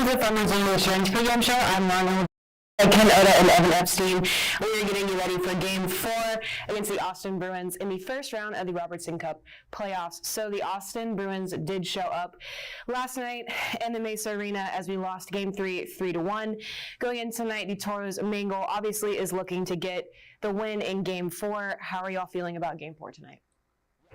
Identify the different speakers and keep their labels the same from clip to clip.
Speaker 1: here from the Insurance Pregame Show. I'm Ronald. Ken Oda and Evan Epstein. We are getting you ready for Game 4 against the Austin Bruins in the first round of the Robertson Cup playoffs. So the Austin Bruins did show up last night in the Mesa Arena as we lost Game 3, 3-1. Going in tonight, the Toros' main goal obviously is looking to get the win in Game 4. How are y'all feeling about Game 4 tonight?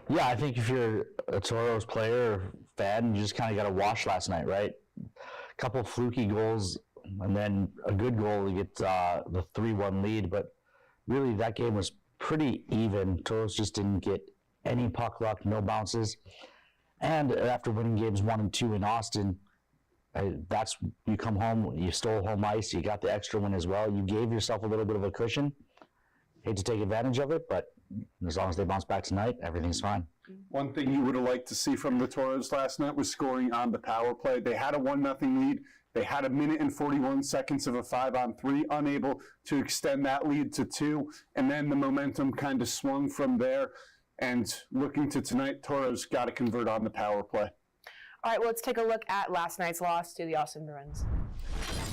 Speaker 2: Yeah, I think if you're a Toros player or fan, you just kind of got to wash last night, right? A couple fluky goals and then a good goal to get the 3-1 lead. But really, that game was pretty even. Toros just didn't get any puck luck, no bounces. And after winning games 1 and 2 in Austin, you come home, you stole home ice, you got the extra win as well. You gave yourself a little bit of a cushion. Hate to take advantage of it, but as long as they bounce back tonight, everything's fine.
Speaker 3: One thing you would have liked to see from the Toros last night was scoring on the power play. They had a 1-0 lead. They had 1 minute and 41 seconds of a 5-on-3, unable to extend that lead to 2. And then the momentum kind of swung from there. And looking to tonight, Toros got to convert on the power play.
Speaker 1: All right, well, let's take a look at last night's loss to the Austin Bruins.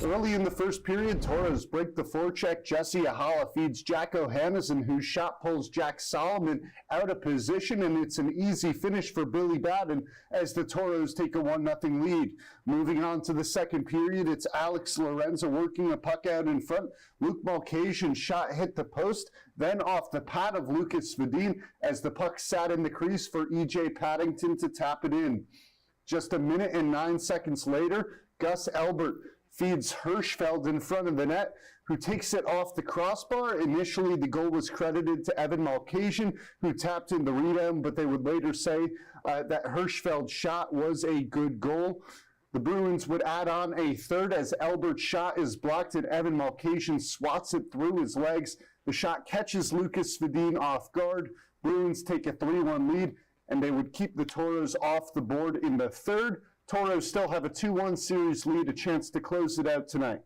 Speaker 3: Early in the first period, Toros break the forecheck. Jesse Ahala feeds Jack O'Hanison, whose shot pulls Jack Solomon out of position, and it's an easy finish for Billy Batten as the Toros take a 1-0 lead. Moving on to the second period, it's Alex Lorenzo working a puck out in front. Luke Mulcahy's shot hit the post, then off the pad of Lucas Svedin as the puck sat in the crease for E.J. Paddington to tap it in. Just 1 minute and 9 seconds later, Gus Elbert feeds Hirschfeld in front of the net, who takes it off the crossbar. Initially, the goal was credited to Evan Mulcahy, who tapped in the rebound, but they would later say that Hirschfeld's shot was a good goal. The Bruins would add on a third as Elbert's shot is blocked and Evan Mulcahy swats it through his legs. The shot catches Lucas Svedin off guard. Bruins take a 3-1 lead, and they would keep the Toros off the board in the third. Toros still have a 2-1 series lead, a chance to close it out tonight.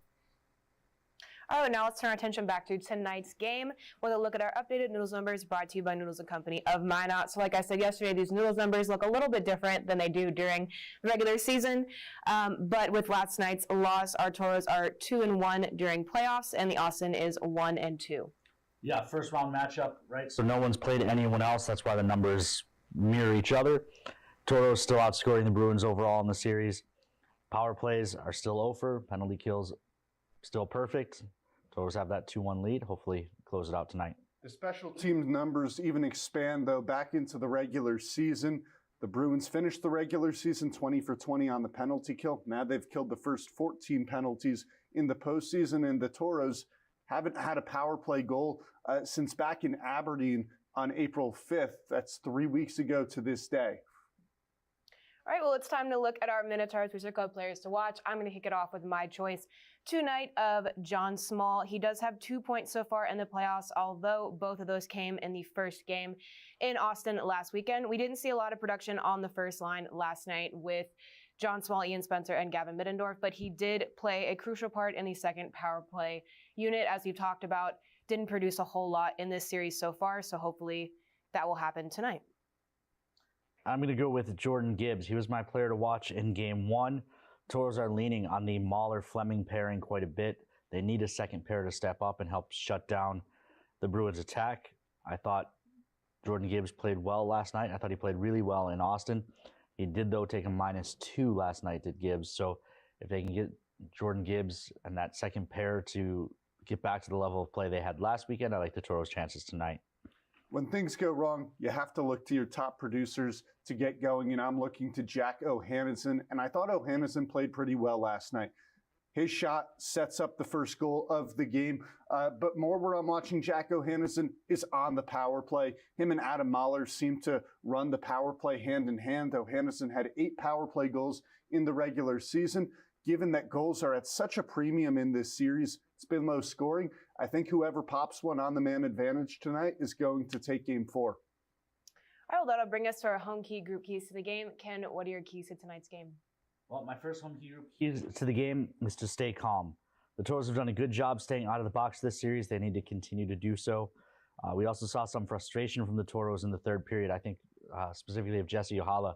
Speaker 1: Oh, now let's turn our attention back to tonight's game with a look at our updated Noodles numbers brought to you by Noodles and Company of Minot. So like I said yesterday, these Noodles numbers look a little bit different than they do during the regular season. But with last night's loss, our Toros are 2-1 during playoffs, and the Austin is 1-2.
Speaker 2: Yeah, first round matchup, right? So no one's played anyone else. That's why the numbers mirror each other. Toros still outscoring the Bruins overall in the series. Power plays are still over. Penalty kills still perfect. Toros have that 2-1 lead. Hopefully close it out tonight.
Speaker 3: The special team numbers even expand, though, back into the regular season. The Bruins finished the regular season 20 for 20 on the penalty kill. Now they've killed the first 14 penalties in the postseason, and the Toros haven't had a power play goal since back in Aberdeen on April 5th. That's 3 weeks ago to this day.
Speaker 1: All right, well, it's time to look at our Minotauros Booster Club players to watch. I'm going to kick it off with my choice tonight of John Small. He does have 2 points so far in the playoffs, although both of those came in the first game in Austin last weekend. We didn't see a lot of production on the first line last night with John Small, Ian Spencer, and Gavin Middendorf, but he did play a crucial part in the second power play unit, as we've talked about. Didn't produce a whole lot in this series so far, so hopefully that will happen tonight.
Speaker 2: I'm going to go with Jordan Gibbs. He was my player to watch in Game 1. Toros are leaning on the Mahler-Fleming pairing quite a bit. They need a second pair to step up and help shut down the Bruins' attack. I thought Jordan Gibbs played well last night. I thought he played really well in Austin. He did, though, take a -2 last night, did Gibbs. So if they can get Jordan Gibbs and that second pair to get back to the level of play they had last weekend, I like the Toros' chances tonight.
Speaker 3: When things go wrong, you have to look to your top producers to get going, and I'm looking to Jack O'Hanison, and I thought O'Hanison played pretty well last night. His shot sets up the first goal of the game, but more where I'm watching Jack O'Hanison is on the power play. Him and Adam Mahler seem to run the power play hand in hand. O'Hanison had 8 power play goals in the regular season. Given that goals are at such a premium in this series, it's been low scoring. I think whoever pops one on the man advantage tonight is going to take Game 4.
Speaker 1: All right, well, that'll bring us to our home key group keys to the game. Ken, what are your keys to tonight's game?
Speaker 2: Well, my first home key group keys to the game is to stay calm. The Toros have done a good job staying out of the box this series. They need to continue to do so. We also saw some frustration from the Toros in the third period. I think specifically of Jesse Ahala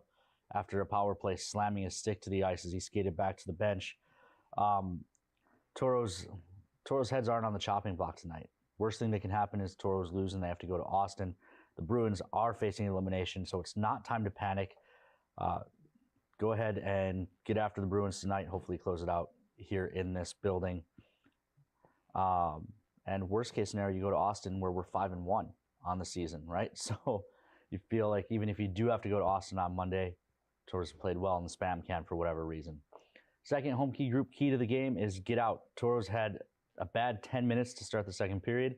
Speaker 2: after a power play slamming his stick to the ice as he skated back to the bench. Toros heads aren't on the chopping block tonight. Worst thing that can happen is Toros lose and they have to go to Austin. The Bruins are facing elimination, so it's not time to panic. Go ahead and get after the Bruins tonight. Hopefully close it out here in this building. And worst case scenario, you go to Austin where we're 5-1 on the season, right? So you feel like even if you do have to go to Austin on Monday, Toros played well in the spam can for whatever reason. Second home key group key to the game is get out. Toros had a bad 10 minutes to start the second period.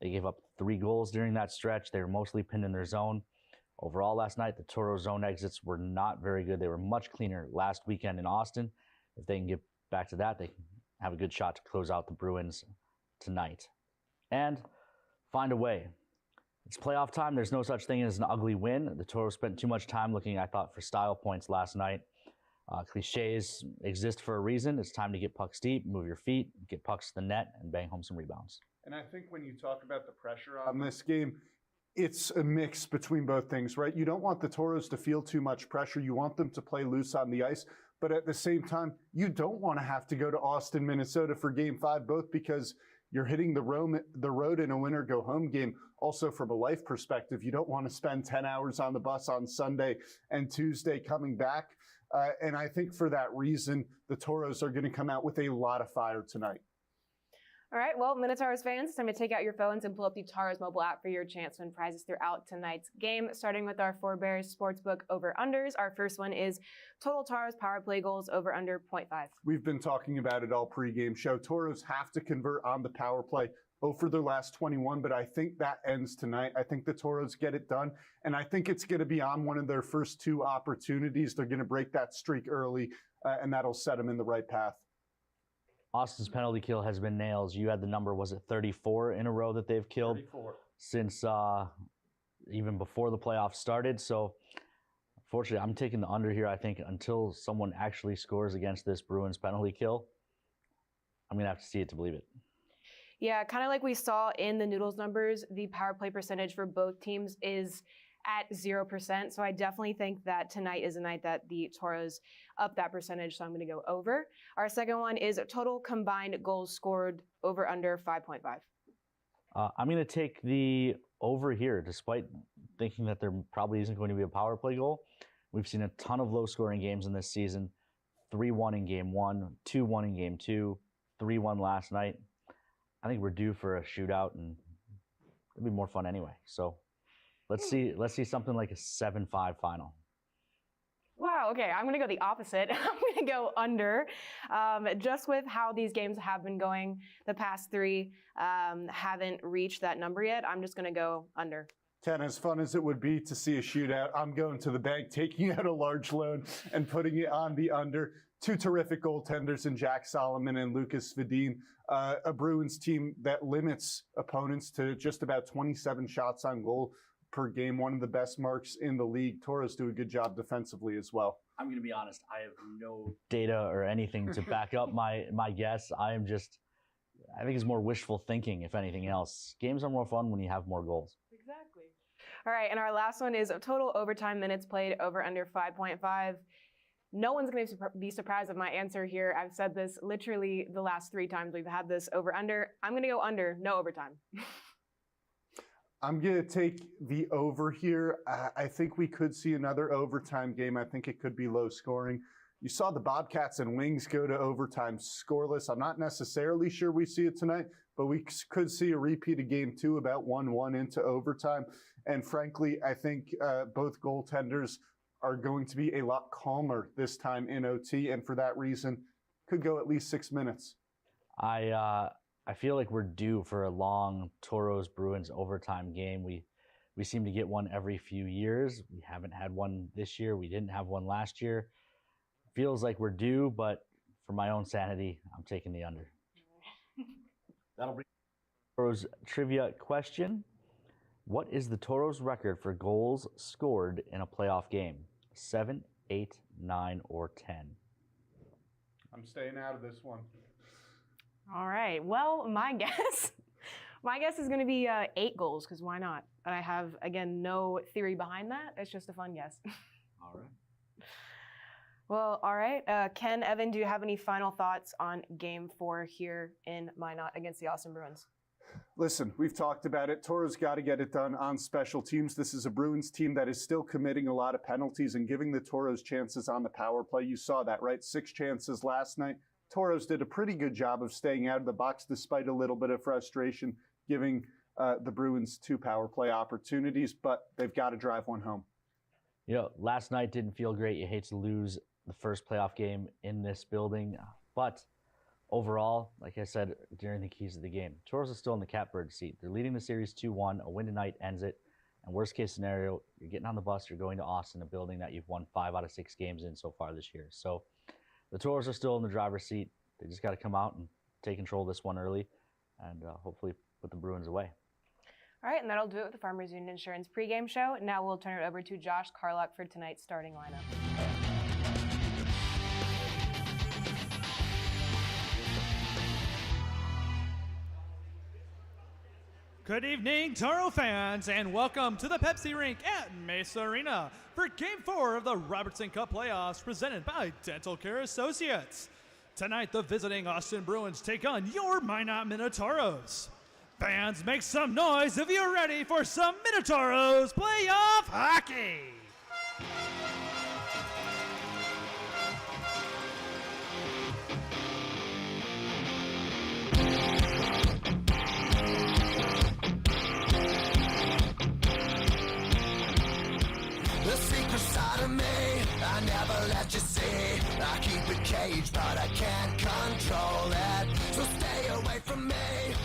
Speaker 2: They gave up 3 goals during that stretch. They were mostly pinned in their zone. Overall last night, the Toros zone exits were not very good. They were much cleaner last weekend in Austin. If they can get back to that, they can have a good shot to close out the Bruins tonight. And find a way. It's playoff time. There's no such thing as an ugly win. The Toros spent too much time looking, I thought, for style points last night. Cliches exist for a reason. It's time to get pucks deep, move your feet, get pucks to the net, and bang home some rebounds.
Speaker 3: And I think when you talk about the pressure on this game, it's a mix between both things, right? You don't want the Toros to feel too much pressure. You want them to play loose on the ice. But at the same time, you don't want to have to go to Austin, Minnesota for Game 5, both because you're hitting the road in a winner-go-home game. Also, from a life perspective, you don't want to spend 10 hours on the bus on Sunday and Tuesday coming back. And I think for that reason, the Toros are going to come out with a lot of fire tonight.
Speaker 1: All right, well, Minotauros fans, it's time to take out your phones and pull up the Toros mobile app for your chance to win prizes throughout tonight's game. Starting with our Forebears Sportsbook over-unders. Our first one is total Toros power play goals over-under 0.5.
Speaker 3: We've been talking about it all pregame show. Toros have to convert on the power play over their last 21, but I think that ends tonight. I think the Toros get it done, and I think it's going to be on one of their first 2 opportunities. They're going to break that streak early, and that'll set them in the right path.
Speaker 2: Austin's penalty kill has been nails. You had the number, was it 34 in a row that they've killed?
Speaker 3: 34.
Speaker 2: Since even before the playoffs started. So, unfortunately, I'm taking the under here. I think until someone actually scores against this Bruins penalty kill, I'm going to have to see it to believe it.
Speaker 1: Yeah, kind of like we saw in the Noodles numbers, the power play percentage for both teams is at 0%. So I definitely think that tonight is a night that the Toros up that percentage. So I'm going to go over. Our second one is total combined goals scored over under 5.5.
Speaker 2: I'm going to take the over here, despite thinking that there probably isn't going to be a power play goal. We've seen a ton of low scoring games in this season. 3-1 in game 1, 2-1 in game 2, 3-1 last night. I think we're due for a shootout, and it'll be more fun anyway. So let's see something like a 7-5 final.
Speaker 1: Wow, okay, I'm going to go the opposite. I'm going to go under. Just with how these games have been going, the past 3 haven't reached that number yet. I'm just going to go under.
Speaker 3: Ken, as fun as it would be to see a shootout, I'm going to the bank, taking out a large loan and putting it on the under. 2 terrific goaltenders in Jack Solomon and Lucas Vedin. A Bruins team that limits opponents to just about 27 shots on goal per game, one of the best marks in the league. Toros do a good job defensively as well.
Speaker 2: I'm going to be honest. I have no data or anything to back up my guess. I think it's more wishful thinking, if anything else. Games are more fun when you have more goals.
Speaker 1: Exactly. All right, and our last one is total overtime minutes played over under 5.5. No one's going to be surprised at my answer here. I've said this literally the last 3 times we've had this over under. I'm going to go under, no overtime.
Speaker 3: I'm going to take the over here. I think we could see another overtime game. I think it could be low scoring. You saw the Bobcats and Wings go to overtime scoreless. I'm not necessarily sure we see it tonight, but we could see a repeat of game 2, about 1-1 into overtime. And frankly, I think both goaltenders are going to be a lot calmer this time in OT, and for that reason, could go at least 6 minutes.
Speaker 2: I feel like we're due for a long Toros Bruins overtime game. We seem to get one every few years. We haven't had one this year. We didn't have one last year. Feels like we're due, but for my own sanity, I'm taking the under. That'll bring Toros trivia question. What is the Toros record for goals scored in a playoff game? 7, 8, 9, or 10?
Speaker 3: I'm staying out of this one.
Speaker 1: All right. Well, my guess is going to be 8 goals, because why not? But I have, again, no theory behind that. It's just a fun guess.
Speaker 2: All right.
Speaker 1: Well, all right. Ken, Evan, do you have any final thoughts on Game 4 here in Minot against the Austin Bruins?
Speaker 3: Listen, we've talked about it. Toro's got to get it done on special teams. This is a Bruins team that is still committing a lot of penalties and giving the Toros chances on the power play. You saw that, right? 6 chances last night. Toros did a pretty good job of staying out of the box despite a little bit of frustration, giving the Bruins 2 power play opportunities, but they've got to drive one home.
Speaker 2: You know, last night didn't feel great. You hate to lose the first playoff game in this building, but overall, like I said during the keys of the game, Toros are still in the catbird seat. They're leading the series 2-1. A win tonight ends it. And worst case scenario, you're getting on the bus, you're going to Austin, a building that you've won 5 out of 6 games in so far this year. So the Toros are still in the driver's seat. They just got to come out and take control of this one early and hopefully put the Bruins away.
Speaker 1: All right, and that'll do it with the Farmers Union Insurance pregame show. Now we'll turn it over to Josh Carlock for tonight's starting lineup.
Speaker 4: Good evening, Toro fans, and welcome to the Pepsi Rink at Mesa Arena for Game 4 of the Robertson Cup playoffs presented by Dental Care Associates. Tonight, the visiting Austin Bruins take on your Minot Minotauros. Fans, make some noise if you're ready for some Minotauros playoff hockey.
Speaker 5: The secret side of me, I never let you see. I keep it caged, but I can't control it. So stay away from me,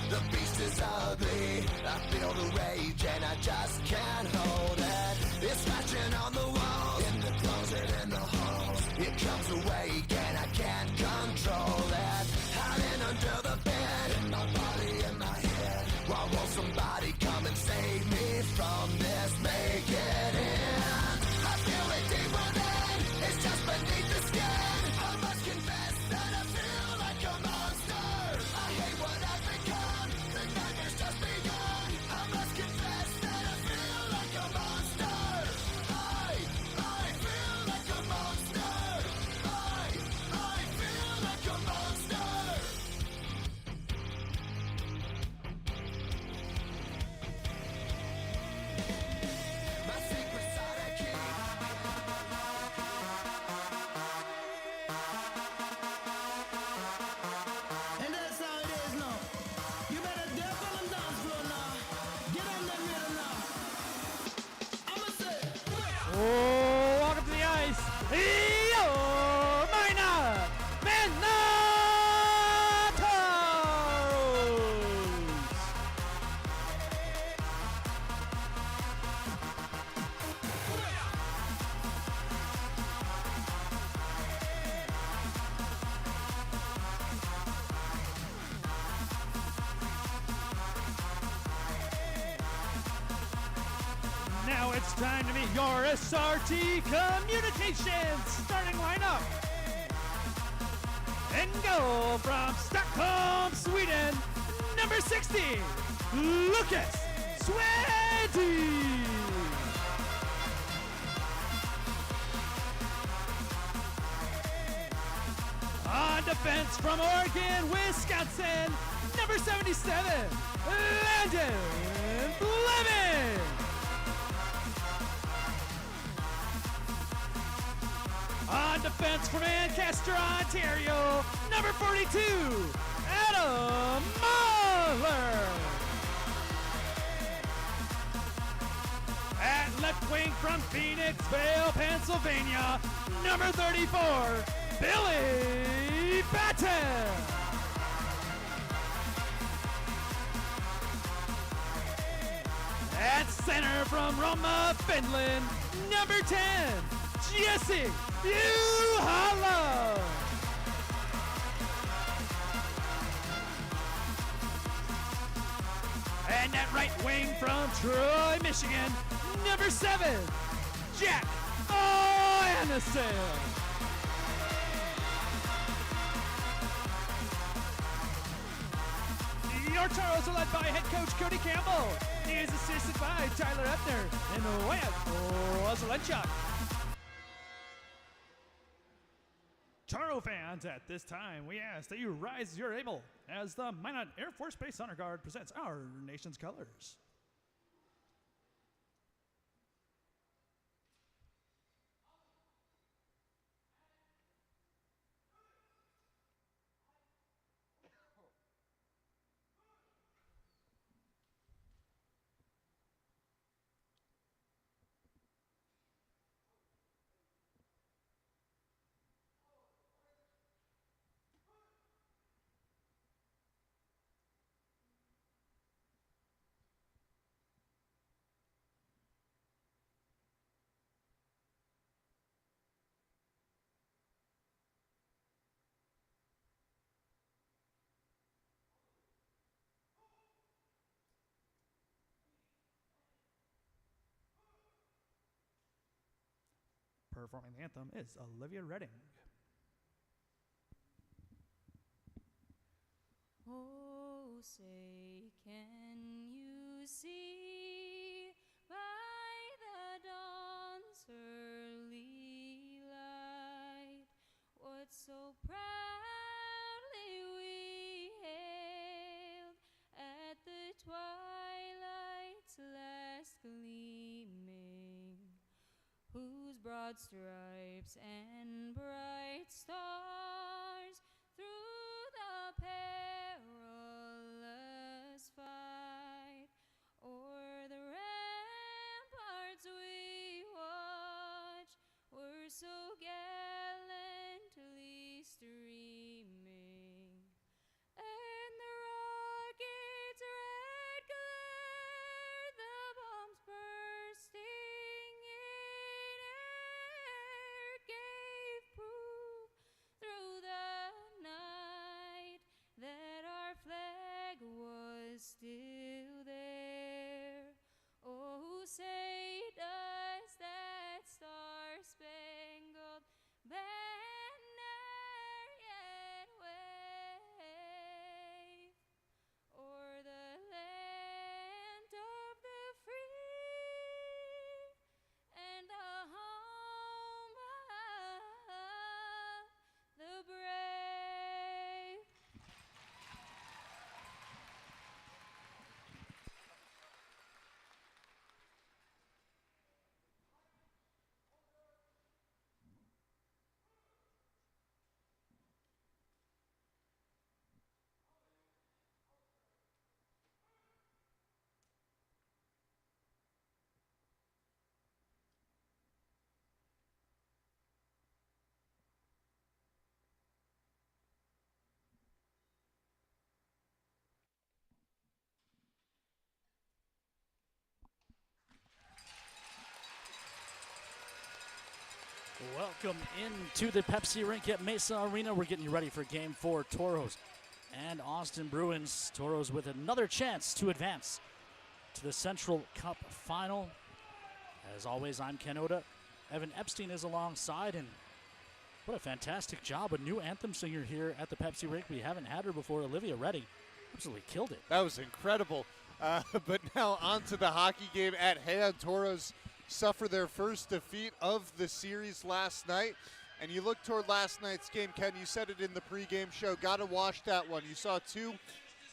Speaker 5: the beast is ugly. I feel the rage and I just can't hold it. It's scratching on the walls, in the closet, in the halls. It comes awake and I can't control it. Hiding under the bed, in my body, in my head. Why won't somebody come and save me from this? Make it in. I feel it deep within, it's just beneath the skin. I must confess that I feel like a monster. I hate what I've become, the nightmare's just begun. I must confess that I feel like a monster. I feel like a monster. I feel like a monster. My secret side I keep.
Speaker 6: And that's how it is now. You better dip on the dance floor now. Get on that rhythm now. I'ma say,
Speaker 4: Oh, welcome to the ice, your Minot Minotauros! Now it's time to meet your SRT Communications starting lineup. And go from Stockholm, Sweden, number 60, Lucas Swedi. On defense from Oregon, Wisconsin, number 77, Landon Levin. On defense from Ancaster, Ontario, number 42, Adam Mahler. At left wing from Phoenixville, Pennsylvania, number 34, Billy Batten. At center from Roma, Finland, number 10, Jesse Buhala. And at right wing from Troy, Michigan, number 7, Jack Anderson. Your Toros are led by head coach Cody Campbell. He is assisted by Tyler Epner and Wyatt Ozelenchuk. Toro fans, at this time, we ask that you rise as you're able as the Minot Air Force Base Honor Guard presents our nation's colors. Performing the anthem is Olivia Redding.
Speaker 7: Oh, say, can you see by the dawn's early light what so proudly we hailed at the twilight's last gleaming, whose broad stripes and bright stars through the perilous fight o'er the ramparts we watch were so gallantly streaming, and the rocket's red glare, the bombs bursting in air, gave proof through the night that our flag was still there. Oh, say does that star-spangled banner yet wave o'er the land of the free and the home of the brave.
Speaker 8: Welcome into the Pepsi rink at Mesa Arena. We're getting you ready for Game 4, Toros and Austin Bruins. Toros with another chance to advance to the Central Cup Final. As always, I'm Ken Oda. Evan Epstein is alongside, and what a fantastic job. A new anthem singer here at the Pepsi rink. We haven't had her before. Olivia Redding absolutely killed it.
Speaker 9: That was incredible. But now on to the hockey game at hand. Toros suffer their first defeat of the series last night. And you look toward last night's game, Ken, you said it in the pregame show, got to watch that one. You saw two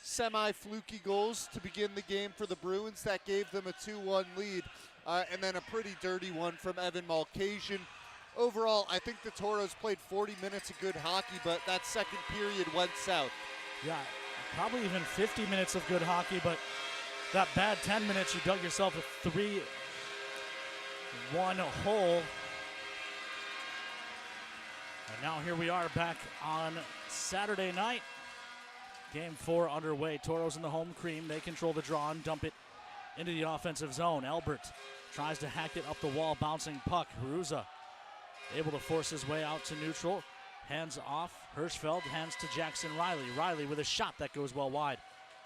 Speaker 9: semi-fluky goals to begin the game for the Bruins. That gave them a 2-1 lead. And then a pretty dirty one from Evan Malkasian. Overall, I think the Toros played 40 minutes of good hockey, but that second period went south.
Speaker 8: Yeah, probably even 50 minutes of good hockey, but that bad 10 minutes, you dug yourself a 3-1 hole. And now here we are back on Saturday night. Game 4 underway. Toros in the home cream. They control the draw and dump it into the offensive zone. Albert tries to hack it up the wall, bouncing puck. Haruza able to force his way out to neutral. Hands off. Hirschfeld hands to Jackson Riley. Riley with a shot that goes well wide.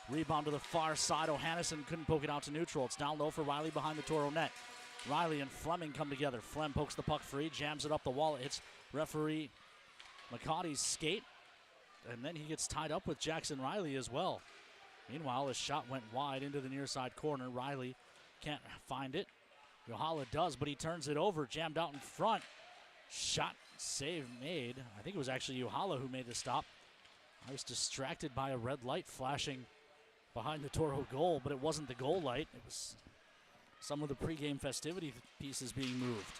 Speaker 8: Rebound to the far side. O'Hannison couldn't poke it out to neutral. It's down low for Riley behind the Toro net. Riley and Fleming come together. Flem pokes the puck free, jams it up the wall. It hits referee McCarty's skate, and then he gets tied up with Jackson Riley as well. Meanwhile, his shot went wide into the near side corner. Riley can't find it. Yohala does, but he turns it over, jammed out in front. Shot save made. I think it was actually Uhala who made the stop. I was distracted by a red light flashing behind the Toro goal, but it wasn't the goal light. It was some of the pregame festivity pieces being moved.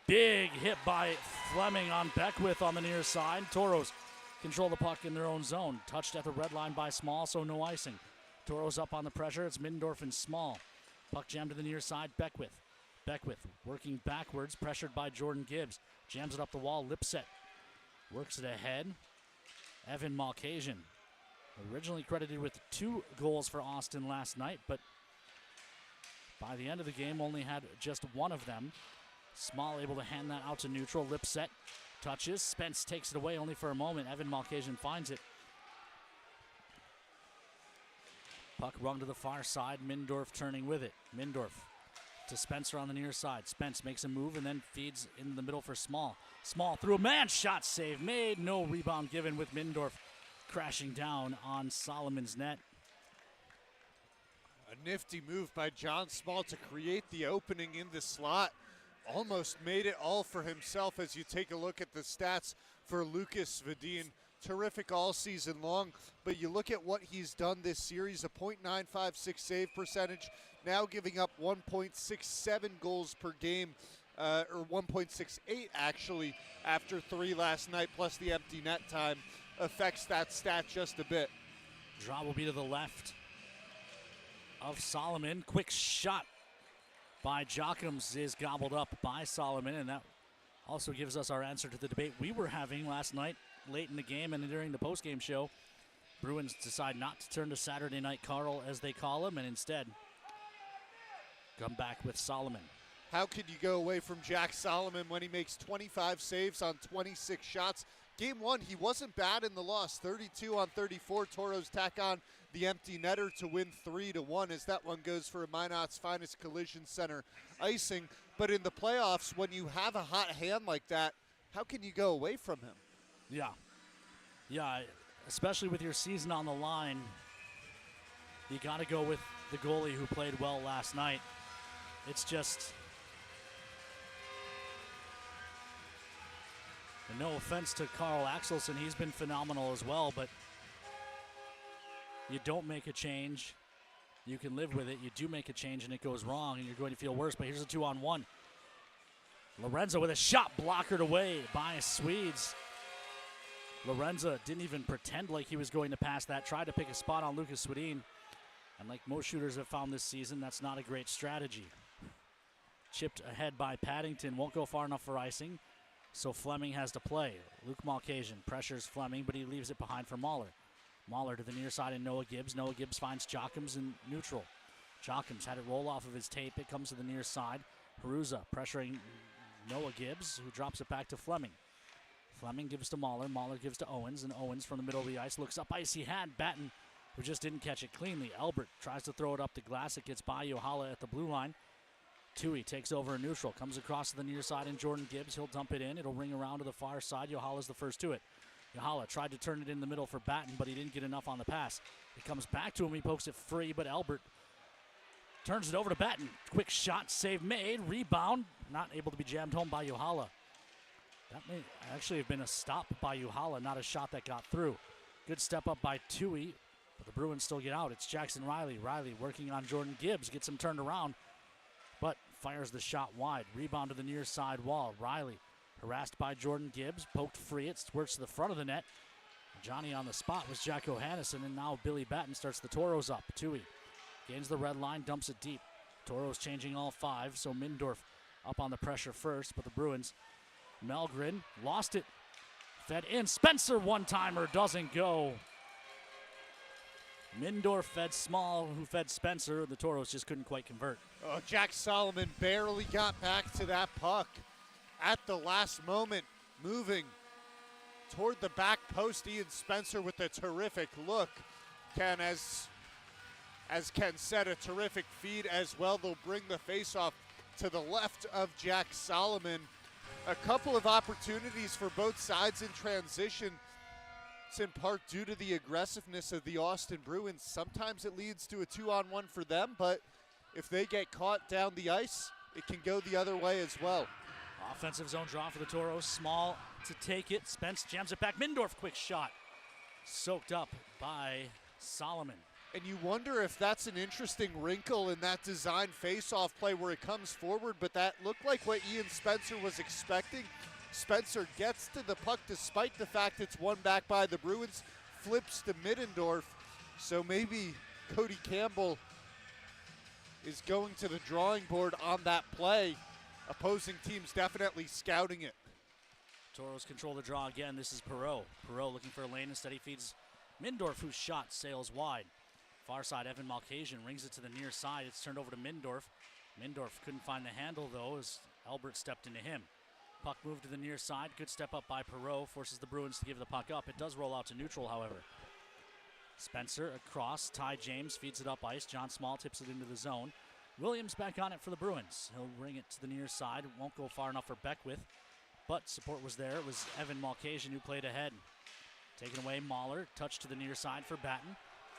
Speaker 8: Big hit by Fleming on Beckwith on the near side. Toros control the puck in their own zone. Touched at the red line by Small, so no icing. Toros up on the pressure. It's Middendorf and Small. Puck jammed to the near side. Beckwith. Beckwith working backwards, pressured by Jordan Gibbs. Jams it up the wall. Lipset works it ahead. Evan Malkasian, originally credited with 2 goals for Austin last night, but by the end of the game only had just 1 of them. Small able to hand that out to neutral. Lipset touches. Spence takes it away only for a moment. Evan Malkasian finds it. Puck rung to the far side. Mindorf turning with it. Mindorf to Spencer on the near side. Spence makes a move and then feeds in the middle for Small. Small through a man. Shot save made. No rebound given with Mindorf crashing down on Solomon's net.
Speaker 9: A nifty move by John Small to create the opening in the slot. Almost made it all for himself as you take a look at the stats for Lucas Svedin. Terrific all season long, but you look at what he's done this series, a .956 save percentage, now giving up 1.67 goals per game, or 1.68 actually, after 3 last night, plus the empty net time affects that stat just a bit.
Speaker 8: Draw will be to the left of Solomon. Quick shot by Jochums is gobbled up by Solomon, and that also gives us our answer to the debate we were having last night, late in the game and during the postgame show. Bruins decide not to turn to Saturday Night Carl, as they call him, and instead come back with Solomon.
Speaker 9: How could you go away from Jack Solomon when he makes 25 saves on 26 shots? Game 1, he wasn't bad in the loss. 32 on 34. Toros tack on the empty netter to win 3-1, as that one goes for a Minot's finest collision center icing. But in the playoffs, when you have a hot hand like that, how can you go away from him?
Speaker 8: Yeah, especially with your season on the line, you got to go with the goalie who played well last night. It's just, and no offense to Carl Axelson, he's been phenomenal as well, but you don't make a change, you can live with it. You do make a change and it goes wrong and you're going to feel worse, but here's a 2-on-1. Lorenzo with a shot blockered away by Swedes. Lorenzo didn't even pretend like he was going to pass that, tried to pick a spot on Lucas Swedin, and like most shooters have found this season, that's not a great strategy. Chipped ahead by Paddington, won't go far enough for icing, so Fleming has to play. Luke Malkasian pressures Fleming, but he leaves it behind for Mahler. Mahler to the near side and Noah Gibbs. Noah Gibbs finds Jochums in neutral. Jochums had it roll off of his tape. It comes to the near side. Haruza pressuring Noah Gibbs, who drops it back to Fleming. Fleming gives to Mahler. Mahler gives to Owens, and Owens from the middle of the ice looks up. Icy hand. Batten, who just didn't catch it cleanly. Albert tries to throw it up the glass. It gets by Yohala at the blue line. Tui takes over in neutral. Comes across to the near side, and Jordan Gibbs, he'll dump it in. It'll ring around to the far side. Yohala's the first to it. Yohala tried to turn it in the middle for Batten, but he didn't get enough on the pass. It comes back to him. He pokes it free, but Albert turns it over to Batten. Quick shot, save made, rebound. Not able to be jammed home by Yohala. That may actually have been a stop by Yohala, not a shot that got through. Good step up by Tui, but the Bruins still get out. It's Jackson Riley. Riley working on Jordan Gibbs, gets him turned around, but fires the shot wide. Rebound to the near side wall. Riley harassed by Jordan Gibbs, poked free. It works to the front of the net. Johnny on the spot was Jack O'Hannison, and now Billy Batten starts the Toros up. Tui gains the red line, dumps it deep. Toros changing all 5, so Mindorf up on the pressure first, but the Bruins, Melgren lost it. Fed in. Spencer one-timer doesn't go. Mindorf fed Small, who fed Spencer. The Toros just couldn't quite convert.
Speaker 9: Oh, Jack Solomon barely got back to that puck at the last moment, moving toward the back post. Ian Spencer with a terrific look. Ken, as Ken said, a terrific feed as well. They'll bring the faceoff to the left of Jack Solomon. A couple of opportunities for both sides in transition. It's in part due to the aggressiveness of the Austin Bruins. Sometimes it leads to a 2-on-1 for them, but if they get caught down the ice, it can go the other way as well.
Speaker 8: Offensive zone draw for the Toros. Small to take it. Spence jams it back. Mindorf, quick shot. Soaked up by Solomon.
Speaker 9: And you wonder if that's an interesting wrinkle in that design face-off play where it comes forward, but that looked like what Ian Spencer was expecting. Spencer gets to the puck despite the fact it's won back by the Bruins, flips to Middendorf. So maybe Cody Campbell is going to the drawing board on that play. Opposing teams definitely scouting it.
Speaker 8: Toros control the draw again. This is Perreault. Perreault looking for a lane. Instead he feeds Mindorf, whose shot sails wide. Far side, Evan Malkasian rings it to the near side. It's turned over to Mindorf. Mindorf couldn't find the handle, though, as Albert stepped into him. Puck moved to the near side. Good step up by Perreault. Forces the Bruins to give the puck up. It does roll out to neutral, however. Spencer across. Ty James feeds it up ice. John Small tips it into the zone. Williams back on it for the Bruins. He'll bring it to the near side. Won't go far enough for Beckwith, but support was there. It was Evan Malkasian who played ahead. Taken away, Mahler. Touch to the near side for Batten.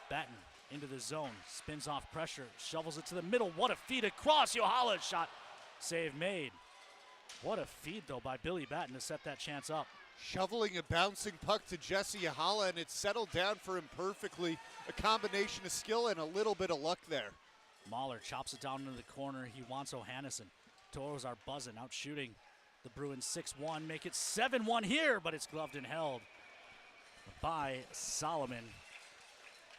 Speaker 8: Batten into the zone. Spins off pressure. Shovels it to the middle. What a feed across. Yohala's shot. Save made. What a feed, though, by Billy Batten to set that chance up.
Speaker 9: Shoveling a bouncing puck to Jesse Yahala, and it settled down for him perfectly. A combination of skill and a little bit of luck there.
Speaker 8: Mahler chops it down into the corner. He wants O'Hannesson. Toros are buzzing, out shooting the Bruins 6-1. Make it 7-1 here, but it's gloved and held by Solomon,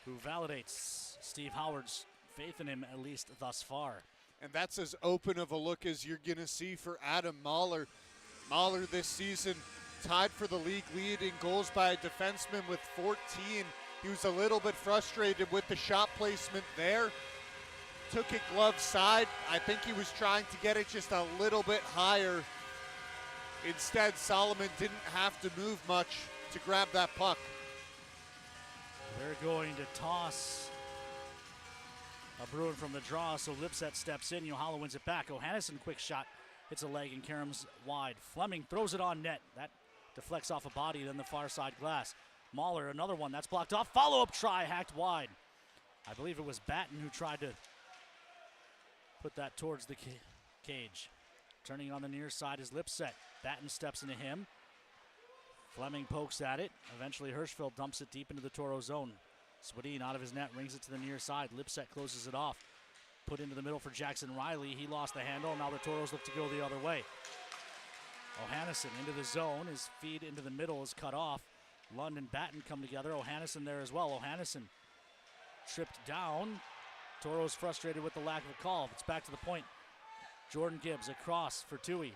Speaker 8: who validates Steve Howard's faith in him, at least thus far.
Speaker 9: And that's as open of a look as you're going to see for Adam Mahler. Mahler this season tied for the league lead in goals by a defenseman with 14. He was a little bit frustrated with the shot placement there. Took it glove side. I think he was trying to get it just a little bit higher. Instead, Solomon didn't have to move much to grab that puck.
Speaker 8: They're going to toss a Bruin from the draw, so Lipset steps in. Yohala wins it back. O'Hannesson, quick shot. Hits a leg and Karam's wide. Fleming throws it on net. That deflects off a body, then the far side glass. Mahler, another one. That's blocked off. Follow-up try, hacked wide. I believe it was Batten who tried to put that towards the cage. Turning on the near side is Lipset. Batten steps into him. Fleming pokes at it. Eventually Hirschfeld dumps it deep into the Toro zone. Swadin out of his net, rings it to the near side. Lipset closes it off. Put into the middle for Jackson Riley. He lost the handle. Now the Toros look to go the other way. O'Hannesson into the zone. His feed into the middle is cut off. Lund and Batten come together. O'Hannesson there as well. O'Hannesson tripped down. Toros frustrated with the lack of a call. It's back to the point. Jordan Gibbs across for Tui.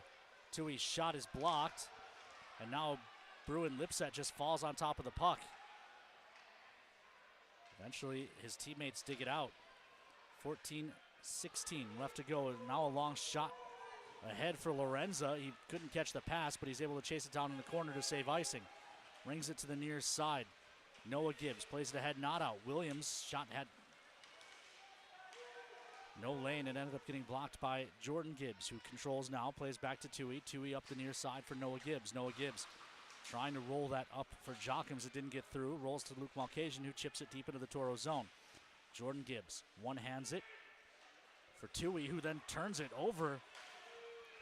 Speaker 8: Tui's shot is blocked. And now Bruin Lipset just falls on top of the puck. Eventually his teammates dig it out. 14-16 left to go. Now a long shot ahead for Lorenza. He couldn't catch the pass, but he's able to chase it down in the corner to save icing. Rings it to the near side. Noah Gibbs plays it ahead, not out. Williams shot had no lane and ended up getting blocked by Jordan Gibbs, who controls now, plays back to Tui. Tui up the near side for Noah Gibbs. Noah Gibbs trying to roll that up for Jockums. It didn't get through. Rolls to Luke Malkasian, who chips it deep into the Toro zone. Jordan Gibbs one-hands it for Tui, who then turns it over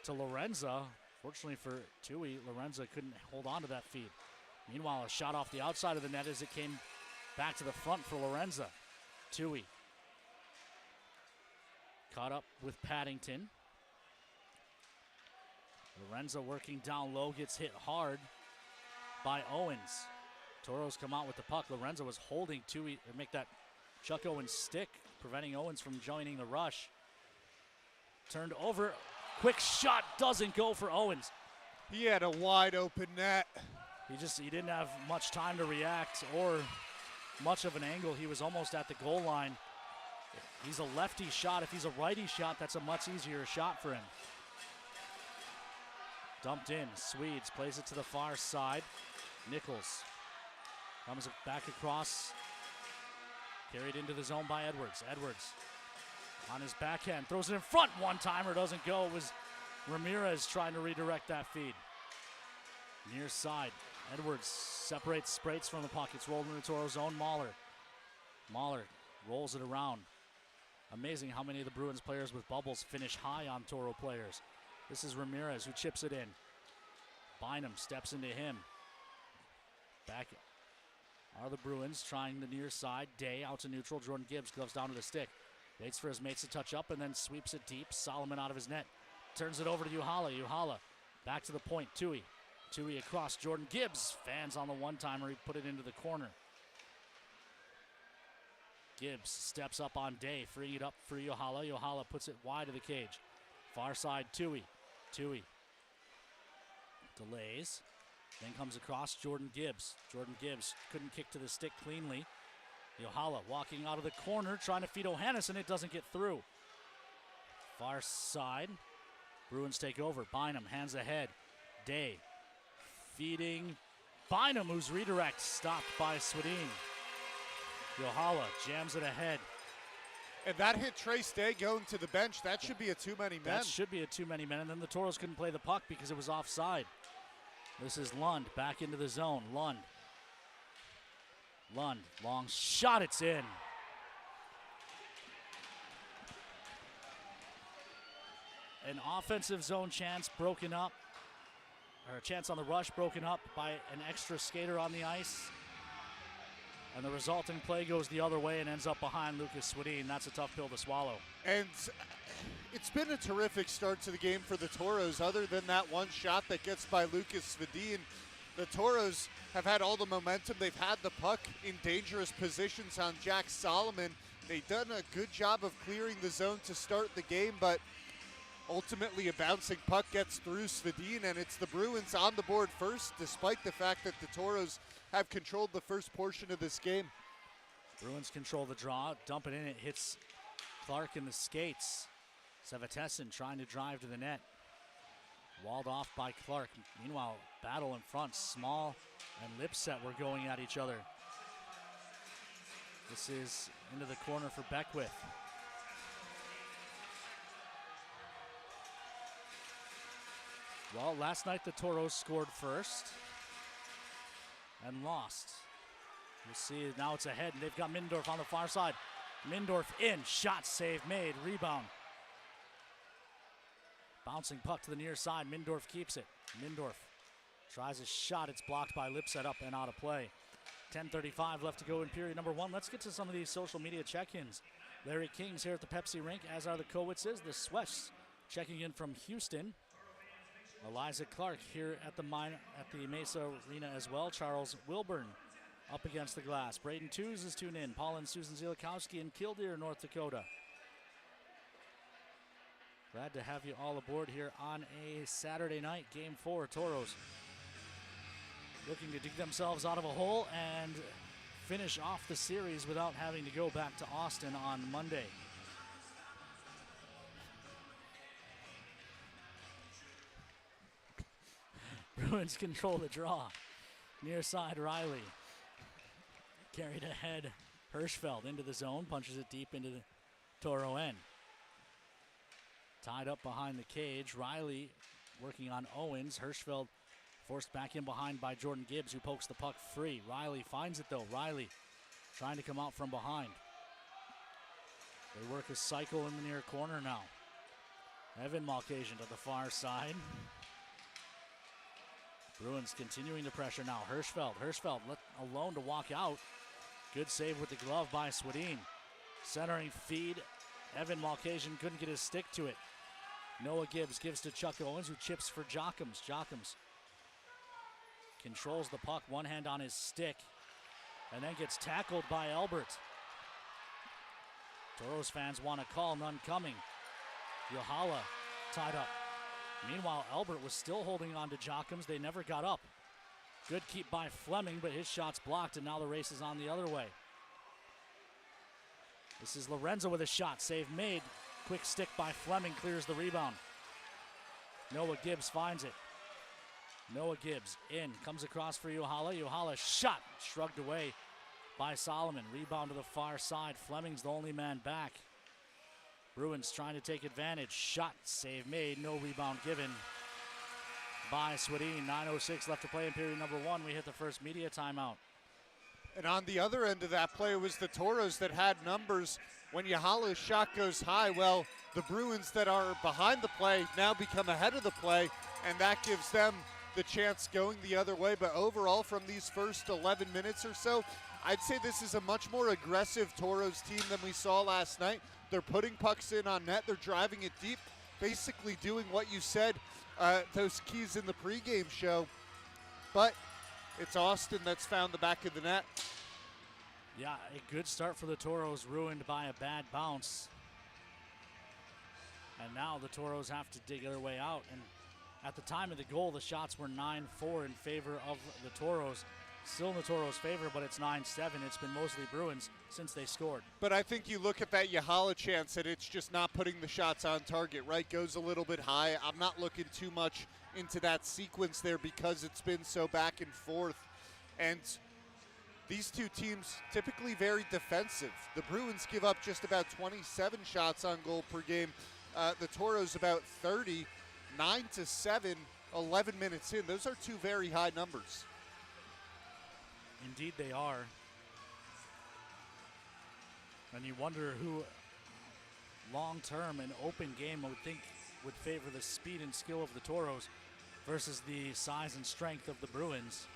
Speaker 8: to Lorenza. Fortunately for Tui, Lorenza couldn't hold on to that feed. Meanwhile, a shot off the outside of the net as it came back to the front for Lorenza. Tui caught up with Paddington. Lorenza working down low, gets hit hard by Owens. Toros come out with the puck. Lorenzo was holding Tui to make that Chuck Owens stick, preventing Owens from joining the rush. Turned over. Quick shot doesn't go for Owens.
Speaker 9: He had a wide open net.
Speaker 8: He didn't have much time to react or much of an angle. He was almost at the goal line. He's a lefty shot. If he's a righty shot, that's a much easier shot for him. Dumped in. Swedes plays it to the far side. Nichols comes back across. Carried into the zone by Edwards. Edwards on his backhand. Throws it in front. One-timer doesn't go. It was Ramirez trying to redirect that feed. Near side. Edwards separates Sprates from the puck. It's rolled into Toro zone. Mahler rolls it around. Amazing how many of the Bruins players with bubbles finish high on Toro players. This is Ramirez who chips it in. Bynum steps into him. Back are the Bruins trying the near side. Day out to neutral. Jordan Gibbs gloves down to the stick. Waits for his mates to touch up and then sweeps it deep. Solomon out of his net. Turns it over to Uhala. Uhala back to the point. Tui. Tui across. Jordan Gibbs. Fans on the one-timer. He put it into the corner. Gibbs steps up on Day. Freeing it up for Uhala. Uhala puts it wide of the cage. Far side, Tui. Tui delays. Then comes across Jordan Gibbs. Jordan Gibbs couldn't kick to the stick cleanly. Yohala walking out of the corner, trying to feed Ohannes, and it doesn't get through. Far side. Bruins take over. Bynum hands ahead. Day feeding Bynum, whose redirect stopped by Swedin. Yohala jams it ahead.
Speaker 9: And that hit Trace Day going to the bench. That should be a too many men.
Speaker 8: That should be a too many men. And then the Toros couldn't play the puck because it was offside. This is Lund back into the zone. Lund, long shot. It's in. An offensive zone chance broken up, or a chance on the rush broken up by an extra skater on the ice. And the resulting play goes the other way and ends up behind Lucas Swedin. That's a tough pill to swallow.
Speaker 9: And it's been a terrific start to the game for the Toros. Other than that one shot that gets by Lucas Swedin, the Toros have had all the momentum. They've had the puck in dangerous positions on Jack Solomon. They've done a good job of clearing the zone to start the game, but ultimately a bouncing puck gets through Swedin, and it's the Bruins on the board first, despite the fact that the Toros have controlled the first portion of this game.
Speaker 8: Bruins control the draw, dump it in, it hits Clark in the skates. Sevatesin trying to drive to the net. Walled off by Clark. Meanwhile, battle in front. Small and Lipset were going at each other. This is into the corner for Beckwith. Well, last night the Toros scored first and lost. You see now it's ahead, and they've got Mindorf on the far side. Mindorf in, shot, save made, rebound. Bouncing puck to the near side, Mindorf keeps it. Mindorf tries a shot, it's blocked by Lipset, up and out of play. 10:35 left to go in period number one. Let's get to some of these social media check-ins. Larry King's here at the Pepsi rink, as are the Kowitzes. The Swets checking in from Houston. Eliza Clark here at the Mesa Arena as well. Charles Wilburn up against the glass. Braden Tews is tuned in. Paul and Susan Zielikowski in Killdeer, North Dakota. Glad to have you all aboard here on a Saturday night. Game 4, Toros looking to dig themselves out of a hole and finish off the series without having to go back to Austin on Monday. Bruins control the draw. Near side, Riley. Carried ahead, Hirschfeld into the zone, punches it deep into the Toro end. Tied up behind the cage, Riley working on Owens. Hirschfeld forced back in behind by Jordan Gibbs, who pokes the puck free. Riley finds it though. Riley trying to come out from behind. They work a cycle in the near corner now. Evan Malkasian to the far side. Bruins continuing to pressure now. Hirschfeld let alone to walk out. Good save with the glove by Swedin. Centering feed. Evan Malkasian couldn't get his stick to it. Noah Gibbs gives to Chuck Owens, who chips for Jockums. Jockums controls the puck, one hand on his stick, and then gets tackled by Albert. Toros fans want a call, none coming. Yohala tied up. Meanwhile, Albert was still holding on to Jockums. They never got up. Good keep by Fleming, but his shot's blocked, and now the race is on the other way. This is Lorenzo with a shot. Save made. Quick stick by Fleming clears the rebound. Noah Gibbs finds it. Noah Gibbs in. Comes across for Yohala. Yohala shot. Shrugged away by Solomon. Rebound to the far side. Fleming's the only man back. Bruins trying to take advantage. Shot. Save made. No rebound given by Swedin. 9:06 left to play in period number one. We hit the first media timeout.
Speaker 9: And on the other end of that play, it was the Toros that had numbers when Yahala's shot goes high, well, the Bruins that are behind the play now become ahead of the play, and that gives them the chance going the other way. But overall, from these first 11 minutes or so, I'd say this is a much more aggressive Toros team than we saw last night. They're putting pucks in on net. They're driving it deep, basically doing what you said, those keys in the pregame show. But it's Austin that's found the back of the net.
Speaker 8: Yeah, a good start for the Toros, ruined by a bad bounce. And now the Toros have to dig their way out. And at the time of the goal, the shots were 9-4 in favor of the Toros. Still in the Toros' favor, but it's 9-7. It's been mostly Bruins since they scored.
Speaker 9: But I think you look at that Yahala chance and it's just not putting the shots on target, right? Goes a little bit high. I'm not looking too much into that sequence there because it's been so back and forth. And these two teams typically very defensive. The Bruins give up just about 27 shots on goal per game. The Toros about 30, 9-7, 11 minutes in. Those are two very high numbers.
Speaker 8: Indeed they are. And you wonder who long-term an open game would think would favor the speed and skill of the Toros versus the size and strength of the Bruins.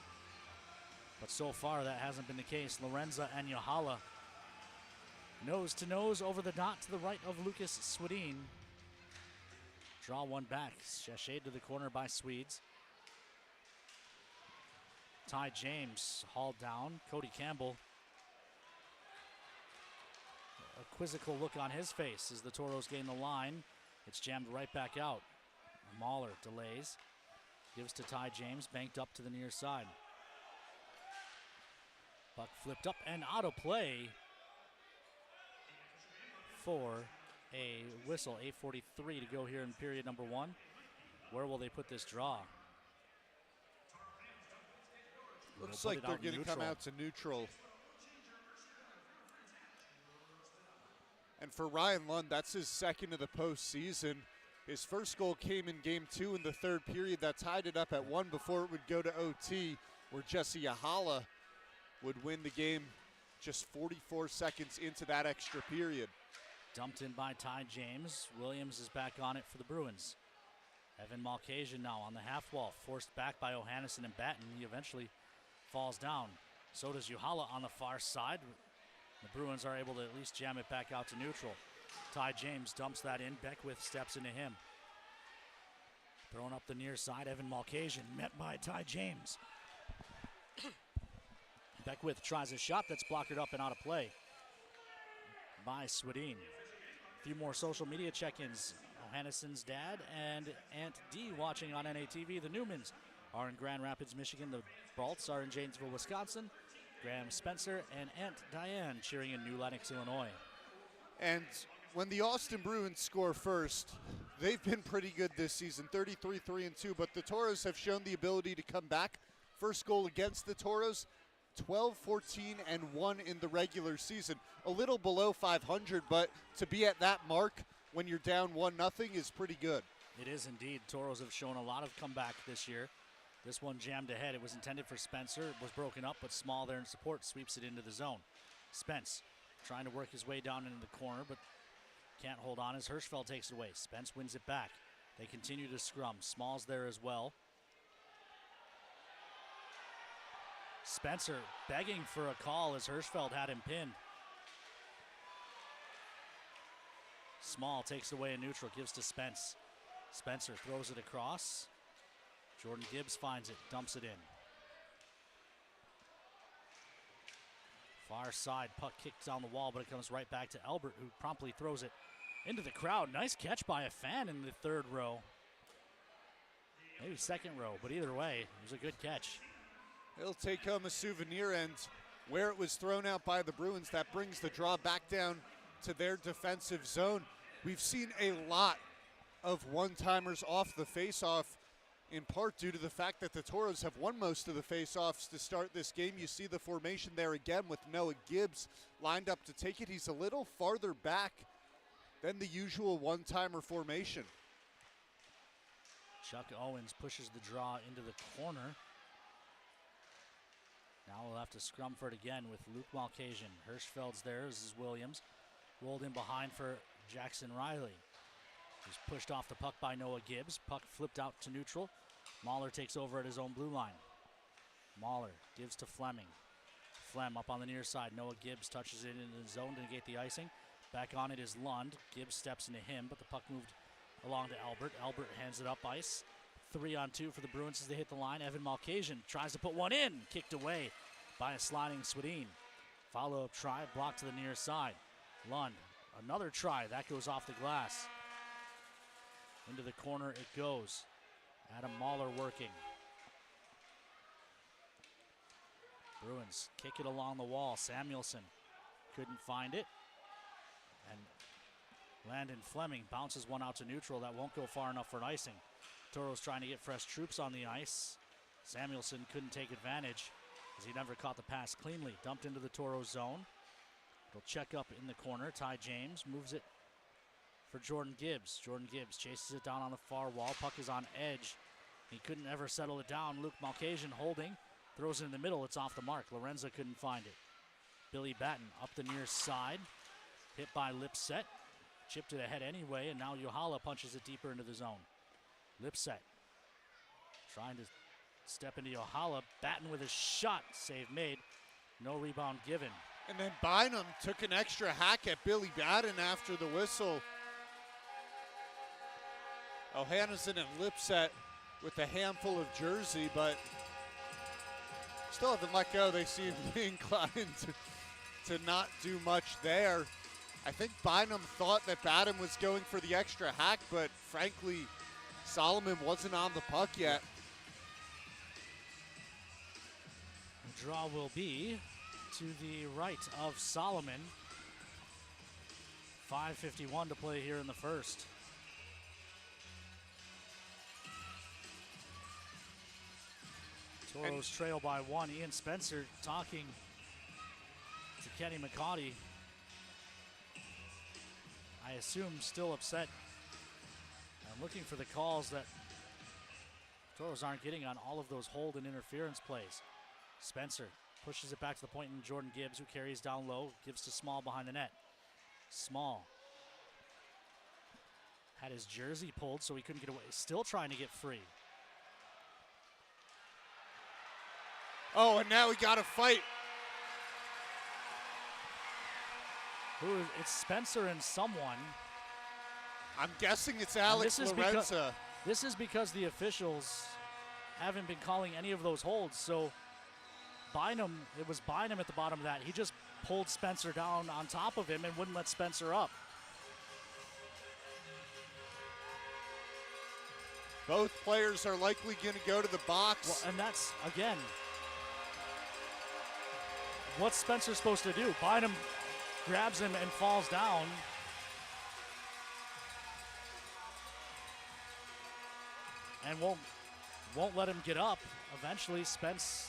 Speaker 8: But so far that hasn't been the case. Lorenza and Yahala nose to nose over the dot to the right of Lucas Swedin. Draw one back. Shade to the corner by Swedes. Ty James hauled down. Cody Campbell. A quizzical look on his face as the Toros gain the line. It's jammed right back out. Mahler delays. Gives to Ty James, banked up to the near side. Puck flipped up and out of play for a whistle. 8:43 to go here in period number one. Where will they put this draw?
Speaker 9: Looks like they're going to come out to neutral. And for Ryan Lund, that's his second of the postseason. His first goal came in game 2 in the third period. That tied it up at 1 before it would go to OT, where Jesse Yahala would win the game just 44 seconds into that extra period.
Speaker 8: Dumped in by Ty James. Williams is back on it for the Bruins. Evan Malkasian now on the half wall, forced back by O'Hannison and Batten. He eventually falls down. So does Yahala on the far side. The Bruins are able to at least jam it back out to neutral. Ty James dumps that in. Beckwith steps into him. Throwing up the near side, Evan Malkasian met by Ty James. Beckwith tries a shot that's blocked up and out of play by Swedin. A few more social media check-ins. O'Hannison's dad and Aunt D watching on NATV. The Newmans are in Grand Rapids, Michigan. The Balts are in Janesville, Wisconsin. Graham Spencer and Aunt Diane cheering in New Lenox, Illinois.
Speaker 9: And when the Austin Bruins score first, they've been pretty good this season, 33-3-2, but the Toros have shown the ability to come back. First goal against the Toros, 12-14-1 in the regular season. A little below 500, but to be at that mark when you're down 1-0 is pretty good.
Speaker 8: It is indeed. Toros have shown a lot of comeback this year. This one jammed ahead. It was intended for Spencer. It was broken up, but Small there in support sweeps it into the zone. Spence trying to work his way down into the corner, but can't hold on as Hirschfeld takes it away. Spence wins it back. They continue to scrum. Small's there as well. Spencer begging for a call as Hirschfeld had him pinned. Small takes away a neutral, gives to Spence. Spencer throws it across. Jordan Gibbs finds it, dumps it in. Far side, puck kicked down the wall, but it comes right back to Albert, who promptly throws it into the crowd. Nice catch by a fan in the third row. Maybe second row, but either way, it was a good catch.
Speaker 9: He'll take home a souvenir, and where it was thrown out by the Bruins, that brings the draw back down to their defensive zone. We've seen a lot of one-timers off the face-off, in part due to the fact that the Toros have won most of the face-offs to start this game. You see the formation there again with Noah Gibbs lined up to take it. He's a little farther back than the usual one-timer formation.
Speaker 8: Chuck Owens pushes the draw into the corner. Now we'll have to scrum for it again with Luke Malkasian. Hirschfeld's there. This is Williams. Rolled in behind for Jackson Riley. He's pushed off the puck by Noah Gibbs. Puck flipped out to neutral. Mahler takes over at his own blue line. Mahler gives to Fleming. Flem up on the near side. Noah Gibbs touches it into the zone to negate the icing. Back on it is Lund. Gibbs steps into him, but the puck moved along to Albert. Albert hands it up ice. 3-on-2 for the Bruins as they hit the line. Evan Malkasian tries to put one in. Kicked away by a sliding Swedin. Follow-up try, blocked to the near side. Lund, another try. That goes off the glass. Into the corner it goes. Adam Mahler working. Bruins kick it along the wall. Samuelson couldn't find it. And Landon Fleming bounces one out to neutral. That won't go far enough for an icing. Toros trying to get fresh troops on the ice. Samuelson couldn't take advantage as he never caught the pass cleanly. Dumped into the Toros zone. It'll check up in the corner. Ty James moves it for Jordan Gibbs. Jordan Gibbs chases it down on the far wall. Puck is on edge. He couldn't ever settle it down. Luke Malkasian holding. Throws it in the middle. It's off the mark. Lorenza couldn't find it. Billy Batten up the near side. Hit by Lipset. Chipped it ahead anyway, and now Yohala punches it deeper into the zone. Lipset trying to step into Yohala. Batten with a shot. Save made. No rebound given.
Speaker 9: And then Bynum took an extra hack at Billy Batten after the whistle. O'Hannesson and Lipset with a handful of jersey, but still haven't let go. They seem inclined to not do much there. I think Bynum thought that Batten was going for the extra hack, but frankly, Solomon wasn't on the puck yet.
Speaker 8: The draw will be to the right of Solomon. 5:51 to play here in the first. Toros trail by one. Ian Spencer talking to Kenny McCaughty. I assume still upset. I'm looking for the calls that Toros aren't getting on all of those hold and interference plays. Spencer pushes it back to the point in Jordan Gibbs, who carries down low, gives to Small behind the net. Small had his jersey pulled so he couldn't get away. Still trying to get free.
Speaker 9: Oh, and now we got to fight.
Speaker 8: It's Spencer and someone.
Speaker 9: I'm guessing it's Alex Lorenza.
Speaker 8: This is because the officials haven't been calling any of those holds. So Bynum, it was Bynum at the bottom of that. He just pulled Spencer down on top of him and wouldn't let Spencer up.
Speaker 9: Both players are likely going to go to the box.
Speaker 8: Well, and that's, again, what's Spencer supposed to do? Bynum grabs him and falls down. And won't let him get up. Eventually, Spence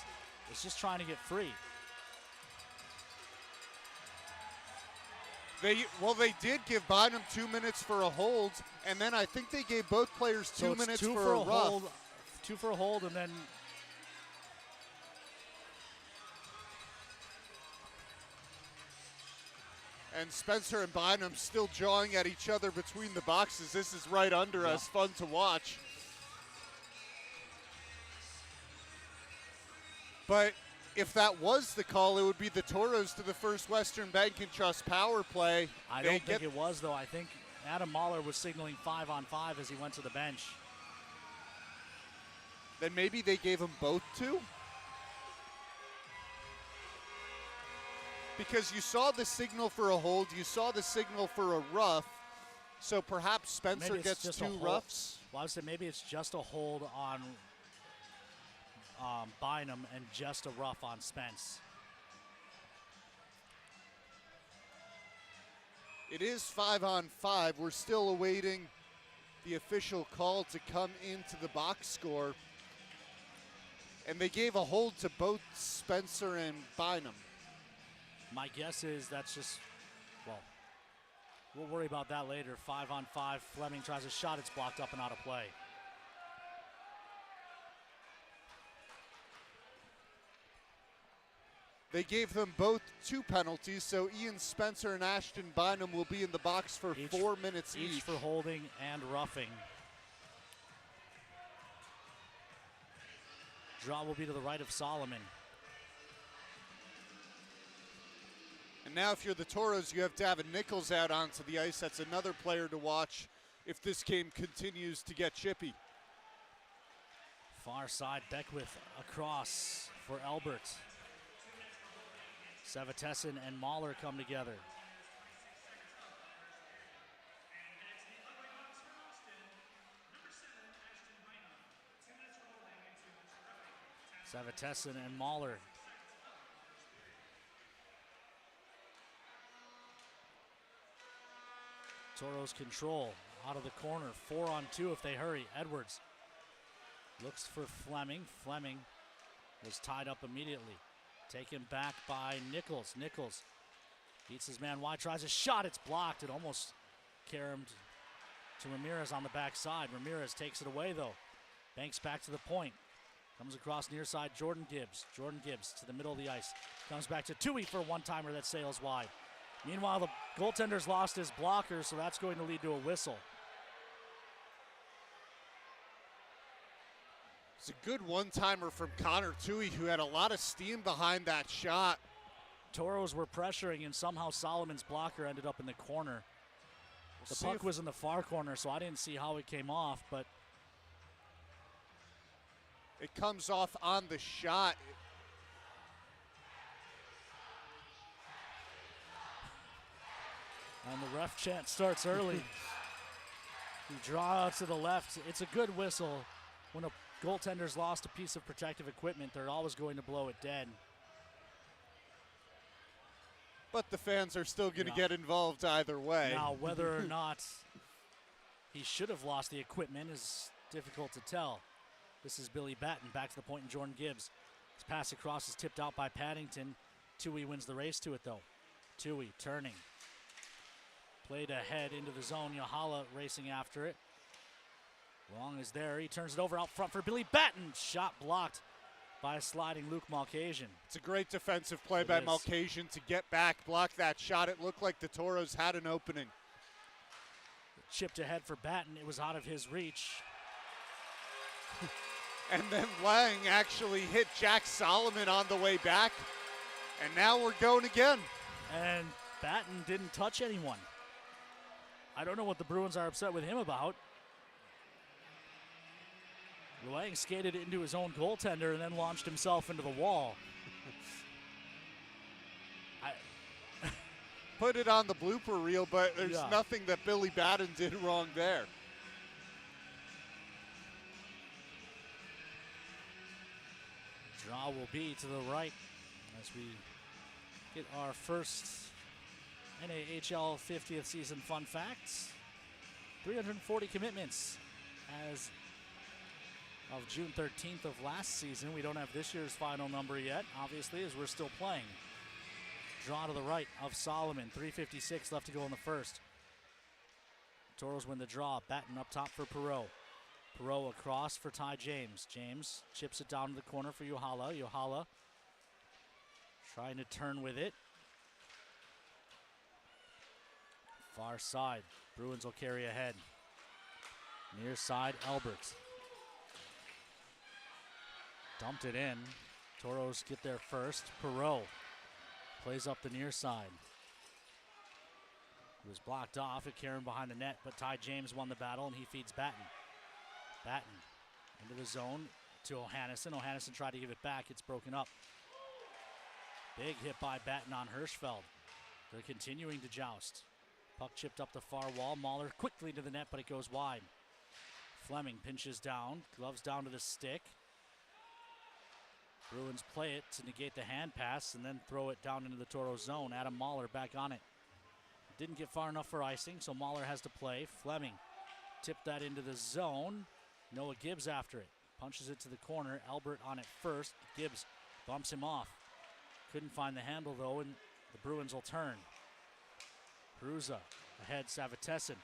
Speaker 8: is just trying to get free.
Speaker 9: They did give Bynum 2 minutes for a hold, and then I think they gave both players 2 minutes for a rough.
Speaker 8: Hold, 2 for a hold, and then
Speaker 9: and Spencer and Bynum still jawing at each other between the boxes. This is right under us. Fun to watch. But if that was the call, it would be the Toros to the First Western Bank and Trust power play.
Speaker 8: I don't think it was, though. I think Adam Mahler was signaling 5-on-5 as he went to the bench.
Speaker 9: Then maybe they gave them both 2? Because you saw the signal for a hold, you saw the signal for a rough, so perhaps Spencer gets 2 roughs?
Speaker 8: Well, I would say maybe it's just a hold on Bynum and just a rough on Spence.
Speaker 9: It is 5-on-5. We're still awaiting the official call to come into the box score. And they gave a hold to both Spencer and Bynum.
Speaker 8: My guess is that's just, well, we'll worry about that later. 5-on-5, Fleming tries a shot, it's blocked up and out of play.
Speaker 9: They gave them both 2 penalties, so Ian Spencer and Ashton Bynum will be in the box for 4 minutes each.
Speaker 8: Each for holding and roughing. Draw will be to the right of Solomon.
Speaker 9: And now if you're the Toros, you have Davin Nichols out onto the ice. That's another player to watch if this game continues to get chippy.
Speaker 8: Far side, Beckwith across for Albert. Savitessin and Mahler come together. Savitessin and Mahler. Toros control out of the corner. 4-on-2 if they hurry. Edwards looks for Fleming. Fleming was tied up immediately. Taken back by Nichols. Nichols beats his man wide, tries a shot. It's blocked. It almost caromed to Ramirez on the backside. Ramirez takes it away though. Banks back to the point. Comes across near side, Jordan Gibbs. Jordan Gibbs to the middle of the ice. Comes back to Toohey for a one-timer that sails wide. Meanwhile, the goaltender's lost his blocker, so that's going to lead to a whistle.
Speaker 9: It's a good one-timer from Connor Toohey, who had a lot of steam behind that shot.
Speaker 8: Toros were pressuring, and somehow Solomon's blocker ended up in the corner. The puck was in the far corner, so I didn't see how it came off, but
Speaker 9: it comes off on the shot.
Speaker 8: And the ref chant starts early. You draw out to the left. It's a good whistle. When a goaltender's lost a piece of protective equipment, they're always going to blow it dead.
Speaker 9: But the fans are still going to get involved either way.
Speaker 8: Now, whether or not he should have lost the equipment is difficult to tell. This is Billy Batten back to the point, and Jordan Gibbs. His pass across is tipped out by Paddington. Toohey wins the race to it, though. Toohey turning. Played ahead into the zone. Yohala racing after it. Long is there. He turns it over out front for Billy Batten. Shot blocked by a sliding Luke Malkasian.
Speaker 9: It's a great defensive play by Malkasian to get back, block that shot. It looked like the Toros had an opening.
Speaker 8: Chipped ahead for Batten. It was out of his reach.
Speaker 9: And then Lang actually hit Jack Solomon on the way back. And now we're going again.
Speaker 8: And Batten didn't touch anyone. I don't know what the Bruins are upset with him about. Lang skated into his own goaltender and then launched himself into the wall.
Speaker 9: Put it on the blooper reel, but there's nothing that Billy Batten did wrong there.
Speaker 8: Draw will be to the right as we get our first NAHL 50th season fun facts. 340 commitments as of June 13th of last season. We don't have this year's final number yet, obviously, as we're still playing. Draw to the right of Solomon. 3:56 left to go in the first. Toros win the draw. Batten up top for Perreault. Perreault across for Ty James. James chips it down to the corner for Yohala. Yohala trying to turn with it. Far side. Bruins will carry ahead. Near side, Albert. Dumped it in. Toros get there first. Perreault plays up the near side. It was blocked off at Karen behind the net, but Ty James won the battle, and he feeds Batten. Batten into the zone to Ohannesson. Ohannesson tried to give it back. It's broken up. Big hit by Batten on Hirschfeld. They're continuing to joust. Puck chipped up the far wall. Mahler quickly to the net, but it goes wide. Fleming pinches down. Gloves down to the stick. Bruins play it to negate the hand pass and then throw it down into the Toro zone. Adam Mahler back on it. Didn't get far enough for icing, so Mahler has to play. Fleming tipped that into the zone. Noah Gibbs after it. Punches it to the corner. Albert on it first. Gibbs bumps him off. Couldn't find the handle, though, and the Bruins will turn. Peruza ahead, Savitessin.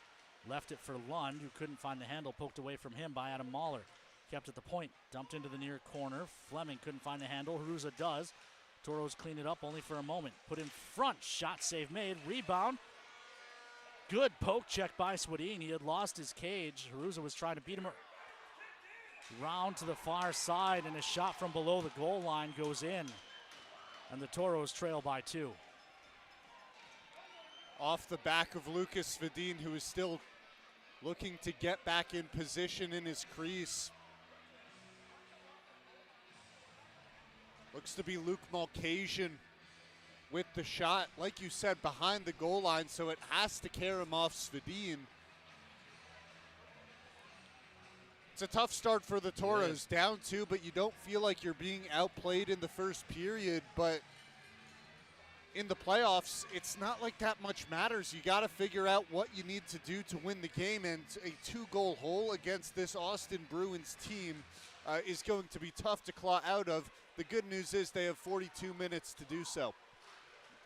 Speaker 8: Left it for Lund, who couldn't find the handle. Poked away from him by Adam Mahler. Kept at the point. Dumped into the near corner. Fleming couldn't find the handle. Peruza does. Toros clean it up only for a moment. Put in front, shot save made, rebound. Good poke check by Swedin. He had lost his cage. Haruza was trying to beat him round to the far side, and a shot from below the goal line goes in. And the Toros trail by 2.
Speaker 9: Off the back of Lucas Svadin, who is still looking to get back in position in his crease. Looks to be Luke Mulcahy with the shot, like you said, behind the goal line, so it has to carry him off Svadin. It's a tough start for the Toros, down 2, but you don't feel like you're being outplayed in the first period. But in the playoffs, it's not like that much matters. You got to figure out what you need to do to win the game, and a 2-goal hole against this Austin Bruins team is going to be tough to claw out of. The good news is they have 42 minutes to do so.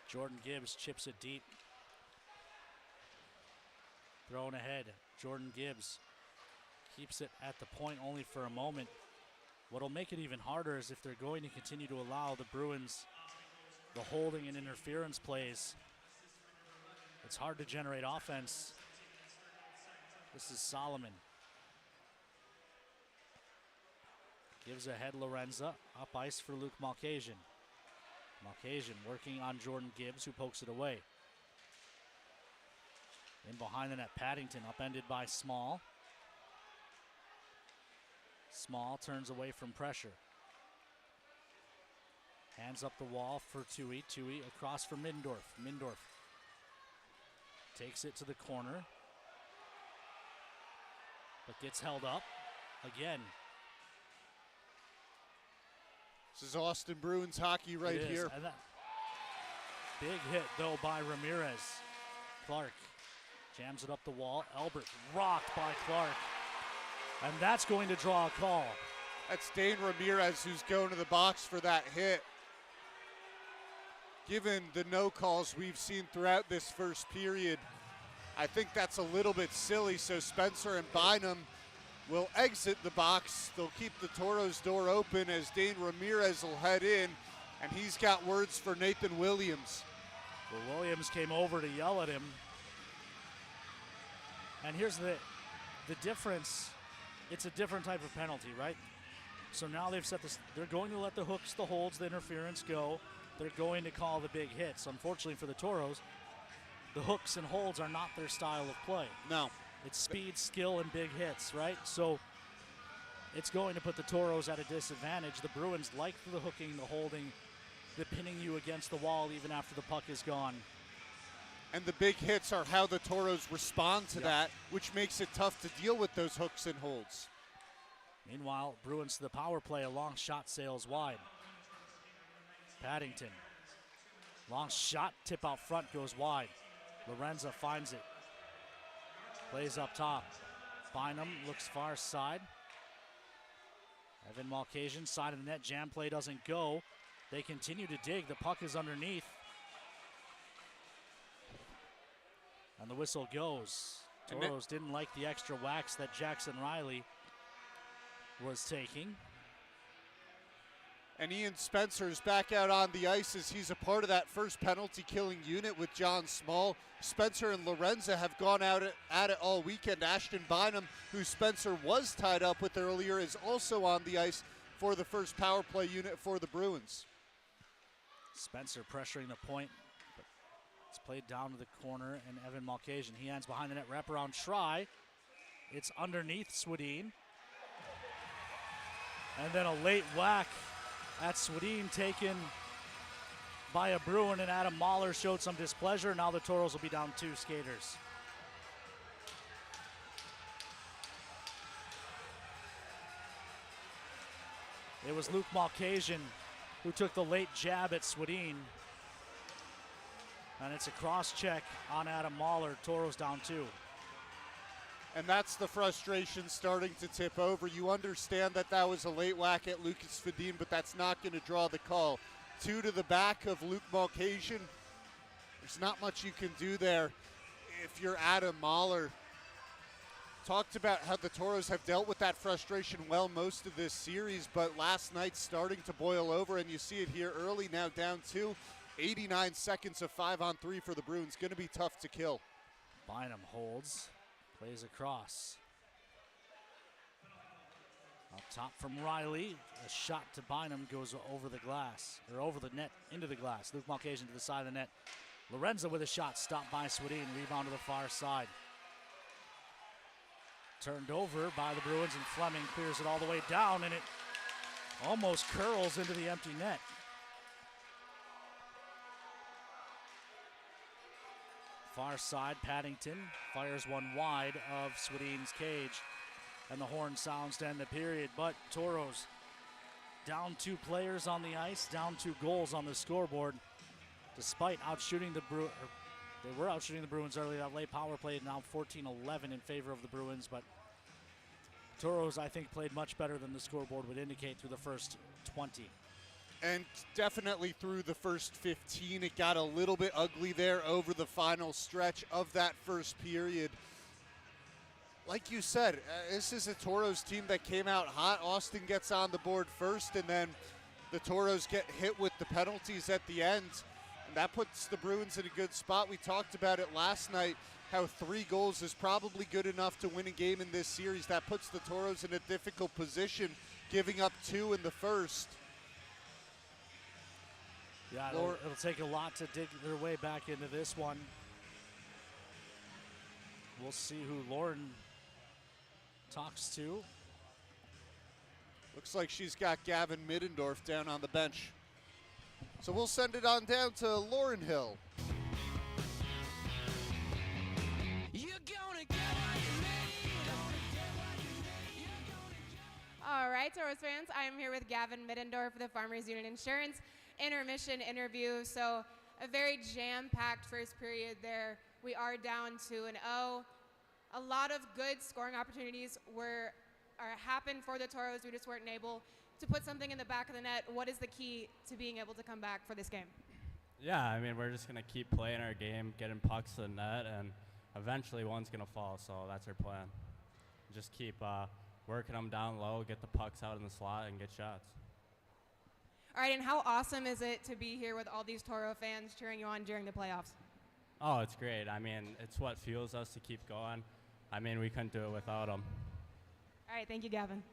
Speaker 8: Jordan Gibbs chips it deep. Thrown ahead. Jordan Gibbs keeps it at the point only for a moment. What'll make it even harder is if they're going to continue to allow the Bruins the holding and interference plays. It's hard to generate offense. This is Solomon. Gives ahead Lorenza. Up ice for Luke Mulcahy. Mulcahy working on Jordan Gibbs, who pokes it away. In behind the net, Paddington upended by Small. Small turns away from pressure. Hands up the wall for Tui. Tui across for Mindorf. Mindorf takes it to the corner, but gets held up again.
Speaker 9: This is Austin Bruins hockey right here.
Speaker 8: And that big hit, though, by Ramirez. Clark jams it up the wall. Albert rocked by Clark. And that's going to draw a call.
Speaker 9: That's Dane Ramirez who's going to the box for that hit. Given the no calls we've seen throughout this first period, I think that's a little bit silly. So Spencer and Bynum will exit the box. They'll keep the Toros door open as Dane Ramirez will head in, and he's got words for Nathan Williams.
Speaker 8: Well, Williams came over to yell at him. And here's the difference. It's a different type of penalty, right? So now they've set this. They're going to let the hooks, the holds, the interference go. They're going to call the big hits. Unfortunately for the Toros, the hooks and holds are not their style of play.
Speaker 9: No.
Speaker 8: It's speed, skill, and big hits, right? So it's going to put the Toros at a disadvantage. The Bruins like the hooking, the holding, the pinning you against the wall even after the puck is gone.
Speaker 9: And the big hits are how the Toros respond to that, which makes it tough to deal with those hooks and holds.
Speaker 8: Meanwhile, Bruins to the power play, a long shot sails wide. Paddington. Long shot, tip out front, goes wide. Lorenza finds it. Plays up top. Bynum looks far side. Evan Mulcahy, side of the net. Jam play doesn't go. They continue to dig. The puck is underneath. And the whistle goes. Toros didn't like the extra wax that Jackson Riley was taking.
Speaker 9: And Ian Spencer's back out on the ice as he's a part of that first penalty killing unit with John Small. Spencer and Lorenza have gone out at it all weekend. Ashton Bynum, who Spencer was tied up with earlier, is also on the ice for the first power play unit for the Bruins.
Speaker 8: Spencer pressuring the point. But it's played down to the corner, and Evan Mulcahy, he hands behind the net, wraparound try. It's underneath Swedin. And then a late whack at Swedin taken by a Bruin, and Adam Mahler showed some displeasure. Now the Toros will be down 2 skaters. It was Luke Mulcahy who took the late jab at Swedin. And it's a cross check on Adam Mahler. Toros down 2.
Speaker 9: And that's the frustration starting to tip over. You understand that that was a late whack at Lucas Fedin, but that's not going to draw the call. 2 to the back of Luke Mulcahy. There's not much you can do there if you're Adam Mahler. talked about how the Toros have dealt with that frustration well most of this series, but last night starting to boil over, and you see it here early now, down 2. 89 seconds of 5-on-3 for the Bruins. Going to be tough to kill.
Speaker 8: Bynum holds, plays across. Up top from Riley, a shot to Bynum goes over the glass, or over the net, into the glass. Luke Mulcahy to the side of the net. Lorenzo with a shot, stopped by Swedin, rebound to the far side. Turned over by the Bruins, and Fleming clears it all the way down, and it almost curls into the empty net. Far side, Paddington fires one wide of Swedin's cage, and the horn sounds to end the period. But Toros down 2 players on the ice, down 2 goals on the scoreboard, despite outshooting the Bruins. They were outshooting the Bruins early. That late power play now 14-11 in favor of the Bruins, but Toros, I think, played much better than the scoreboard would indicate through the first 20.
Speaker 9: And definitely through the first 15. It got a little bit ugly there over the final stretch of that first period. Like you said, this is a Toros team that came out hot. Austin gets on the board first, and then the Toros get hit with the penalties at the end. And that puts the Bruins in a good spot. We talked about it last night, how 3 goals is probably good enough to win a game in this series. That puts the Toros in a difficult position, giving up 2 in the first.
Speaker 8: Yeah, it'll take a lot to dig their way back into this one. We'll see who Lauren talks to.
Speaker 9: Looks like she's got Gavin Middendorf down on the bench. So we'll send it on down to Lauren Hill.
Speaker 10: All right, Toros fans, I am here with Gavin Middendorf of the Farmers Union Insurance intermission interview. So a very jam-packed first period there. We are down 2-0. A lot of good scoring opportunities happened for the Toros. We just weren't able to put something in the back of the net. What is the key to being able to come back for this game?
Speaker 11: Yeah, I mean, we're just going to keep playing our game, getting pucks to the net, and eventually one's going to fall, so that's our plan. Just keep working them down low, get the pucks out in the slot, and get shots.
Speaker 10: All right, and how awesome is it to be here with all these Toro fans cheering you on during the playoffs?
Speaker 11: Oh, it's great. I mean, it's what fuels us to keep going. I mean, we couldn't do it without them.
Speaker 10: All right, thank you, Gavin.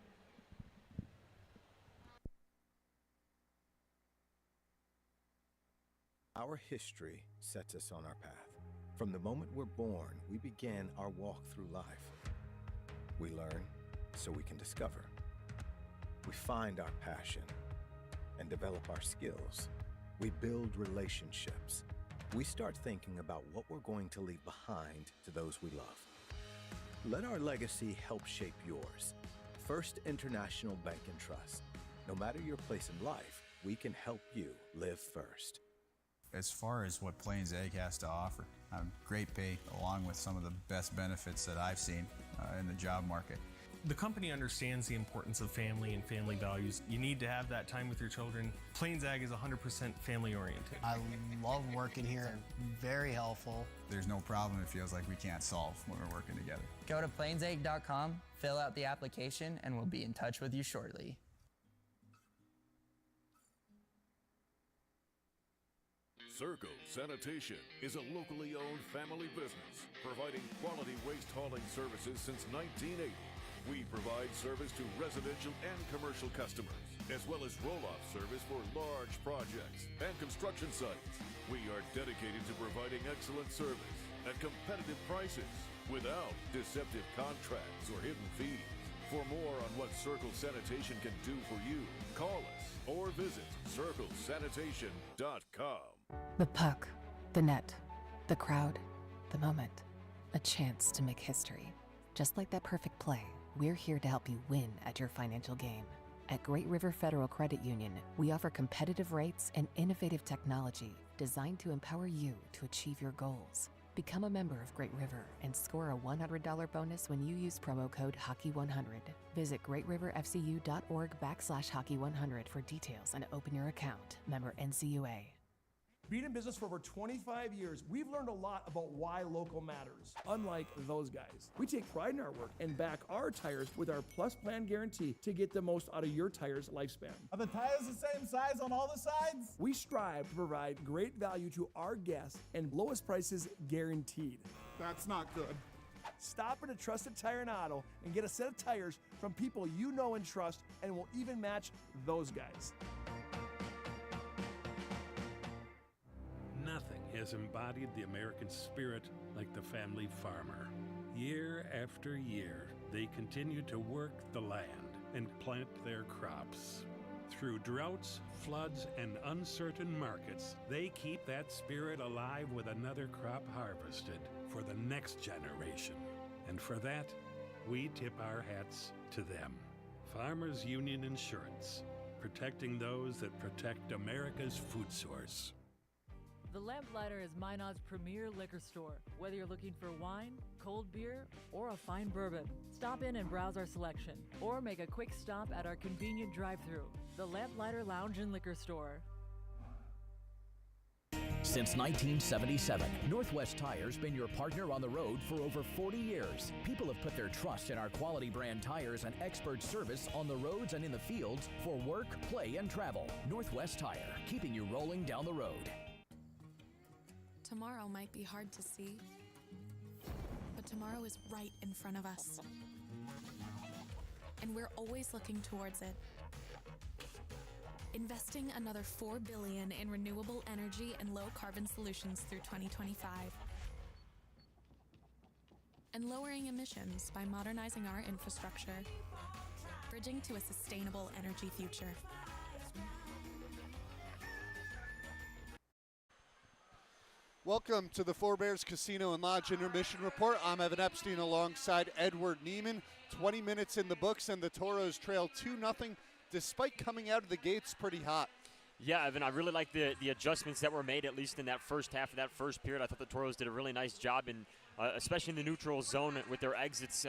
Speaker 12: Our history sets us on our path. From the moment we're born, we begin our walk through life. We learn so we can discover. We find our passion and develop our skills. We build relationships. We start thinking about what we're going to leave behind to those we love. Let our legacy help shape yours. First International Bank and Trust. No matter your place in life, we can help you live first.
Speaker 13: As far as what Plains Ag has to offer, great pay along with some of the best benefits that I've seen in the job market.
Speaker 14: The company understands the importance of family and family values. You need to have that time with your children. Plains Ag is 100% family oriented.
Speaker 15: I love working here. Very helpful.
Speaker 13: There's no problem it feels like we can't solve when we're working together.
Speaker 16: Go to plainsag.com, fill out the application, and we'll be in touch with you shortly.
Speaker 17: Circle Sanitation is a locally owned family business providing quality waste hauling services since 1980. We provide service to residential and commercial customers, as well as roll-off service for large projects and construction sites. We are dedicated to providing excellent service at competitive prices without deceptive contracts or hidden fees. For more on what Circle Sanitation can do for you, call us or visit circlesanitation.com.
Speaker 18: The puck, the net, the crowd, the moment. A chance to make history. Just like that perfect play, we're here to help you win at your financial game. At Great River Federal Credit Union, we offer competitive rates and innovative technology designed to empower you to achieve your goals. Become a member of Great River and score a $100 bonus when you use promo code Hockey100. Visit greatriverfcu.org/Hockey100 for details and open your account. Member NCUA.
Speaker 19: Being in business for over 25 years, we've learned a lot about why local matters. Unlike those guys, we take pride in our work and back our tires with our Plus Plan guarantee to get the most out of your tire's lifespan.
Speaker 20: Are the tires the same size on all the sides?
Speaker 19: We strive to provide great value to our guests and lowest prices guaranteed.
Speaker 20: That's not good.
Speaker 19: Stop at a trusted tire and auto and get a set of tires from people you know and trust, and will even match those guys.
Speaker 21: Nothing has embodied the American spirit like the family farmer. Year after year, they continue to work the land and plant their crops. Through droughts, floods, and uncertain markets, they keep that spirit alive with another crop harvested for the next generation. And for that, we tip our hats to them. Farmers Union Insurance, protecting those that protect America's food source.
Speaker 22: The Lamplighter is Minot's premier liquor store. Whether you're looking for wine, cold beer, or a fine bourbon, stop in and browse our selection, or make a quick stop at our convenient drive-thru. The Lamplighter Lounge and Liquor Store.
Speaker 23: Since 1977, Northwest Tire's been your partner on the road for over 40 years. People have put their trust in our quality brand tires and expert service on the roads and in the fields for work, play, and travel. Northwest Tire, keeping you rolling down the road.
Speaker 24: Tomorrow might be hard to see, but tomorrow is right in front of us. And we're always looking towards it. Investing another $4 billion in renewable energy and low carbon solutions through 2025. And lowering emissions by modernizing our infrastructure, bridging to a sustainable energy future.
Speaker 9: Welcome to the Four Bears Casino and Lodge Intermission Report. I'm Evan Epstein alongside Edward Neiman. 20 minutes in the books, and the Toros trail 2-0 despite coming out of the gates pretty hot.
Speaker 25: Yeah, Evan, I really like the adjustments that were made, at least in that first half of that first period. I thought the Toros did a really nice job, especially in the neutral zone with their exits,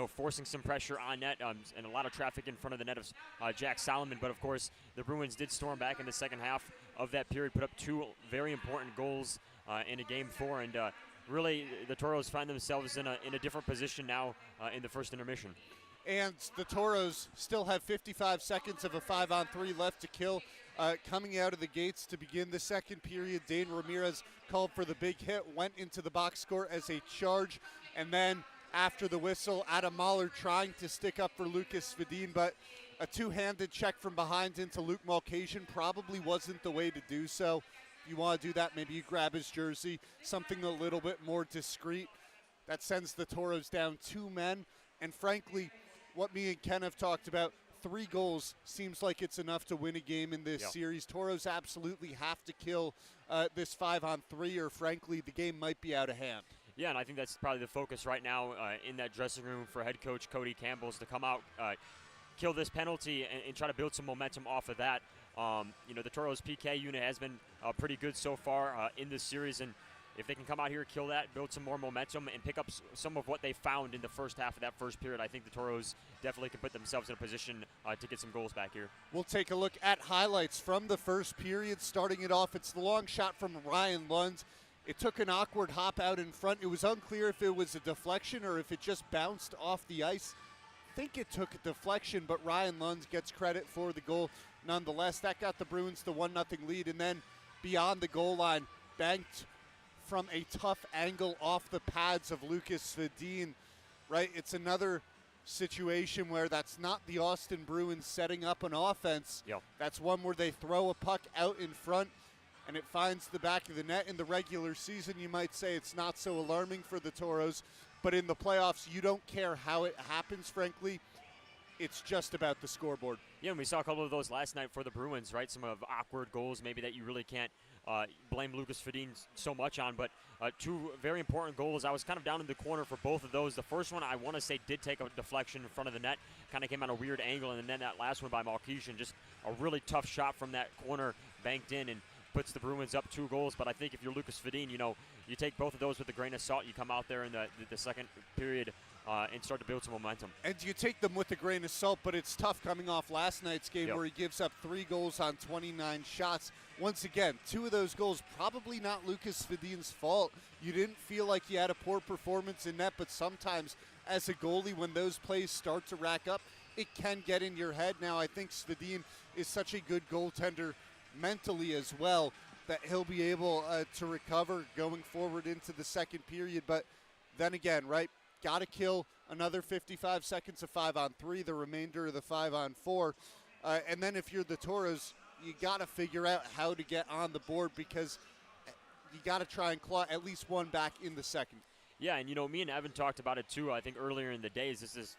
Speaker 25: forcing some pressure on net and a lot of traffic in front of the net of Jack Solomon. But, of course, the Bruins did storm back in the second half of that period, put up two very important goals in a Game 4, and really the Toros find themselves in a different position now in the first intermission.
Speaker 9: And the Toros still have 55 seconds of a 5-on-3 left to kill. Coming out of the gates to begin the second period, Dane Ramirez called for the big hit, went into the box score as a charge, and then after the whistle, Adam Mahler trying to stick up for Lucas Svedin, but a two-handed check from behind into Luke Mulcahy probably wasn't the way to do so. If you want to do that, maybe you grab his jersey, something a little bit more discreet. That sends the Toros down 2 men, and frankly, what me and Ken have talked about, 3 goals seems like it's enough to win a game in this series. Toros absolutely have to kill this 5-on-3, or frankly, the game might be out of hand.
Speaker 25: Yeah, and I think that's probably the focus right now in that dressing room for head coach Cody Campbell, is to come out, kill this penalty, and try to build some momentum off of that. The Toros PK unit has been pretty good so far in this series, and if they can come out here, kill that, build some more momentum, and pick up some of what they found in the first half of that first period, I think the Toros definitely can put themselves in a position to get some goals back here.
Speaker 9: We'll take a look at highlights from the first period. Starting it off, it's the long shot from Ryan Lund. It took an awkward hop out in front. It was unclear if it was a deflection or if it just bounced off the ice. I think it took a deflection, but Ryan Lund gets credit for the goal nonetheless. That got the Bruins the 1-0 lead, and then beyond the goal line, banked from a tough angle off the pads of Lucas Svedin, right? It's another situation where that's not the Austin Bruins setting up an offense.
Speaker 25: Yep.
Speaker 9: That's one where they throw a puck out in front and it finds the back of the net. In the regular season, you might say it's not so alarming for the Toros, but in the playoffs, you don't care how it happens, frankly. It's just about the scoreboard.
Speaker 25: Yeah, and we saw a couple of those last night for the Bruins, right? Some of awkward goals maybe that you really can't blame Lucas Svedin so much on, but 2 very important goals. I was kind of down in the corner for both of those. The first one, I want to say, did take a deflection in front of the net, kind of came at a weird angle, and then that last one by Mulcahy, just a really tough shot from that corner, banked in and puts the Bruins up 2 goals. But I think if you're Lucas Svedin, you take both of those with a grain of salt. You come out there in the second period and start to build some momentum.
Speaker 9: And you take them with a grain of salt, but it's tough coming off last night's game where he gives up 3 goals on 29 shots. Once again, 2 of those goals probably not Lucas Svedin's fault. You didn't feel like you had a poor performance in net, but sometimes as a goalie, when those plays start to rack up, it can get in your head. Now, I think Svedin is such a good goaltender mentally as well that he'll be able to recover going forward into the second period. But then again, right, got to kill another 55 seconds of 5-on-3, the remainder of the 5-on-4. And then if you're the Toros, you got to figure out how to get on the board because you got to try and claw at least one back in the second.
Speaker 25: Yeah, and, me and Evan talked about it, too, I think earlier in the days. This is,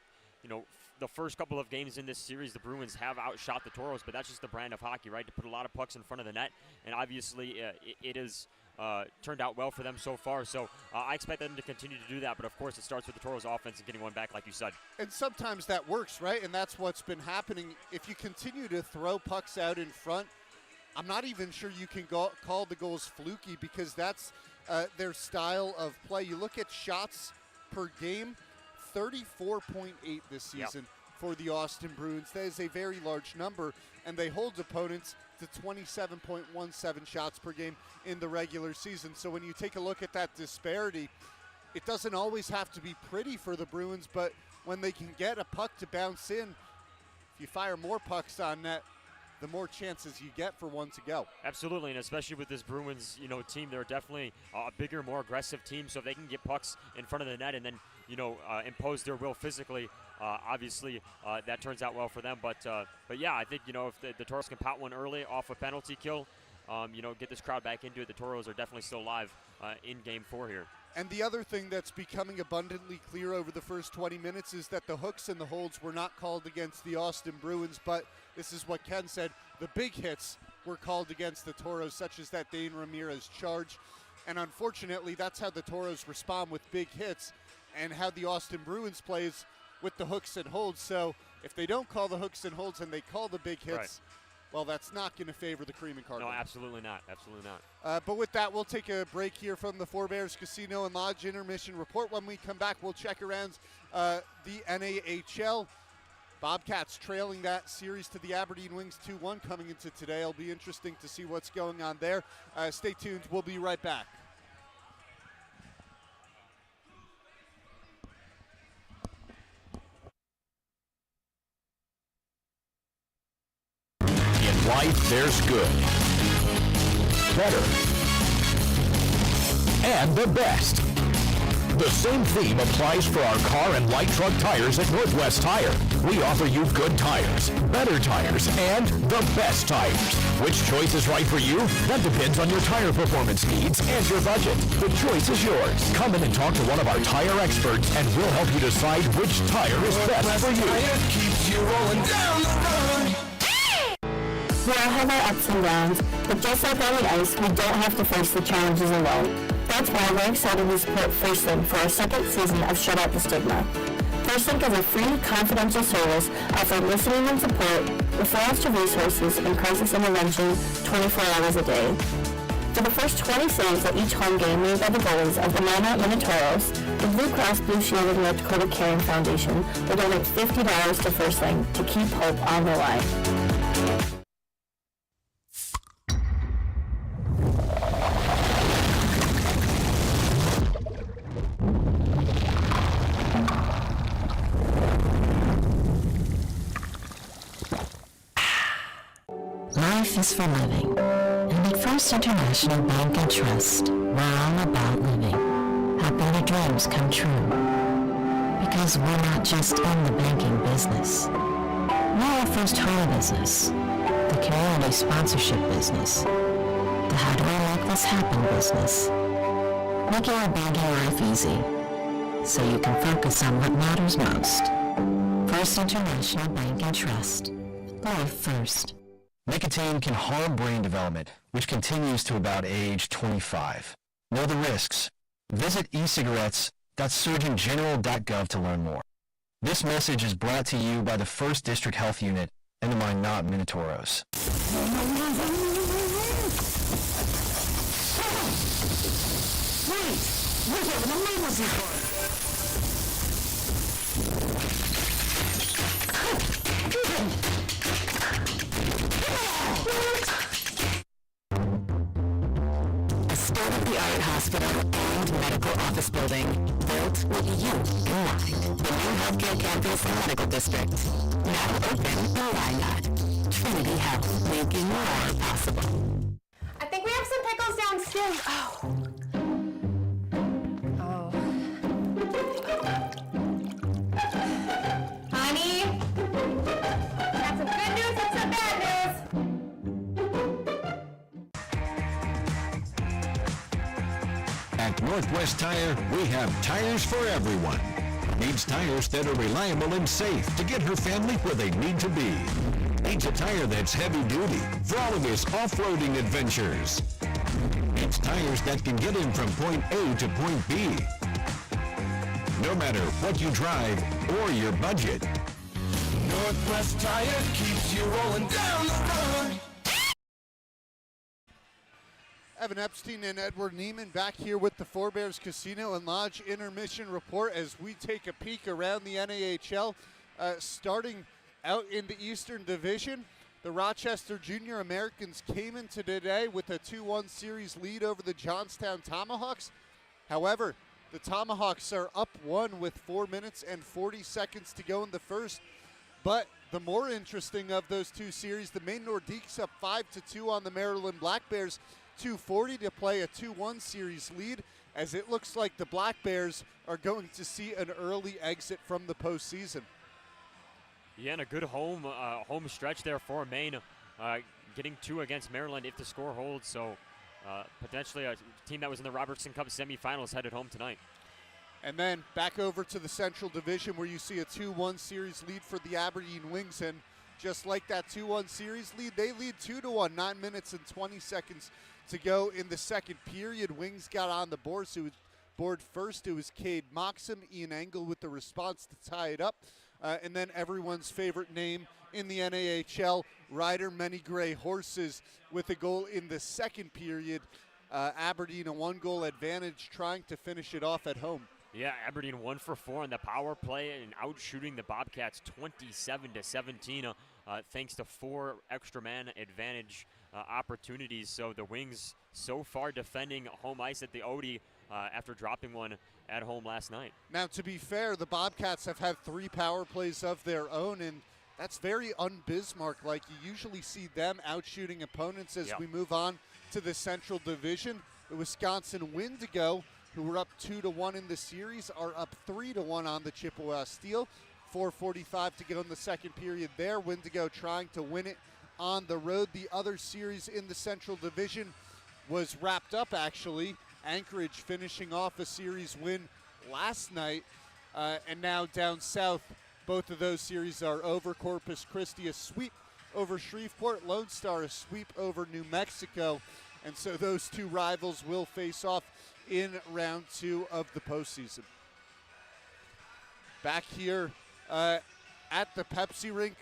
Speaker 25: the first couple of games in this series, the Bruins have outshot the Toros, but that's just the brand of hockey, right, to put a lot of pucks in front of the net. And obviously it has turned out well for them so far. So I expect them to continue to do that. But, of course, it starts with the Toros offense and getting one back, like you said.
Speaker 9: And sometimes that works, right? And that's what's been happening. If you continue to throw pucks out in front, I'm not even sure you can call the goals fluky because that's their style of play. You look at shots per game, 34.8 this season for the Austin Bruins. That is a very large number, and they hold opponents to 27.17 shots per game in the regular season. So when you take a look at that disparity, it doesn't always have to be pretty for the Bruins, but when they can get a puck to bounce in, if you fire more pucks on net, the more chances you get for one to go.
Speaker 25: Absolutely, and especially with this Bruins, team, they're definitely a bigger, more aggressive team. So if they can get pucks in front of the net and then, impose their will physically, obviously that turns out well for them. But yeah, I think, if the Toros can pot one early off a penalty kill, get this crowd back into it, the Toros are definitely still live in Game 4 here.
Speaker 9: And the other thing that's becoming abundantly clear over the first 20 minutes is that the hooks and the holds were not called against the Austin Bruins, but this is what Ken said, the big hits were called against the Toros, such as that Dane Ramirez charge. And unfortunately, that's how the Toros respond with big hits and how the Austin Bruins plays with the hooks and holds. So if they don't call the hooks and holds and they call the big hits, well, that's not going to favor the Cream and Cardinal.
Speaker 25: No, absolutely not. Absolutely not.
Speaker 9: But with that, we'll take a break here from the Forebears Casino and Lodge intermission report. When we come back, we'll check around the NAHL. Bobcats trailing that series to the Aberdeen Wings 2-1 coming into today. It'll be interesting to see what's going on there. Stay tuned. We'll be right back.
Speaker 23: In life, there's good, better, and the best. The same theme applies for our car and light truck tires at Northwest Tire. We offer you good tires, better tires, and the best tires. Which choice is right for you? That depends on your tire performance needs and your budget. The choice is yours. Come in and talk to one of our tire experts, and we'll help you decide which tire is best for you.
Speaker 1: Tire keeps you rolling down the road.
Speaker 2: We all have our ups and downs, but just like on the ice, we don't have to face the challenges alone. That's why we're excited to support First Link for our second season of Shut Out the Stigma. First Link is a free, confidential service offering listening and support, referrals to resources, and crisis intervention 24 hours a day. For the first 20 saves at each home game made by the goalies of the Minotauros, the Blue Cross Blue Shield of North Dakota Caring Foundation will donate $50 to First Link to keep hope on the line.
Speaker 3: Life is for living, and at First International Bank and Trust, we're all about living, helping your dreams come true. Because we're not just in the banking business. We're a first home business, the community sponsorship business, the how do we make this happen business. Making your banking life easy, so you can focus on what matters most. First International Bank and Trust. Life first.
Speaker 5: Nicotine can harm brain development, which continues to about age 25. Know the risks. Visit ecigarettes.surgeongeneral.gov to learn more. This message is brought to you by the 1st District Health Unit and the Minot Minotauros.
Speaker 1: Wait! We have an emergency call!
Speaker 3: state-of-the-art hospital and medical office building built with you in mind. The new healthcare campus and medical district. Now open in Wyandotte. Trinity Health, making more possible.
Speaker 4: I think we have some pickles downstairs. Oh. Honey, got some good news and some bad news.
Speaker 6: At Northwest Tire, we have tires for everyone. Needs tires that are reliable and safe to get her family where they need to be. Needs a tire that's heavy duty for all of his off-roading adventures. Needs tires that can get him from point A to point B. No matter what you drive or your budget.
Speaker 1: Northwest Tire keeps you rolling down the road.
Speaker 9: Evan Epstein and Edward Neiman back here with the Forebears Casino and Lodge intermission report as we take a peek around the NAHL. Starting out in the Eastern Division, the Rochester Junior Americans came into today with a 2-1 series lead over the Johnstown Tomahawks. However, the Tomahawks are up 1 with 4 minutes and 40 seconds to go in the first. But the more interesting of those two series, the Maine Nordiques up 5-2 on the Maryland Black Bears. 2:40 to play a 2-1 series lead, as it looks like the Black Bears are going to see an early exit from the postseason.
Speaker 25: Yeah, and a good home stretch there for Maine, getting 2 against Maryland if the score holds. So potentially a team that was in the Robertson Cup semifinals headed home tonight.
Speaker 9: And then back over to the Central Division, where you see a 2-1 series lead for the Aberdeen Wings. And just like that 2-1 series lead, they lead 2-1, 9 minutes and 20 seconds to go in the second period. Wings got on the board, so board first. It was Cade Moxham, Ian Engel with the response to tie it up. And then everyone's favorite name in the NAHL, Ryder Many Gray Horses, with a goal in the second period. Aberdeen a 1-goal advantage, trying to finish it off at home.
Speaker 25: Yeah, Aberdeen 1 for 4 on the power play and out shooting the Bobcats 27-17, thanks to 4 extra man advantage opportunities. So the Wings so far defending home ice at the Odie after dropping one at home last night.
Speaker 9: Now, to be fair, the Bobcats have had 3 power plays of their own, and that's very un-Bismarck-like. You usually see them out shooting opponents as we move on to the Central Division. The Wisconsin Wendigo, who were up 2-1 in the series, are up 3-1 on the Chippewa Steel. 4:45 to go in the second period there. Wendigo trying to win it on the road. The other series in the Central Division was wrapped up, actually. Anchorage finishing off a series win last night. And now down south, both of those series are over. Corpus Christi a sweep over Shreveport. Lone Star a sweep over New Mexico. And so those two rivals will face off in round 2 of the postseason. Back here at the Pepsi rink,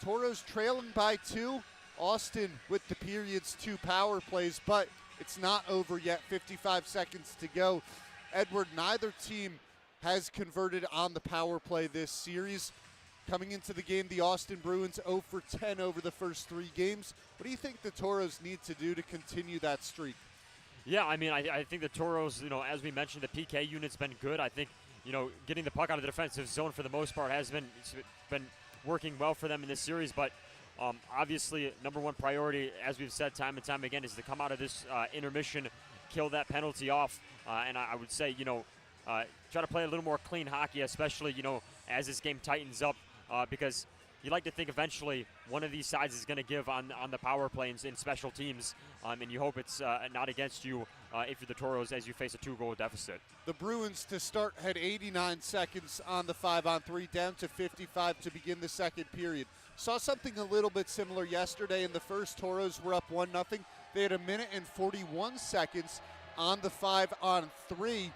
Speaker 9: Toros trailing by 2. Austin with the period's 2 power plays, but it's not over yet. 55 seconds to go. Edward, neither team has converted on the power play this series. Coming into the game, the Austin Bruins 0 for 10 over the first 3 games. What do you think the Toros need to do to continue that streak?
Speaker 25: Yeah, I mean, I think the Toros, as we mentioned, the PK unit's been good. I think, getting the puck out of the defensive zone for the most part has been working well for them in this series. But obviously, number one priority, as we've said time and time again, is to come out of this intermission, kill that penalty off. And I would say, try to play a little more clean hockey, especially, as this game tightens up, because you like to think eventually one of these sides is going to give on the power play in special teams, and you hope it's not against you if you're the Toros as you face a 2-goal deficit.
Speaker 9: The Bruins to start had 89 seconds on the 5-on-3, down to 55 to begin the second period. Saw something a little bit similar yesterday in the first. Toros were up 1-0. They had 1 minute and 41 seconds on the 5-on-3.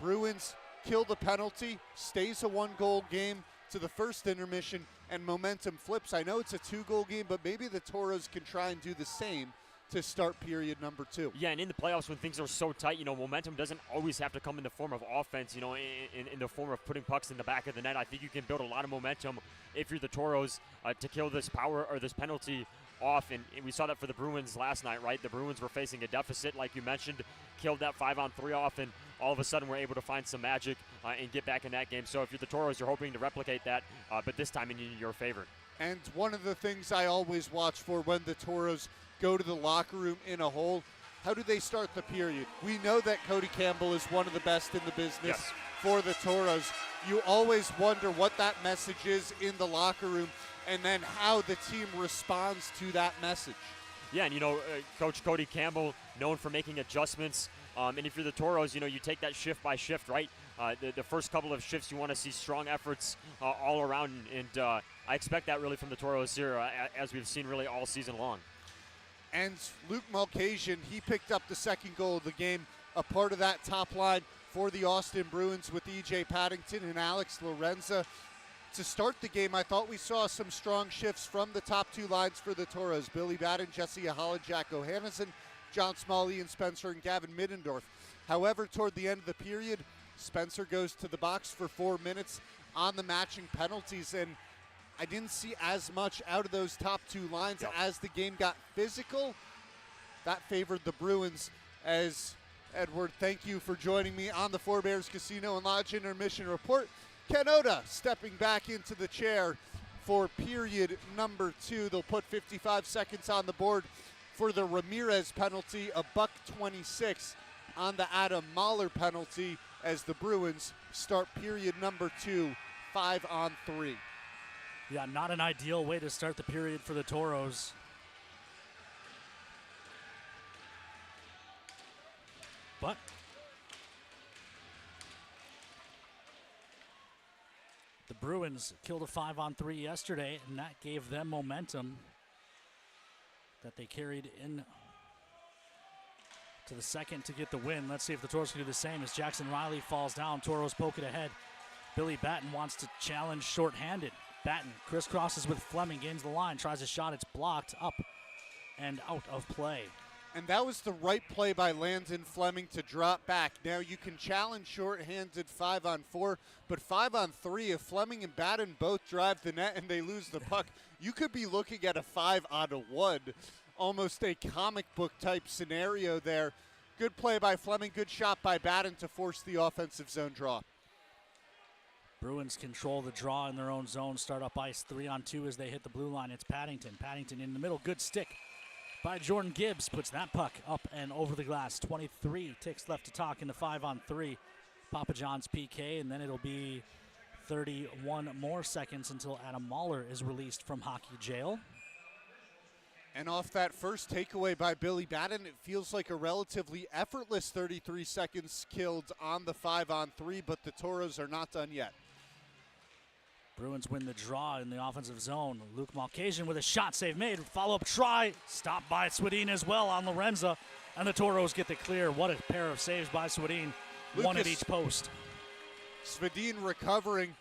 Speaker 9: Bruins kill the penalty, stays a 1-goal game to the first intermission, and momentum flips. I know it's a 2-goal game, but maybe the Toros can try and do the same to start period number 2.
Speaker 25: Yeah, and in the playoffs when things are so tight, momentum doesn't always have to come in the form of offense, in the form of putting pucks in the back of the net. I think you can build a lot of momentum if you're the Toros to kill this power or this penalty off, and we saw that for the Bruins last night, right? The Bruins were facing a deficit, like you mentioned, killed that 5-on-3 off, and all of a sudden we're able to find some magic and get back in that game. So if you're the Toros, you're hoping to replicate that, but this time in your favor.
Speaker 9: And one of the things I always watch for when the Toros go to the locker room in a hole, how do they start the period? We know that Cody Campbell is one of the best in the business for the Toros. You always wonder what that message is in the locker room and then how the team responds to that message.
Speaker 25: Yeah, and Coach Cody Campbell, known for making adjustments. And if you're the Toros, you take that shift by shift, right? The first couple of shifts, you want to see strong efforts all around, and I expect that really from the Toros here, as we've seen really all season long.
Speaker 9: And Luke Mulcahy, he picked up the second goal of the game, a part of that top line for the Austin Bruins with E.J. Paddington and Alex Lorenza. To start the game, I thought we saw some strong shifts from the top two lines for the Toros. Billy Batten, Jesse Ahala, Jack O'Hannesson, John Smalley, and Spencer and Gavin Middendorf. However, toward the end of the period, Spencer goes to the box for 4 minutes on the matching penalties, and I didn't see as much out of those top two lines as the game got physical. That favored the Bruins. As Edward, thank you for joining me on the Forebears Casino and Lodge Intermission Report. Ken Oda stepping back into the chair for period number 2. They'll put 55 seconds on the board for the Ramirez penalty, a $1.26 on the Adam Mahler penalty as the Bruins start period number 2, 5-on-3.
Speaker 7: Yeah, not an ideal way to start the period for the Toros. But the Bruins killed a 5-on-3 yesterday, and that gave them momentum that they carried in to the second to get the win. Let's see if the Toros can do the same as Jackson Riley falls down. Toros poke it ahead. Billy Batten wants to challenge shorthanded. Batten crisscrosses with Fleming, gains the line, tries a shot. It's blocked up and out of play.
Speaker 9: And that was the right play by Landon Fleming to drop back. Now you can challenge shorthanded 5-on-4, but 5-on-3, if Fleming and Batten both drive the net and they lose the puck, you could be looking at a 5-on-1, almost a comic book type scenario there. Good play by Fleming, good shot by Batten to force the offensive zone draw.
Speaker 7: Bruins control the draw in their own zone, start up ice 3-on-2 as they hit the blue line. It's Paddington. Paddington in the middle, good stick by Jordan Gibbs, puts that puck up and over the glass. 23 ticks left to talk in the 5-on-3. Papa John's PK, and then it'll be 31 more seconds until Adam Mahler is released from hockey jail.
Speaker 9: And off that first takeaway by Billy Batten, it feels like a relatively effortless 33 seconds killed on the 5-on-3, but the Toros are not done yet.
Speaker 7: Bruins win the draw in the offensive zone. Luke Mulcahy with a shot save made. Follow-up try. Stopped by Swedin as well on Lorenza. And the Toros get the clear. What a pair of saves by Swedin. One at each post.
Speaker 9: Swedin recovering.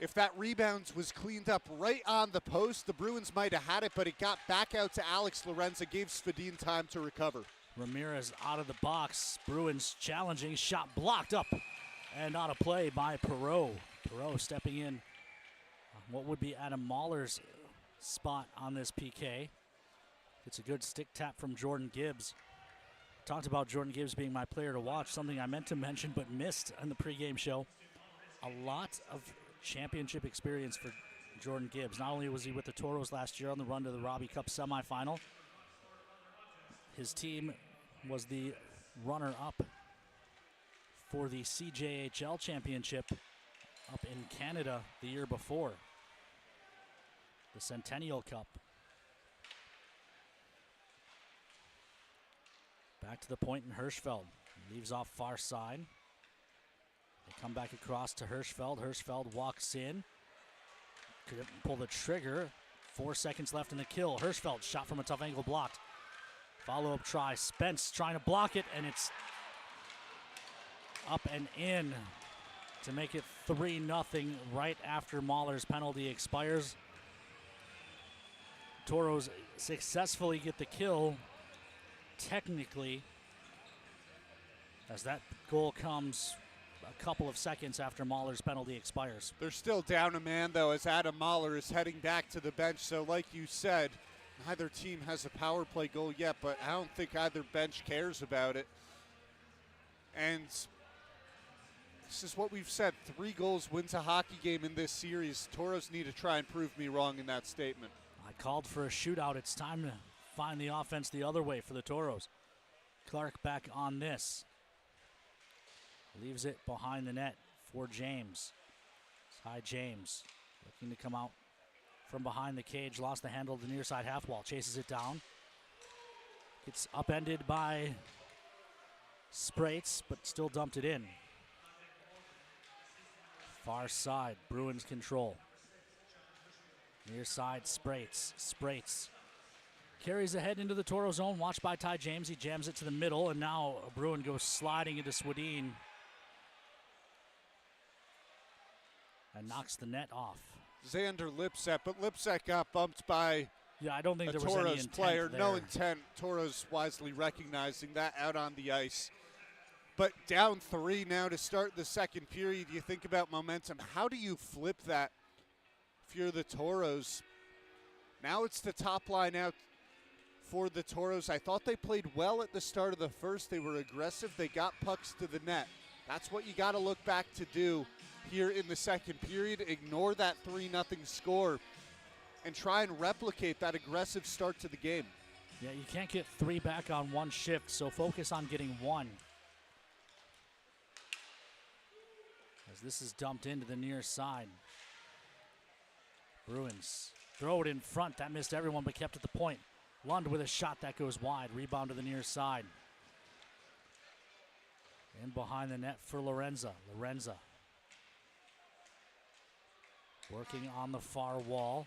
Speaker 9: If that rebound was cleaned up right on the post, the Bruins might have had it, but it got back out to Alex Lorenza, gave Swedin time to recover.
Speaker 7: Ramirez out of the box. Bruins challenging. Shot blocked up and out of play by Perreault. Perreault stepping in. What would be Adam Mahler's spot on this PK. It's a good stick tap from Jordan Gibbs. Talked about Jordan Gibbs being my player to watch, something I meant to mention but missed in the pregame show. A lot of championship experience for Jordan Gibbs. Not only was he with the Toros last year on the run to the Robbie Cup semifinal, his team was the runner-up for the CJHL championship up in Canada the year before, the Centennial Cup. Back to the point in Hirschfeld. Leaves off far side. They come back across to Hirschfeld. Hirschfeld walks in. Couldn't pull the trigger. 4 seconds left in the kill. Hirschfeld shot from a tough angle blocked. Follow-up try. Spence trying to block it, and it's up and in to make it 3-0 right after Mahler's penalty expires. Toros successfully get the kill, technically, as that goal comes a couple of seconds after Mahler's penalty expires.
Speaker 9: They're still down a man, though, as Adam Mahler is heading back to the bench. So like you said, neither team has a power play goal yet, but I don't think either bench cares about it. And this is what we've said. 3 goals wins a hockey game in this series. Toros need to try and prove me wrong in that statement.
Speaker 7: I called for a shootout. It's time to find the offense the other way for the Toros. Clark back on this. Leaves it behind the net for James. Ty James looking to come out from behind the cage. Lost the handle of the near side half wall. Chases it down. Gets upended by Sprates, but still dumped it in. Far side, Bruins control. Near side, Sprates. Sprates carries ahead into the Toro zone. Watched by Ty James. He jams it to the middle, and now a Bruin goes sliding into Swedin and knocks the net off.
Speaker 9: Xander Lipset, but Lipset got bumped by
Speaker 7: I don't think
Speaker 9: a
Speaker 7: there was
Speaker 9: Toros
Speaker 7: any intent
Speaker 9: player.
Speaker 7: there.
Speaker 9: No intent. Toros wisely recognizing that out on the ice. But down 3 now to start the second period. You think about momentum. How do you flip that if you're the Toros? Now it's the top line out for the Toros. I thought they played well at the start of the first. They were aggressive. They got pucks to the net. That's what you got to look back to do here in the second period. Ignore that 3-0 score and try and replicate that aggressive start to the game.
Speaker 7: Yeah, you can't get 3 back on one shift, so focus on getting 1. As this is dumped into the near side. Bruins throw it in front. That missed everyone but kept at the point. Lund with a shot that goes wide. Rebound to the near side. In behind the net for Lorenza. Lorenza working on the far wall.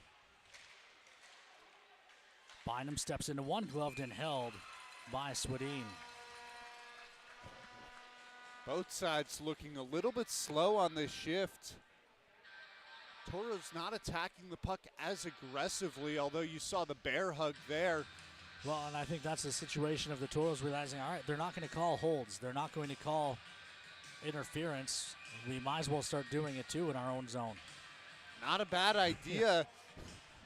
Speaker 7: Bynum steps into one, gloved and held by Swedin.
Speaker 9: Both sides looking a little bit slow on this shift. Toro's not attacking the puck as aggressively, although you saw the bear hug there.
Speaker 7: Well, and I think that's the situation of the Toros realizing, all right, they're not going to call holds. They're not going to call interference. We might as well start doing it, too, in our own zone.
Speaker 9: Not a bad idea.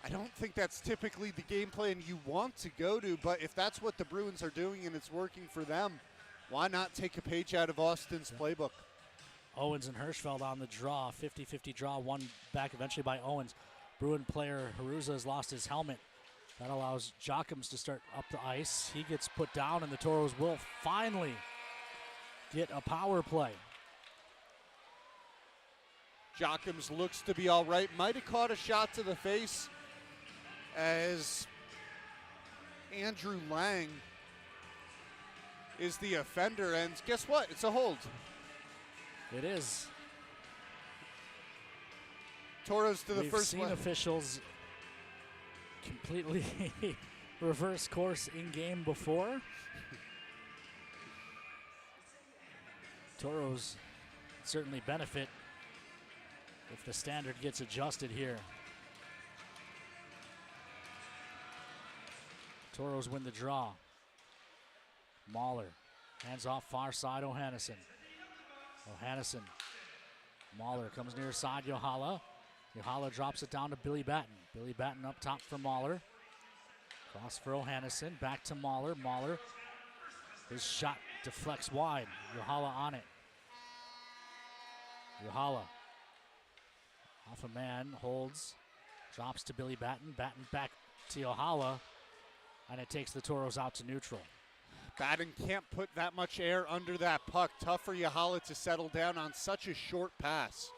Speaker 9: I don't think that's typically the game plan you want to go to, but if that's what the Bruins are doing and it's working for them, why not take a page out of Austin's playbook?
Speaker 7: Owens and Hirschfeld on the draw, 50-50 draw, one back eventually by Owens. Bruin player Haruza has lost his helmet. That allows Jochums to start up the ice. He gets put down, and the Toros will finally get a power play.
Speaker 9: Jochums looks to be all right. Might have caught a shot to the face as Andrew Lang is the offender, and guess what? It's a hold.
Speaker 7: It is.
Speaker 9: Toros to the
Speaker 7: We've
Speaker 9: first
Speaker 7: seen
Speaker 9: one.
Speaker 7: Officials completely reverse course in game before. Toros certainly benefit if the standard gets adjusted here. Toros win the draw. Mahler hands off far side O'Hannesson. O'Hannesson. Mahler comes near side Yohala. Yohala drops it down to Billy Batten. Billy Batten up top for Mahler. Cross for O'Hannesson. Back to Mahler. Mahler. His shot deflects wide. Yohala on it. Yohala. Off a man. Holds. Drops to Billy Batten. Batten back to Yohala. And it takes the Toros out to neutral.
Speaker 9: Batten can't put that much air under that puck. Tough for Yohala to settle down on such a short pass.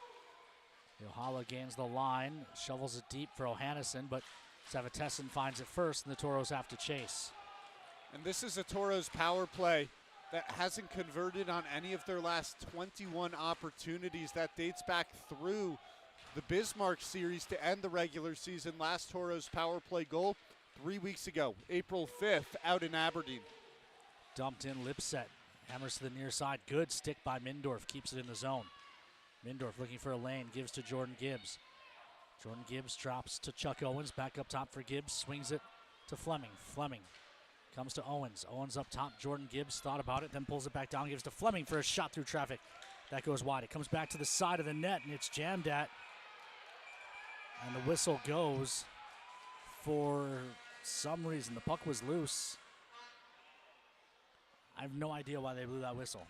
Speaker 7: Yohala gains the line, shovels it deep for O'Hannesson, but Savitessin finds it first, and the Toros have to chase.
Speaker 9: And this is a Toros power play that hasn't converted on any of their last 21 opportunities. That dates back through the Bismarck series to end the regular season. Last Toros power play goal 3 weeks ago, April 5th, out in Aberdeen.
Speaker 7: Dumped in, Lipset. Hammers to the near side. Good stick by Mindorf. Keeps it in the zone. Mindorf looking for a lane. Gives to Jordan Gibbs. Jordan Gibbs drops to Chuck Owens. Back up top for Gibbs. Swings it to Fleming. Fleming comes to Owens. Owens up top. Jordan Gibbs thought about it, then pulls it back down. Gives to Fleming for a shot through traffic. That goes wide. It comes back to the side of the net, and it's jammed at. And the whistle goes for some reason. The puck was loose. I have no idea why they blew that whistle.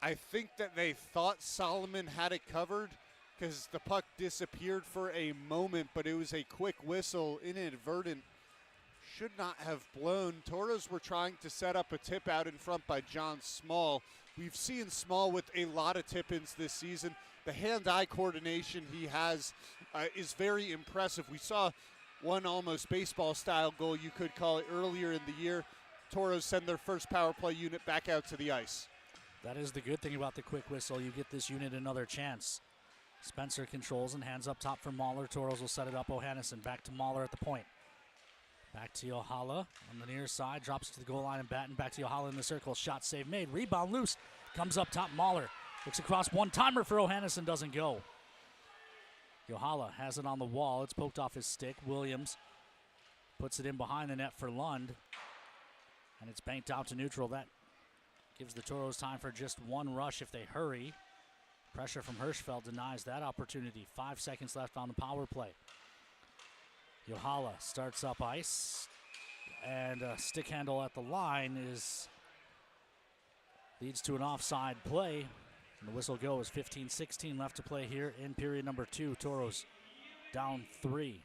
Speaker 9: I think that they thought Solomon had it covered because the puck disappeared for a moment, but it was a quick whistle, inadvertent. Should not have blown. Toros were trying to set up a tip out in front by John Small. We've seen Small with a lot of tip-ins this season. The hand-eye coordination he has is very impressive. We saw one almost baseball-style goal, you could call it, earlier in the year. Toros send their first power play unit back out to the ice.
Speaker 7: That is the good thing about the quick whistle. You get this unit another chance. Spencer controls and hands up top for Mahler. Toros will set it up. Ohannesson back to Mahler at the point. Back to Yohala on the near side. Drops to the goal line and Batten. Back to Yohala in the circle. Shot save made. Rebound loose. Comes up top. Mahler looks across. One-timer for Ohannesson. Doesn't go. Yohala has it on the wall. It's poked off his stick. Williams puts it in behind the net for Lund. And it's banked out to neutral. That gives the Toros time for just one rush if they hurry. Pressure from Hirschfeld denies that opportunity. 5 seconds left on the power play. Yohala starts up ice, and a stick handle at the line leads to an offside play. And the whistle goes. 15-16 left to play here in period number 2. Toros down 3.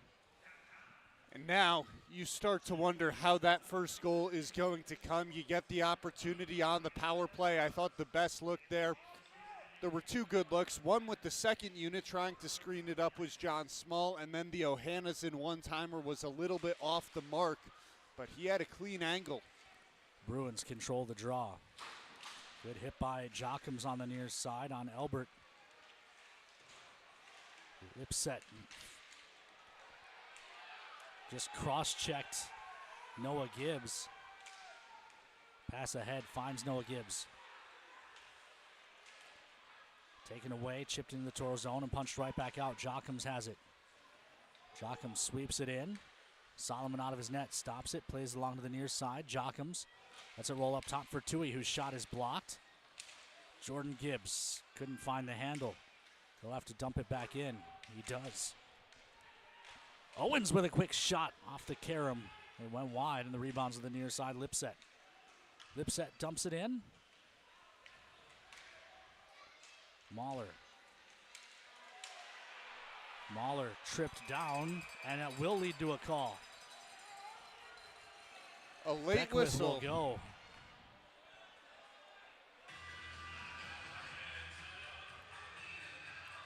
Speaker 9: And now you start to wonder how that first goal is going to come. You get the opportunity on the power play. I thought the best look there. There were 2 good looks. One with the second unit trying to screen it up was John Small, and then the Ohannesson one-timer was a little bit off the mark, but he had a clean angle.
Speaker 7: Bruins control the draw. Good hit by Jochums on the near side on Elbert. Lipset just cross-checked Noah Gibbs. Pass ahead, finds Noah Gibbs. Taken away, chipped into the Toro zone and punched right back out. Jochums has it. Jochums sweeps it in. Solomon out of his net, stops it, plays along to the near side. Jochums lets it roll up top for Tui, whose shot is blocked. Jordan Gibbs couldn't find the handle. He'll have to dump it back in. He does. Owens with a quick shot off the carom. It went wide, and the rebounds on the near side. Lipset. Lipset dumps it in. Mahler tripped down, and it will lead to a call.
Speaker 9: A late
Speaker 7: Beckwith
Speaker 9: whistle.
Speaker 7: Will go.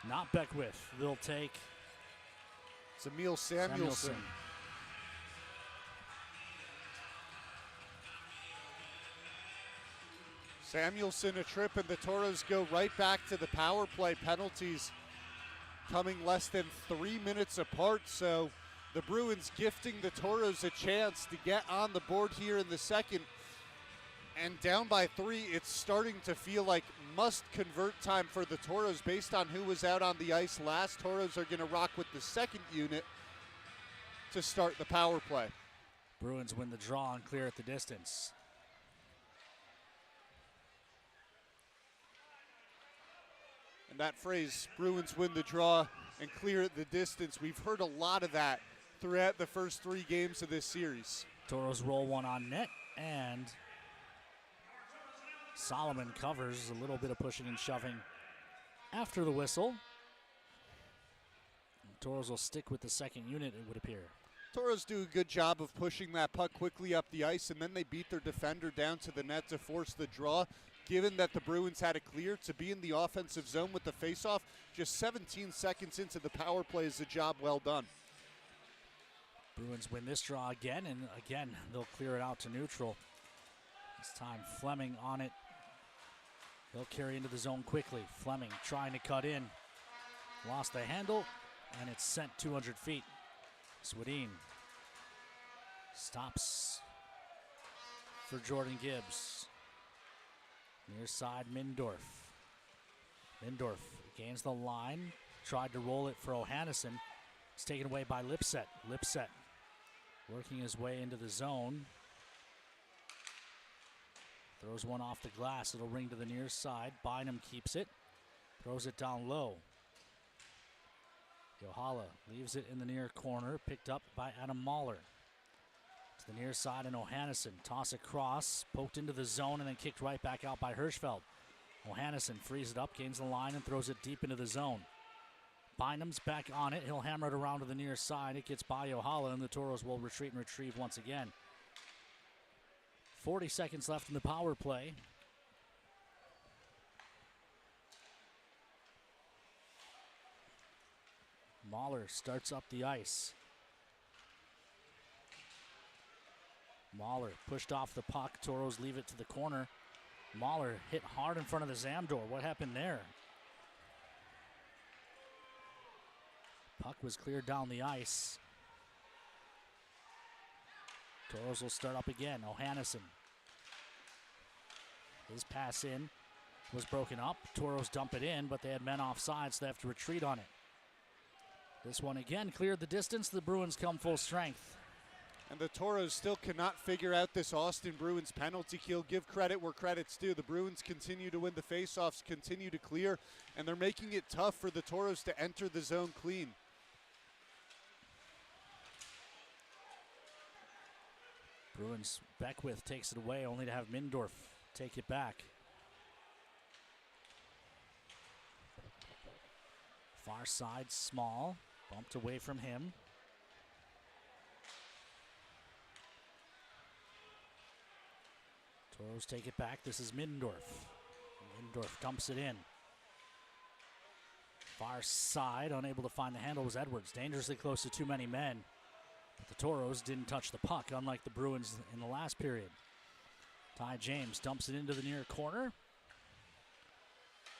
Speaker 7: Not Beckwith. They'll take.
Speaker 9: It's Emil Samuelson. Samuelson a trip, and the Toros go right back to the power play. Penalties coming less than 3 minutes apart, so the Bruins gifting the Toros a chance to get on the board here in the second. And down by 3, it's starting to feel like must-convert time for the Toros based on who was out on the ice last. Toros are going to rock with the second unit to start the power play.
Speaker 7: Bruins win the draw and clear at the distance.
Speaker 9: And that phrase, Bruins win the draw and clear at the distance, we've heard a lot of that throughout the first 3 games of this series.
Speaker 7: Toros roll one on net, and Solomon covers. A little bit of pushing and shoving after the whistle. Toros will stick with the second unit, it would appear.
Speaker 9: Toros do a good job of pushing that puck quickly up the ice, and then they beat their defender down to the net to force the draw. Given that the Bruins had it clear to be in the offensive zone with the faceoff, just 17 seconds into the power play is a job well done.
Speaker 7: Bruins win this draw again, and again, they'll clear it out to neutral. This time, Fleming on it. He'll carry into the zone quickly. Fleming trying to cut in. Lost the handle, and it's sent 200 feet. Swedin stops for Jordan Gibbs. Near side, Mindorf. Mindorf gains the line. Tried to roll it for Ohannesson. It's taken away by Lipset. Lipset working his way into the zone. Throws one off the glass. It'll ring to the near side. Bynum keeps it. Throws it down low. Yohala leaves it in the near corner. Picked up by Adam Mahler. To the near side, and Ohannesson toss across, poked into the zone, and then kicked right back out by Hirschfeld. Ohannison frees it up, gains the line, and throws it deep into the zone. Bynum's back on it. He'll hammer it around to the near side. It gets by Yohala, and the Toros will retreat and retrieve once again. 40 seconds left in the power play. Mahler starts up the ice. Mahler pushed off the puck. Toros leave it to the corner. Mahler hit hard in front of the Zamdor. What happened there? Puck was cleared down the ice. Toros will start up again. Ohannison. His pass in was broken up. Toros dump it in, but they had men offside, so they have to retreat on it. This one again cleared the distance. The Bruins come full strength.
Speaker 9: And the Toros still cannot figure out this Austin Bruins penalty kill. Give credit where credit's due. The Bruins continue to win the faceoffs, continue to clear, and they're making it tough for the Toros to enter the zone clean.
Speaker 7: Bruins, Beckwith takes it away, only to have Mindorf take it back. Far side, Small, bumped away from him. Toros take it back. This is Mindorf. Mindorf dumps it in. Far side, unable to find the handle was Edwards. Dangerously close to too many men. But the Toros didn't touch the puck, unlike the Bruins in the last period. Ty James dumps it into the near corner.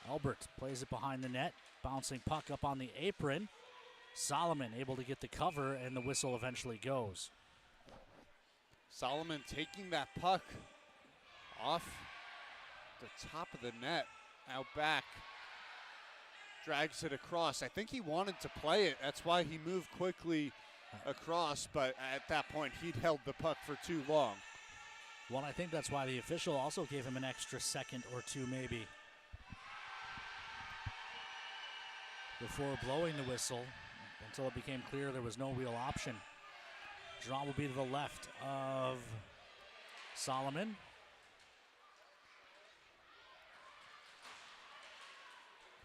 Speaker 7: Albert plays it behind the net. Bouncing puck up on the apron. Solomon able to get the cover, and the whistle eventually goes.
Speaker 9: Solomon taking that puck off the top of the net, out back. Drags it across. I think he wanted to play it. That's why he moved quickly across, but at that point, he'd held the puck for too long.
Speaker 7: Well, I think that's why the official also gave him an extra second or two, maybe, before blowing the whistle, until it became clear there was no real option. Draw will be to the left of Solomon.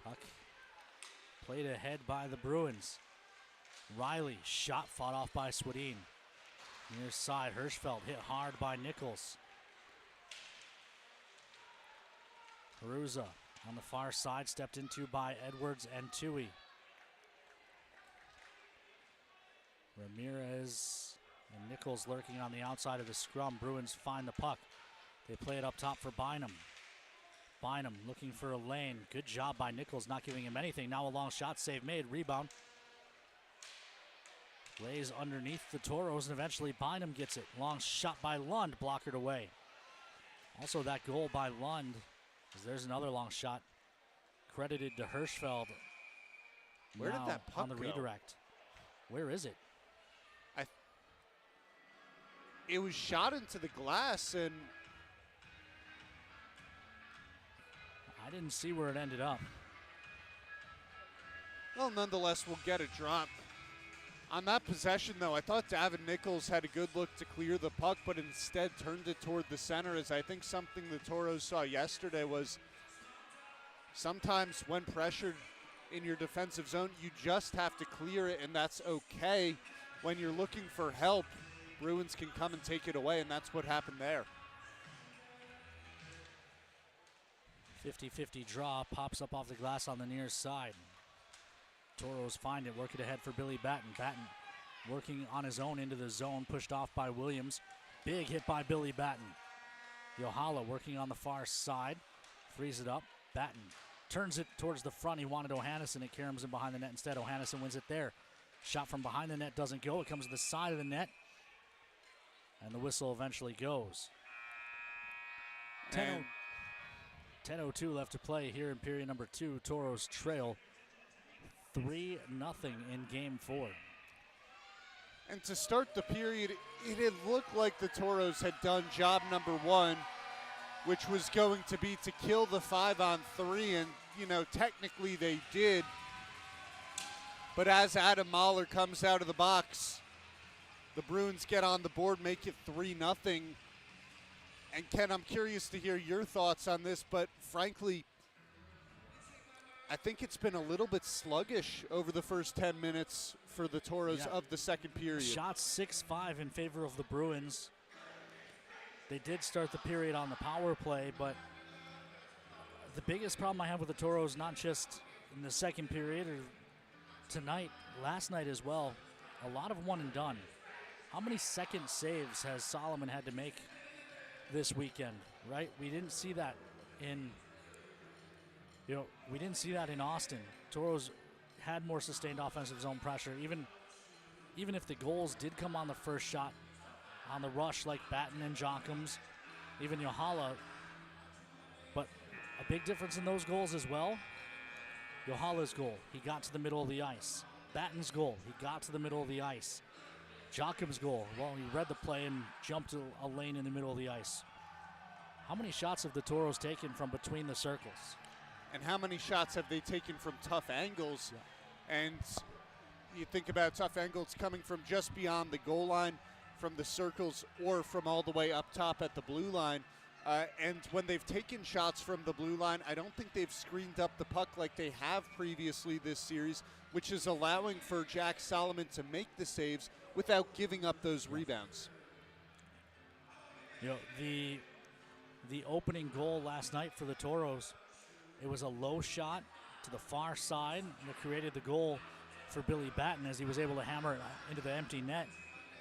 Speaker 7: Puck played ahead by the Bruins. Riley, shot fought off by Swedin. Near side, Hirschfeld hit hard by Nichols. Peruza on the far side, stepped into by Edwards and Tui. Ramirez and Nichols lurking on the outside of the scrum. Bruins find the puck. They play it up top for Bynum. Bynum looking for a lane. Good job by Nichols, not giving him anything. Now a long shot save made. Rebound. Lays underneath the Toros, and eventually Bynum gets it. Long shot by Lund, blockered away. Also that goal by Lund, as there's another long shot credited to Hirschfeld.
Speaker 9: Where did that puck
Speaker 7: on the
Speaker 9: go?
Speaker 7: redirect? Where is it?
Speaker 9: It was shot into the glass, and
Speaker 7: I didn't see where it ended up.
Speaker 9: well, nonetheless, we'll get a drop. On that possession, though, I thought Davin Nichols had a good look to clear the puck, but instead turned it toward the center, as I think something the Toros saw yesterday was sometimes when pressured in your defensive zone, you just have to clear it, and that's okay. When you're looking for help, Bruins can come and take it away, and that's what happened there.
Speaker 7: 50-50 draw, pops up off the glass on the near side. Toros find it, work it ahead for Billy Batten. Batten working on his own into the zone, pushed off by Williams. Big hit by Billy Batten. Yohala working on the far side, frees it up. Batten turns it towards the front. He wanted Ohannison. It caroms in behind the net instead. Ohannison wins it there. Shot from behind the net doesn't go. It comes to the side of the net, and the whistle eventually goes. 10:02 left to play here in period number 2. Toros trail 3-0 in game 4.
Speaker 9: And to start the period, it had looked like the Toros had done job number 1, which was going to be to kill the 5-on-3, and, you know, technically they did. But as Adam Mahler comes out of the box, the Bruins get on the board, make it 3-0. And Ken, I'm curious to hear your thoughts on this, but frankly, I think it's been a little bit sluggish over the first 10 minutes for the Toros of the second period.
Speaker 7: Shots 6-5 in favor of the Bruins. They did start the period on the power play, but the biggest problem I have with the Toros, not just in the second period or tonight, last night as well, a lot of one and done. How many second saves has Solomon had to make this weekend, right? We didn't see that in, we didn't see that in Austin. Toros had more sustained offensive zone pressure. Even if the goals did come on the first shot on the rush, like Batten and Jockums, even Yohala. But a big difference in those goals as well. Yohala's goal, he got to the middle of the ice. Batten's goal, he got to the middle of the ice. Jockham's goal, well, he read the play and jumped to a lane in the middle of the ice. How many shots have the Toros taken from between the circles?
Speaker 9: And how many shots have they taken from tough angles? And you think about tough angles coming from just beyond the goal line, from the circles, or from all the way up top at the blue line. And when they've taken shots from the blue line, I don't think they've screened up the puck like they have previously this series, which is allowing for Jack Solomon to make the saves without giving up those rebounds.
Speaker 7: The opening goal last night for the Toros, it was a low shot to the far side that created the goal for Billy Batten as he was able to hammer it into the empty net.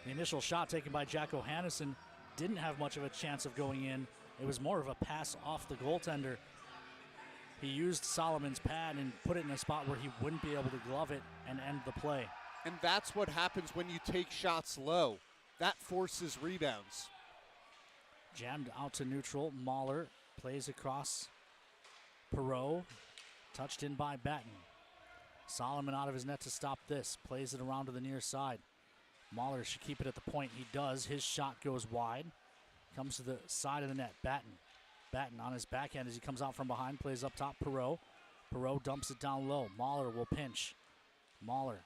Speaker 7: The initial shot taken by Jack O'Hannison didn't have much of a chance of going in. It was more of a pass off the goaltender. He used Solomon's pad and put it in a spot where he wouldn't be able to glove it and end the play.
Speaker 9: And that's what happens when you take shots low. That forces rebounds.
Speaker 7: Jammed out to neutral. Mahler plays across Perreault. Touched in by Batten. Solomon out of his net to stop this. Plays it around to the near side. Mahler should keep it at the point. He does. His shot goes wide. Comes to the side of the net. Batten on his backhand as he comes out from behind. Plays up top. Perreault. Perreault dumps it down low. Mahler will pinch. Mahler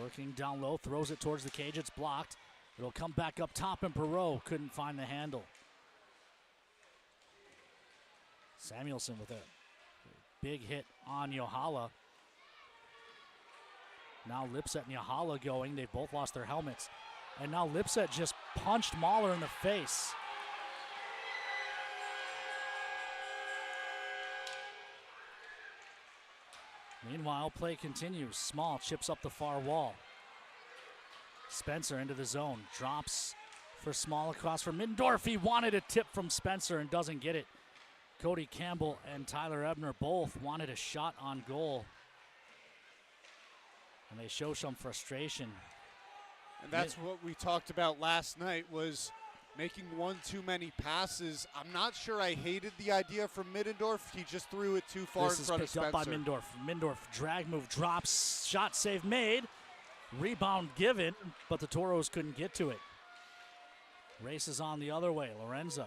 Speaker 7: working down low. Throws it towards the cage. It's blocked. It'll come back up top, and Perreault couldn't find the handle. Samuelson with a big hit on Yohala. Now Lipset and Yohala going. They've both lost their helmets. And now Lipset just punched Mahler in the face. Meanwhile, play continues. Small chips up the far wall. Spencer into the zone. Drops for Small across from Middendorf. He wanted a tip from Spencer and doesn't get it. Cody Campbell and Tyler Ebner both wanted a shot on goal. And they show some frustration.
Speaker 9: And that's what we talked about last night, was making one too many passes. I'm not sure I hated the idea from Middendorf. He just threw it too far in front of Spencer.
Speaker 7: This is picked up by Middendorf. Middendorf drag move, drops, shot save made. Rebound given, but the Toros couldn't get to it. Races on the other way, Lorenza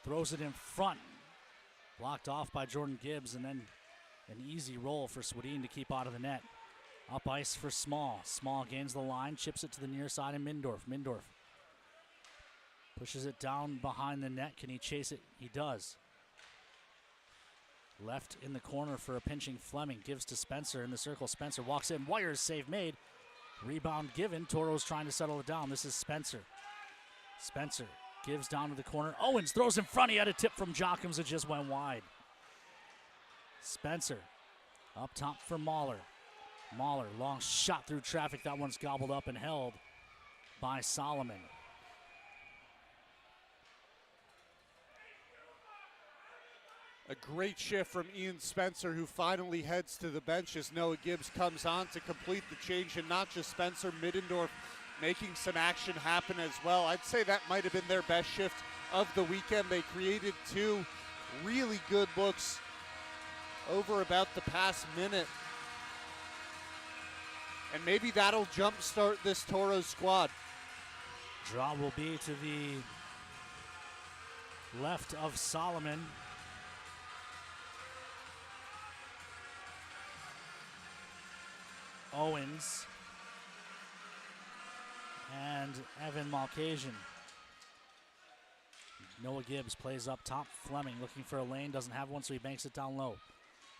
Speaker 7: throws it in front. Blocked off by Jordan Gibbs, and then an easy roll for Swedin to keep out of the net. Up ice for Small. Small gains the line, chips it to the near side, and Middendorf pushes it down behind the net. Can he chase it? He does. Left in the corner for a pinching Fleming. Gives to Spencer in the circle. Spencer walks in. Wires save made. Rebound given. Toros trying to settle it down. This is Spencer. Spencer gives down to the corner. Owens throws in front. He had a tip from Jockums. It just went wide. Spencer up top for Mahler. Mahler, long shot through traffic. That one's gobbled up and held by Solomon.
Speaker 9: A great shift from Ian Spencer, who finally heads to the bench as Noah Gibbs comes on to complete the change. And not just Spencer, Middendorf making some action happen as well. I'd say that might have been their best shift of the weekend. They created two really good looks over about the past minute. And maybe that'll jumpstart this Toros squad.
Speaker 7: Draw will be to the left of Solomon. Owens and Evan Malkasian. Noah Gibbs plays up top. Fleming looking for a lane, doesn't have one, so he banks it down low.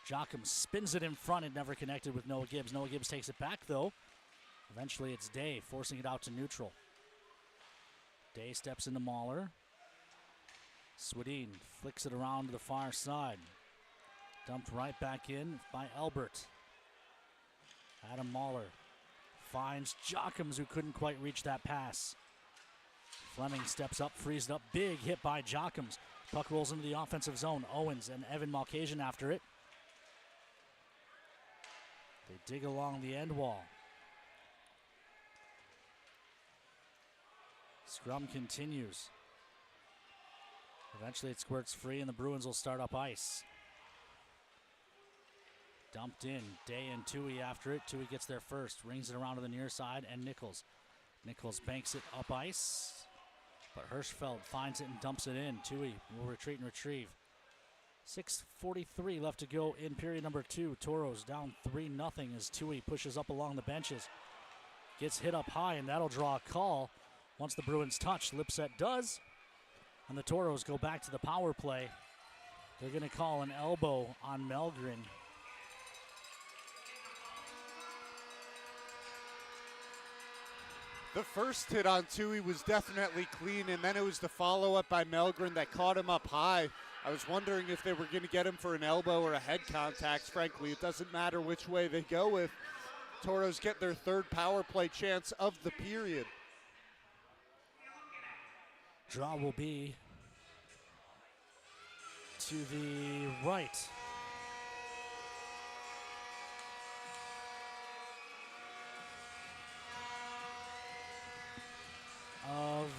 Speaker 7: Jochum spins it in front. It never connected with Noah Gibbs. Noah Gibbs takes it back, though. Eventually, it's Day forcing it out to neutral. Day steps into Mahler. Swedin flicks it around to the far side. Dumped right back in by Elbert. Adam Mahler finds Jochums, who couldn't quite reach that pass. Fleming steps up, frees it up. Big hit by Jochums. Puck rolls into the offensive zone. Owens and Evan Malkasian after it. They dig along the end wall. Scrum continues. Eventually it squirts free and the Bruins will start up ice. Dumped in. Day and Tui after it. Tui gets there first. Rings it around to the near side and Nichols. Nichols banks it up ice. But Hirschfeld finds it and dumps it in. Tui will retreat and retrieve. 6:43 left to go in period number 2. Toros down 3-0 as Tui pushes up along the benches. Gets hit up high, and that'll draw a call once the Bruins touch. Lipset does, and the Toros go back to the power play. They're going to call an elbow on Mellgren.
Speaker 9: The first hit on Tui was definitely clean, and then it was the follow-up by Mellgren that caught him up high. I was wondering if they were going to get him for an elbow or a head contact. Frankly, it doesn't matter which way they go with. Toros get their third power play chance of the period.
Speaker 7: Draw will be to the right. Of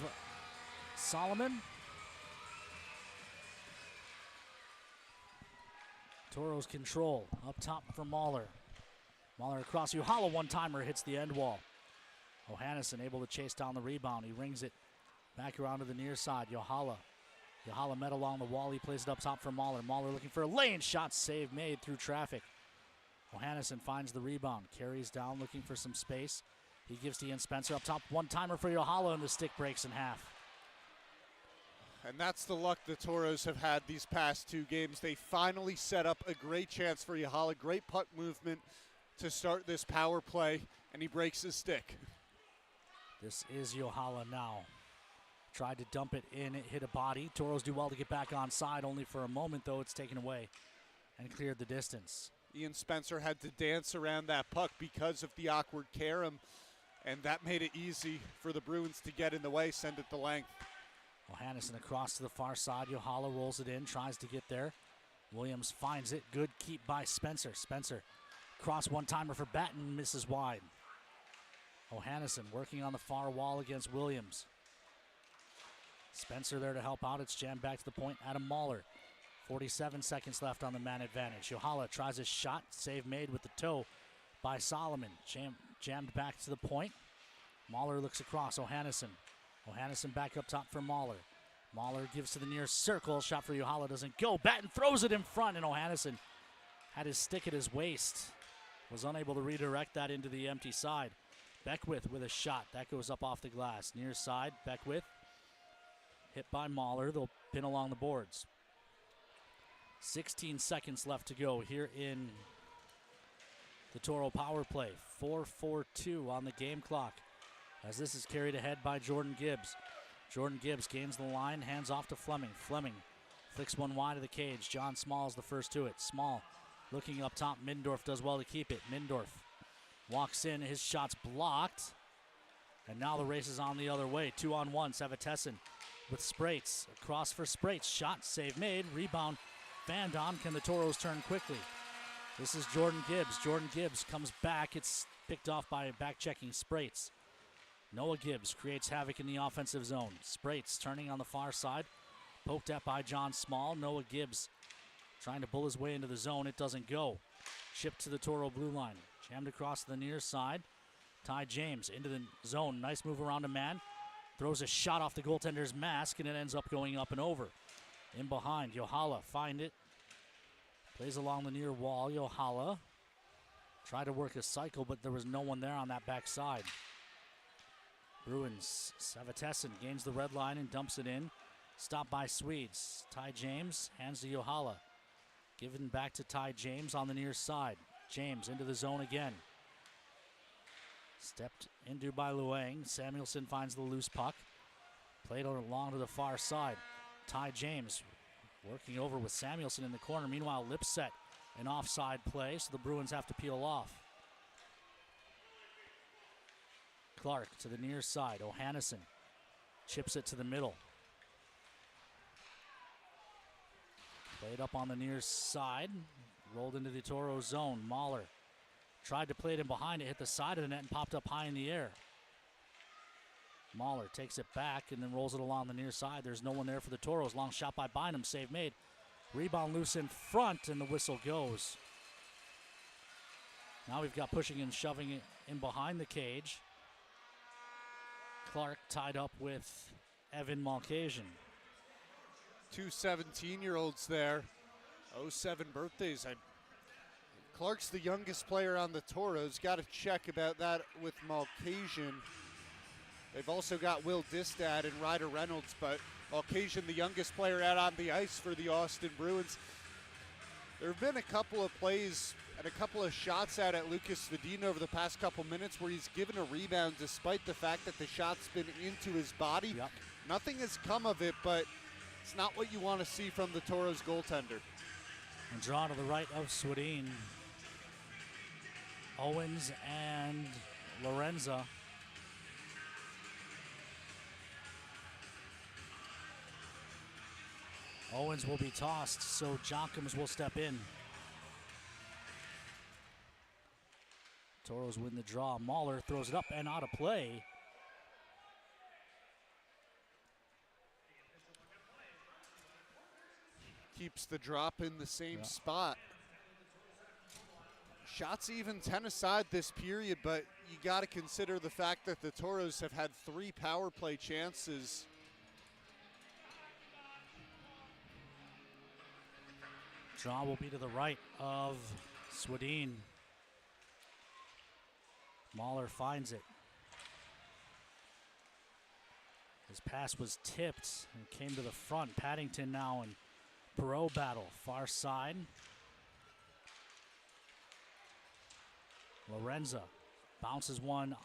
Speaker 7: Solomon. Toros control. Up top for Mahler. Mahler across Uhala. One-timer hits the end wall. Johannesson able to chase down the rebound. He rings it back around to the near side. Uhala met along the wall. He plays it up top for Mahler. Mahler looking for a lane shot. Save made through traffic. Johannesson finds the rebound. Carries down looking for some space. He gives to Ian Spencer up top. One-timer for Uhala, and the stick breaks in half.
Speaker 9: And that's the luck the Toros have had these past 2 games. They finally set up a great chance for Uhala. Great puck movement to start this power play, and he breaks his stick.
Speaker 7: This is Uhala now. Tried to dump it in. It hit a body. Toros do well to get back on side. Only for a moment, though, it's taken away and cleared the distance.
Speaker 9: Ian Spencer had to dance around that puck because of the awkward carom, and that made it easy for the Bruins to get in the way, send it the length.
Speaker 7: Johannesson across to the far side. Uhala rolls it in, tries to get there. Williams finds it. Good keep by Spencer. Spencer cross one-timer for Batten, misses wide. Johannesson working on the far wall against Williams. Spencer there to help out. It's jammed back to the point. Adam Mahler. 47 seconds left on the man advantage. Uhala tries his shot. Save made with the toe by Solomon. Jammed back to the point. Mahler looks across. Johannesson back up top for Mahler. Mahler gives to the near circle. Shot for Uhala doesn't go. Batten throws it in front, and Johannesson had his stick at his waist. Was unable to redirect that into the empty side. Beckwith with a shot. That goes up off the glass. Near side, Beckwith. Hit by Mahler. They'll pin along the boards. 16 seconds left to go here in the Toro power play. 4:42 on the game clock as this is carried ahead by Jordan Gibbs. Jordan Gibbs gains the line, hands off to Fleming. Fleming flicks one wide of the cage. John Small is the first to it. Small looking up top. Mindorf does well to keep it. Mindorf walks in. His shot's blocked. And now the race is on the other way. 2-on-1. Savatessin with Sprates. Across for Sprates. Shot, save made. Rebound. Vandon. Can the Toros turn quickly? This is Jordan Gibbs. Jordan Gibbs comes back. It's picked off by back-checking Sprates. Noah Gibbs creates havoc in the offensive zone. Sprates turning on the far side. Poked at by John Small. Noah Gibbs trying to pull his way into the zone. It doesn't go. Chipped to the Toro blue line. Jammed across to the near side. Ty James into the zone. Nice move around a man. Throws a shot off the goaltender's mask, and it ends up going up and over. In behind, Uhala find it. Plays along the near wall. Uhala tried to work a cycle, but there was no one there on that backside. Bruins, Savatessin gains the red line and dumps it in. Stopped by Swedes. Ty James hands to Uhala. Given back to Ty James on the near side. James into the zone again. Stepped into by Luang. Samuelson finds the loose puck. Played along to the far side. Ty James working over with Samuelson in the corner. Meanwhile, Lipset, an offside play, so the Bruins have to peel off. Clark to the near side. O'Hannison chips it to the middle. Played up on the near side. Rolled into the Toro zone. Mahler tried to play it in behind it, hit the side of the net and popped up high in the air. Mahler takes it back and then rolls it along the near side. There's no one there for the Toros. Long shot by Bynum. Save made. Rebound loose in front and the whistle goes. Now we've got pushing and shoving it in behind the cage. Clark tied up with Evan Malkasian.
Speaker 9: Two 17-year-olds there. 07 birthdays. Clark's the youngest player on the Toros. Got to check about that with Malkasian. They've also got Will Distad and Ryder Reynolds, but Malkasian, the youngest player out on the ice for the Austin Bruins. There have been a couple of plays and a couple of shots out at Lucas Svedin over the past couple minutes where he's given a rebound despite the fact that the shot's been into his body.
Speaker 7: Yep.
Speaker 9: Nothing has come of it, but it's not what you want to see from the Toros goaltender.
Speaker 7: And draw to the right of Svedin. Owens and Lorenza. Owens will be tossed, so Jonkums will step in. Toros win the draw. Mahler throws it up and out of play.
Speaker 9: Keeps the drop in the same spot. Shots even 10 aside this period, but you got to consider the fact that the Toros have had 3 power play chances.
Speaker 7: Draw will be to the right of Svedin. Mahler finds it. His pass was tipped and came to the front. Paddington now and Perot battle. Far side. Lorenza bounces one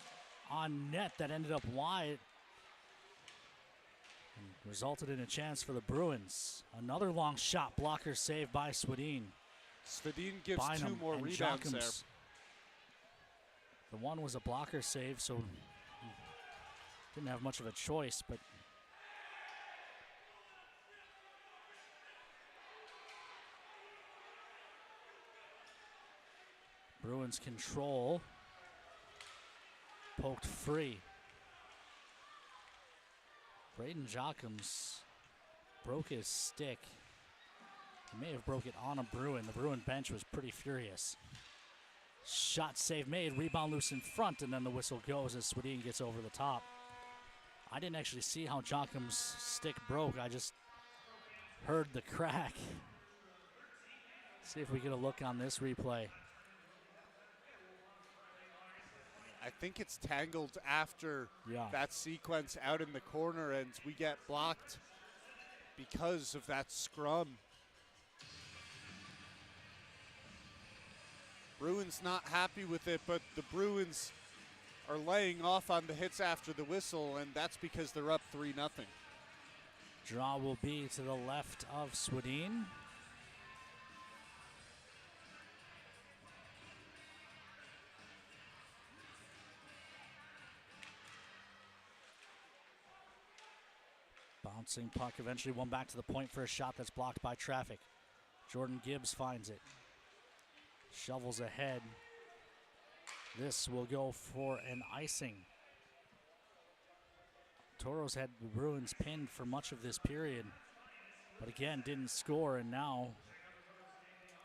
Speaker 7: on net that ended up wide and resulted in a chance for the Bruins. Another long shot, blocker save by Svedin.
Speaker 9: Svedin gives
Speaker 7: Bynum
Speaker 9: 2 more
Speaker 7: and
Speaker 9: rebounds there.
Speaker 7: Jockums. The one was a blocker save, so didn't have much of a choice, but Bruins control. Poked free. Braden Jockums broke his stick. He may have broke it on a Bruin. The Bruin bench was pretty furious. Shot save made, rebound loose in front, and then the whistle goes as Svedin gets over the top. I didn't actually see how Jockums' stick broke. I just heard the crack. See if we get a look on this replay.
Speaker 9: I think it's tangled after that sequence out in the corner, and we get blocked because of that scrum. Bruins not happy with it, but the Bruins are laying off on the hits after the whistle, and that's because they're up 3-0.
Speaker 7: Draw will be to the left of Svedin. Bouncing puck, eventually one back to the point for a shot that's blocked by traffic. Jordan Gibbs finds it. Shovels ahead. This will go for an icing. Toros had the Bruins pinned for much of this period, but again didn't score, and now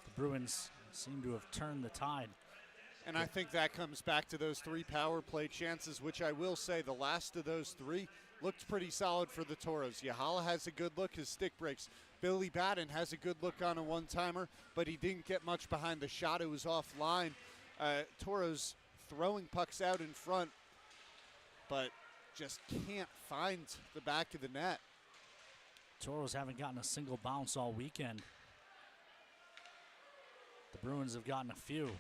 Speaker 7: the Bruins seem to have turned the tide.
Speaker 9: And I think that comes back to those 3 power play chances, which I will say the last of those 3 looked pretty solid for the Toros. Yahala has a good look, his stick breaks. Billy Batten has a good look on a one-timer, but he didn't get much behind the shot. It was offline. Toros throwing pucks out in front, but just can't find the back of the net.
Speaker 7: Toros haven't gotten a single bounce all weekend. The Bruins have gotten a few.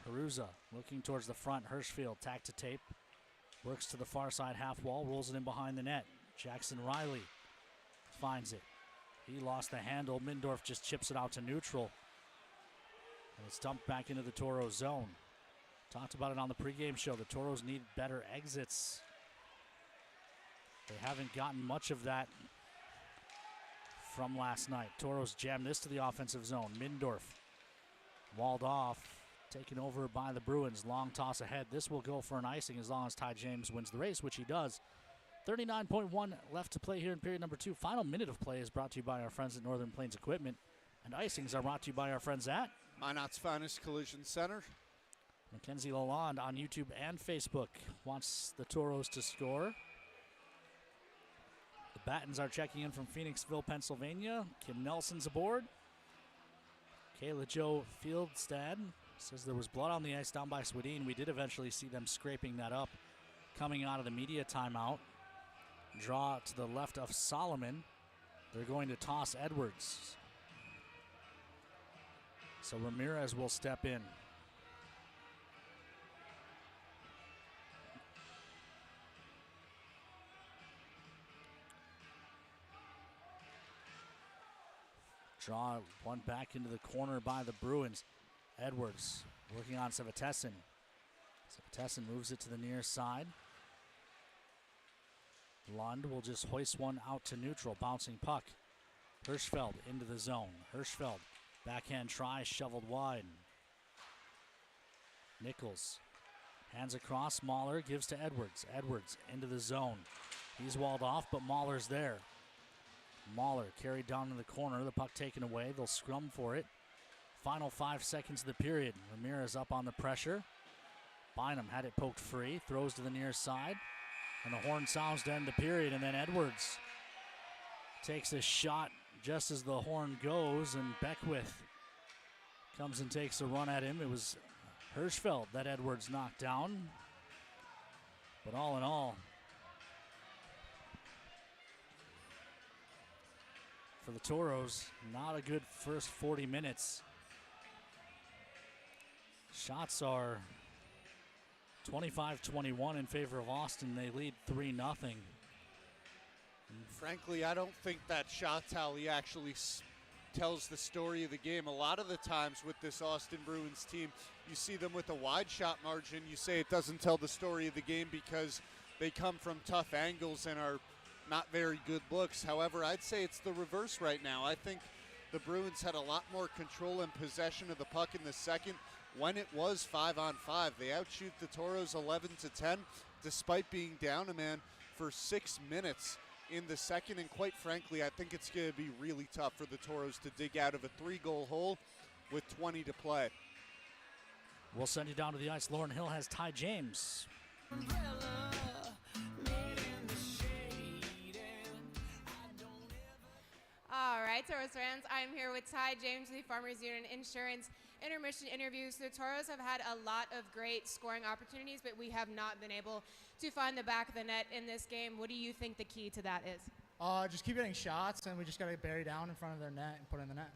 Speaker 7: Peruza looking towards the front. Hirschfield tacked to tape. Works to the far side half wall. Rolls it in behind the net. Jackson Riley finds it. He lost the handle. Mindorf just chips it out to neutral. And it's dumped back into the Toros zone. Talked about it on the pregame show. The Toros need better exits. They haven't gotten much of that from last night. Toros jam this to the offensive zone. Mindorf walled off, taken over by the Bruins. Long toss ahead. This will go for an icing as long as Ty James wins the race, which he does. 39.1 left to play here in period number 2. Final minute of play is brought to you by our friends at Northern Plains Equipment. And icings are brought to you by our friends at
Speaker 9: Minot's Finest Collision Center.
Speaker 7: Mackenzie Lalonde on YouTube and Facebook wants the Toros to score. The Battens are checking in from Phoenixville, Pennsylvania. Kim Nelson's aboard. Kayla Jo Fieldstad says there was blood on the ice down by Swedin. We did eventually see them scraping that up coming out of the media timeout. Draw to the left of Solomon. They're going to toss Edwards. So Ramirez will step in. Draw one back into the corner by the Bruins. Edwards working on Sevitessin. Sevitessin moves it to the near side. Lund will just hoist one out to neutral. Bouncing puck. Hirschfeld into the zone. Hirschfeld, backhand try, shoveled wide. Nichols hands across. Mahler gives to Edwards. Edwards into the zone. He's walled off, but Mahler's there. Mahler carried down in the corner. The puck taken away. They'll scrum for it. Final 5 seconds of the period. Ramirez up on the pressure. Bynum had it poked free. Throws to the near side. And the horn sounds to end the period. And then Edwards takes a shot just as the horn goes. And Beckwith comes and takes a run at him. It was Hirschfeld that Edwards knocked down. But all in all, for the Toros, not a good first 40 minutes. Shots are 25-21 in favor of Austin. They lead 3-0.
Speaker 9: Frankly, I don't think that shot tally actually tells the story of the game. A lot of the times with this Austin Bruins team, you see them with a wide shot margin. You say it doesn't tell the story of the game because they come from tough angles and are not very good looks. However, I'd say it's the reverse right now. I think the Bruins had a lot more control and possession of the puck in the second when it was 5-on-5. They outshoot the Toros 11-10 despite being down a man for 6 minutes in the second. And quite frankly, I think it's going to be really tough for the Toros to dig out of a 3-goal hole with 20 to play.
Speaker 7: We'll send you down to the ice. Lauren Hill has Ty James.
Speaker 4: All right, Toros fans, I'm here with Ty James, the Farmers Union Insurance intermission interviews. The Toros have had a lot of great scoring opportunities, but we have not been able to find the back of the net in this game. What do you think the key to that is?
Speaker 8: Just keep getting shots, and we just got to bury down in front of their net and put it in the net.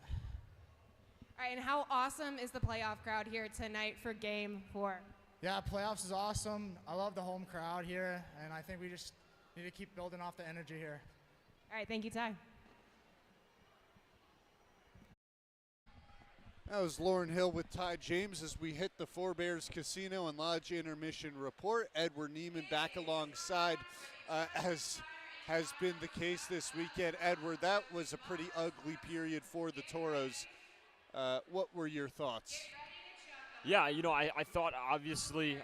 Speaker 4: All right, and how awesome is the playoff crowd here tonight for Game 4?
Speaker 8: Yeah, playoffs is awesome. I love the home crowd here, and I think we just need to keep building off the energy here.
Speaker 4: All right, thank you, Ty.
Speaker 9: That was Lauren Hill with Ty James as we hit the Four Bears Casino and Lodge intermission report. Edward Neiman back alongside, as has been the case this weekend. Edward, that was a pretty ugly period for the Toros. What were your thoughts?
Speaker 25: Yeah, you know, I thought obviously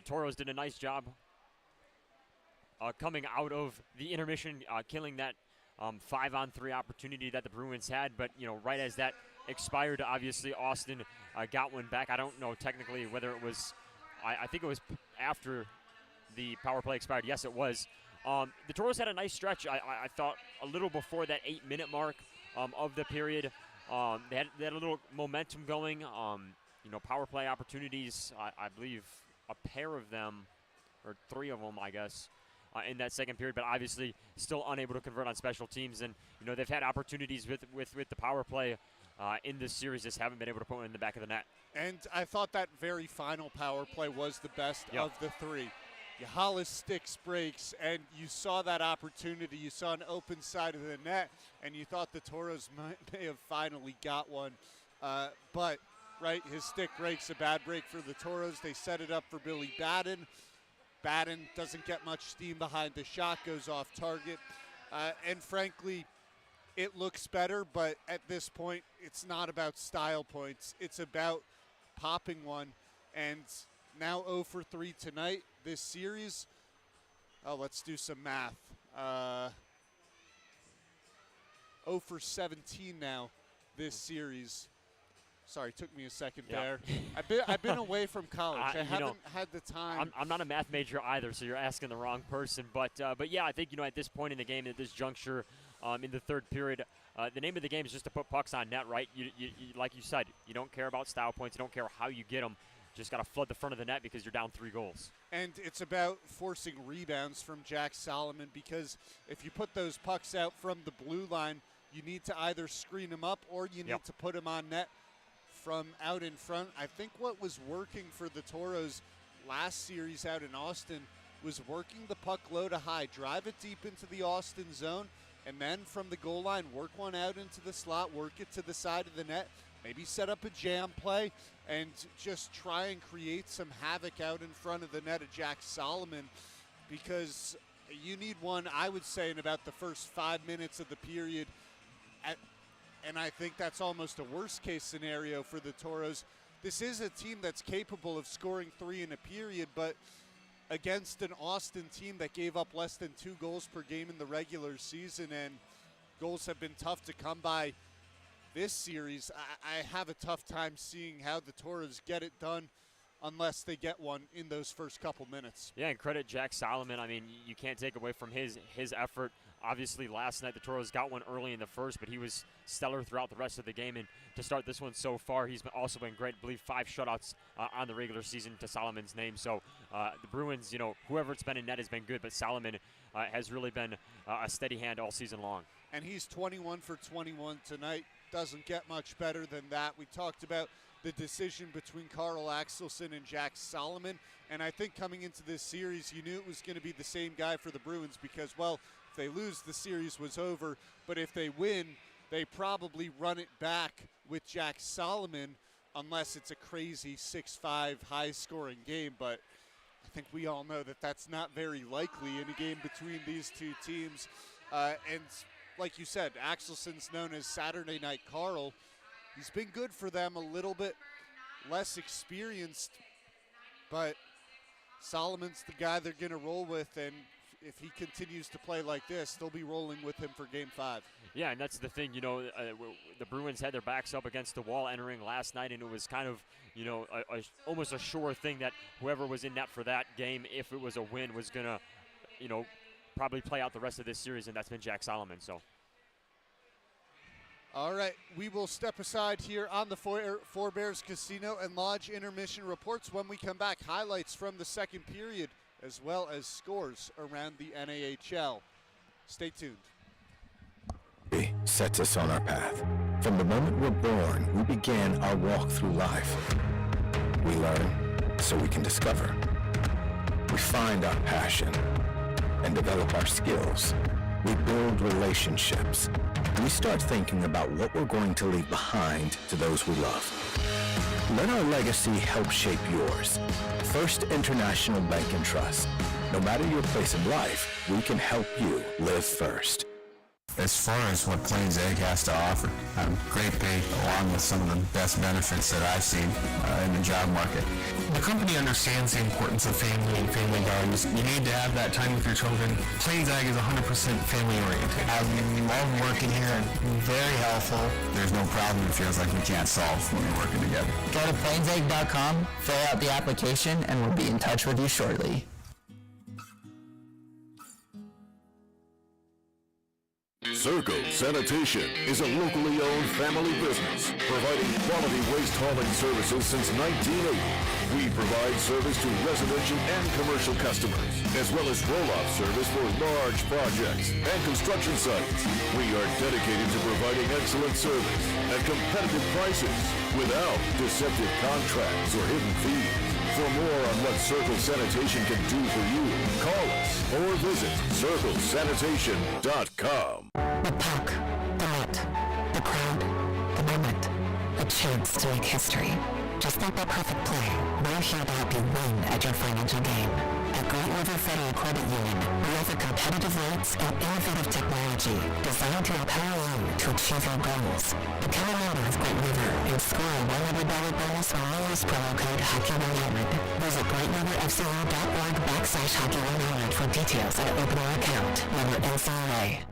Speaker 25: Toros did a nice job coming out of the intermission, killing that 5-on-3 opportunity that the Bruins had. But, you know, right as that expired, obviously Austin got one back. I don't know technically whether it was, I think it was after the power play expired. Yes, it was. The Toros had a nice stretch. I thought a little before that 8-minute mark of the period. They had a little momentum going. You know, power play opportunities, I believe a pair of them, or 3 of them, I guess, in that second period, but obviously still unable to convert on special teams. And, you know, they've had opportunities with the power play in this series just haven't been able to put one in the back of the net.
Speaker 9: And I thought that very final power play was the best of the three. Hollis sticks breaks, and you saw that opportunity. You saw an open side of the net, and you thought the Toros may have finally got one. But, right, his stick breaks, a bad break for the Toros. They set it up for Billy Baden. Baden doesn't get much steam behind the shot, goes off target. And frankly, it looks better, but at this point, it's not about style points. It's about popping one. And now 0 for 3 tonight. This series, let's do some math. 0 for 17 now this series. Sorry, took me a second there. I've been away from college. I haven't had the time.
Speaker 25: I'm not a math major either, so you're asking the wrong person. But yeah, I think, at this point in the game, at this juncture, in the third period, the name of the game is just to put pucks on net, right? You like you said, you don't care about style points. You don't care how you get them. Just got to flood the front of the net because you're down 3 goals.
Speaker 9: And it's about forcing rebounds from Jack Solomon, because if you put those pucks out from the blue line, you need to either screen them up or you need to put them on net from out in front. I think what was working for the Toros last series out in Austin was working the puck low to high, drive it deep into the Austin zone, and then from the goal line, work one out into the slot, work it to the side of the net, maybe set up a jam play, and just try and create some havoc out in front of the net of Jack Solomon, because you need one, I would say, in about the first 5 minutes of the period. And I think that's almost a worst-case scenario for the Toros. This is a team that's capable of scoring 3 in a period, but against an Austin team that gave up less than 2 goals per game in the regular season, and goals have been tough to come by this series, I have a tough time seeing how the Toros get it done unless they get one in those first couple minutes.
Speaker 25: Yeah, and credit Jack Solomon. I mean, you can't take away from his effort. Obviously, last night the Toros got one early in the first, but he was stellar throughout the rest of the game. And to start this one so far, he's also been great. I believe 5 shutouts on the regular season to Solomon's name. So the Bruins, whoever it's been in net has been good, but Solomon has really been a steady hand all season long.
Speaker 9: And he's 21 for 21 tonight. Doesn't get much better than that. We talked about the decision between Carl Axelson and Jack Solomon, and I think coming into this series, you knew it was going to be the same guy for the Bruins because, well, if they lose, the series was over, but if they win, they probably run it back with Jack Solomon unless it's a crazy 6-5 high-scoring game, but I think we all know that that's not very likely in a game between these two teams. And like you said, Axelson's known as Saturday Night Carl. He's been good for them, a little bit less experienced, but Solomon's the guy they're going to roll with, and if he continues to play like this, they'll be rolling with him for Game 5.
Speaker 25: Yeah, and that's the thing, the Bruins had their backs up against the wall entering last night, and it was kind of, almost a sure thing that whoever was in net for that game, if it was a win, was going to, probably play out the rest of this series, and that's been Jack Solomon. So.
Speaker 9: All right, we will step aside here on the Forebears Casino and Lodge intermission reports. When we come back, highlights from the second period as well as scores around the NAHL. Stay tuned.
Speaker 10: Sets us on our path. From the moment we're born, we begin our walk through life. We learn so we can discover. We find our passion and develop our skills. We build relationships. We start thinking about what we're going to leave behind to those we love. Let our legacy help shape yours. First International Bank and Trust. No matter your place in life, we can help you live first.
Speaker 13: As far as what Plains Egg has to offer, great pay along with some of the best benefits that I've seen in the job market.
Speaker 11: The company understands the importance of family and family values. You need to have that time with your children. Plains Egg is 100% family oriented. I love working here and very helpful.
Speaker 13: There's no problem it feels like we can't solve when we're working together.
Speaker 16: Go to plainsegg.com, fill out the application, and we'll be in touch with you shortly.
Speaker 10: Circle Sanitation is a locally owned family business providing quality waste hauling services since 1980. We provide service to residential and commercial customers, as well as roll-off service for large projects and construction sites. We are dedicated to providing excellent service at competitive prices without deceptive contracts or hidden fees. For more on what Circle Sanitation can do for you, call us or visit circlesanitation.com.
Speaker 3: The puck, the net, the crowd, the moment, a chance to make history. Just like that perfect play, we're here to help you win at your financial game. At Great River Federal Credit Union, we offer competitive rates and innovative technology designed to empower you to achieve your goals. Become a member of Great River and score a $100 bonus when you use promo code HOCKEY100. Visit greatriverfcu.org/hockey100 for details and open our account. Member NCAA.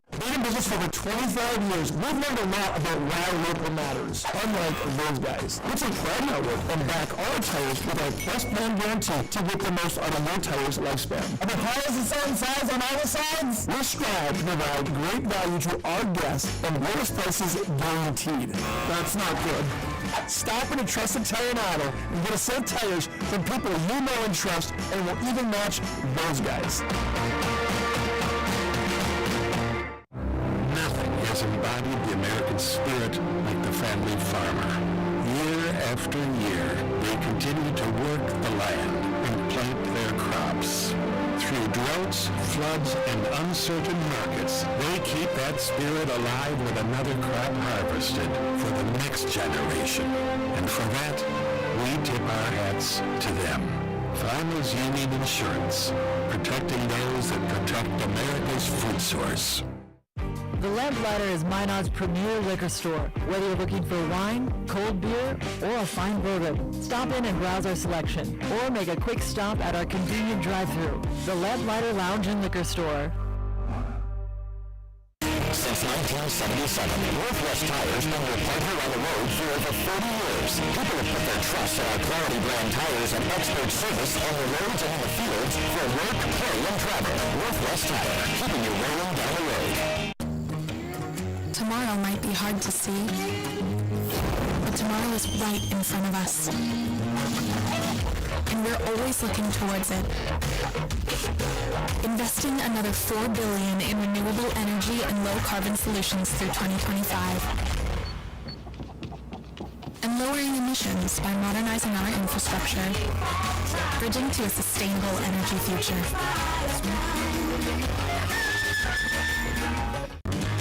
Speaker 19: Been in business for over 25 years, we've learned a lot about why local matters, unlike those guys. We take pride in our work and back our tires with our Plus Plan guarantee to get the most out of your tire's lifespan. Are the tires the same size on all the sides? We strive to provide great value to our guests and lowest prices guaranteed. That's not good. Stop at a trusted tire and auto and get a set of tires from people you know and trust and will even match those guys.
Speaker 21: Has embodied the American spirit like the family farmer. Year after year, they continue to work the land and plant their crops. Through droughts, floods, and uncertain markets, they keep that spirit alive with another crop harvested for the next generation. And for that, we tip our hats to them. Farmers Union Insurance, protecting those that protect America's food source.
Speaker 22: The Lamplighter is Minot's premier liquor store. Whether you're looking for wine, cold beer, or a fine bourbon, stop in and browse our selection, or make a quick stop at our convenient drive-thru. The Lamplighter Lounge and Liquor Store.
Speaker 3: Since 1977, Northwest Tire has been your partner on the road for over 40 years. People have put their trust in our quality brand tires and expert service on the roads and in the fields for work, play, and travel. Northwest Tire, keeping you rolling down the road.
Speaker 24: Tomorrow might be hard to see, but tomorrow is right in front of us. And we're always looking towards it. Investing another $4 billion in renewable energy and low-carbon solutions through 2025. And lowering emissions by modernizing our infrastructure. Bridging to a sustainable energy future.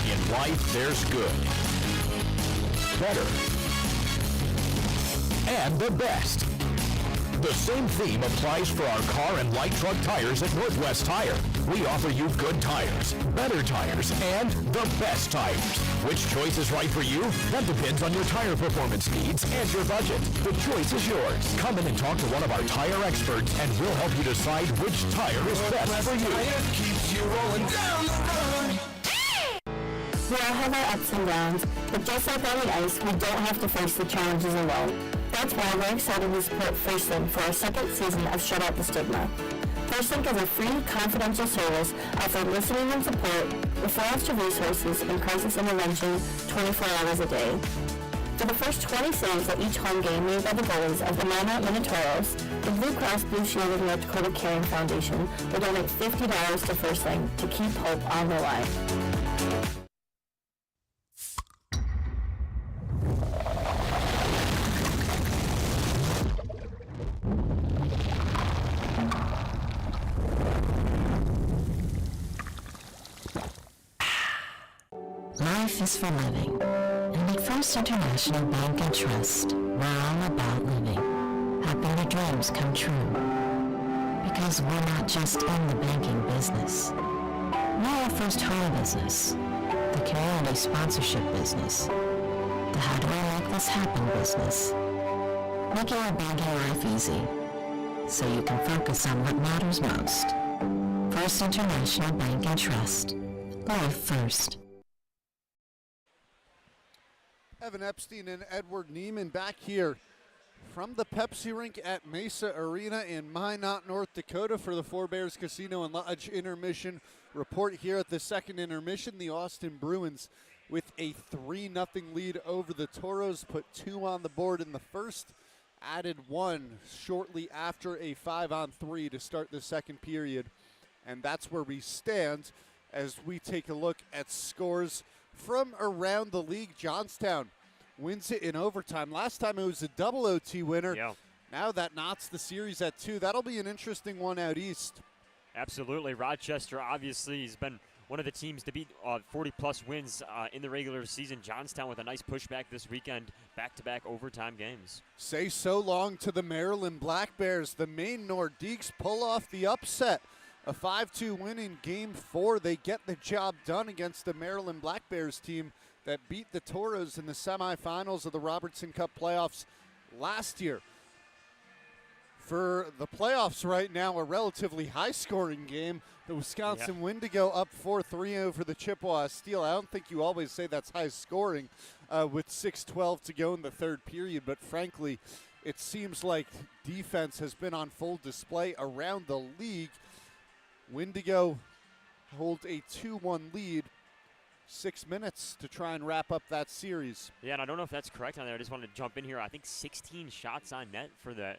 Speaker 12: In life, there's good, better, and the best. The same theme applies for our car and light truck tires at Northwest Tire. We offer you good tires, better tires, and the best tires. Which choice is right for you? That depends on your tire performance needs and your budget. The choice is yours. Come in and talk to one of our tire experts, and we'll help you decide which tire is best for you.
Speaker 1: Keeps you rolling down the road.
Speaker 2: We all have our ups and downs, but just like on the ice, we don't have to face the challenges alone. That's why we're excited to support First Link for our second season of Shut Out the Stigma. First Link is a free, confidential service offering listening and support, referrals to resources, and crisis intervention 24 hours a day. For the first 20 saves at each home game made by the goalies of the Minotauros, the Blue Cross Blue Shield of North Dakota Caring Foundation will donate $50 to First Link to keep hope on the line.
Speaker 3: Life is for living, and at First International Bank and Trust, we're all about living, helping your dreams come true. Because we're not just in the banking business. We're a first home business, the community sponsorship business, the how do we make this happen business, making your banking life easy, so you can focus on what matters most. First International Bank and Trust, live first.
Speaker 9: Evan Epstein and Edward Neiman back here From the Pepsi Rink at Mesa Arena in Minot, North Dakota for the Four Bears Casino and Lodge intermission report here at the second intermission. The Austin Bruins with a 3-0 lead over the Toros, put 2 on the board in the first, added 1 shortly after a 5-on-3 to start the second period. And that's where we stand as we take a look at scores from around the league. Johnstown wins it in overtime. Last time it was a double OT winner.
Speaker 25: Yeah.
Speaker 9: Now that knots the series at 2. That'll be an interesting one out east.
Speaker 25: Absolutely. Rochester obviously has been one of the teams to beat 40-plus wins in the regular season. Johnstown with a nice pushback this weekend, back-to-back overtime games.
Speaker 9: Say so long to the Maryland Black Bears. The Maine Nordiques pull off the upset. A 5-2 win in Game 4. They get the job done against the Maryland Black Bears team that beat the Toros in the semifinals of the Robertson Cup playoffs last year. For the playoffs right now, a relatively high-scoring game. The Wisconsin Wendigo up 4-3 over the Chippewa Steel. I don't think you always say that's high-scoring with 6:12 to go in the third period, but frankly, it seems like defense has been on full display around the league. Wendigo hold a 2-1 lead. 6 minutes to try and wrap up that series.
Speaker 25: Yeah, and I don't know if that's correct on there. I just wanted to jump in here. I think 16 shots on net for the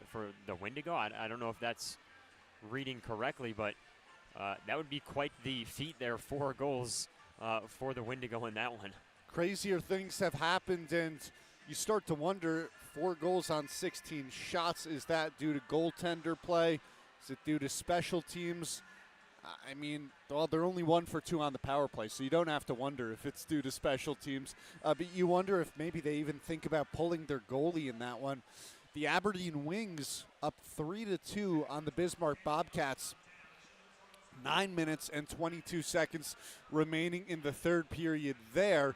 Speaker 25: Wendigo. I don't know if that's reading correctly, but that would be quite the feat there. 4 goals for the Wendigo in that one.
Speaker 9: Crazier things have happened, and you start to wonder, 4 goals on 16 shots, is that due to goaltender play? Is it due to special teams? I mean, well, they're only 1 for 2 on the power play, so you don't have to wonder if it's due to special teams. But you wonder if maybe they even think about pulling their goalie in that one. The Aberdeen Wings up 3-2 on the Bismarck Bobcats. 9 minutes and 22 seconds remaining in the third period there.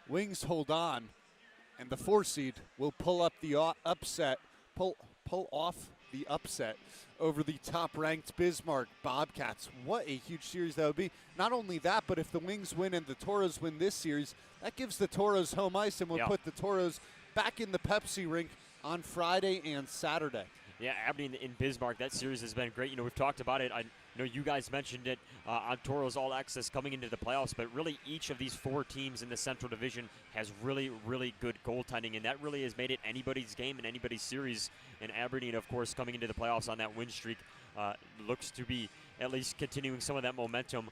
Speaker 9: Wings hold on, and the 4 seed will pull up the upset, pull off the upset over the top-ranked Bismarck Bobcats. What a huge series that would be. Not only that, but if the Wings win and the Toros win this series, that gives the Toros home ice and will put the Toros back in the Pepsi Rink on Friday and Saturday.
Speaker 25: Yeah, Aberdeen in Bismarck, that series has been great. You know, we've talked about it. I know you guys mentioned it on Toros All Access coming into the playoffs, but really each of these 4 teams in the Central Division has really, really good goaltending, and that really has made it anybody's game and anybody's series. And Aberdeen, of course, coming into the playoffs on that win streak, looks to be at least continuing some of that momentum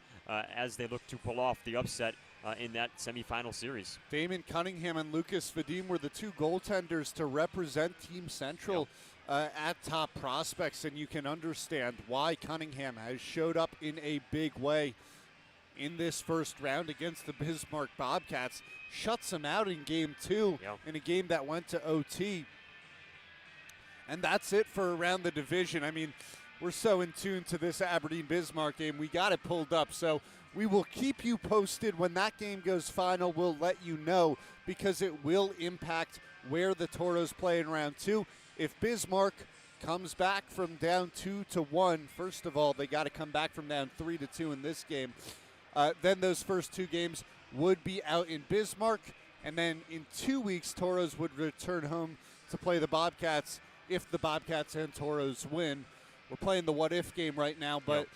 Speaker 25: as they look to pull off the upset in that semifinal series.
Speaker 9: Damon Cunningham and Lucas Vadim were the 2 goaltenders to represent Team Central at Top Prospects, and you can understand why Cunningham has showed up in a big way in this first round against the Bismarck Bobcats. Shuts them out in Game 2 in a game that went to OT. And that's it for around the division. I mean, we're so in tune to this Aberdeen-Bismarck game. We got it pulled up, so we will keep you posted when that game goes final. We'll let you know because it will impact where the Toros play in round 2. If Bismarck comes back from down 2-1, first of all, they got to come back from down 3-2 in this game. Then those first 2 games would be out in Bismarck, and then in 2 weeks, Toros would return home to play the Bobcats if the Bobcats and Toros win. We're playing the what-if game right now, but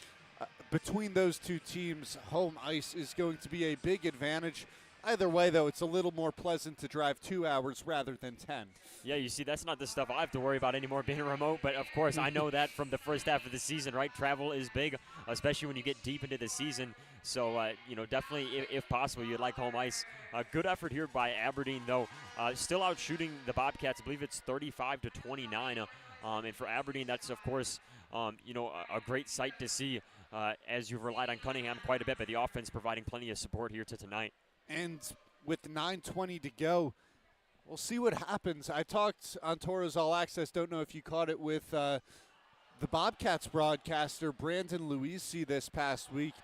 Speaker 9: between those 2 teams, home ice is going to be a big advantage. Either way, though, it's a little more pleasant to drive 2 hours rather than 10.
Speaker 25: Yeah, you see, that's not the stuff I have to worry about anymore being remote, but of course I know that from the first half of the season, right? Travel is big, especially when you get deep into the season. So, you know, definitely, if possible, you'd like home ice. Good effort here by Aberdeen, though. Still out shooting the Bobcats. I believe it's 35-29. And for Aberdeen, that's, of course, you know, a great sight to see as you've relied on Cunningham quite a bit, but the offense providing plenty of support here to tonight.
Speaker 9: And with 9:20 to go, we'll see what happens. I talked on Toros All Access, don't know if you caught it, with the Bobcats broadcaster, Brandon Luisi, this past week.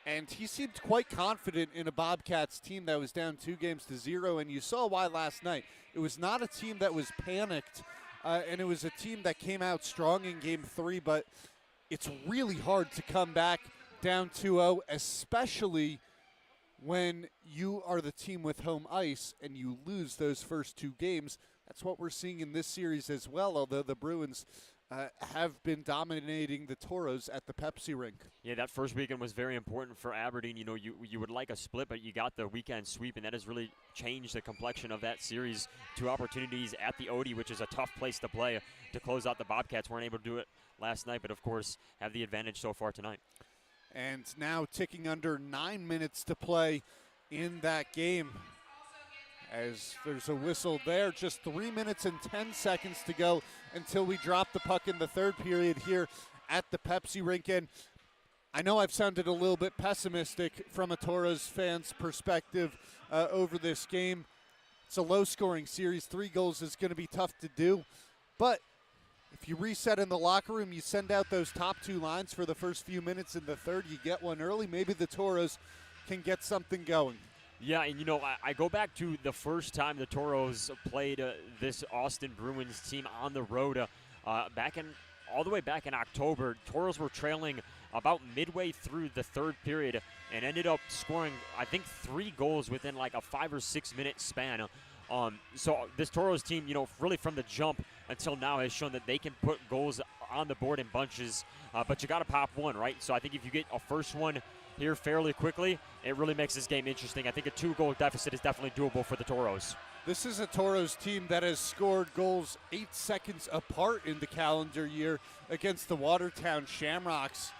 Speaker 9: And he seemed quite confident in a Bobcats team that was down 2-0, and you saw why last night. It was not a team that was panicked, and it was a team that came out strong in Game 3, but it's really hard to come back down 2-0, especially when you are the team with home ice and you lose those first 2 games. That's what we're seeing in this series as well, although the Bruins have been dominating the Toros at the Pepsi rink.
Speaker 25: Yeah, that first weekend was very important for Aberdeen. You know, you would like a split, but you got the weekend sweep, and that has really changed the complexion of that series. 2 opportunities at the Odie, which is a tough place to play to close out. The Bobcats weren't able to do it last night, but of course have the advantage so far tonight.
Speaker 9: And now ticking under 9 minutes to play in that game. As there's a whistle there, just 3 minutes and 10 seconds to go until we drop the puck in the third period here at the Pepsi rink. And I know I've sounded a little bit pessimistic from a Toros fan's perspective over this game. It's a low-scoring series. 3 goals is going to be tough to do. But if you reset in the locker room, you send out those top 2 lines for the first few minutes in the third, you get one early, maybe the Toros can get something going.
Speaker 25: Yeah, and you know, I go back to the first time the Toros played this Austin Bruins team on the road all the way back in October. Toros were trailing about midway through the third period and ended up scoring, I think, 3 goals within like a 5 or 6 minute span. So this Toros team, you know, really from the jump until now has shown that they can put goals on the board in bunches, but you got to pop one, right? So I think if you get a first one here fairly quickly, it really makes this game interesting. I think a 2-goal deficit is definitely doable for the Toros.
Speaker 9: This is a Toros team that has scored goals 8 seconds apart in the calendar year against the Watertown Shamrocks.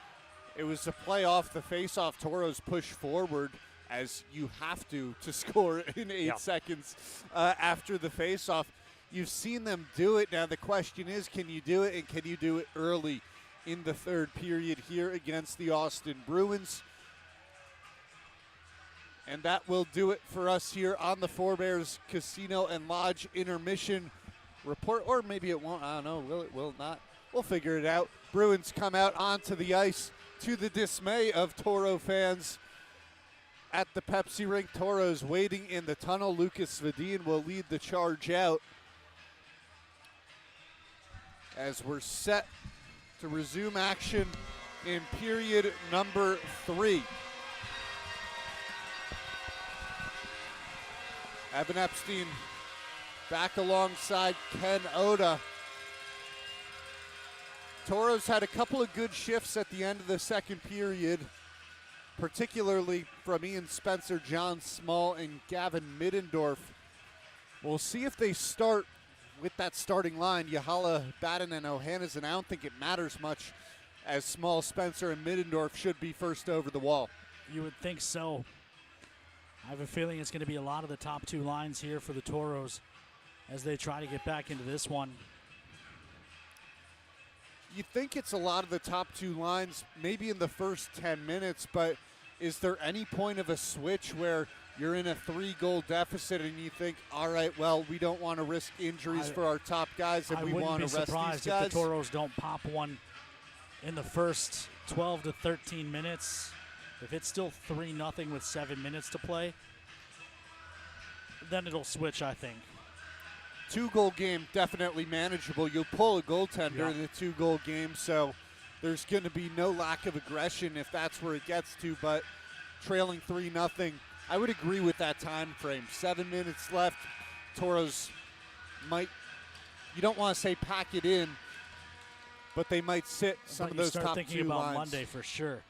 Speaker 9: It was a play off the face-off. Toros push forward, as you have to score in 8 seconds after the face-off. You've seen them do it. Now the question is, can you do it, and can you do it early in the third period here against the Austin Bruins? And that will do it for us here on the Forebears Casino and Lodge intermission report. Or maybe it won't. I don't know. Will it? Will it not? We'll figure it out. Bruins come out onto the ice to the dismay of Toro fans at the Pepsi rink. Toros waiting in the tunnel. Lucas Vadine will lead the charge out as we're set to resume action in period number 3. Evan Epstein back alongside Ken Oda. Toros had a couple of good shifts at the end of the second period, particularly from Ian Spencer, John Small, and Gavin Middendorf. We'll see if they start with that starting line, Yahala, Batten, and Ohannes, I don't think it matters much, as Small, Spencer, and Middendorf should be first over the wall.
Speaker 7: You would think so. I have a feeling it's going to be a lot of the top 2 lines here for the Toros as they try to get back into this one.
Speaker 9: You think it's a lot of the top 2 lines, maybe in the first 10 minutes, but is there any point of a switch where you're in a 3-goal deficit and you think, all right, well, we don't want to risk injuries for our top guys and we want to rest these guys?
Speaker 7: I wouldn't be surprised if the Toros don't pop one in the first 12 to 13 minutes. If it's still 3-0 with 7 minutes to play, then it'll switch, I think.
Speaker 9: 2-goal game, definitely manageable. You'll pull a goaltender in the 2-goal game, so there's going to be no lack of aggression if that's where it gets to, but trailing 3-0, I would agree with that time frame. 7 minutes left. Toros might, you don't want to say pack it in, but they might sit some of those top 2 lines.
Speaker 7: Start thinking about Monday for sure.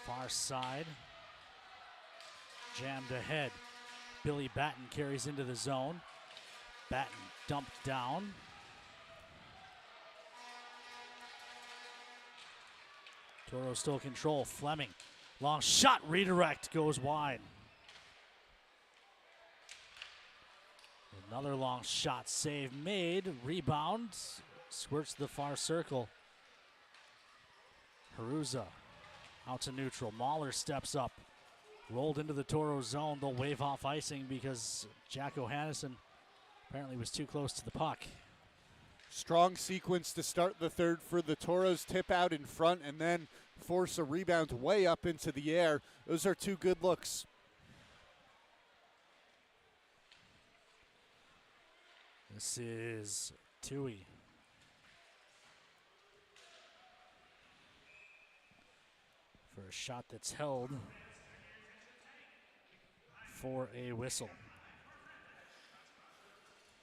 Speaker 7: Far side, jammed ahead. Billy Batten carries into the zone. Batten dumped down. Toro still control. Fleming, long shot, redirect, goes wide. Another long shot, save made, rebound, squirts to the far circle. Haruza out to neutral. Mahler steps up, rolled into the Toro zone. They'll wave off icing because Jack O'Hannison apparently was too close to the puck.
Speaker 9: Strong sequence to start the third for the Toros. Tip out in front and then force a rebound way up into the air. Those are 2 good looks.
Speaker 7: This is Tui. for a shot that's held for a whistle.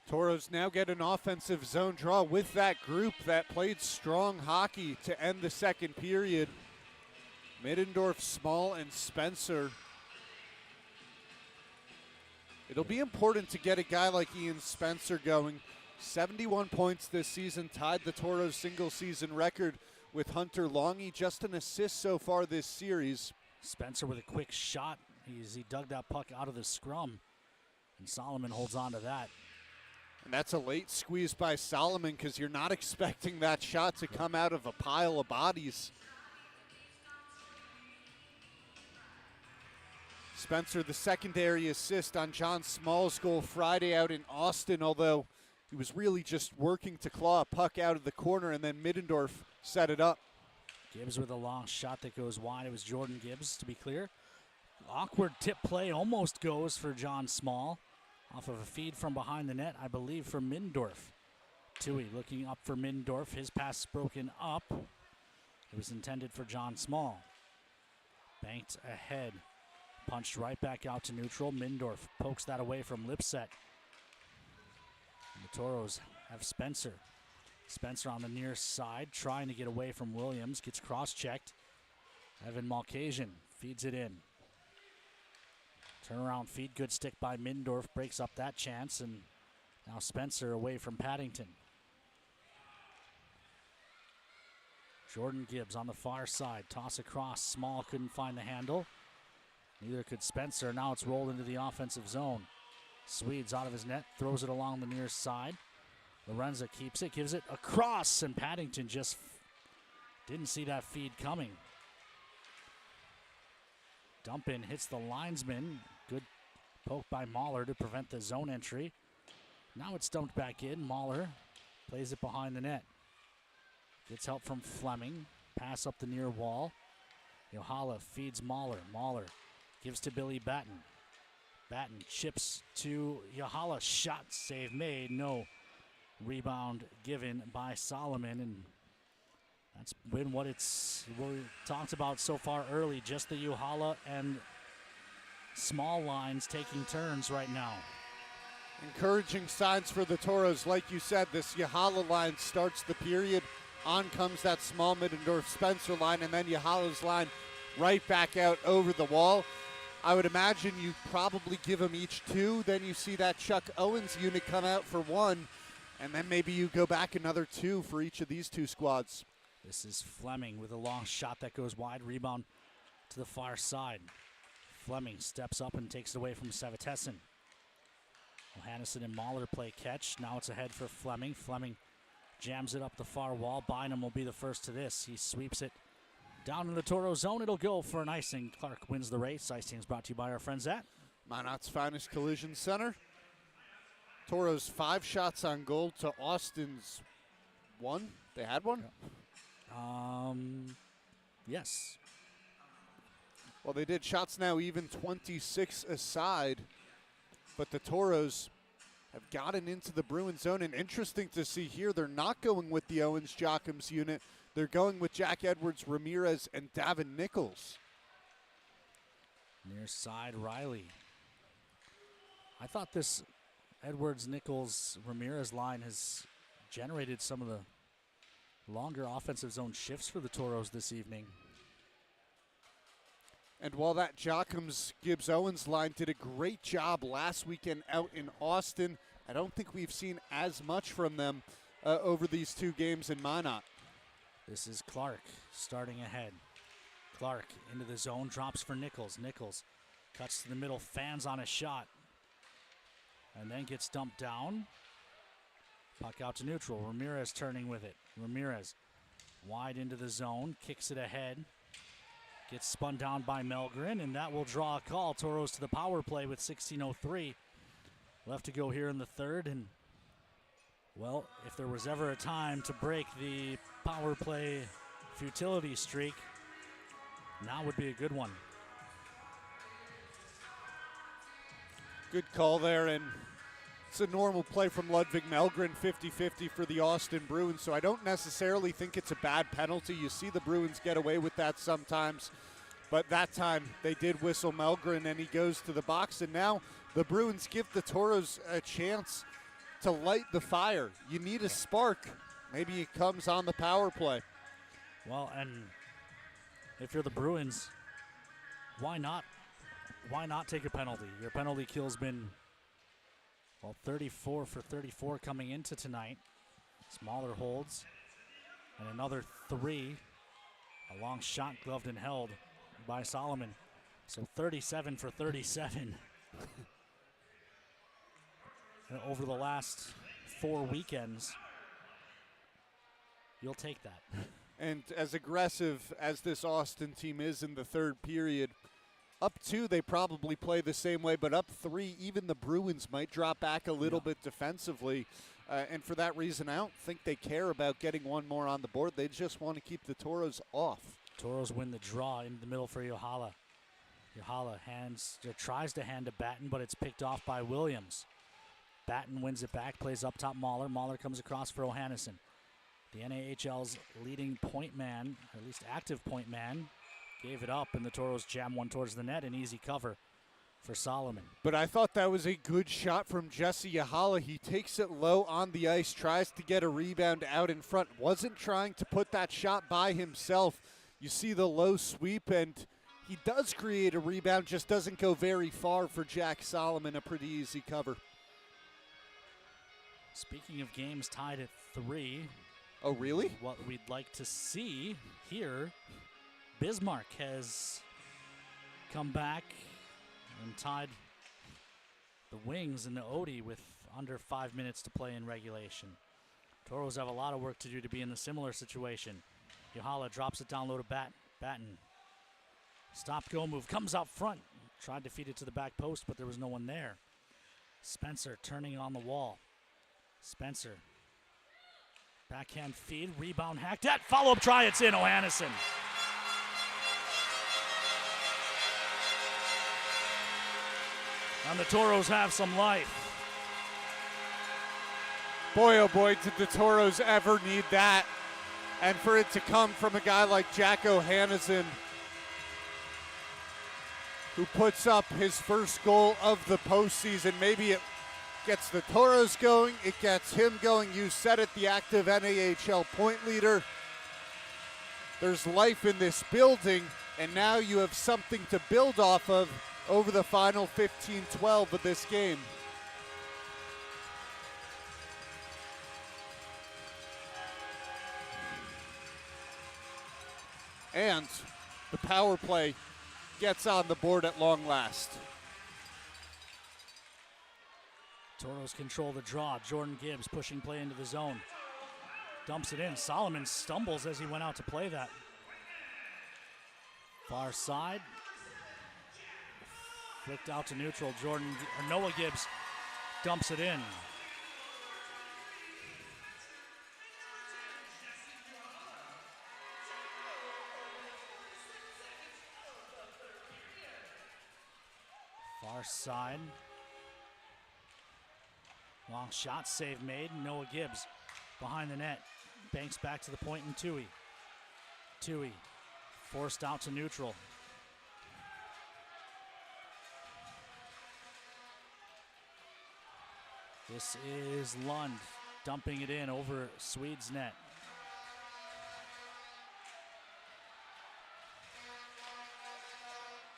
Speaker 9: Toros now get an offensive zone draw with that group that played strong hockey to end the second period. Middendorf, Small, and Spencer. It'll be important to get a guy like Ian Spencer going. 71 points this season, tied the Toros single-season record with Hunter Longy. Just an assist so far this series.
Speaker 7: Spencer with a quick shot. He dug that puck out of the scrum, and Solomon holds on to that.
Speaker 9: And that's a late squeeze by Solomon because you're not expecting that shot to come out of a pile of bodies. Spencer, the secondary assist on John Small's goal Friday out in Austin, although he was really just working to claw a puck out of the corner, and then Middendorf set it up.
Speaker 7: Gibbs with a long shot that goes wide. It was Jordan Gibbs, to be clear. Awkward tip play almost goes for John Small. Off of a feed from behind the net, I believe, for Middendorf. Tui looking up for Middendorf. His pass is broken up. It was intended for John Small. Banked ahead. Punched right back out to neutral. Middendorf pokes that away from Lipset. And the Toros have Spencer. Spencer on the near side, trying to get away from Williams. Gets cross-checked. Evan Malkasian feeds it in. Turnaround feed, good stick by Middendorf, breaks up that chance, and now Spencer away from Paddington. Jordan Gibbs on the far side, toss across, Small couldn't find the handle. Neither could Spencer, now it's rolled into the offensive zone. Swedes out of his net, throws it along the near side. Lorenza keeps it, gives it across, and Paddington just didn't see that feed coming. Dump in, hits the linesman. Good poke by Mahler to prevent the zone entry. Now it's dumped back in. Mahler plays it behind the net. Gets help from Fleming. Pass up the near wall. Yohala feeds Mahler. Mahler gives to Billy Batten. Batten chips to Yohala. Shot save made. No rebound given by Solomon. And that's been what we talked about so far early. Just the Yohala and Small lines taking turns right now.
Speaker 9: Encouraging signs for the Toros. Like you said, this Yohala line starts the period. On comes that Small Middendorf Spencer line, and then Yahala's line right back out over the wall. I would imagine you probably give them each two. Then you see that Chuck Owens unit come out for one, and then maybe you go back another two for each of these two squads.
Speaker 7: This is Fleming with a long shot that goes wide. Rebound to the far side. Fleming steps up and takes it away from Savitessin. Johannesson and Mahler play catch. Now it's ahead for Fleming. Fleming jams it up the far wall. Bynum will be the first to this. He sweeps it down in the Toro zone. It'll go for an icing. Clark wins the race. Icing is brought to you by our friends at
Speaker 9: Minot's Finest Collision Center. Toros 5 shots on goal to Austin's 1. They had one?
Speaker 7: Yes.
Speaker 9: Well, they did shots now even 26 aside, but the Toros have gotten into the Bruins zone, and interesting to see here, they're not going with the Owens Jockham's unit. They're going with Jack Edwards, Ramirez, and Davin Nichols.
Speaker 7: Near side, Riley. I thought this Edwards, Nichols, Ramirez line has generated some of the longer offensive zone shifts for the Toros this evening.
Speaker 9: And while that Jockham's Gibbs Owens line did a great job last weekend out in Austin, I don't think we've seen as much from them over these 2 games in Minot.
Speaker 7: This is Clark starting ahead. Clark into the zone, drops for Nichols. Nichols cuts to the middle, fans on a shot, and then gets dumped down. Puck out to neutral. Ramirez turning with it. Ramirez wide into the zone, kicks it ahead. Gets spun down by Melgren, and that will draw a call. Toros to the power play with 16:03 left to go here in the third. And, well, if there was ever a time to break the power play futility streak, now would be a good one.
Speaker 9: Good call there, and it's a normal play from Ludwig Melgren, 50-50 for the Austin Bruins, so I don't necessarily think it's a bad penalty. You see the Bruins get away with that sometimes. But that time they did whistle Melgren, and he goes to the box. And now the Bruins give the Toros a chance to light the fire. You need a spark. Maybe it comes on the power play.
Speaker 7: Well, and if you're the Bruins, why not? Why not take a penalty? Your penalty kill's been, 34 for 34 coming into tonight. Smaller holds. And another 3. A long shot gloved and held by Solomon. So 37 for 37. Over the last 4 weekends. You'll take that.
Speaker 9: And as aggressive as this Austin team is in the third period, up 2, they probably play the same way, but up 3, even the Bruins might drop back a little bit defensively. And for that reason, I don't think they care about getting one more on the board. They just want to keep the Toros off.
Speaker 7: Toros win the draw in the middle for Yohala. Yohala tries to hand to Batten, but it's picked off by Williams. Batten wins it back, plays up top Mahler. Mahler comes across for Ohannesson. The NAHL's leading point man, or at least active point man, gave it up, and the Toros jam one towards the net. An easy cover for Solomon.
Speaker 9: But I thought that was a good shot from Jesse Yohala. He takes it low on the ice, tries to get a rebound out in front. Wasn't trying to put that shot by himself. You see the low sweep, and he does create a rebound, just doesn't go very far for Jack Solomon. A pretty easy cover.
Speaker 7: Speaking of games tied at 3.
Speaker 9: Oh, really?
Speaker 7: What we'd like to see here, Bismarck has come back and tied the Wings and the Odie with under 5 minutes to play in regulation. Toros have a lot of work to do to be in a similar situation. Yohala drops it down low to Batten. Stop-go move, comes out front. Tried to feed it to the back post, but there was no one there. Spencer turning on the wall. Spencer. Backhand feed, rebound hacked at, follow-up try, it's in, Ohannesson. And the Toros have some life.
Speaker 9: Boy, oh boy, did the Toros ever need that. And for it to come from a guy like Jack Ohannesson, who puts up his first goal of the postseason. Maybe it gets the Toros going, it gets him going. You said it, the active NAHL point leader. There's life in this building, and now you have something to build off of over the final 15-12 of this game. And the power play gets on the board at long last.
Speaker 7: Toros control the draw. Jordan Gibbs pushing play into the zone. Dumps it in. Solomon stumbles as he went out to play that. Far side. Flicked out to neutral. Noah Gibbs dumps it in. Far side. Long shot, save made. Noah Gibbs behind the net. Banks back to the point and Tui. Tui forced out to neutral. This is Lund dumping it in over Swede's net.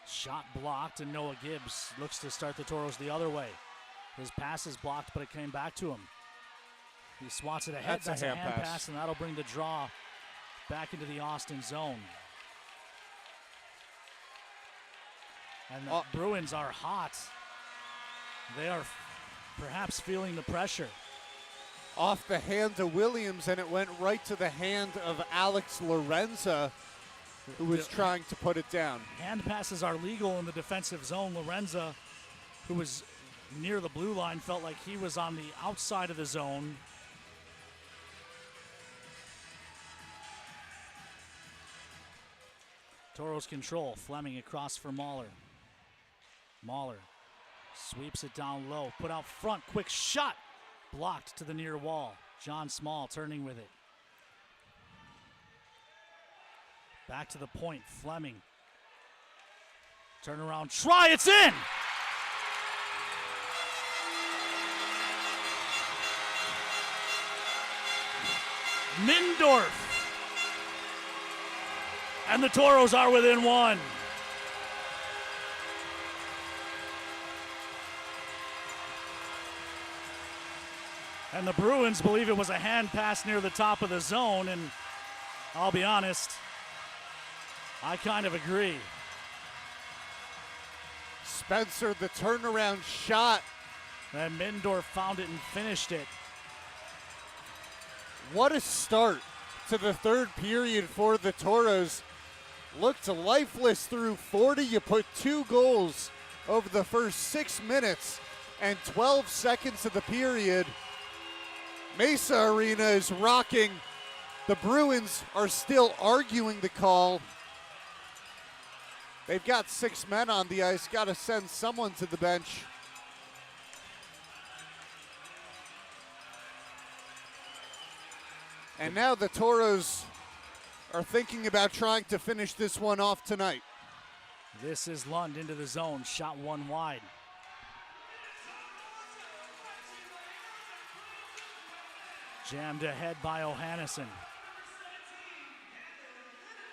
Speaker 7: Shot blocked, and Noah Gibbs looks to start the Toros the other way. His pass is blocked, but it came back to him. He swats it ahead. That's a hand pass, and that'll bring the draw back into the Austin zone. And the Bruins are hot. They are perhaps feeling the pressure.
Speaker 9: Off the hand of Williams, and it went right to the hand of Alex Lorenza, who was trying to put it down.
Speaker 7: Hand passes are legal in the defensive zone. Lorenza, who was near the blue line, felt like he was on the outside of the zone. Toros control. Fleming across for Mahler. Mahler sweeps it down low. Put out front. Quick shot. Blocked to the near wall. John Small turning with it. Back to the point. Fleming Turnaround try, it's in! Mindorf. And the Toros are within one. And the Bruins believe it was a hand pass near the top of the zone, and I'll be honest, I kind of agree.
Speaker 9: Spencer, the turnaround shot.
Speaker 7: And Mindorf found it and finished it.
Speaker 9: What a start to the third period for the Toros. Looked lifeless through 40. You put 2 goals over the first 6 minutes and 12 seconds of the period. Mesa Arena is rocking. The Bruins are still arguing the call. They've got 6 men on the ice. Got to send someone to the bench. And now the Toros are thinking about trying to finish this one off tonight.
Speaker 7: This is Lund into the zone, shot one wide. Jammed ahead by Ohannesson.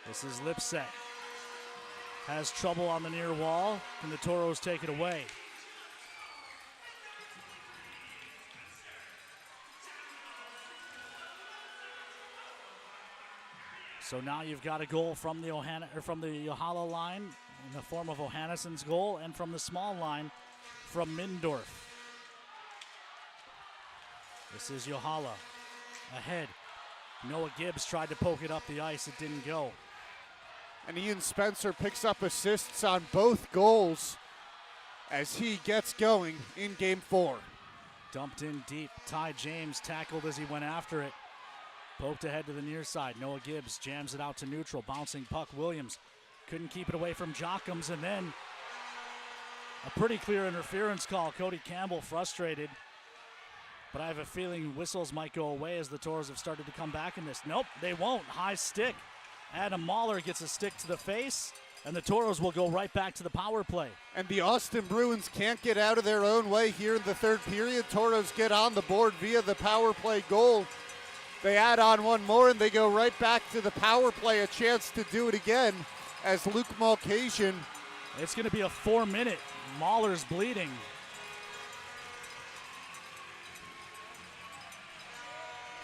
Speaker 7: This is Lipset. Has trouble on the near wall. Can the Toros take it away? So now you've got a goal from the Yohala line in the form of Ohannesson's goal, and from the small line from Mindorf. This is Yohala ahead. Noah Gibbs tried to poke it up the ice. It didn't go.
Speaker 9: And Ian Spencer picks up assists on both goals as he gets going in Game 4.
Speaker 7: Dumped in deep. Ty James tackled as he went after it. Poked ahead to the near side. Noah Gibbs jams it out to neutral. Bouncing puck. Williams couldn't keep it away from Jockums, and then a pretty clear interference call. Cody Campbell frustrated. But I have a feeling whistles might go away as the Toros have started to come back in this. Nope, they won't. High stick. Adam Mahler gets a stick to the face, and the Toros will go right back to the power play.
Speaker 9: And the Austin Bruins can't get out of their own way here in the third period. Toros get on the board via the power play goal. They add on one more, and they go right back to the power play. A chance to do it again as Luke Mulcahy.
Speaker 7: It's going to be a 4-minute. Mahler's bleeding.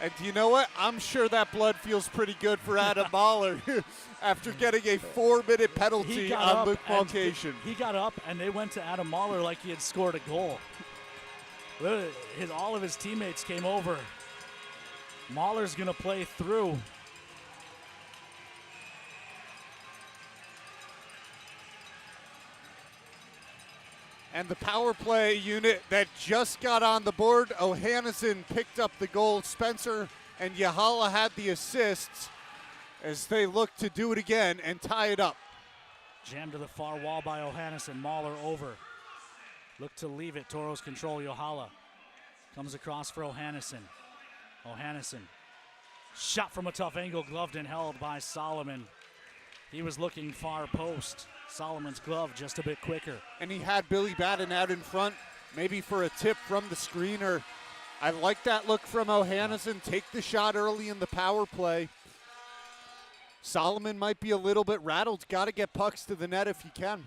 Speaker 9: And you know what? I'm sure that blood feels pretty good for Adam Mahler after getting a 4-minute penalty on Luke Mulcahy.
Speaker 7: He got up, and they went to Adam Mahler like he had scored a goal. All of his teammates came over. Mahler's going to play through.
Speaker 9: And the power play unit that just got on the board, Ohannesson picked up the goal. Spencer and Yohala had the assists as they look to do it again and tie it up.
Speaker 7: Jammed to the far wall by Ohannesson. Mahler over. Look to leave it. Toros control. Yohala comes across for Ohannesson. Ohannesson. Shot from a tough angle, gloved and held by Solomon. He was looking far post. Solomon's glove just a bit quicker.
Speaker 9: And he had Billy Batten out in front, maybe for a tip from the screener. I like that look from Ohannesson. Take the shot early in the power play. Solomon might be a little bit rattled. Got to get pucks to the net if you can.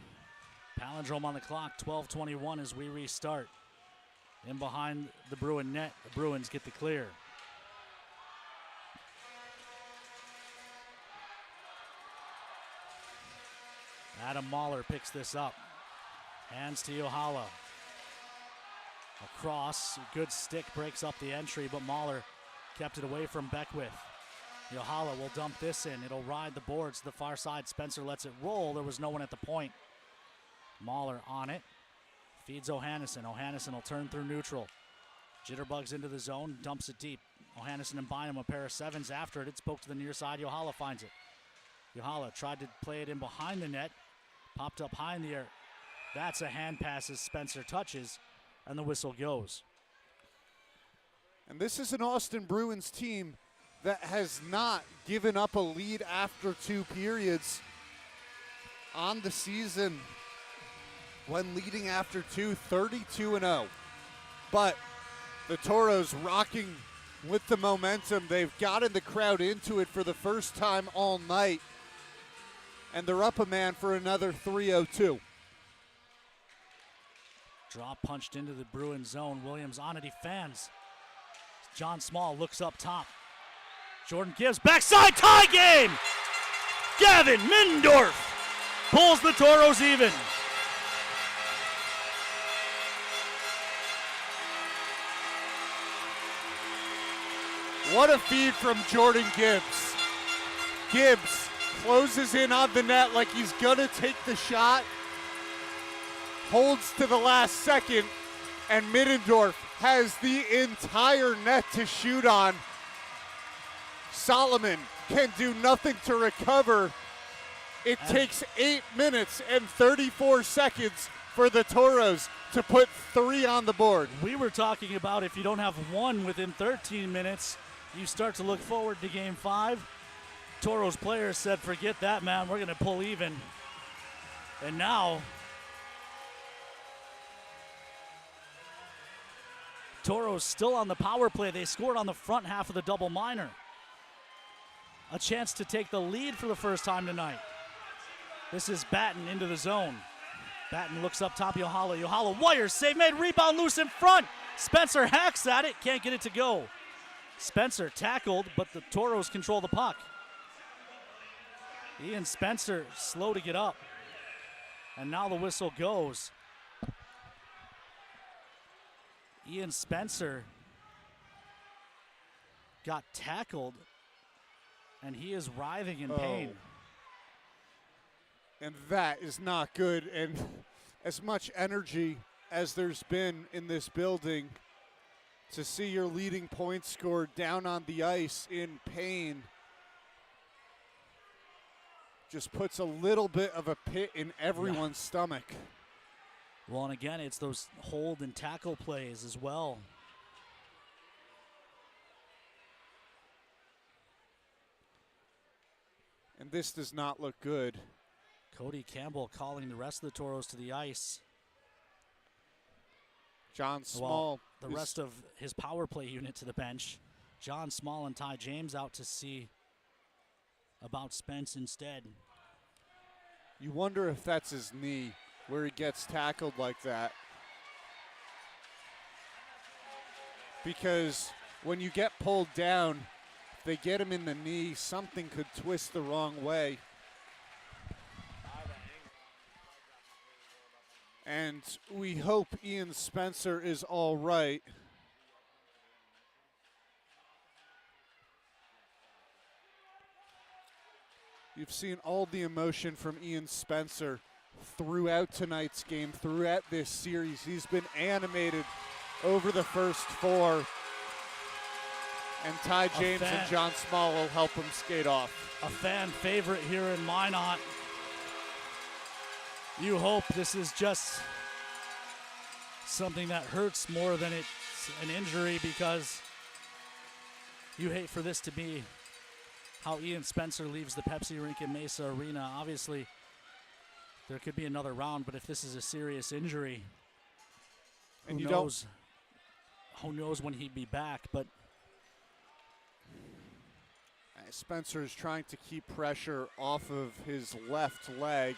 Speaker 7: Palindrome on the clock, 12:21 as we restart. In behind the Bruin net, the Bruins get the clear. Adam Mahler picks this up. Hands to Yohala. Across, good stick breaks up the entry, but Mahler kept it away from Beckwith. Yohala will dump this in. It'll ride the boards to the far side. Spencer lets it roll. There was no one at the point. Mahler on it. Feeds Ohannesson. Ohannesson will turn through neutral. Jitterbugs into the zone, dumps it deep. Ohannesson and Bynum, a pair of sevens after it. It's poked to the near side. Yohala finds it. Yohala tried to play it in behind the net. Popped up high in the air. That's a hand pass as Spencer touches, and the whistle goes.
Speaker 9: And this is an Austin Bruins team that has not given up a lead after 2 periods on the season. when leading after 2, 32-0. But the Toros rocking with the momentum. They've gotten the crowd into it for the first time all night. And they're up a man for another 3-0-2.
Speaker 7: Draw punched into the Bruin zone. Williams on it, he fans. John Small looks up top. Jordan Gibbs, backside, tie game! Gavin Middendorf pulls the Toros even.
Speaker 9: What a feed from Jordan Gibbs. Gibbs closes in on the net like he's gonna take the shot. Holds to the last second, and Middendorf has the entire net to shoot on. Solomon can do nothing to recover. It takes 8 minutes and 34 seconds for the Toros to put 3 on the board.
Speaker 7: We were talking about if you don't have one within 13 minutes, you start to look forward to game 5. Toros players said, forget that, man, we're gonna pull even. And now, Toros still on the power play. They scored on the front half of the double minor. A chance to take the lead for the first time tonight. This is Batten into the zone. Batten looks up top, Yohala. Yohala wires, save made, rebound loose in front. Spencer hacks at it, can't get it to go. Spencer tackled, but the Toros control the puck. Ian Spencer slow to get up. And now the whistle goes. Ian Spencer got tackled, and he is writhing in pain.
Speaker 9: And that is not good. And as much energy as there's been in this building, to see your leading point scorer down on the ice in pain just puts a little bit of a pit in everyone's stomach.
Speaker 7: Well, and again, it's those hold and tackle plays as well.
Speaker 9: And this does not look good.
Speaker 7: Cody Campbell calling the rest of the Toros to the ice.
Speaker 9: John Small.
Speaker 7: Well, the rest of his power play unit to the bench. John Small and Ty James out to see about Spence instead.
Speaker 9: You wonder if that's his knee, where he gets tackled like that. Because when you get pulled down, if they get him in the knee, something could twist the wrong way. And we hope Ian Spencer is all right. You've seen all the emotion from Ian Spencer throughout tonight's game, throughout this series. He's been animated over the first 4. And Ty James and John Small will help him skate off.
Speaker 7: A fan favorite here in Minot. You hope this is just something that hurts more than it's an injury, because you hate for this to be how Ian Spencer leaves the Pepsi rink in Mesa Arena. Obviously, there could be another round, but if this is a serious injury,
Speaker 9: and
Speaker 7: who knows when he'd be back. But
Speaker 9: Spencer is trying to keep pressure off of his left leg.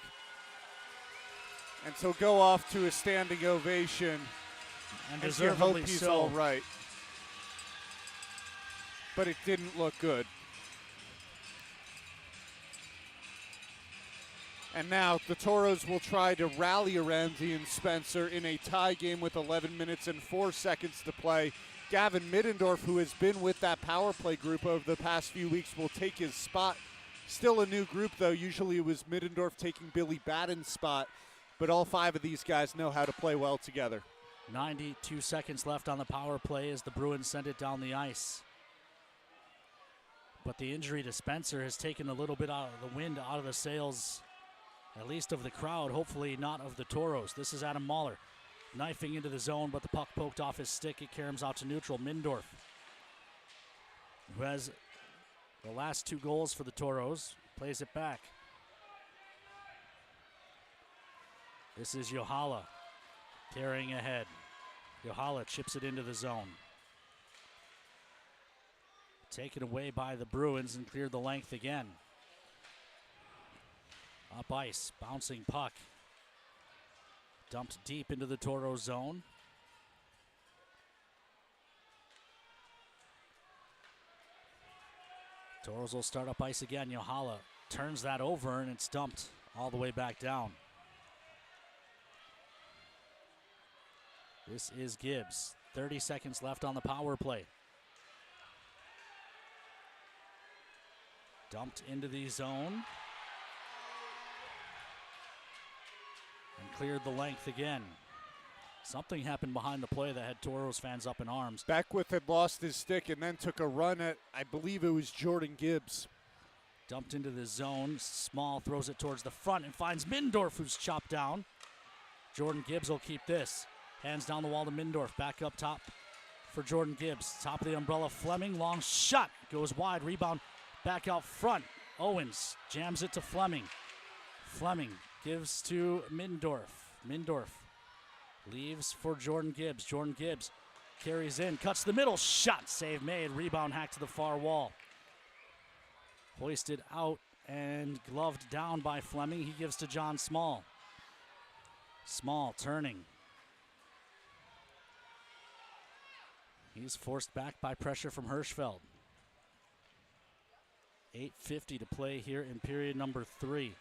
Speaker 9: And so go off to a standing ovation. And you hope he's all right. But it didn't look good. And now the Toros will try to rally around Ian Spencer in a tie game with 11 minutes and 4 seconds to play. Gavin Middendorf, who has been with that power play group over the past few weeks, will take his spot. Still a new group, though. Usually it was Middendorf taking Billy Batten's spot. But all 5 of these guys know how to play well together.
Speaker 7: 92 seconds left on the power play as the Bruins send it down the ice. But the injury to Spencer has taken a little bit out of the wind out of the sails, at least of the crowd, hopefully not of the Toros. This is Adam Mahler knifing into the zone, but the puck poked off his stick. It caroms out to neutral. Mindorf, who has the last 2 goals for the Toros, plays it back. This is Yohala carrying ahead. Yohala chips it into the zone. Taken away by the Bruins and cleared the length again. Up ice, bouncing puck. Dumped deep into the Toro zone. Toros will start up ice again. Yohala turns that over and it's dumped all the way back down. This is Gibbs. 30 seconds left on the power play. Dumped into the zone. And cleared the length again. Something happened behind the play that had Toros fans up in arms.
Speaker 9: Beckwith had lost his stick and then took a run at, I believe it was Jordan Gibbs.
Speaker 7: Dumped into the zone. Small throws it towards the front and finds Mindorf, who's chopped down. Jordan Gibbs will keep this. Hands down the wall to Mindorf. Back up top for Jordan Gibbs. Top of the umbrella, Fleming. Long shot. Goes wide. Rebound back out front. Owens jams it to Fleming. Fleming gives to Mindorf. Mindorf leaves for Jordan Gibbs. Jordan Gibbs carries in. Cuts the middle. Shot. Save made. Rebound hacked to the far wall. Hoisted out and gloved down by Fleming. He gives to John Small. Small turning. He's forced back by pressure from Hirschfeld. 8:50 to play here in period number 3.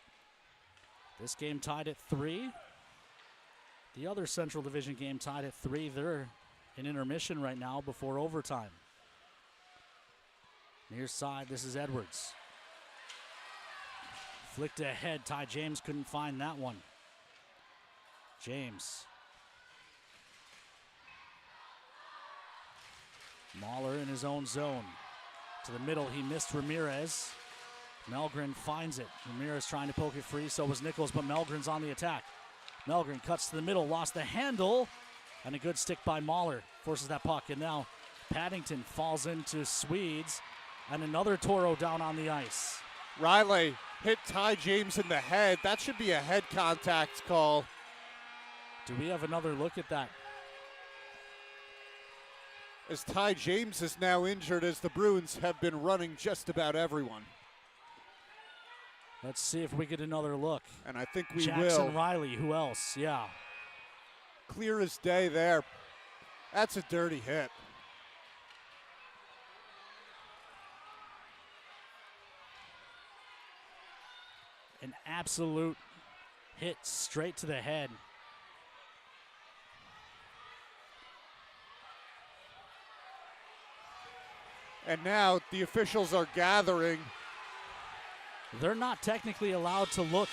Speaker 7: This game tied at 3. The other Central Division game tied at 3. They're in intermission right now before overtime. Near side, this is Edwards. Flicked ahead. Ty James couldn't find that one. James. Mahler in his own zone. To the middle, he missed Ramirez. Melgren finds it. Ramirez trying to poke it free, so was Nichols, but Melgren's on the attack. Melgren cuts to the middle, lost the handle, and a good stick by Mahler. Forces that puck, and now Paddington falls into Swedes, and another Toro down on the ice.
Speaker 9: Riley hit Ty James in the head. That should be a head contact call.
Speaker 7: Do we have another look at that?
Speaker 9: As Ty James is now injured, as the Bruins have been running just about everyone.
Speaker 7: Let's see if we get another look.
Speaker 9: And I think we
Speaker 7: Jackson
Speaker 9: will.
Speaker 7: Riley, who else? Yeah.
Speaker 9: Clear as day there. That's a dirty hit.
Speaker 7: An absolute hit straight to the head.
Speaker 9: And now the officials are gathering.
Speaker 7: They're not technically allowed to look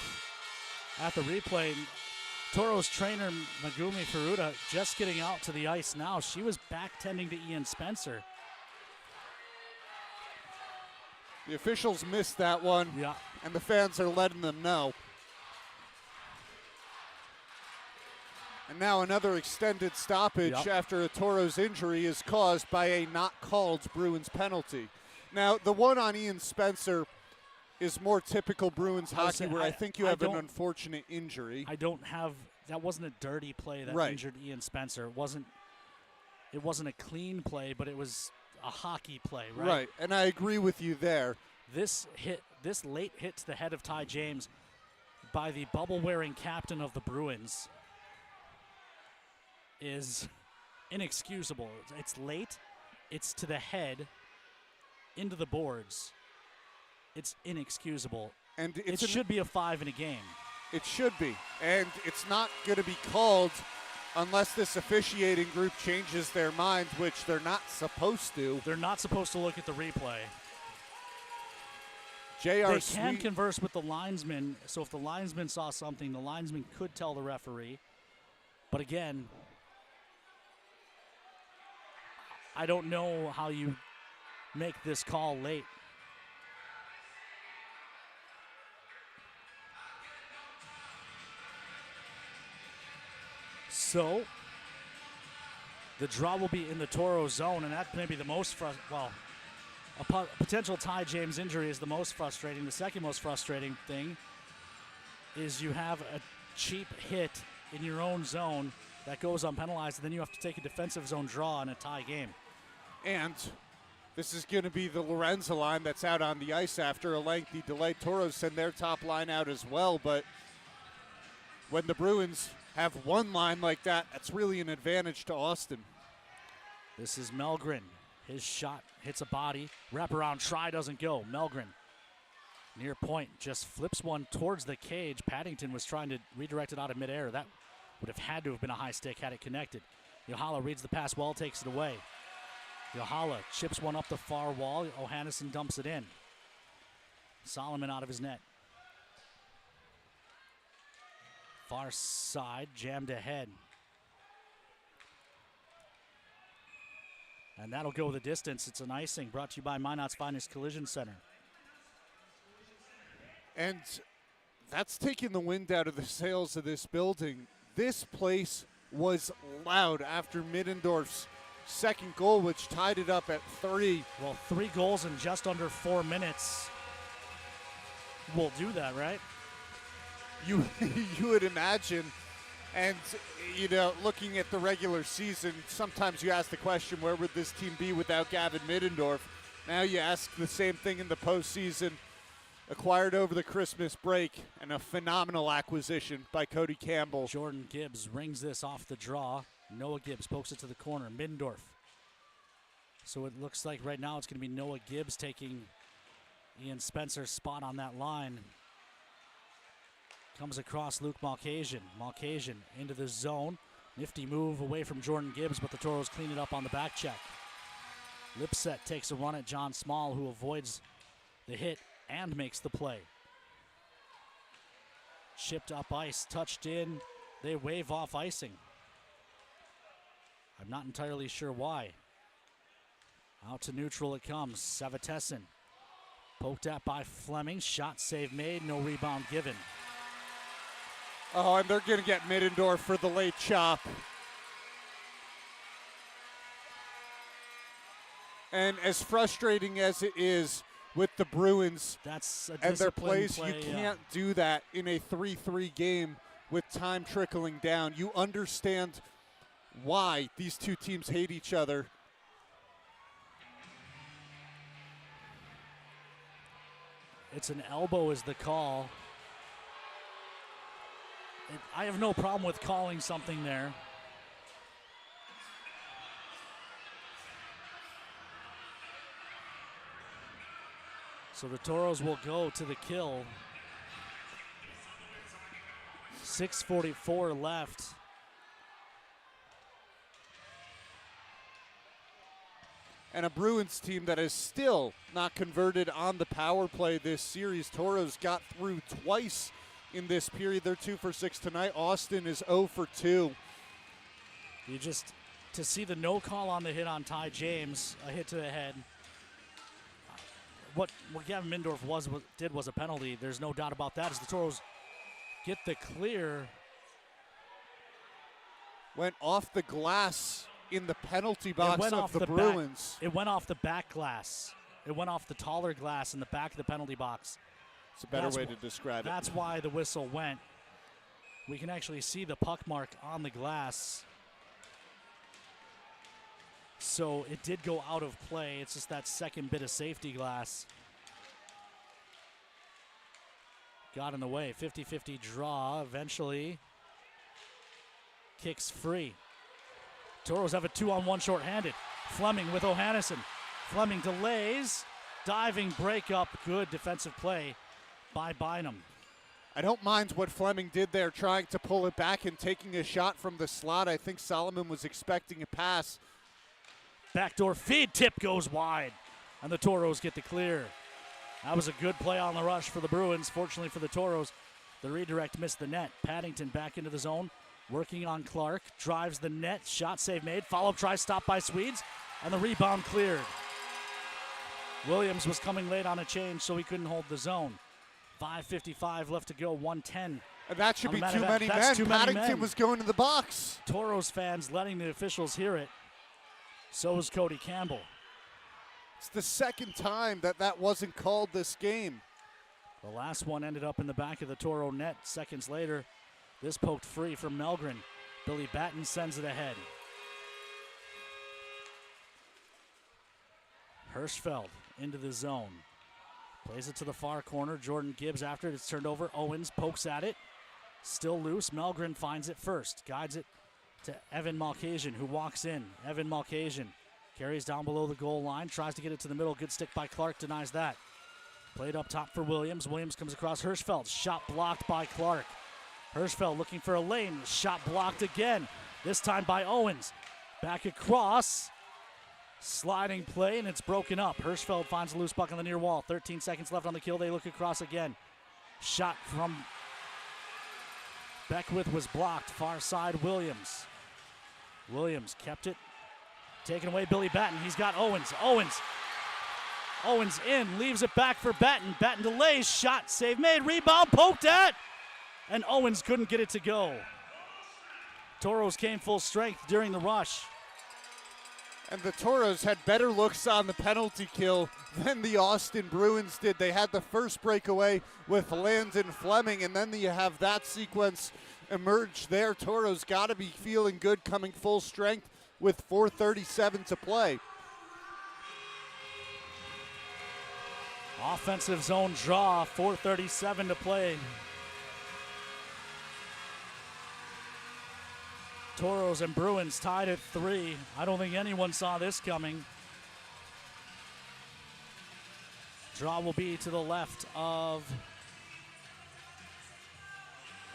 Speaker 7: at the replay. Toro's trainer, Megumi Furuta, just getting out to the ice now. She was back tending to Ian Spencer.
Speaker 9: The officials missed that one.
Speaker 7: Yeah.
Speaker 9: And the fans are letting them know. And now another extended stoppage after a Toro's injury is caused by a not called Bruins penalty. Now, the one on Ian Spencer is more typical Bruins hockey, where I think you have an unfortunate injury.
Speaker 7: I don't have, that wasn't a dirty play that injured Ian Spencer. It wasn't a clean play, but it was a hockey play, right?
Speaker 9: Right, and I agree with you there.
Speaker 7: This late hit to the head of Ty James by the bubble-wearing captain of the Bruins is inexcusable. It's late, it's to the head, into the boards. It's inexcusable.
Speaker 9: And
Speaker 7: it should be a 5 in a game.
Speaker 9: It should be. And it's not going to be called unless this officiating group changes their mind, which they're not supposed to.
Speaker 7: They're not supposed to look at the replay.
Speaker 9: They
Speaker 7: can converse with the linesman, so if the linesman saw something, the linesman could tell the referee. But again, I don't know how you make this call late. So, the draw will be in the Toro zone, and that may be the most a potential Ty James injury is the most frustrating. The second most frustrating thing is you have a cheap hit in your own zone that goes unpenalized, and then you have to take a defensive zone draw in a tie game.
Speaker 9: And this is going to be the Lorenza line that's out on the ice after a lengthy delay. Toros send their top line out as well, but when the Bruins have one line like that, that's really an advantage to Austin.
Speaker 7: This is Mellgren. His shot hits a body. Wraparound try doesn't go. Mellgren, near point, just flips one towards the cage. Paddington was trying to redirect it out of midair. That would have had to have been a high stick had it connected. Yohala reads the pass well, takes it away. Yohala chips one up the far wall. Ohannesson dumps it in. Solomon out of his net. Far side, jammed ahead. And that'll go the distance. It's an icing brought to you by Minot's Finest Collision Center.
Speaker 9: And that's taking the wind out of the sails of this building. This place was loud after Middendorf's second goal, which tied it up at 3.
Speaker 7: Well, 3 goals in just under 4 minutes will do that, right?
Speaker 9: You would imagine. And, you know, looking at the regular season, sometimes you ask the question, where would this team be without Gavin Middendorf? Now you ask the same thing in the postseason. Acquired over the Christmas break, and a phenomenal acquisition by Cody Campbell.
Speaker 7: Jordan Gibbs rings this off the draw. Noah Gibbs pokes it to the corner. Middendorf. So it looks like right now it's going to be Noah Gibbs taking Ian Spencer's spot on that line. Comes across Luke Malkasian. Malkasian into the zone. Nifty move away from Jordan Gibbs, but the Toros clean it up on the back check. Lipset takes a run at John Small, who avoids the hit and makes the play. Chipped up ice, touched in. They wave off icing. I'm not entirely sure why. Out to neutral it comes. Savatessin poked at by Fleming. Shot save made, no rebound given.
Speaker 9: Oh, and they're going to get Middendorf for the late chop. And as frustrating as it is with the Bruins and their plays, you can't do that in a 3-3 game with time trickling down. You understand why these two teams hate each other.
Speaker 7: It's an elbow is the call. I have no problem with calling something there. So the Toros will go to the kill. 6:44 left.
Speaker 9: And a Bruins team that is still not converted on the power play this series. Toros got through twice in this period. They're 2 for 6 tonight. Austin is 0 for 2.
Speaker 7: You just, to see the no call on the hit on Ty James, a hit to the head. What Gavin Middendorf did was a penalty. There's no doubt about that. As the Toros get the clear.
Speaker 9: Went off the glass in the penalty box of the Bruins.
Speaker 7: It went off the back glass. It went off the taller glass in the back of the penalty box.
Speaker 9: It's a better way to describe it.
Speaker 7: That's why the whistle went. We can actually see the puck mark on the glass. So it did go out of play. It's just that second bit of safety glass got in the way. 50-50 draw. Eventually kicks free. Toros have a 2-on-1 shorthanded. Fleming with Ohannesson. Fleming delays. Diving breakup. Good defensive play by Bynum.
Speaker 9: I don't mind what Fleming did there, trying to pull it back and taking a shot from the slot. I think Solomon was expecting a pass.
Speaker 7: Backdoor feed, tip goes wide, and the Toros get the clear. That was a good play on the rush for the Bruins. Fortunately for the Toros, the redirect missed the net. Paddington back into the zone, working on Clark, drives the net, shot save made, follow-up try stopped by Swedes, and the rebound cleared. Williams was coming late on a change, so he couldn't hold the zone. 5:55 left to go, 1:10.
Speaker 9: And that should be too many men. Paddington was going to the box.
Speaker 7: Toros fans letting the officials hear it. So is Cody Campbell.
Speaker 9: It's the second time that wasn't called this game.
Speaker 7: The last one ended up in the back of the Toro net. Seconds later, This poked free from Melgren. Billy Batten sends it ahead. Hirschfeld into the zone. Plays it to the far corner. Jordan Gibbs after it. It's turned over. Owens pokes at it. Still loose. Melgren finds it first. Guides it to Evan Malkasian, who walks in. Evan Malkasian carries down below the goal line. Tries to get it to the middle. Good stick by Clark. Denies that. Played up top for Williams. Williams comes across Hirschfeld. Shot blocked by Clark. Hirschfeld looking for a lane. Shot blocked again. This time by Owens. Back across. Sliding play, and it's broken up. Hirschfeld finds a loose puck on the near wall. 13 seconds left on the kill. They look across again. Shot from Beckwith was blocked. Far side, Williams. Williams kept it. Taken away, Billy Batten. He's got Owens. Owens in, leaves it back for Batten. Batten delays, shot, save made, rebound, poked at, and Owens couldn't get it to go. Toros came full strength during the rush.
Speaker 9: And the Toros had better looks on the penalty kill than the Austin Bruins did. They had the first breakaway with Landon Fleming, and then you have that sequence emerge there. Toros got to be feeling good coming full strength with 4:37 to play.
Speaker 7: Offensive zone draw, 4:37 to play. Toros and Bruins tied at 3. I don't think anyone saw this coming. Draw will be to the left of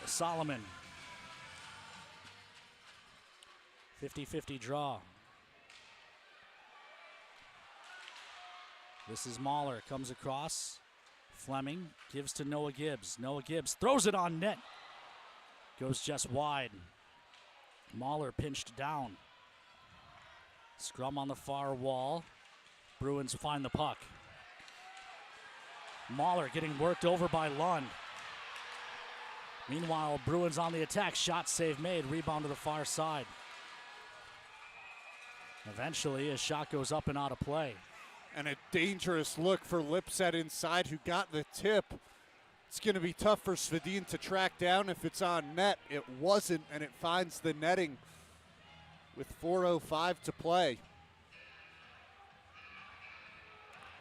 Speaker 7: Solomon. 50-50 draw. This is Mahler, comes across. Fleming gives to Noah Gibbs. Noah Gibbs throws it on net. Goes just wide. Mahler pinched down. Scrum on the far wall. Bruins find the puck. Mahler getting worked over by Lund. Meanwhile, Bruins on the attack. Shot save made. Rebound to the far side. Eventually, a shot goes up and out of play.
Speaker 9: And a dangerous look for Lipset inside, who got the tip. It's going to be tough for Svedin to track down if it's on net. It wasn't, and it finds the netting with 4:05 to play.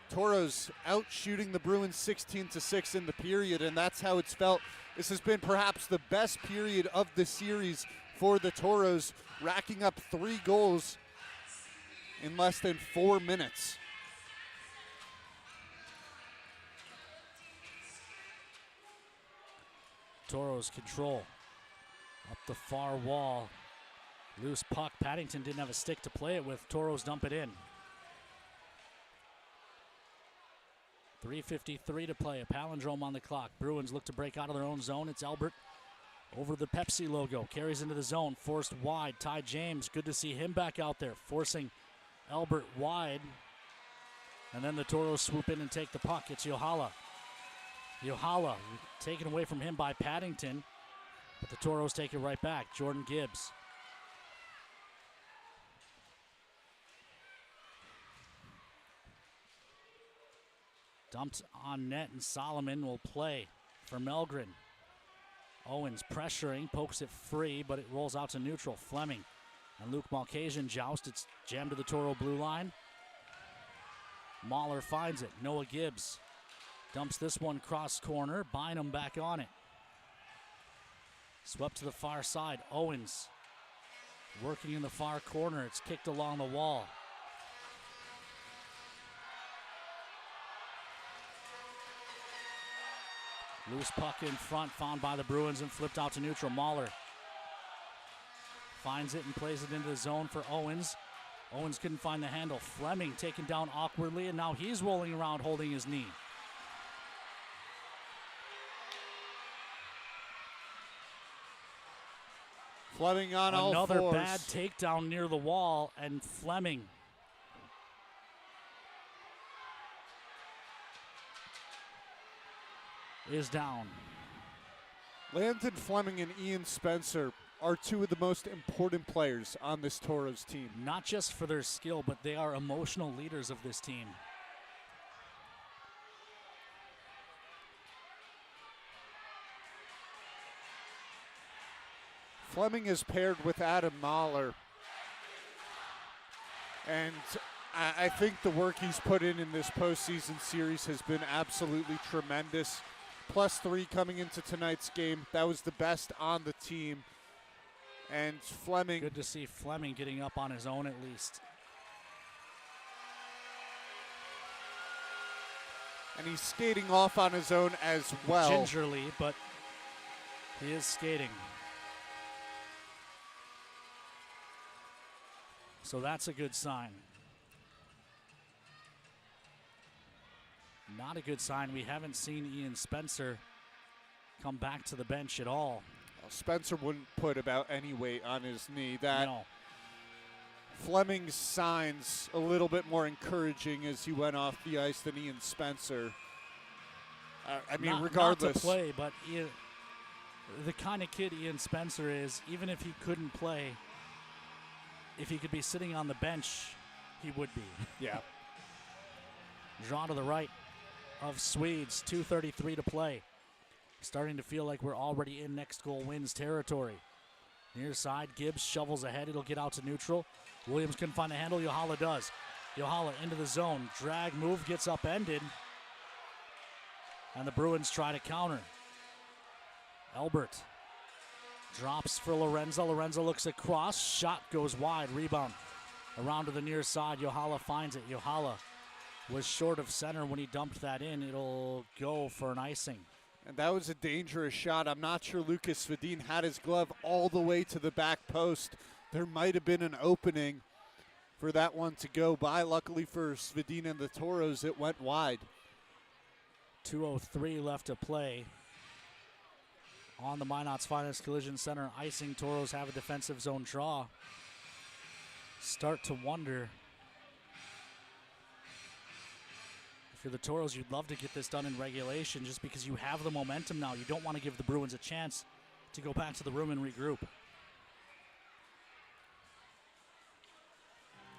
Speaker 9: Toros out shooting the Bruins 16-6 in the period, and that's how it's felt. This has been perhaps the best period of the series for the Toros, racking up 3 goals in less than 4 minutes.
Speaker 7: Toros control. Up the far wall. Loose puck. Paddington didn't have a stick to play it with. Toros dump it in. 3:53 to play. A palindrome on the clock. Bruins look to break out of their own zone. It's Albert over the Pepsi logo. Carries into the zone. Forced wide. Ty James. Good to see him back out there. Forcing Albert wide. And then the Toros swoop in and take the puck. It's Yohala. Yohala taken away from him by Paddington, but the Toros take it right back. Jordan Gibbs. Dumped on net, and Solomon will play for Melgren. Owens pressuring, pokes it free, but it rolls out to neutral. Fleming and Luke Malkasian joust. It's jammed to the Toro blue line. Mahler finds it. Noah Gibbs dumps this one cross corner. Bynum back on it. Swept to the far side. Owens working in the far corner. It's kicked along the wall. Loose puck in front, found by the Bruins and flipped out to neutral. Mahler finds it and plays it into the zone for Owens. Owens couldn't find the handle. Fleming taken down awkwardly, and now he's rolling around holding his knee.
Speaker 9: Fleming on all fours.
Speaker 7: Another bad takedown near the wall, and Fleming is down.
Speaker 9: Landon Fleming and Ian Spencer are 2 of the most important players on this Toros team.
Speaker 7: Not just for their skill, but they are emotional leaders of this team.
Speaker 9: Fleming is paired with Adam Mahler. And I think the work he's put in this postseason series has been absolutely tremendous. +3 coming into tonight's game. That was the best on the team. And Fleming.
Speaker 7: Good to see Fleming getting up on his own at least.
Speaker 9: And he's skating off on his own as well.
Speaker 7: Gingerly, but he is skating. So that's a good sign. Not a good sign. We haven't seen Ian Spencer come back to the bench at all.
Speaker 9: Well, Spencer wouldn't put about any weight on his knee.
Speaker 7: No.
Speaker 9: Fleming's signs a little bit more encouraging as he went off the ice than Ian Spencer. Regardless.
Speaker 7: Not to play, but the kind of kid Ian Spencer is, even if he couldn't play, if he could be sitting on the bench, he would be.
Speaker 9: Yeah.
Speaker 7: Draw to the right of Swedes, 2:33 to play. Starting to feel like we're already in next goal wins territory. Near side, Gibbs shovels ahead. It'll get out to neutral. Williams couldn't find the handle. Yohala does. Yohala into the zone. Drag move gets upended. And the Bruins try to counter. Elbert drops for Lorenzo. Lorenzo looks across. Shot goes wide. Rebound around to the near side. Yohala finds it. Yohala was short of center when he dumped that in. It'll go for an icing.
Speaker 9: And that was a dangerous shot. I'm not sure Lucas Svedin had his glove all the way to the back post. There might have been an opening for that one to go by. Luckily for Svedin and the Toros, it went wide.
Speaker 7: 2:03 left to play. On the Minot's Finest Collision Center icing, Toros have a defensive zone draw. Start to wonder. If you're the Toros, you'd love to get this done in regulation just because you have the momentum now. You don't want to give the Bruins a chance to go back to the room and regroup.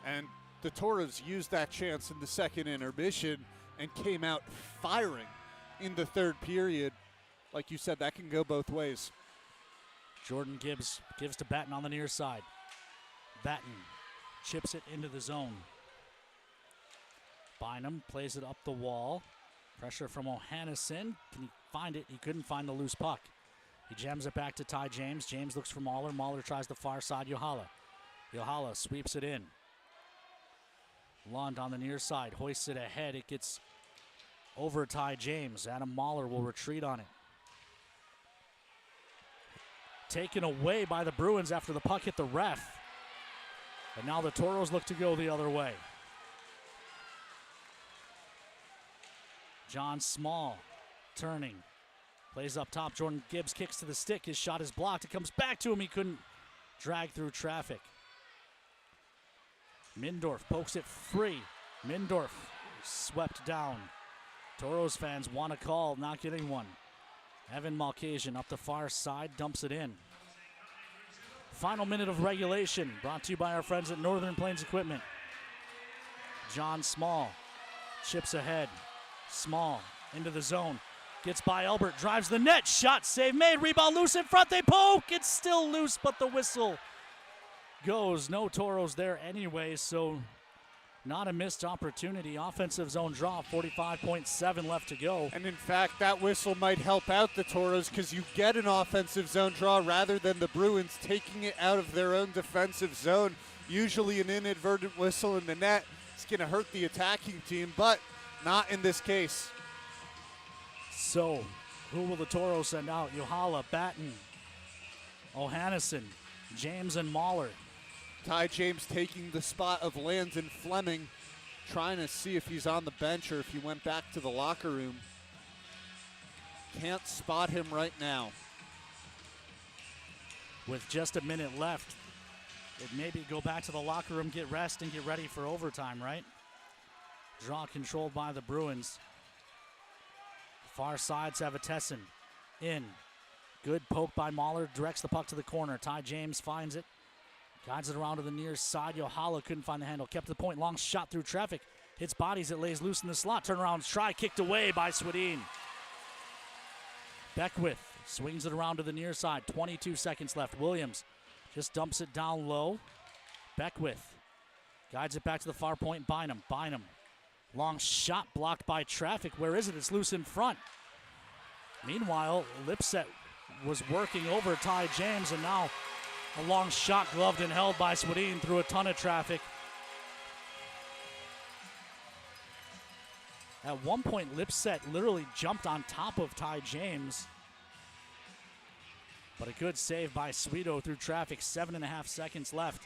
Speaker 9: And the Toros used that chance in the second intermission and came out firing in the third period. Like you said, that can go both ways.
Speaker 7: Jordan Gibbs gives to Batten on the near side. Batten chips it into the zone. Bynum plays it up the wall. Pressure from O'Hannison. Can he find it? He couldn't find the loose puck. He jams it back to Ty James. James looks for Mahler. Mahler tries the far side. Yohala. Yohala sweeps it in. Lund on the near side. Hoists it ahead. It gets over Ty James. Adam Mahler will retreat on it. Taken away by the Bruins after the puck hit the ref. And now the Toros look to go the other way. John Small turning. Plays up top. Jordan Gibbs kicks to the stick. His shot is blocked. It comes back to him. He couldn't drag through traffic. Mindorf pokes it free. Mindorf swept down. Toros fans want a call, not getting one. Evan Malkasian up the far side, dumps it in. Final minute of regulation, brought to you by our friends at Northern Plains Equipment. John Small chips ahead. Small into the zone. Gets by Elbert, drives the net. Shot, save made. Rebound loose in front. They poke. It's still loose, but the whistle goes. No Toros there anyway, so not a missed opportunity. Offensive zone draw, 45.7 left to go.
Speaker 9: And in fact, that whistle might help out the Toros because you get an offensive zone draw rather than the Bruins taking it out of their own defensive zone. Usually an inadvertent whistle in the net is going to hurt the attacking team, but not in this case.
Speaker 7: So, who will the Toros send out? Yohala, Batten, O'Hannison, James, and Mahler.
Speaker 9: Ty James taking the spot of Landon Fleming, trying to see if he's on the bench or if he went back to the locker room. Can't spot him right now.
Speaker 7: With just a minute left, it maybe go back to the locker room, get rest, and get ready for overtime, right? Draw controlled by the Bruins. Far side, Savitessin in. Good poke by Mahler, directs the puck to the corner. Ty James finds it. Guides it around to the near side. Yohala couldn't find the handle. Kept the point. Long shot through traffic. Hits bodies. It lays loose in the slot. Turnaround try. Kicked away by Swedin. Beckwith swings it around to the near side. 22 seconds left. Williams just dumps it down low. Beckwith guides it back to the far point. Bynum. Long shot blocked by traffic. Where is it? It's loose in front. Meanwhile, Lipset was working over Ty James, and now a long shot gloved and held by Swadin through a ton of traffic. At one point, Lipset literally jumped on top of Ty James. But a good save by Sweeto through traffic. 7.5 seconds left.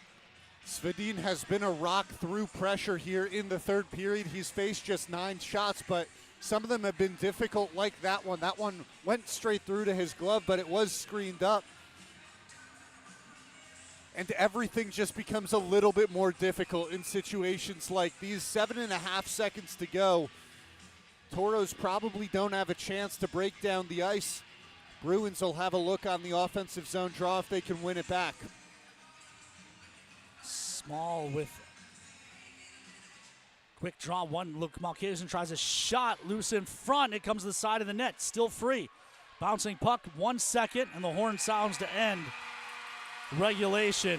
Speaker 9: Svedin has been a rock through pressure here in the third period. He's faced just 9 shots, but some of them have been difficult, like that one. That one went straight through to his glove, but it was screened up. And everything just becomes a little bit more difficult in situations like these. 7.5 seconds to go. Toros probably don't have a chance to break down the ice. Bruins will have a look on the offensive zone draw if they can win it back.
Speaker 7: Small with quick draw. One look. Malkasian tries a shot loose in front. It comes to the side of the net. Still free. Bouncing puck. 1 second, and the horn sounds to end regulation.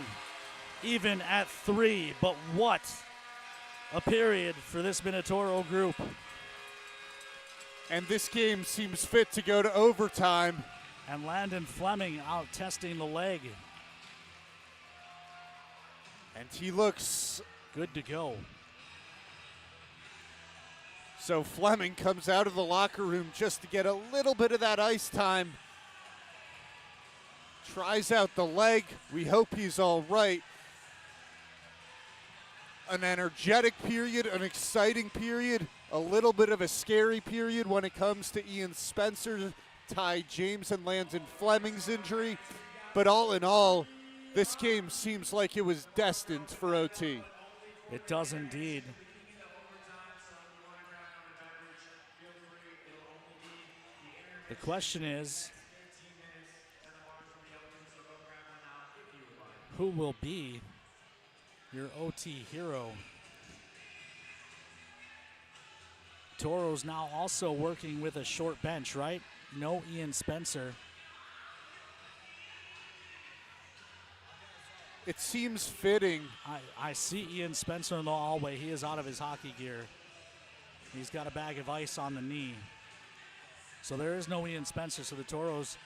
Speaker 7: Even at 3. But what a period for this Minotauros group.
Speaker 9: And this game seems fit to go to overtime.
Speaker 7: And Landon Fleming out testing the leg.
Speaker 9: And he looks
Speaker 7: good to go.
Speaker 9: So Fleming comes out of the locker room just to get a little bit of that ice time. Tries out the leg. We hope he's all right. An energetic period, an exciting period, a little bit of a scary period when it comes to Ian Spencer, Ty James, and Landon Fleming's injury. But all in all, this game seems like it was destined for OT.
Speaker 7: It does indeed. The question is, who will be your OT hero? Toros now also working with a short bench, right? No Ian Spencer.
Speaker 9: It seems fitting.
Speaker 7: I see Ian Spencer in the hallway. He is out of his hockey gear. He's got a bag of ice on the knee. So there is no Ian Spencer, so the Toros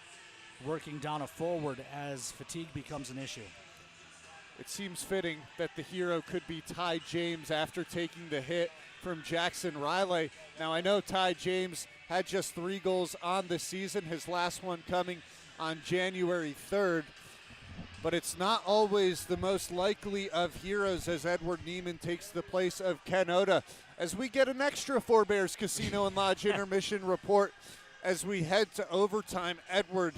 Speaker 7: working down a forward as fatigue becomes an issue.
Speaker 9: It seems fitting that the hero could be Ty James after taking the hit from Jackson Riley. Now, I know Ty James had just 3 goals on the season, his last one coming on January 3rd. But it's not always the most likely of heroes as Edward Neiman takes the place of Ken Oda. As we get an extra Forebears Casino and Lodge intermission report as we head to overtime. Edward,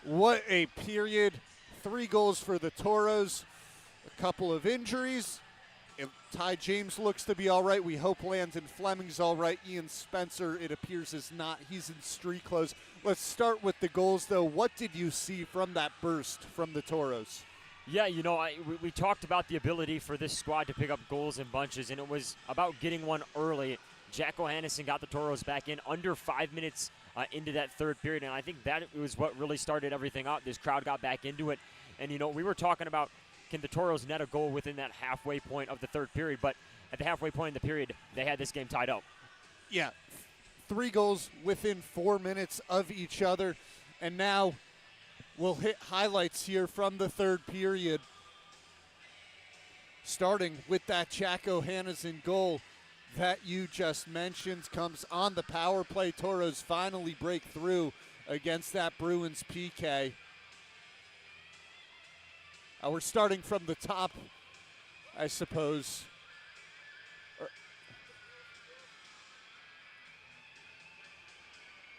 Speaker 9: what a period. 3 goals for the Toros, a couple of injuries. If Ty James looks to be all right, we hope Landon Fleming's all right. Ian Spencer, it appears, is not. He's in street clothes. Let's start with the goals, though. What did you see from that burst from the Toros?
Speaker 25: Yeah, you know, we talked about the ability for this squad to pick up goals in bunches, and it was about getting one early. Jack O'Hannison got the Toros back in under 5 minutes into that third period, and I think that was what really started everything up. This crowd got back into it, and, you know, we were talking about can the Toros net a goal within that halfway point of the third period, but at the halfway point in the period, they had this game tied up.
Speaker 9: Yeah, 3 goals within 4 minutes of each other, and now we'll hit highlights here from the third period, starting with that Jack O'Hannison goal that you just mentioned. Comes on the power play. Toros finally break through against that Bruins PK. We're starting from the top, I suppose.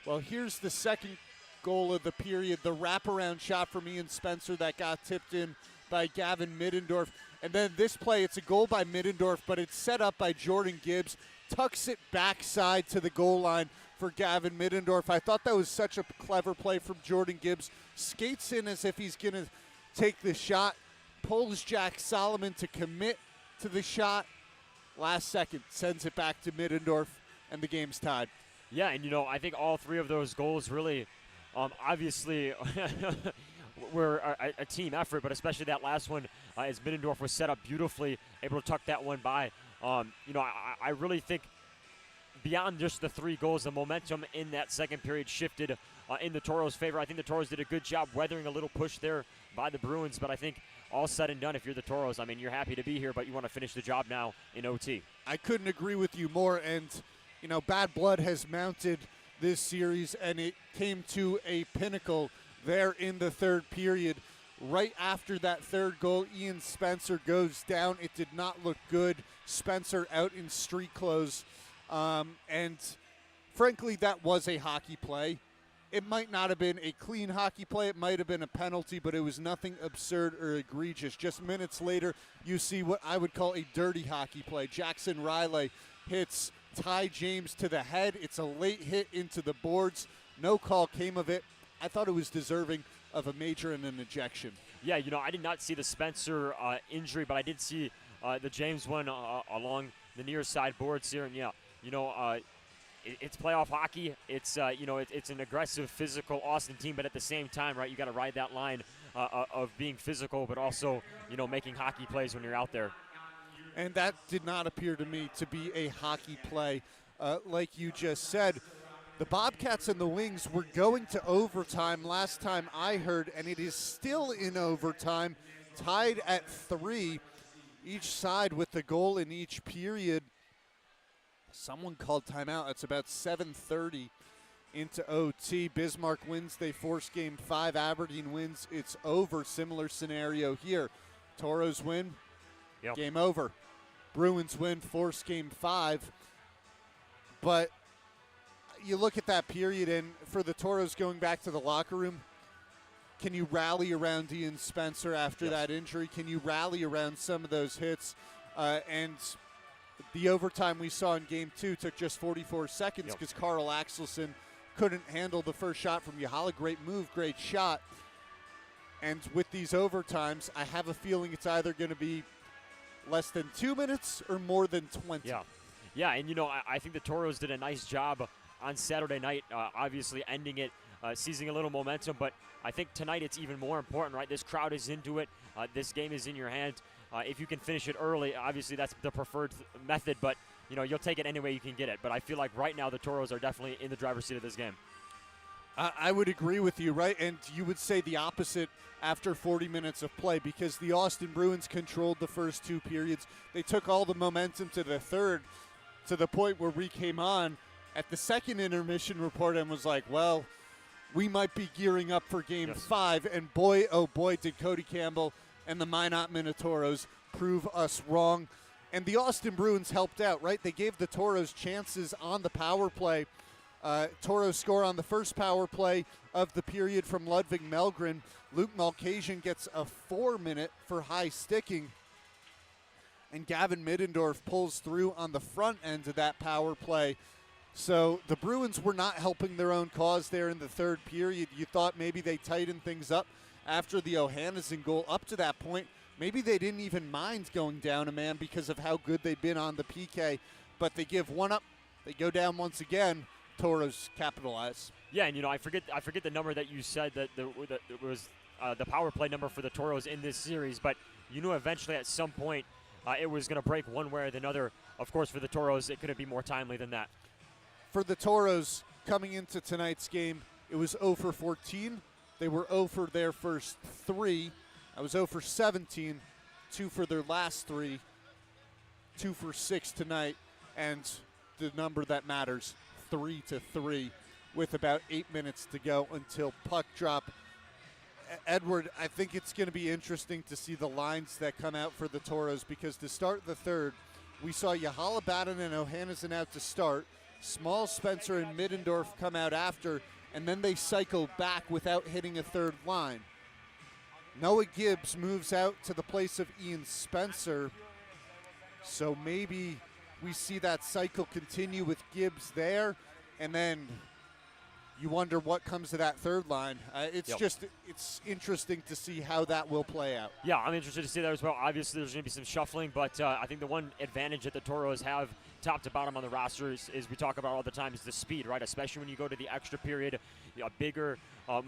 Speaker 9: Well, here's the second goal of the period, the wraparound shot from Ian Spencer that got tipped in by Gavin Middendorf. And then this play, it's a goal by Middendorf, but it's set up by Jordan Gibbs, tucks it backside to the goal line for Gavin Middendorf. I thought that was such a clever play from Jordan Gibbs. Skates in as if he's going to take the shot, pulls Jack Solomon to commit to the shot. Last second, sends it back to Middendorf, and the game's tied.
Speaker 25: Yeah, and, you know, I think all 3 of those goals really Obviously, we're a team effort, but especially that last one, as Middendorf was set up beautifully, able to tuck that one by. I really think beyond just the 3 goals, the momentum in that second period shifted in the Toros' favor. I think the Toros did a good job weathering a little push there by the Bruins, but I think all said and done, if you're the Toros, I mean, you're happy to be here, but you want to finish the job now in OT.
Speaker 9: I couldn't agree with you more, and, bad blood has mounted this series, and it came to a pinnacle there in the third period. Right after that third goal, Ian Spencer goes down. It did not look good. Spencer out in street clothes. And frankly, that was a hockey play. It might not have been a clean hockey play. It might have been a penalty, but it was nothing absurd or egregious. Just minutes later, you see what I would call a dirty hockey play. Jackson Riley hits Ty James to the head. It's a late hit into the boards. No call came of it. I thought it was deserving of a major and an ejection.
Speaker 25: Yeah, I did not see the Spencer injury, but I did see the James one along the near side boards here. And, it's playoff hockey. It's, it's an aggressive, physical Austin team, but at the same time, right, you got to ride that line of being physical, but also, making hockey plays when you're out there.
Speaker 9: And that did not appear to me to be a hockey play. Like you just said, the Bobcats and the Wings were going to overtime last time I heard, and it is still in overtime, tied at 3, each side with the goal in each period. Someone called timeout. It's about 7:30 into OT. Bismarck wins. They force game 5. Aberdeen wins. It's over. Similar scenario here. Toros win.
Speaker 25: Yep.
Speaker 9: Game over. Bruins win. Force game 5. But you look at that period, and for the Toros going back to the locker room, can you rally around Ian Spencer after that injury? Can you rally around some of those hits? And the overtime we saw in Game 2 took just 44 seconds because Carl Axelson couldn't handle the first shot from Yahala. Great move, great shot. And with these overtimes, I have a feeling it's either going to be less than 2 minutes or more than 20.
Speaker 25: Yeah, and, I think the Toros did a nice job on Saturday night, obviously ending it, seizing a little momentum. But I think tonight it's even more important, right? This crowd is into it. This game is in your hands. If you can finish it early, obviously that's the preferred method, but you'll take it any way you can get it. But I feel like right now the Toros are definitely in the driver's seat of this game.
Speaker 9: I would agree with you, right? And you would say the opposite after 40 minutes of play, because the Austin Bruins controlled the first 2 periods. They took all the momentum to the third, to the point where we came on at the second intermission report and was like, well, we might be gearing up for game 5. And boy, oh boy, did Cody Campbell and the Minot Minotauros prove us wrong. And the Austin Bruins helped out, right? They gave the Toros chances on the power play. Toros score on the first power play of the period from Ludwig Melgren. Luke Malkasian gets a 4-minute for high sticking. And Gavin Middendorf pulls through on the front end of that power play. So the Bruins were not helping their own cause there in the third period. You thought maybe they tightened things up after the Ohannes goal. Up to that point, maybe they didn't even mind going down a man because of how good they'd been on the PK. But they give one up, they go down once again. Toros capitalize.
Speaker 25: Yeah, and I forget the number that you said that was the power play number for the Toros in this series. But you knew eventually at some point it was going to break one way or the other. Of course, for the Toros, it couldn't be more timely than that.
Speaker 9: For the Toros, coming into tonight's game, it was 0 for 14. They were 0 for their first 3. I was 0 for 17, 2 for their last 3, 2 for 6 tonight, and the number that matters, 3-3, with about 8 minutes to go until puck drop. Edward, I think it's going to be interesting to see the lines that come out for the Toros, because to start the third, we saw Yahala Batten and Ohannes out to start. Small, Spencer, and Middendorf come out after, and then they cycle back without hitting a third line. Noah Gibbs moves out to the place of Ian Spencer, so maybe we see that cycle continue with Gibbs there, and then you wonder what comes to that third line. It's interesting to see how that will play out.
Speaker 25: Yeah, I'm interested to see that as well. Obviously, there's going to be some shuffling, but I think the one advantage that the Toros have top to bottom on the roster is we talk about all the time is the speed, right? Especially when you go to the extra period, a bigger,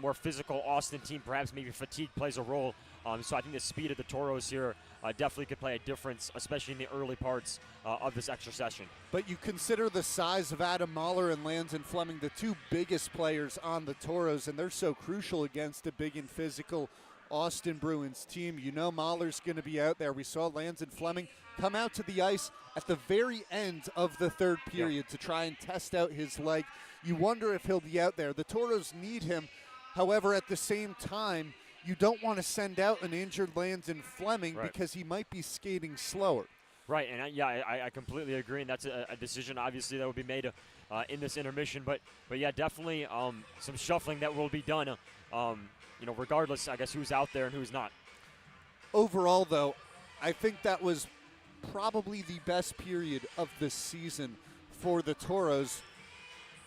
Speaker 25: more physical Austin team, perhaps maybe fatigue plays a role. So I think the speed of the Toros here definitely could play a difference, especially in the early parts of this extra session.
Speaker 9: But you consider the size of Adam Mahler and Landon Fleming, the two biggest players on the Toros, and they're so crucial against a big and physical Austin Bruins team. You know Mahler's going to be out there. We saw Landon Fleming come out to the ice at the very end of the third period to try and test out his leg. You wonder if he'll be out there. The Toros need him. However, at the same time, you don't want to send out an injured Landon Fleming because he might be skating slower.
Speaker 25: Right, and I completely agree, and that's a decision obviously that will be made in this intermission. But yeah, definitely some shuffling that will be done. Regardless, I guess, who's out there and who's not.
Speaker 9: Overall, though, I think that was probably the best period of the season for the Toros,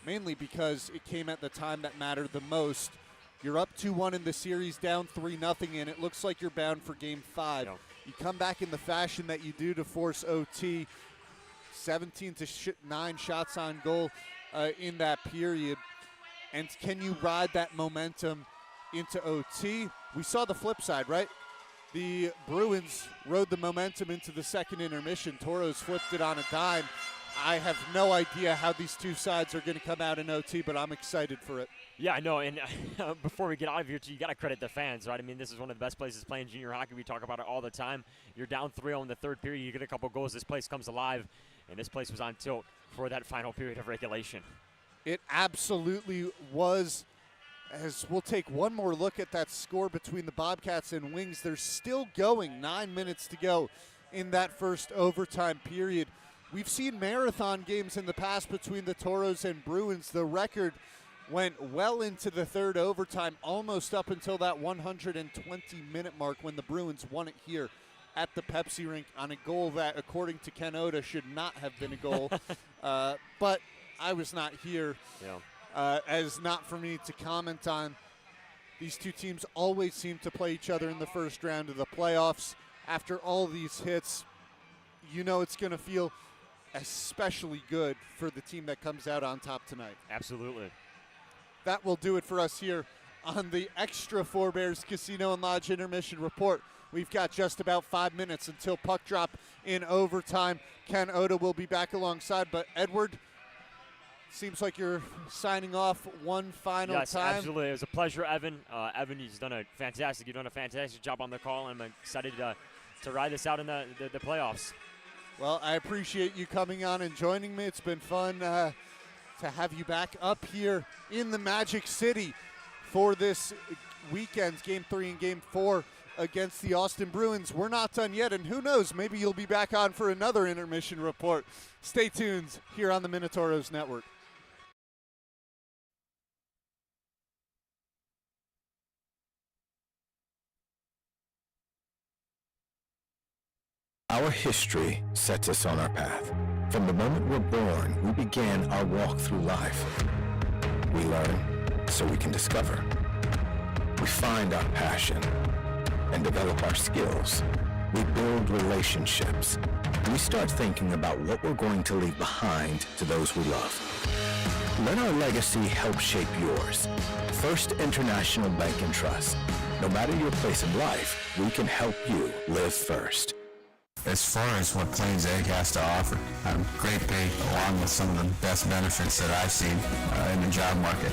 Speaker 9: mainly because it came at the time that mattered the most. You're up 2-1 in the series, down 3-0, and it looks like you're bound for Game 5. Yeah. You come back in the fashion that you do to force OT, 17-9 shots on goal in that period. And can you ride that momentum into OT? We saw the flip side, right? The Bruins rode the momentum into the second intermission. Toros flipped it on a dime. I have no idea how these two sides are going to come out in OT, but I'm excited for it.
Speaker 25: Yeah, I know, and before we get out of here, you got to credit the fans, right? I mean, this is one of the best places playing junior hockey. We talk about it all the time. You're down 3-0 in the third period. You get a couple goals. This place comes alive, and this place was on tilt for that final period of regulation.
Speaker 9: It absolutely was. As we'll take one more look at that score between the Bobcats and Wings. They're still going, 9 minutes to go in that first overtime period. We've seen marathon games in the past between the Toros and Bruins. The record went well into the third overtime, almost up until that 120-minute mark when the Bruins won it here at the Pepsi rink on a goal that, according to Ken Oda, should not have been a goal. But I was not here.
Speaker 25: Yeah.
Speaker 9: As not for me to comment on. These two teams always seem to play each other in the first round of the playoffs. After all these hits, you know it's going to feel especially good for the team that comes out on top tonight.
Speaker 25: Absolutely.
Speaker 9: That will do it for us here on the Extra Forebears Casino and Lodge Intermission Report. We've got just about 5 minutes until puck drop in overtime. Ken Oda will be back alongside, but Edward, seems like you're signing off one final time.
Speaker 25: Yes, absolutely. It was a pleasure, Evan. Evan, you've done a fantastic job on the call, and I'm excited to ride this out in the playoffs.
Speaker 9: Well, I appreciate you coming on and joining me. It's been fun to have you back up here in the Magic City for this weekend's Game 3 and Game 4 against the Austin Bruins. We're not done yet, and who knows, maybe you'll be back on for another intermission report. Stay tuned here on the Minotauros Network.
Speaker 10: Our history sets us on our path. From the moment we're born, we begin our walk through life. We learn so we can discover. We find our passion and develop our skills. We build relationships. We start thinking about what we're going to leave behind to those we love. Let our legacy help shape yours. First International Bank and Trust. No matter your place in life, we can help you live first.
Speaker 13: As far as what Plains Egg has to offer, great pay along with some of the best benefits that I've seen in the job market.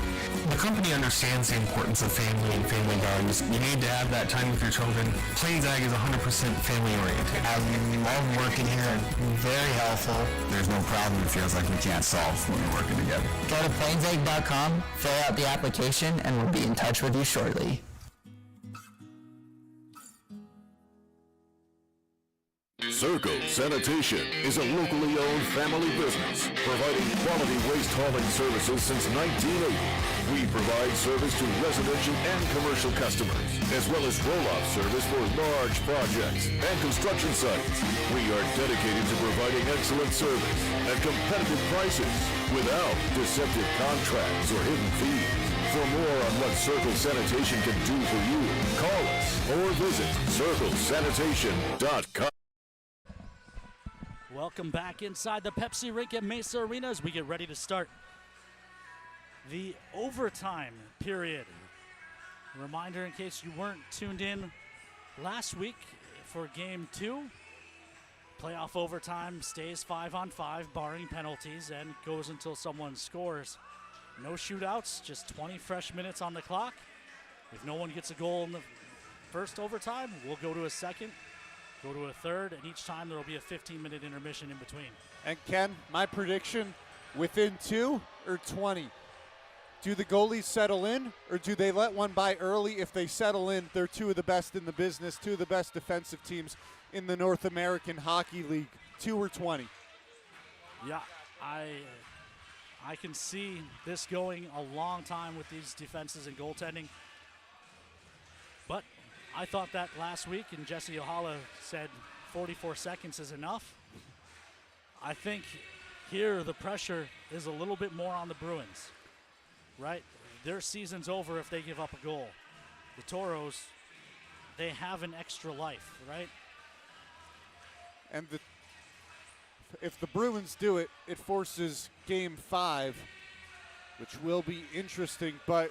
Speaker 11: The company understands the importance of family and family values. You need to have that time with your children. Plains Egg is 100% family oriented. I love working here and very helpful.
Speaker 13: There's no problem it feels like we can't solve when we're working together.
Speaker 16: Go to plainsegg.com, fill out the application, and we'll be in touch with you shortly.
Speaker 6: Circle Sanitation is a locally owned family business providing quality waste hauling services since 1980. We provide service to residential and commercial customers, as well as roll-off service for large projects and construction sites. We are dedicated to providing excellent service at competitive prices without deceptive contracts or hidden fees. For more on what Circle Sanitation can do for you, call us or visit circlesanitation.com.
Speaker 7: Welcome back inside the Pepsi rink at Mesa Arena as we get ready to start the overtime period. Reminder in case you weren't tuned in last week for Game 2. Playoff overtime stays 5-on-5, barring penalties, and goes until someone scores. No shootouts, just 20 fresh minutes on the clock. If no one gets a goal in the first overtime, we'll go to a second, go to a third, and each time there will be a 15-minute intermission in between.
Speaker 9: And Ken, my prediction, within 2 or 20. Do the goalies settle in, or do they let one by early? If they settle in, they're two of the best in the business, two of the best defensive teams in the North American Hockey League. 2 or 20.
Speaker 7: Yeah, I can see this going a long time with these defenses and goaltending. But I thought that last week, and Jesse Yohala said 44 seconds is enough. I think here the pressure is a little bit more on the Bruins, right? Their season's over if they give up a goal. The Toros, they have an extra life, right?
Speaker 9: And if the Bruins do it, it forces Game 5, which will be interesting, but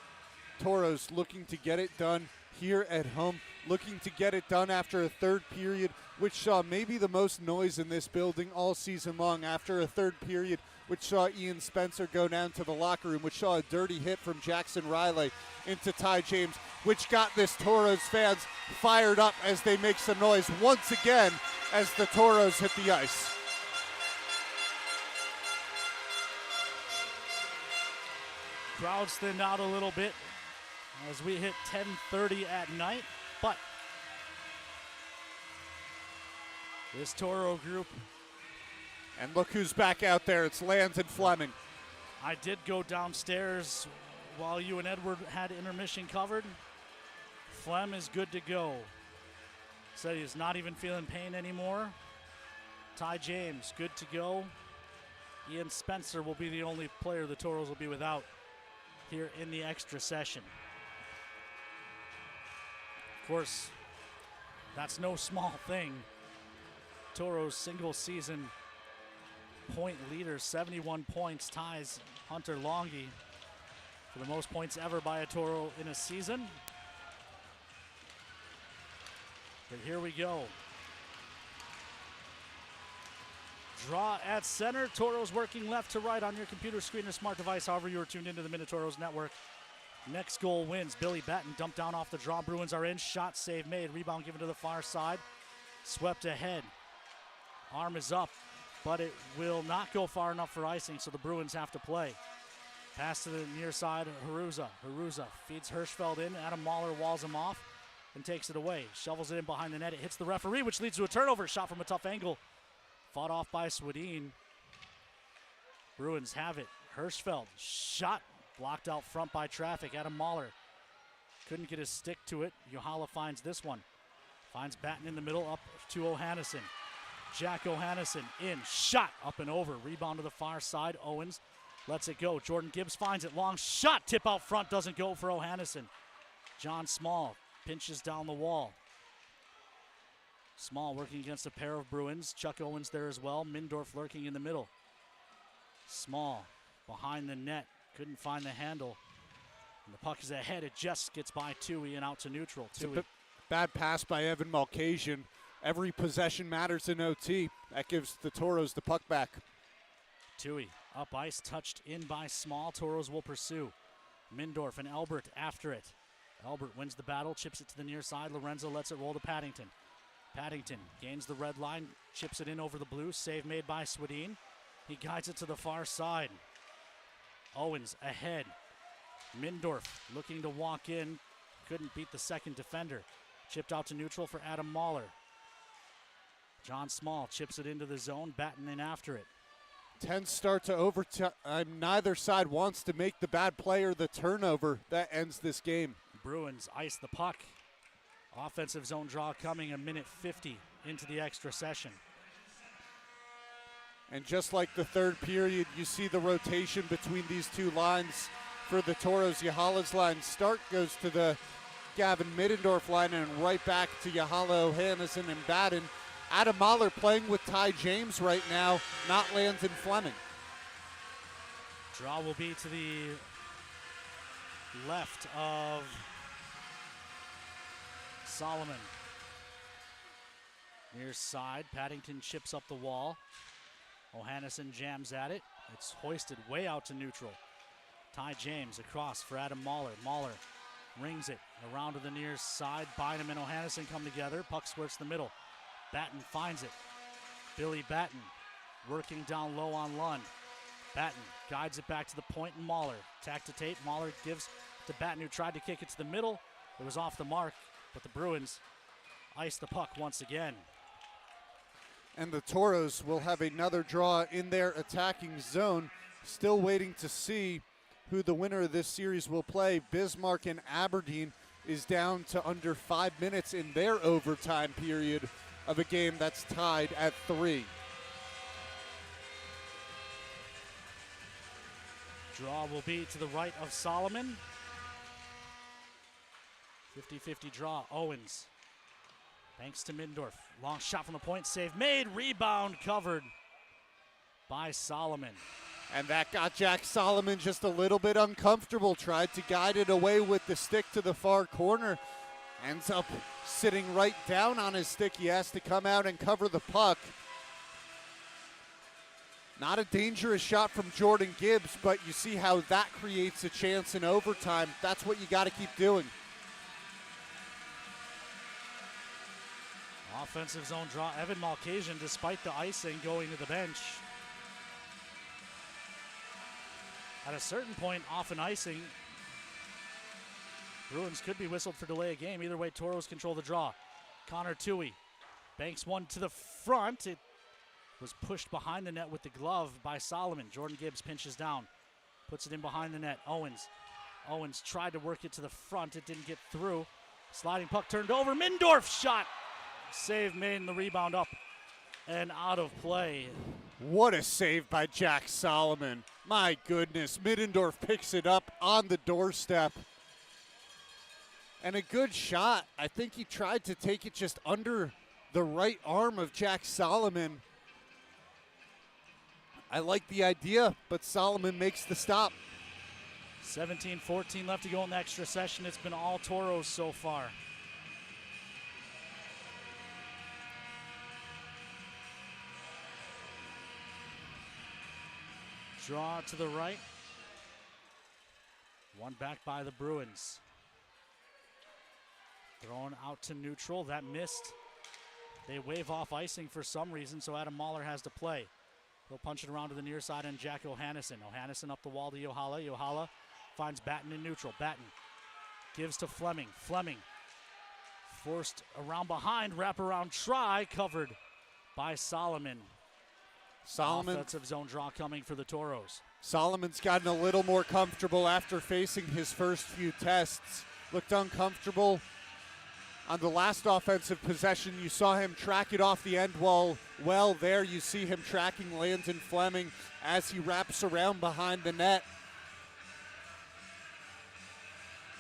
Speaker 9: Toros looking to get it done here at home, looking to get it done after a third period, which saw maybe the most noise in this building all season long, after a third period, which saw Ian Spencer go down to the locker room, which saw a dirty hit from Jackson Riley into Ty James, which got this Toros fans fired up as they make some noise once again as the Toros hit the ice.
Speaker 7: Crowds thinned out a little bit as we hit 10:30 at night, but this Toro group.
Speaker 9: And look who's back out there. It's Landon Fleming.
Speaker 7: I did go downstairs while you and Edward had intermission covered. Flem is good to go. Said he's not even feeling pain anymore. Ty James, good to go. Ian Spencer will be the only player the Toros will be without here in the extra session. Of course, that's no small thing. Toros single season point leader, 71 points, ties Hunter Longy for the most points ever by a Toro in a season. But here we go. Draw at center. Toros working left to right on your computer screen or smart device, however you are tuned into the Minotauros network. Next goal wins. Billy Batten dumped down off the draw. Bruins are in. Shot save made. Rebound given to the far side. Swept ahead. Arm is up, but it will not go far enough for icing, so the Bruins have to play. Pass to the near side, Haruza. Haruza feeds Hirschfeld in. Adam Mahler walls him off and takes it away. Shovels it in behind the net. It hits the referee, which leads to a turnover. Shot from a tough angle. Fought off by Swedin. Bruins have it. Hirschfeld, shot blocked out front by traffic. Adam Mahler couldn't get his stick to it. Yohala finds this one. Finds Batten in the middle, up to Ohannesson. Jack Ohannesson in, shot up and over. Rebound to the far side. Owens lets it go. Jordan Gibbs finds it. Long shot. Tip out front. Doesn't go for Ohannesson. John Small pinches down the wall. Small working against a pair of Bruins. Chuck Owens there as well. Mindorf lurking in the middle. Small behind the net. Couldn't find the handle. And the puck is ahead. It just gets by Toohey and out to neutral. Toohey.
Speaker 9: Bad pass by Evan Malkasian. Every possession matters in OT. That gives the Toros the puck back.
Speaker 7: Toohey up ice, touched in by Small. Toros will pursue. Mindorf and Albert after it. Albert wins the battle, chips it to the near side. Lorenzo lets it roll to Paddington. Paddington gains the red line, chips it in over the blue. Save made by Swedin. He guides it to the far side. Owens ahead. Mindorf looking to walk in. Couldn't beat the second defender. Chipped out to neutral for Adam Mahler. John Small chips it into the zone. Batten in after it.
Speaker 9: 10 start to overtime. Neither side wants to make the bad player the turnover. That ends this game.
Speaker 7: Bruins ice the puck. Offensive zone draw coming a minute 50 into the extra session.
Speaker 9: And just like the third period, you see the rotation between these two lines for the Toros. Yahala's line start goes to the Gavin Middendorf line and right back to Yohala, Ohannesson, and Batten. Adam Mahler playing with Ty James right now, not Landon Fleming.
Speaker 7: Draw will be to the left of Solomon. Near side, Paddington chips up the wall. O'Hannison jams at it. It's hoisted way out to neutral. Ty James across for Adam Mahler. Mahler rings it around to the near side. Bynum and O'Hannison come together. Puck squirts the middle. Batten finds it. Billy Batten working down low on Lund. Batten guides it back to the point, and Mahler. Tack to tape. Mahler gives to Batten, who tried to kick it to the middle. It was off the mark, but the Bruins ice the puck once again.
Speaker 9: And the Toros will have another draw in their attacking zone. Still waiting to see who the winner of this series will play. Bismarck and Aberdeen is down to under 5 minutes in their overtime period of a game that's tied at 3.
Speaker 7: Draw will be to the right of Solomon. 50-50 draw. Owens. Banks to Mindorf. Long shot from the point. Save made. Rebound covered by Solomon.
Speaker 9: And that got Jack Solomon just a little bit uncomfortable. Tried to guide it away with the stick to the far corner. Ends up sitting right down on his stick. He has to come out and cover the puck. Not a dangerous shot from Jordan Gibbs, but you see how that creates a chance in overtime. That's what you got to keep doing.
Speaker 7: Offensive zone draw. Evan Malkasian, despite the icing, going to the bench. At a certain point, off an icing, Bruins could be whistled for delay of game. Either way, Toros control the draw. Connor Toohey banks one to the front. It was pushed behind the net with the glove by Solomon. Jordan Gibbs pinches down, puts it in behind the net. Owens tried to work it to the front. It didn't get through. Sliding puck turned over. Mindorf shot. Save made, and the rebound up and out of play.
Speaker 9: What a save by Jack Solomon. My goodness, Middendorf picks it up on the doorstep. And a good shot. I think he tried to take it just under the right arm of Jack Solomon. I like the idea, but Solomon makes the stop.
Speaker 7: 17-14 left to go in the extra session. It's been all Toros so far. Draw to the right. One back by the Bruins. Thrown out to neutral. That missed. They wave off icing for some reason, so Adam Mahler has to play. He'll punch it around to the near side and Jack O'Hannison. O'Hannison up the wall to Yohala. Yohala finds Batten in neutral. Batten gives to Fleming. Fleming forced around behind. Wraparound try. Covered by Solomon. Offensive zone draw coming for the Toros.
Speaker 9: Solomon's gotten a little more comfortable after facing his first few tests. Looked uncomfortable on the last offensive possession. You saw him track it off the end wall. Well, there you see him tracking Landon Fleming as he wraps around behind the net.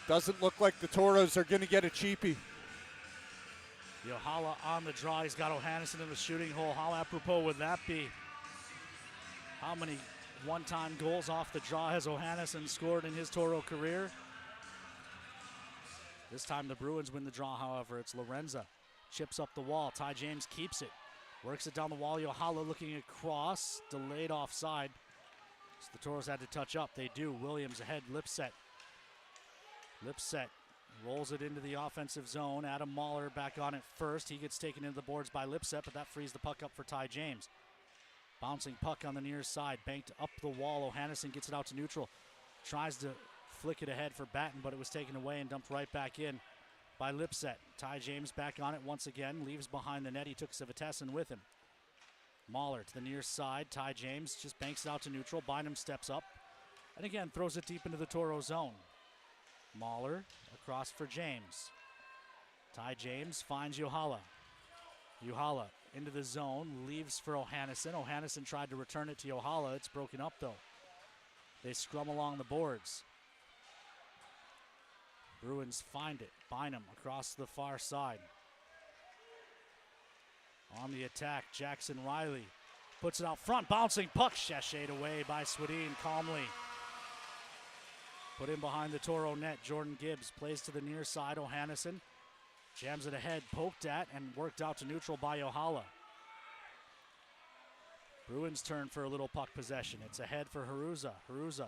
Speaker 9: Doesn't look like the Toros are going to get a cheapie.
Speaker 7: Yohala on the draw. He's got O'Hannison in the shooting hole. How apropos would that be? How many one-time goals off the draw has O'Hannison scored in his Toro career? This time the Bruins win the draw, however. It's Lorenza. Chips up the wall. Ty James keeps it. Works it down the wall. Yohala looking across. Delayed offside. So the Toros had to touch up. They do. Williams ahead. Lipset. Lipset rolls it into the offensive zone. Adam Mahler back on it first. He gets taken into the boards by Lipset, but that frees the puck up for Ty James. Bouncing puck on the near side. Banked up the wall. O'Hannison gets it out to neutral. Tries to flick it ahead for Batten, but it was taken away and dumped right back in by Lipset. Ty James back on it once again. Leaves behind the net. He took Savitessin with him. Mahler to the near side. Ty James just banks it out to neutral. Bynum steps up and again throws it deep into the Toro zone. Mahler across for James. Ty James finds Yohala. Yohala into the zone, leaves for O'Hannison. O'Hannison tried to return it to Yohala. It's broken up though. They scrum along the boards. Bruins find it. Bynum across the far side. On the attack, Jackson Riley puts it out front, bouncing puck, sashayed away by Swedin calmly. Put in behind the Toro net, Jordan Gibbs plays to the near side, O'Hannison jams it ahead, poked at, and worked out to neutral by Yohala. Bruins turn for a little puck possession. It's ahead for Haruza. Haruza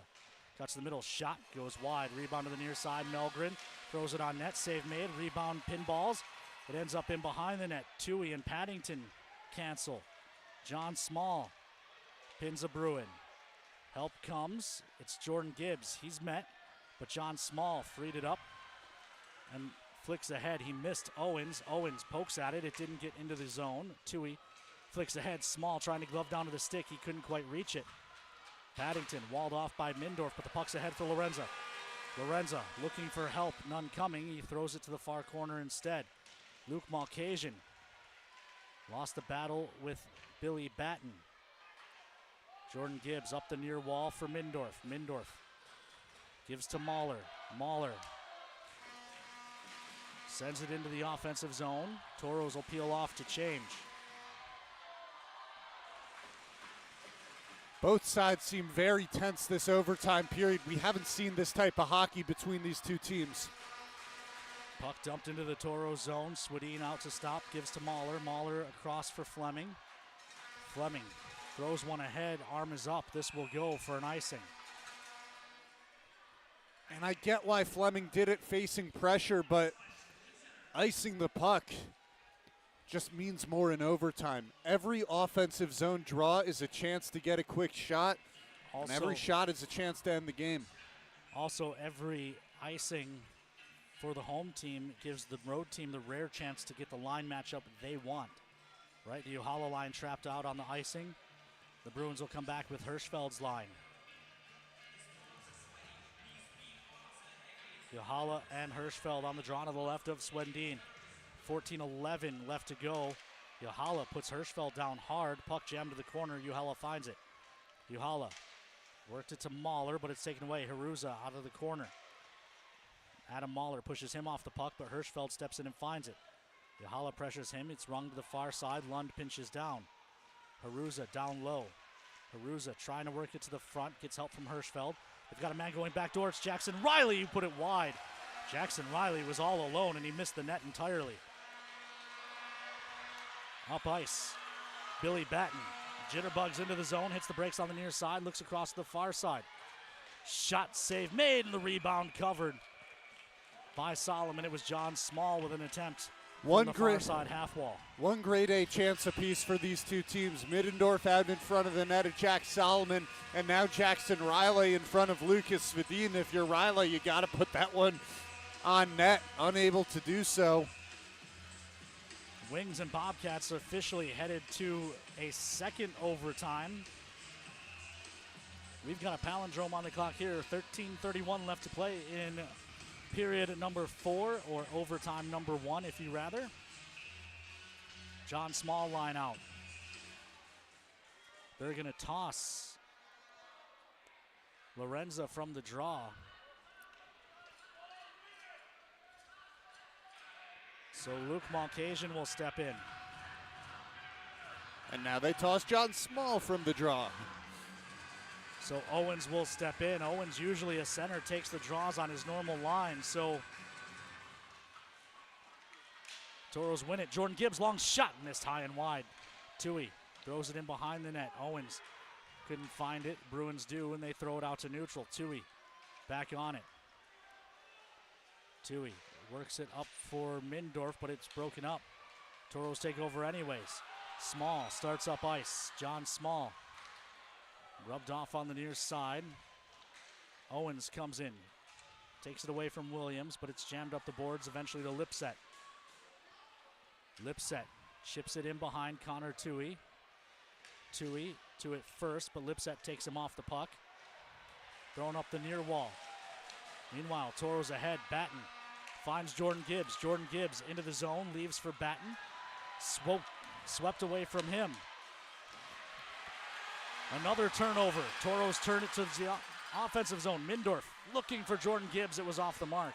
Speaker 7: cuts the middle, shot, goes wide, rebound to the near side, Melgren throws it on net, save made, rebound pinballs. It ends up in behind the net. Toohey and Paddington cancel. John Small pins a Bruin. Help comes. It's Jordan Gibbs. He's met, but John Small freed it up and flicks ahead. He missed Owens. Owens pokes at it. It didn't get into the zone. Toohey flicks ahead. Small trying to glove down to the stick. He couldn't quite reach it. Paddington walled off by Mindorf, but the puck's ahead for Lorenza. Lorenza looking for help. None coming. He throws it to the far corner instead. Luke Malcasian lost the battle with Billy Batten. Jordan Gibbs up the near wall for Mindorf. Mindorf gives to Mahler. Mahler sends it into the offensive zone. Toros will peel off to change.
Speaker 9: Both sides seem very tense this overtime period. We haven't seen this type of hockey between these two teams.
Speaker 7: Puck dumped into the Toro zone. Swedin out to stop, gives to Mahler. Mahler across for Fleming. Fleming throws one ahead, arm is up. This will go for an icing.
Speaker 9: And I get why Fleming did it facing pressure, but icing the puck just means more in overtime. Every offensive zone draw is a chance to get a quick shot, and every shot is a chance to end the game.
Speaker 7: Also, every icing for the home team gives the road team the rare chance to get the line matchup they want. Right, the Yohala line trapped out on the icing. The Bruins will come back with Hirschfeld's line. Yohala and Hirschfeld on the draw to the left of Swedin. 14:11 left to go. Yohala puts Hirschfeld down hard. Puck jammed to the corner. Yohala finds it. Yohala worked it to Mahler, but it's taken away. Haruza out of the corner. Adam Mahler pushes him off the puck, but Hirschfeld steps in and finds it. Yohala pressures him. It's rung to the far side. Lund pinches down. Haruza down low. Haruza trying to work it to the front. Gets help from Hirschfeld. They've got a man going back door. It's Jackson Riley who put it wide. Jackson Riley was all alone, and he missed the net entirely. Up ice. Billy Batten jitterbugs into the zone, hits the brakes on the near side, looks across to the far side. Shot save made, and the rebound covered by Solomon. It was John Small with an attempt from the far side half wall.
Speaker 9: One grade A chance apiece for these two teams. Middendorf out in front of the net of Jack Solomon, and now Jackson Riley in front of Lucas Svadin. If you're Riley, you got to put that one on net. Unable to do so.
Speaker 7: Wings and Bobcats are officially headed to a second overtime. We've got a palindrome on the clock here. 13:31 left to play in period number 4, or overtime number 1, if you rather. John Small line out. They're going to toss Lorenza from the draw. So Luke Malcasian will step in.
Speaker 9: And now they toss John Small from the draw.
Speaker 7: So Owens will step in. Owens, usually a center, takes the draws on his normal line. So Toros win it. Jordan Gibbs, long shot, missed high and wide. Toohey throws it in behind the net. Owens couldn't find it. Bruins do, and they throw it out to neutral. Toohey back on it. Toohey works it up for Mindorf, but it's broken up. Toros take over anyways. Small starts up ice. John Small rubbed off on the near side. Owens comes in. Takes it away from Williams, but it's jammed up the boards eventually to Lipset. Lipset chips it in behind Connor Toohey. Toohey to it first, but Lipset takes him off the puck. Thrown up the near wall. Meanwhile, Toros ahead. Batten finds Jordan Gibbs. Jordan Gibbs into the zone, leaves for Batten. Swept away from him. Another turnover. Toros turn it to the offensive zone. Mindorf looking for Jordan Gibbs. It was off the mark.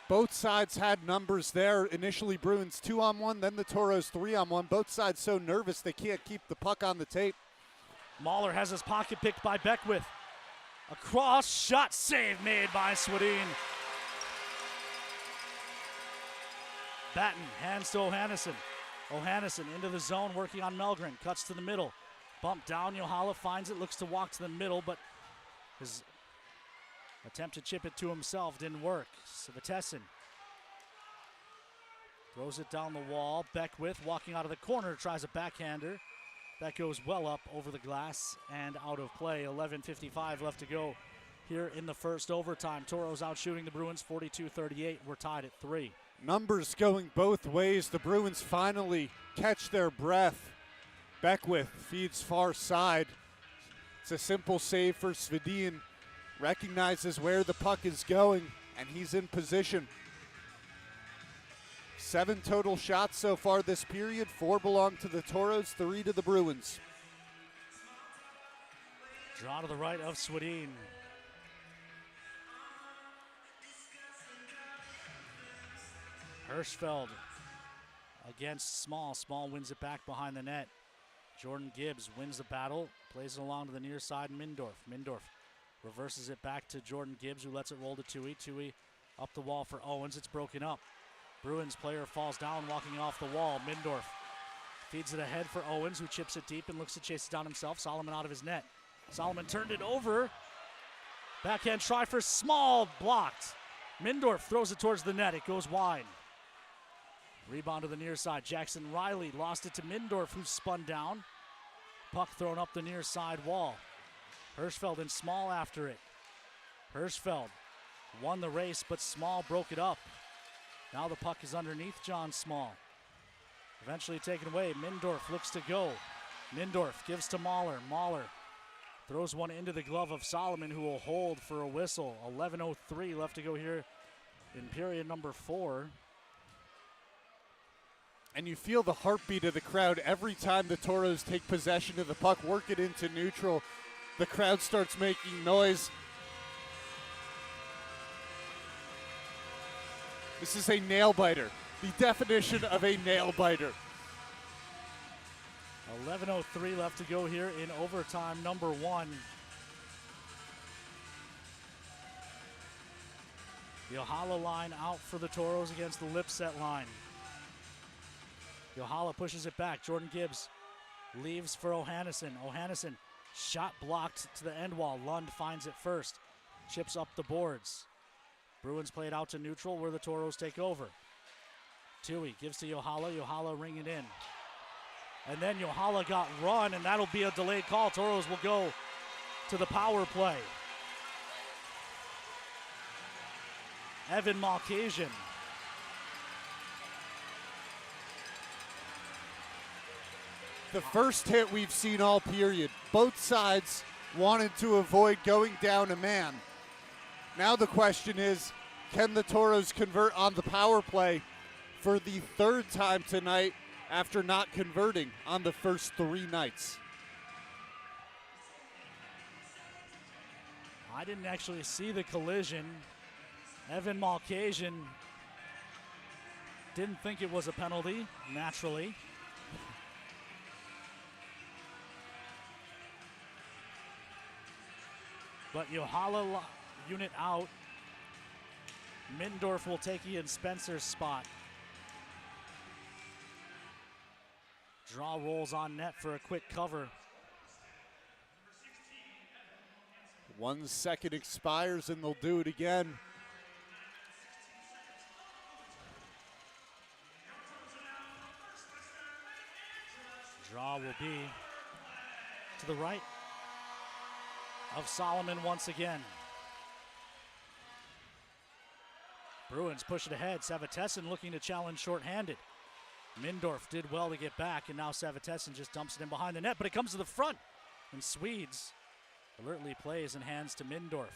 Speaker 9: Both sides had numbers there. Initially Bruins 2-on-1, then the Toros 3-on-1. Both sides so nervous they can't keep the puck on the tape.
Speaker 7: Mahler has his pocket picked by Beckwith. A cross shot save made by Swedin. Batten hands to Ohannesson. Ohannesson into the zone, working on Mellgren. Cuts to the middle. Bump down, Johala finds it, looks to walk to the middle, but his attempt to chip it to himself didn't work. Savitessin throws it down the wall. Beckwith walking out of the corner, tries a backhander. That goes well up over the glass and out of play. 11:55 left to go here in the first overtime. Toros out shooting the Bruins 42-38. We're tied at 3.
Speaker 9: Numbers going both ways. The Bruins finally catch their breath. Beckwith feeds far side. It's a simple save for Svedin. Recognizes where the puck is going, and he's in position. 7 total shots so far this period. 4 belong to the Toros, 3 to the Bruins.
Speaker 7: Draw to the right of Swedin. Hirschfeld against Small. Small wins it back behind the net. Jordan Gibbs wins the battle, plays it along to the near side. Mindorf reverses it back to Jordan Gibbs, who lets it roll to Tui. Tui up the wall for Owens. It's broken up. Bruins player falls down, walking off the wall. Mindorf feeds it ahead for Owens, who chips it deep and looks to chase it down himself. Solomon out of his net. Solomon turned it over. Backhand try for Small, blocked. Mindorf throws it towards the net. It goes wide. Rebound to the near side. Jackson Riley lost it to Mindorf, who spun down. Puck thrown up the near side wall. Hirschfeld and Small after it. Hirschfeld won the race, but Small broke it up. Now the puck is underneath John Small. Eventually taken away. Mindorf looks to go. Mindorf gives to Mahler. Mahler throws one into the glove of Solomon, who will hold for a whistle. 11:03 left to go here in period number 4.
Speaker 9: And you feel the heartbeat of the crowd every time the Toros take possession of the puck, work it into neutral. The crowd starts making noise. This is a nail biter. The definition of a nail biter.
Speaker 7: 11:03 left to go here in overtime number 1. The Johala line out for the Toros against the Lipset line. Johala pushes it back. Jordan Gibbs leaves for Ohannesson. Ohannesson shot blocked to the end wall. Lund finds it first. Chips up the boards. Bruins play it out to neutral where the Toros take over. Tui gives to Johala. Johala ring it in. And then Johala got run, and that'll be a delayed call. Toros will go to the power play. Evan Malkasian.
Speaker 9: The first hit we've seen all period. Both sides wanted to avoid going down a man. Now the question is, can the Toros convert on the power play for the 3rd time tonight after not converting on the first 3 nights?
Speaker 7: I didn't actually see the collision. Evan Malkasian didn't think it was a penalty, naturally. But Johala unit out. Mindorf will take Ian Spencer's spot. Draw rolls on net for a quick cover.
Speaker 9: 1 second expires and they'll do it again.
Speaker 7: Draw will be to the right of Solomon once again. Bruins push it ahead. Savitessin looking to challenge shorthanded. Mindorf did well to get back, and now Savitessin just dumps it in behind the net, but it comes to the front. And Swedes alertly plays and hands to Mindorf.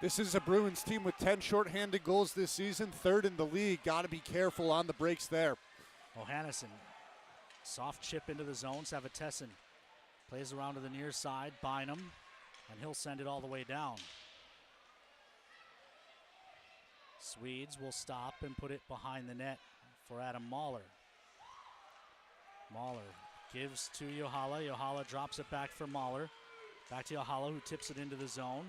Speaker 9: This is a Bruins team with 10 shorthanded goals this season, 3rd in the league. Got to be careful on the breaks there.
Speaker 7: Ohannesson, soft chip into the zone. Savitessin plays around to the near side. Bynum, and he'll send it all the way down. Swedes will stop and put it behind the net for Adam Mahler. Mahler gives to Yohala. Yohala drops it back for Mahler. Back to Yohala, who tips it into the zone.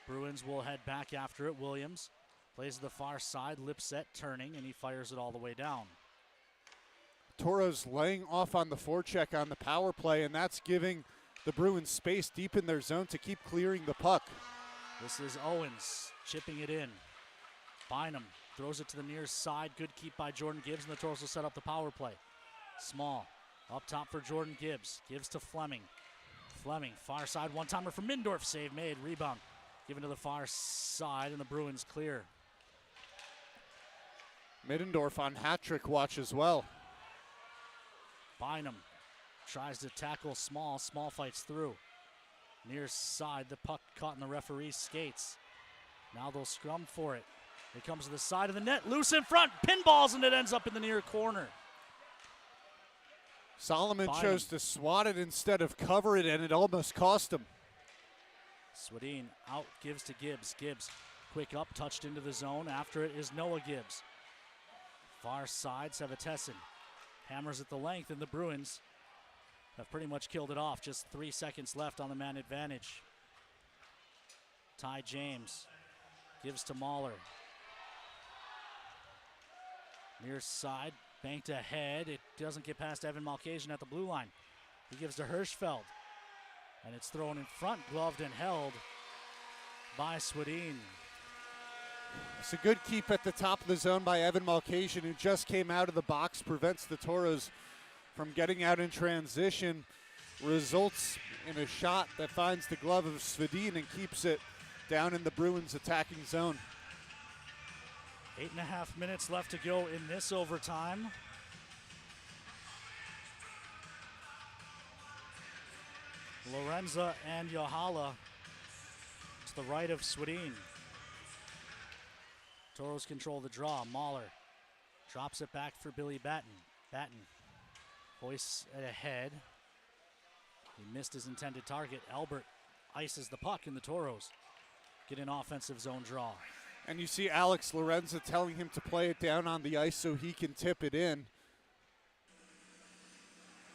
Speaker 7: Bruins will head back after it. Williams plays to the far side, Lipset turning, and he fires it all the way down.
Speaker 9: Toros laying off on the forecheck on the power play, and that's giving the Bruins space deep in their zone to keep clearing the puck.
Speaker 7: This is Owens chipping it in. Bynum throws it to the near side. Good keep by Jordan Gibbs, and the Toros will set up the power play. Small up top for Jordan Gibbs. Gives to Fleming. Fleming, far side, one-timer for Mindorf. Save made, rebound. Given to the far side, and the Bruins clear.
Speaker 9: Middendorf on hat-trick watch as well.
Speaker 7: Bynum tries to tackle Small. Small fights through. Near side, the puck caught in the referee's skates. Now they'll scrum for it. It comes to the side of the net, loose in front, pinballs, and it ends up in the near corner.
Speaker 9: Solomon
Speaker 7: Bynum
Speaker 9: chose to swat it instead of cover it, and it almost cost him.
Speaker 7: Swedin out, gives to Gibbs. Gibbs, quick up, touched into the zone. After it is Noah Gibbs. Far side, Sevitessin hammers at the length, and the Bruins have pretty much killed it off. Just 3 seconds left on the man advantage. Ty James gives to Mahler. Near side, banked ahead. It doesn't get past Evan Malkasian at the blue line. He gives to Hirschfeld. And it's thrown in front, gloved and held by Swedin.
Speaker 9: It's a good keep at the top of the zone by Evan Malkasian, who just came out of the box, prevents the Toros from getting out in transition. Results in a shot that finds the glove of Swedin and keeps it down in the Bruins attacking zone.
Speaker 7: 8.5 minutes left to go in this overtime. Lorenza and Yohala to the right of Swedin. Toros control the draw. Mahler drops it back for Billy Batten. Batten hoists it ahead. He missed his intended target. Albert ices the puck, and the Toros get an offensive zone draw.
Speaker 9: And you see Alex Lorenza telling him to play it down on the ice so he can tip it in.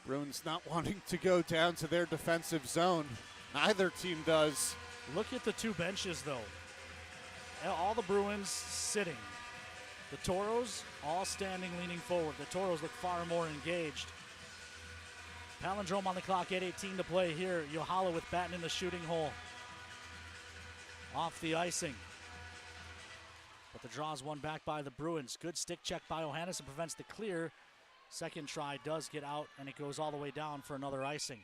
Speaker 9: Bruins not wanting to go down to their defensive zone. Neither team does.
Speaker 7: Look at the two benches, though. All the Bruins sitting. The Toros all standing, leaning forward. The Toros look far more engaged. Palindrome on the clock, 8:18 to play here. Yohala with Batten in the shooting hole. Off the icing. But the draw is won back by the Bruins. Good stick check by Johannesson prevents the clear. Second try does get out, and it goes all the way down for another icing.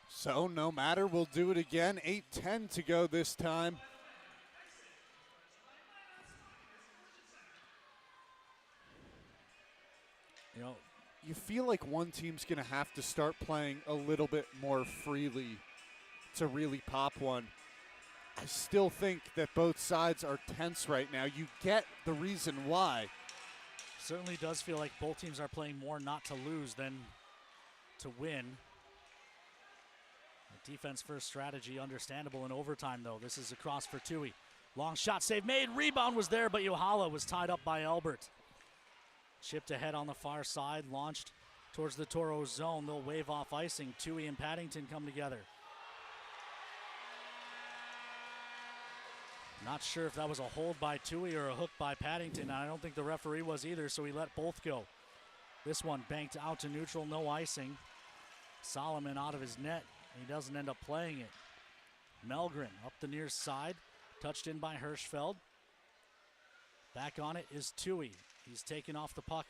Speaker 9: So no matter, we'll do it again. 8:10 to go this time.
Speaker 7: You know,
Speaker 9: you feel like one team's going to have to start playing a little bit more freely to really pop one. I still think that both sides are tense right now. You get the reason why.
Speaker 7: Certainly does feel like both teams are playing more not to lose than to win. A defense first strategy, understandable in overtime though. This is across for Tui. Long shot, save made, rebound was there, but Yohala was tied up by Albert. Chipped ahead on the far side, launched towards the Toros zone. They'll wave off icing. Tui and Paddington come together. Not sure if that was a hold by Tui or a hook by Paddington. I don't think the referee was either, so he let both go. This one banked out to neutral, no icing. Solomon out of his net. He doesn't end up playing it. Melgren up the near side, touched in by Hirschfeld. Back on it is Tui. He's taken off the puck.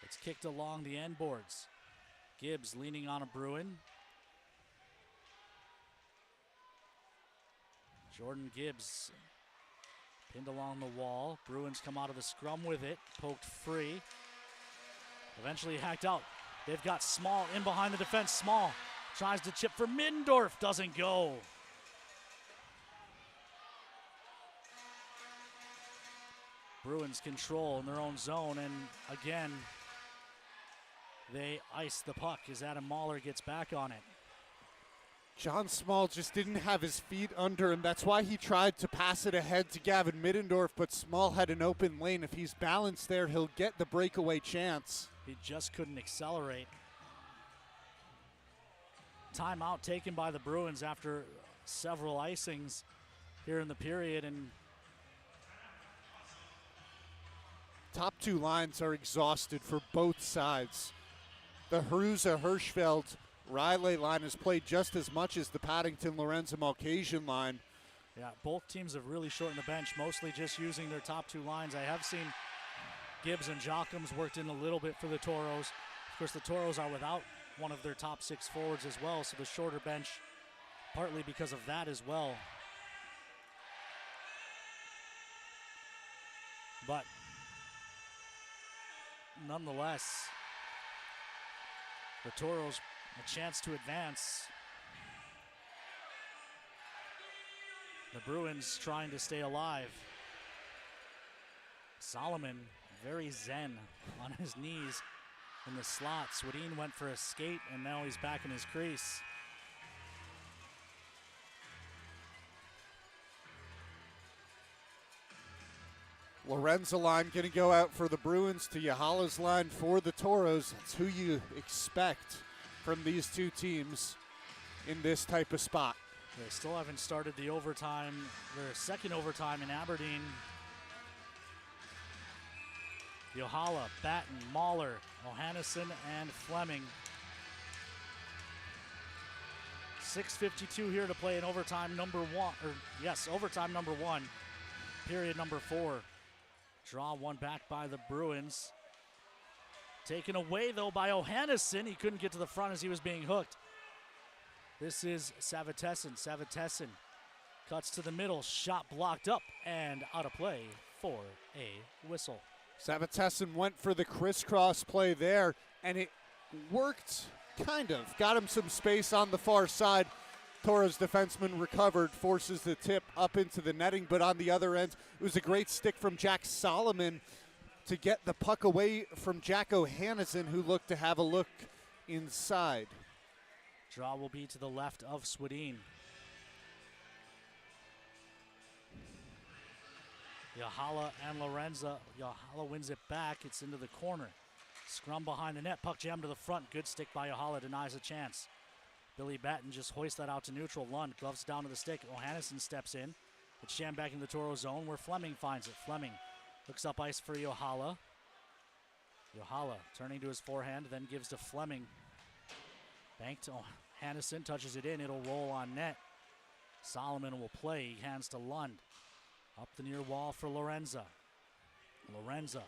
Speaker 7: It's kicked along the end boards. Gibbs leaning on a Bruin. Jordan Gibbs pinned along the wall. Bruins come out of the scrum with it, poked free. Eventually hacked out. They've got Small in behind the defense. Small tries to chip for Mindorf, doesn't go. Bruins control in their own zone, and again, they ice the puck as Adam Mahler gets back on it.
Speaker 9: John Small just didn't have his feet under him. That's why he tried to pass it ahead to Gavin Middendorf, but Small had an open lane. If he's balanced there, he'll get the breakaway chance.
Speaker 7: He just couldn't accelerate. Timeout taken by the Bruins after several icings here in the period, and
Speaker 9: top two lines are exhausted for both sides. The Harusa-Hirschfeld Riley line has played just as much as the Paddington-Lorenzo-Malcasian line.
Speaker 7: Yeah, both teams have really shortened the bench, mostly just using their top two lines. I have seen Gibbs and Jochum's worked in a little bit for the Toros. Of course, the Toros are without one of their top six forwards as well, so the shorter bench, partly because of that as well. But nonetheless, the Toros a chance to advance. The Bruins trying to stay alive. Solomon very zen on his knees in the slot. Swedin went for a skate and now he's back in his crease.
Speaker 9: Lorenzo line going to go out for the Bruins to Yahala's line for the Toros. That's who you expect from these two teams in this type of spot.
Speaker 7: They still haven't started the overtime, their second overtime in Aberdeen. Yohala, Batten, Mahler, Ohannison, and Fleming. 6:52 here to play in overtime number one, overtime number one, period number 4. Draw one back by the Bruins. Taken away, though, by Ohannison. He couldn't get to the front as he was being hooked. This is Savitessin. Savitessin cuts to the middle. Shot blocked up and out of play for a whistle.
Speaker 9: Savitessin went for the crisscross play there, and it worked, kind of. Got him some space on the far side. Toros defenseman recovered, forces the tip up into the netting, but on the other end, it was a great stick from Jack Solomon to get the puck away from Jack Ohannison, who looked to have a look inside.
Speaker 7: Draw will be to the left of Swedin. Yahala and Lorenza. Yahala wins it back. It's into the corner. Scrum behind the net. Puck jammed to the front. Good stick by Yahala. Denies a chance. Billy Batten just hoists that out to neutral. Lund gloves down to the stick. Ohannison steps in. It's jammed back in the Toro zone where Fleming finds it. Fleming looks up ice for Yohala. Yohala turning to his forehand, then gives to Fleming. Banked to Ohannison, touches it in. It'll roll on net. Solomon will play. He hands to Lund. Up the near wall for Lorenza. Lorenza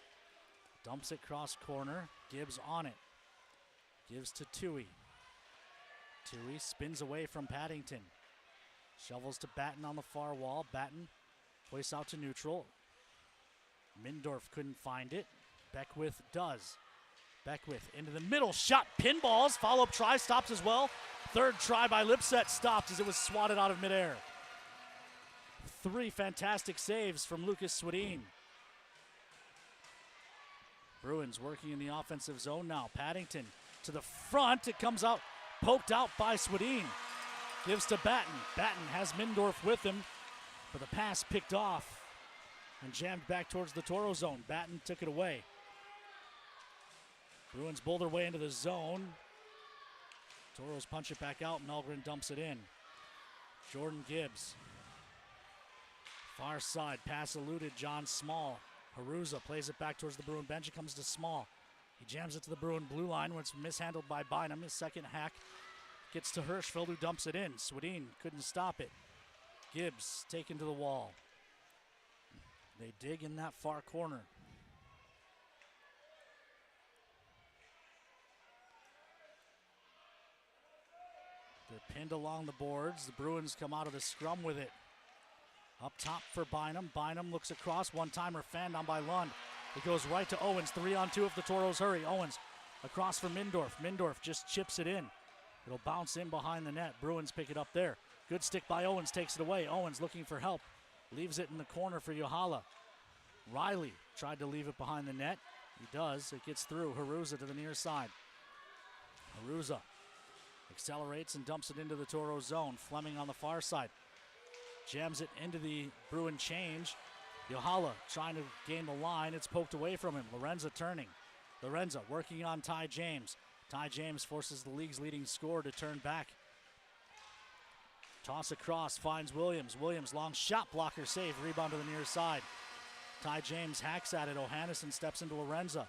Speaker 7: dumps it cross corner. Gibbs on it. Gives to Tui. Tui spins away from Paddington. Shovels to Batten on the far wall. Batten hoists out to neutral. Mindorf couldn't find it. Beckwith does. Beckwith into the middle. Shot, pinballs. Follow-up try, stops as well. Third try by Lipset stopped as it was swatted out of midair. 3 fantastic saves from Lucas Swedin. Bruins working in the offensive zone now. Paddington to the front. It comes out, poked out by Swedin. Gives to Batten. Batten has Mindorf with him, but the pass picked off and jammed back towards the Toro zone. Batten took it away. Bruins bull their way into the zone. Toros punch it back out and Algren dumps it in. Jordan Gibbs. Far side, pass eluded, John Small. Harusa plays it back towards the Bruin bench. It comes to Small. He jams it to the Bruin blue line when it's mishandled by Bynum. His second hack gets to Hirschfeld, who dumps it in. Swedin couldn't stop it. Gibbs taken to the wall. They dig in that far corner. They're pinned along the boards. The Bruins come out of the scrum with it. Up top for Bynum. Bynum looks across. One-timer fanned on by Lund. It goes right to Owens. 3-on-2 if the Toros hurry. Owens across for Mindorf. Mindorf just chips it in. It'll bounce in behind the net. Bruins pick it up there. Good stick by Owens. Takes it away. Owens looking for help. Leaves it in the corner for Yohala. Riley tried to leave it behind the net. He does. It gets through. Harusa to the near side. Harusa Accelerates and dumps it into the Toro zone. Fleming on the far side. Jams it into the Bruin change. Yohala trying to gain the line. It's poked away from him. Lorenza turning. Lorenza working on Ty James. Ty James forces the league's leading scorer to turn back. Toss across, finds Williams. Williams, long shot, blocker save, rebound to the near side. Ty James hacks at it. O'Hannison steps into Lorenza.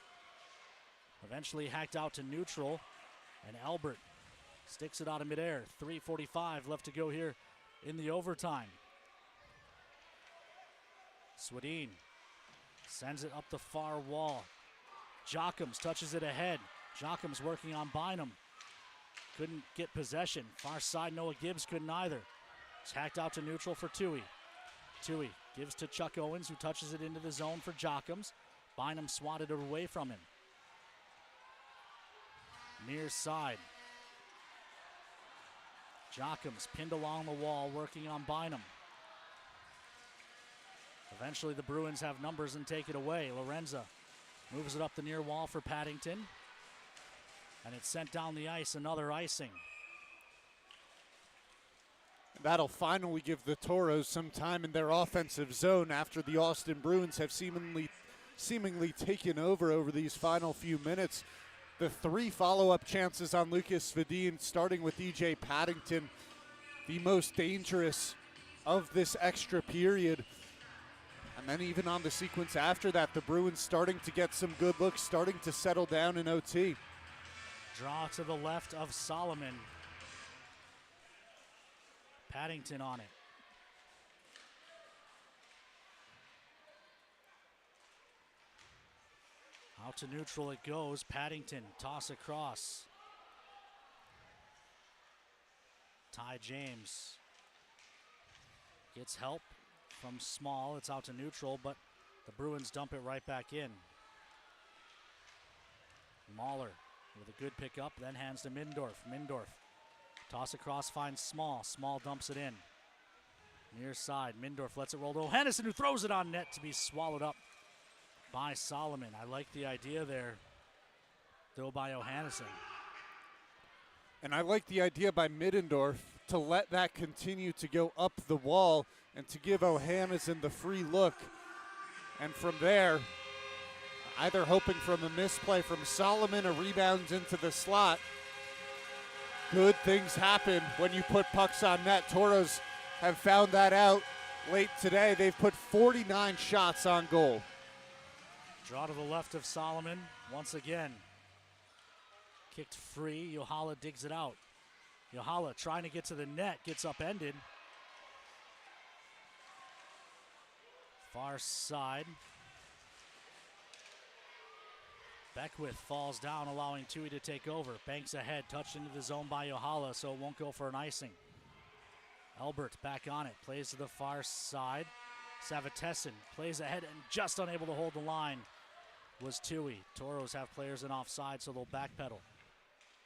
Speaker 7: Eventually hacked out to neutral. And Albert sticks it out of midair. 3:45 left to go here in the overtime. Swedin sends it up the far wall. Jockums touches it ahead. Jockums working on Bynum. Couldn't get possession. Far side, Noah Gibbs couldn't either. It's hacked out to neutral for Tui. Tui gives to Chuck Owens, who touches it into the zone for Jockums. Bynum swatted it away from him. Near side. Jockums pinned along the wall, working on Bynum. Eventually the Bruins have numbers and take it away. Lorenza moves it up the near wall for Paddington. And it's sent down the ice, another icing.
Speaker 9: That'll finally give the Toros some time in their offensive zone after the Austin Bruins have seemingly taken over these final few minutes. The 3 follow-up chances on Lucas Svedin, starting with EJ Paddington, the most dangerous of this extra period. And then even on the sequence after that, the Bruins starting to get some good looks, starting to settle down in OT.
Speaker 7: Draw to the left of Solomon. Paddington on it. Out to neutral it goes. Paddington, toss across. Ty James gets help from Small. It's out to neutral, but the Bruins dump it right back in. Mahler with a good pickup, then hands to Mindorf. Mindorf, toss across, finds Small. Small dumps it in. Near side, Mindorf lets it roll to O'Hannison, who throws it on net to be swallowed up by Solomon. I like the idea there, though, by O'Hannison.
Speaker 9: And I like the idea by Middendorf to let that continue to go up the wall and to give O'Hannison the free look. And from there, either hoping from a misplay from Solomon or rebounds into the slot. Good things happen when you put pucks on net. Toros have found that out late today. They've put 49 shots on goal.
Speaker 7: Draw to the left of Solomon once again. Kicked free. Yohala digs it out. Yohala trying to get to the net, gets upended. Far side. Beckwith falls down, allowing Tui to take over. Banks ahead, touched into the zone by Yohala, so it won't go for an icing. Albert back on it, plays to the far side. Savitessin plays ahead and just unable to hold the line was Tui. Toros have players in offside, so they'll backpedal.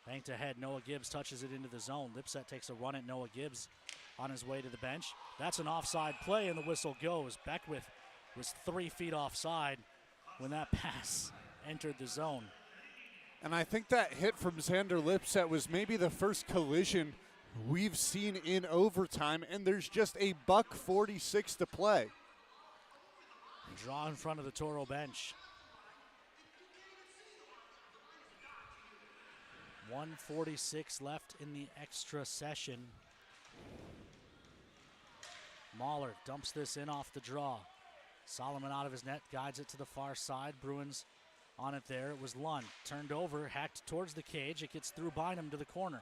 Speaker 7: Banked ahead, Noah Gibbs touches it into the zone. Lipset takes a run at Noah Gibbs on his way to the bench. That's an offside play, and the whistle goes. Beckwith was 3 feet offside when that pass entered the zone.
Speaker 9: And I think that hit from Xander Lipset was maybe the first collision we've seen in overtime, and there's just a $1:46 to play.
Speaker 7: Draw in front of the Toro bench. 1:46 left in the extra session. Mahler dumps this in off the draw. Solomon out of his net, guides it to the far side. Bruins on it there. It was Lund. Turned over, hacked towards the cage. It gets through Bynum to the corner.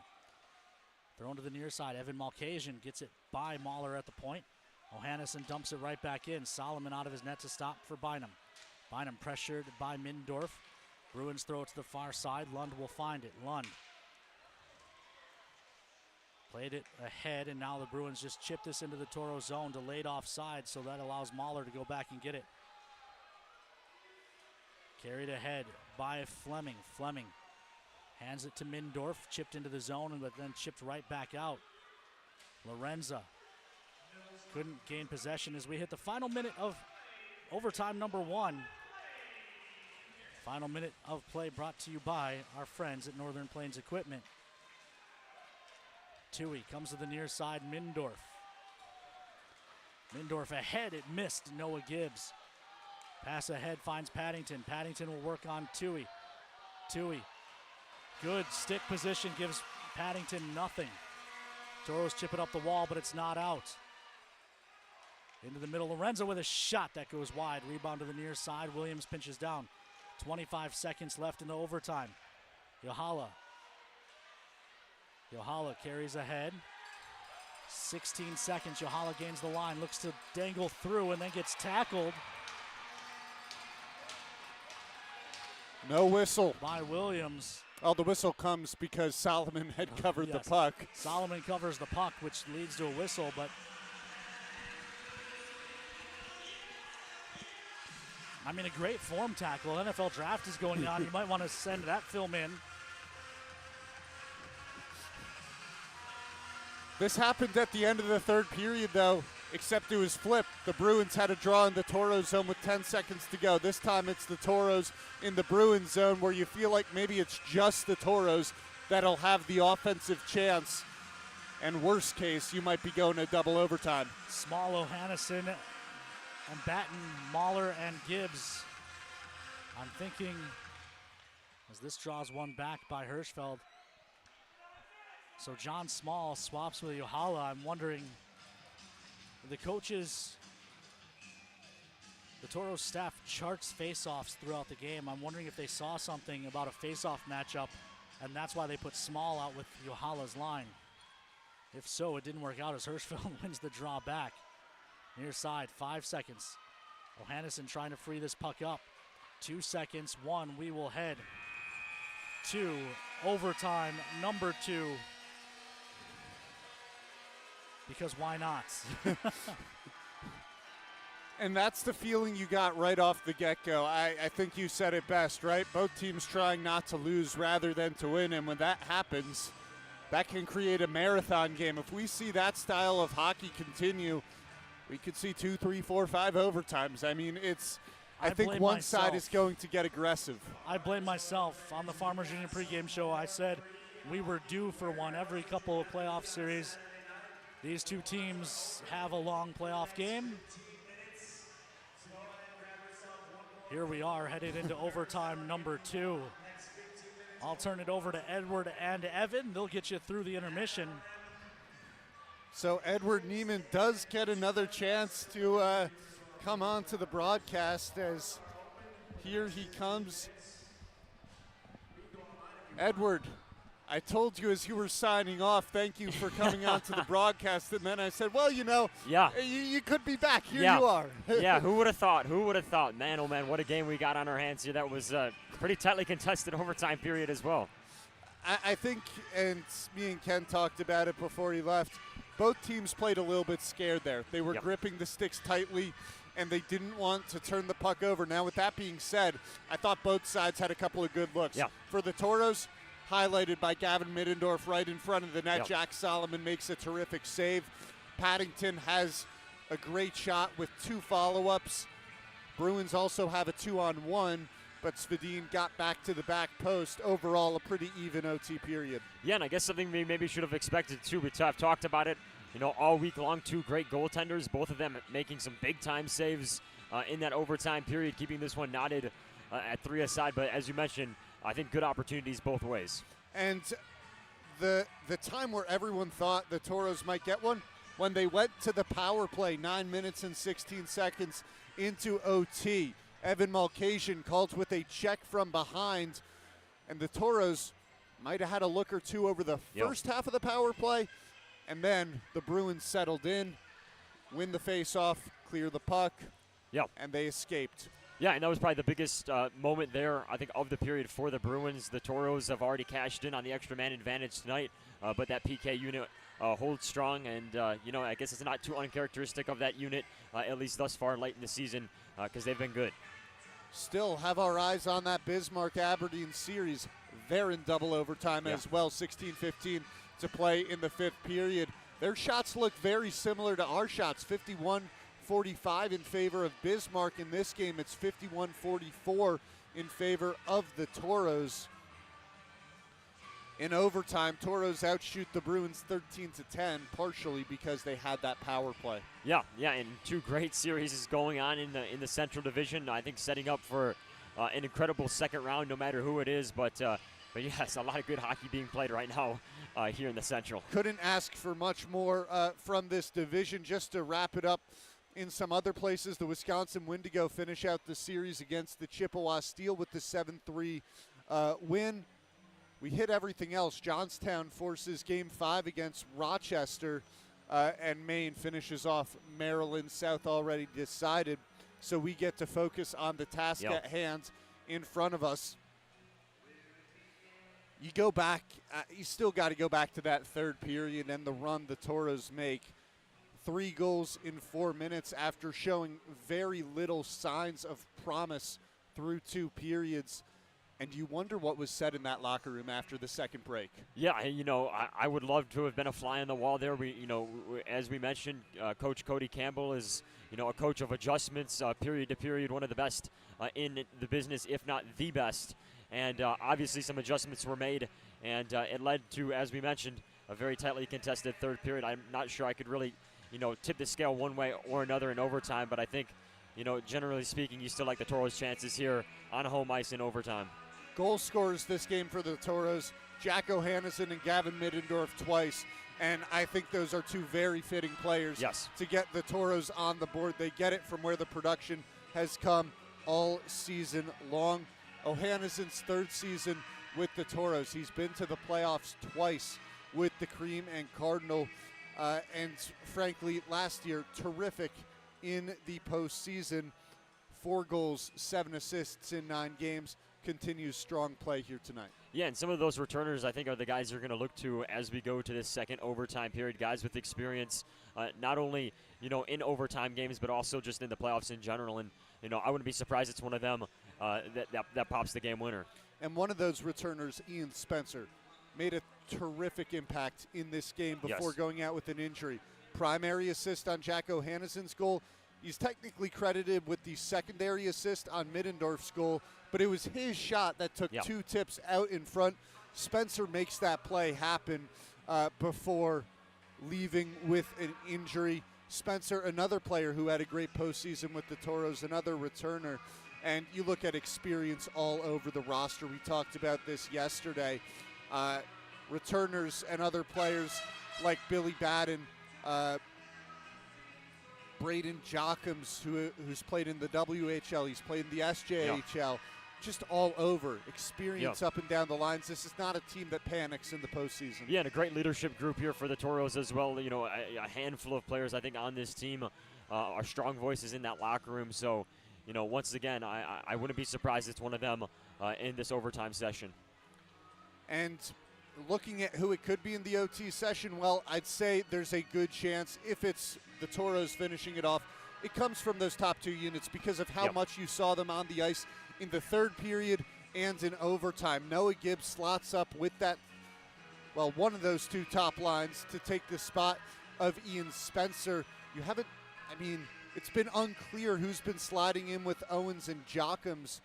Speaker 7: Thrown to the near side. Evan Malkasian gets it by Mahler at the point. O'Hannison dumps it right back in. Solomon out of his net to stop for Bynum. Bynum pressured by Mindorf. Bruins throw it to the far side. Lund will find it. Lund played it ahead, and now the Bruins just chip this into the Toro zone, delayed offside, so that allows Mahler to go back and get it. Carried ahead by Fleming. Fleming hands it to Mindorf, chipped into the zone, but then chipped right back out. Lorenza couldn't gain possession as we hit the final minute of overtime number 1. Final minute of play brought to you by our friends at Northern Plains Equipment. Tui comes to the near side, Mindorf. Mindorf ahead, it missed, Noah Gibbs. Pass ahead finds Paddington. Paddington will work on Tui. Tui, good stick position, gives Paddington nothing. Toros chip it up the wall, but it's not out. Into the middle, Lorenzo with a shot that goes wide. Rebound to the near side, Williams pinches down. 25 seconds left in the overtime. Yohala carries ahead. 16 seconds, Yohala gains the line, looks to dangle through and then gets tackled.
Speaker 9: No whistle.
Speaker 7: By Williams.
Speaker 9: Oh, the whistle comes because Solomon had covered the puck.
Speaker 7: Solomon covers the puck, which leads to a whistle, but I mean, a great form tackle. NFL draft is going on. You might want to send that film in.
Speaker 9: This happened at the end of the third period, though, except it was flipped. The Bruins had a draw in the Toros zone with 10 seconds to go. This time it's the Toros in the Bruins zone, where you feel like maybe it's just the Toros that'll have the offensive chance. And worst case, you might be going to double overtime.
Speaker 7: Small, O'Hannison, and Batten, Mahler, and Gibbs. I'm thinking, as this draws one back by Hirschfeld. So John Small swaps with Yohala. I'm wondering, the coaches, the Toros staff charts face-offs throughout the game. I'm wondering if they saw something about a face-off matchup, and that's why they put Small out with Yohala's line. If so, it didn't work out as Hirschfeld wins the draw back. Near side, 5 seconds. O'Hannison trying to free this puck up. 2 seconds, 1, we will head to overtime number 2. Because why not?
Speaker 9: And that's the feeling you got right off the get-go. I think you said it best, right? Both teams trying not to lose rather than to win, and when that happens, that can create a marathon game. If we see that style of hockey continue, we could see 2, 3, 4, 5 overtimes. I mean, I think one side is going to get aggressive.
Speaker 7: I blame myself. On the Farmers Union pregame show, I said we were due for one every couple of playoff series. These two teams have a long playoff game. Here we are headed into overtime number 2. I'll turn it over to Edward and Evan. They'll get you through the intermission.
Speaker 9: So Edward Neiman does get another chance to come on to the broadcast, as here he comes. Edward, I told you as you were signing off, thank you for coming on to the broadcast. And then I said, well, you know, you could be back. Here you are.
Speaker 25: Yeah, who would have thought? Who would have thought? Man, oh, man, what a game we got on our hands here. That was a pretty tightly contested overtime period as well.
Speaker 9: I think, and me and Ken talked about it before he left, both teams played a little bit scared there. They were gripping the sticks tightly, and they didn't want to turn the puck over. Now, with that being said, I thought both sides had a couple of good looks. For the Toros, highlighted by Gavin Middendorf right in front of the net. Jack Solomon makes a terrific save. Paddington has a great shot with 2 follow-ups. Bruins also have a 2-on-1, but Svedin got back to the back post. Overall, a pretty even OT period.
Speaker 25: Yeah, and I guess something we maybe should have expected too. I've talked about it, all week long. 2 great goaltenders, both of them making some big-time saves in that overtime period, keeping this one knotted at 3 aside. But as you mentioned, I think good opportunities both ways.
Speaker 9: And the time where everyone thought the Toros might get one, when they went to the power play, 9 minutes and 16 seconds into OT. Evan Malkasian calls with a check from behind, and the Toros might have had a look or two over the first half of the power play, and then the Bruins settled in, win the face-off, clear the puck, and they escaped.
Speaker 25: Yeah, and that was probably the biggest moment there, I think, of the period for the Bruins. The Toros have already cashed in on the extra man advantage tonight, but that PK unit holds strong, and, I guess it's not too uncharacteristic of that unit, at least thus far late in the season, because they've been good.
Speaker 9: Still have our eyes on that Bismarck-Aberdeen series. They're in double overtime as well, 16-15 to play in the 5th period. Their shots look very similar to our shots, 51-45 in favor of Bismarck. In this game, it's 51-44 in favor of the Toros. In overtime, Toros outshoot the Bruins 13-10, partially because they had that power play.
Speaker 25: Yeah, and two great series going on in the Central Division. I think setting up for an incredible second round, no matter who it is. But yes, a lot of good hockey being played right now here in the Central.
Speaker 9: Couldn't ask for much more from this division. Just to wrap it up, in some other places, the Wisconsin Wendigo finish out the series against the Chippewa Steel with the 7-3 win. We hit everything else. Johnstown forces Game 5 against Rochester, and Maine finishes off Maryland. South already decided, so we get to focus on the task at hand in front of us. You go back, you still got to go back to that third period and the run the Toros make. 3 goals in 4 minutes after showing very little signs of promise through 2 periods. And you wonder what was said in that locker room after the second break.
Speaker 25: Yeah, I would love to have been a fly on the wall there. As we mentioned, Coach Cody Campbell is, a coach of adjustments, period to period, one of the best in the business, if not the best. And obviously some adjustments were made, and it led to, as we mentioned, a very tightly contested third period. I'm not sure I could really, tip the scale one way or another in overtime, but I think, generally speaking, you still like the Toros' chances here on home ice in overtime.
Speaker 9: Goal scorers this game for the Toros, Jack O'Hannison and Gavin Middendorf twice. And I think those are 2 very fitting players to get the Toros on the board. They get it from where the production has come all season long. O'Hannison's 3rd season with the Toros. He's been to the playoffs twice with the Cream and Cardinal. And frankly, last year, terrific in the postseason. 4 goals, 7 assists in 9 games. Continues strong play here tonight.
Speaker 25: Yeah, and some of those returners, I think, are the guys you're going to look to as we go to this second overtime period. Guys with experience, not only, in overtime games, but also just in the playoffs in general. And, I wouldn't be surprised it's one of them that pops the game winner.
Speaker 9: And one of those returners, Ian Spencer, made a terrific impact in this game before going out with an injury. Primary assist on Jack O'Hannison's goal. He's technically credited with the secondary assist on Middendorf's goal, but it was his shot that took 2 tips out in front. Spencer makes that play happen before leaving with an injury. Spencer, another player who had a great postseason with the Toros, another returner. And you look at experience all over the roster. We talked about this yesterday. Returners and other players like Billy Baden, Braden Jockums, who's played in the WHL. He's played in the SJHL. Just all over. Experience up and down the lines. This is not a team that panics in the postseason.
Speaker 25: Yeah, and a great leadership group here for the Toros as well. A handful of players, I think, on this team are strong voices in that locker room. So, once again, I wouldn't be surprised it's one of them in this overtime session.
Speaker 9: And looking at who it could be in the OT session, well, I'd say there's a good chance if it's the Toros finishing it off, it comes from those top 2 units because of how much you saw them on the ice in the third period and in overtime. Noah Gibbs slots up with that, one of those 2 top lines to take the spot of Ian Spencer. It's been unclear who's been sliding in with Owens and Jockums,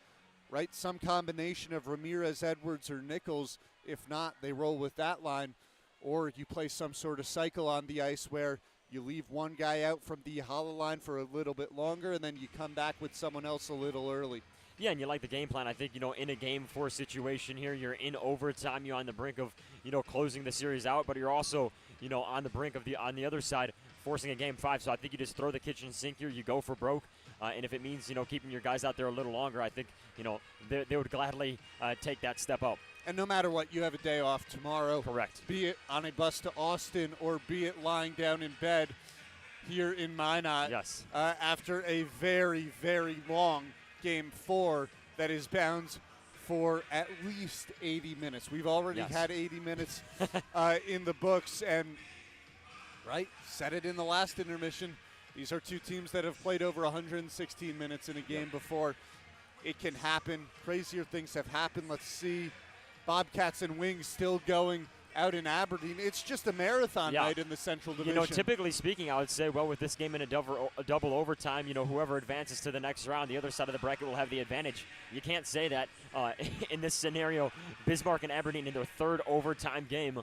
Speaker 9: right? Some combination of Ramirez, Edwards, or Nichols. If not, they roll with that line, or you play some sort of cycle on the ice where you leave one guy out from the hollow line for a little bit longer, and then you come back with someone else a little early.
Speaker 25: Yeah, and you like the game plan. I think, in a Game 4 situation here, you're in overtime. You're on the brink of, closing the series out, but you're also, on the brink of on the other side, forcing a Game 5. So I think you just throw the kitchen sink here. You go for broke. And if it means, keeping your guys out there a little longer, I think, they would gladly take that step up.
Speaker 9: And no matter what, you have a day off tomorrow.
Speaker 25: Correct.
Speaker 9: Be it on a bus to Austin or be it lying down in bed here in Minot.
Speaker 25: Yes.
Speaker 9: After a very, very long Game 4 that is bound for at least 80 minutes. We've already had 80 minutes in the books, and said it in the last intermission. These are 2 teams that have played over 116 minutes in a game before. It can happen. Crazier things have happened. Let's see. Bobcats and Wings still going out in Aberdeen. It's just a marathon night in the Central Division.
Speaker 25: You know, typically speaking, I would say, well, with this game in a double overtime, you know, whoever advances to the next round, the other side of the bracket will have the advantage. You can't say that in this scenario. Bismarck and Aberdeen in their third overtime game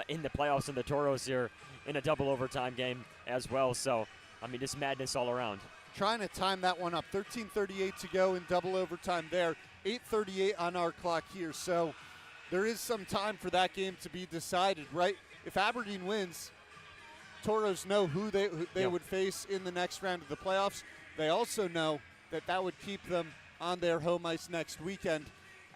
Speaker 25: in the playoffs, and the Toros here in a double overtime game as well. So, I mean, just madness all around.
Speaker 9: Trying to time that one up. 13:38 to go in double overtime there. 8:38 on our clock here. So there is some time for that game to be decided, right? If Aberdeen wins, Toros know who they would face in the next round of the playoffs. They also know that that would keep them on their home ice next weekend.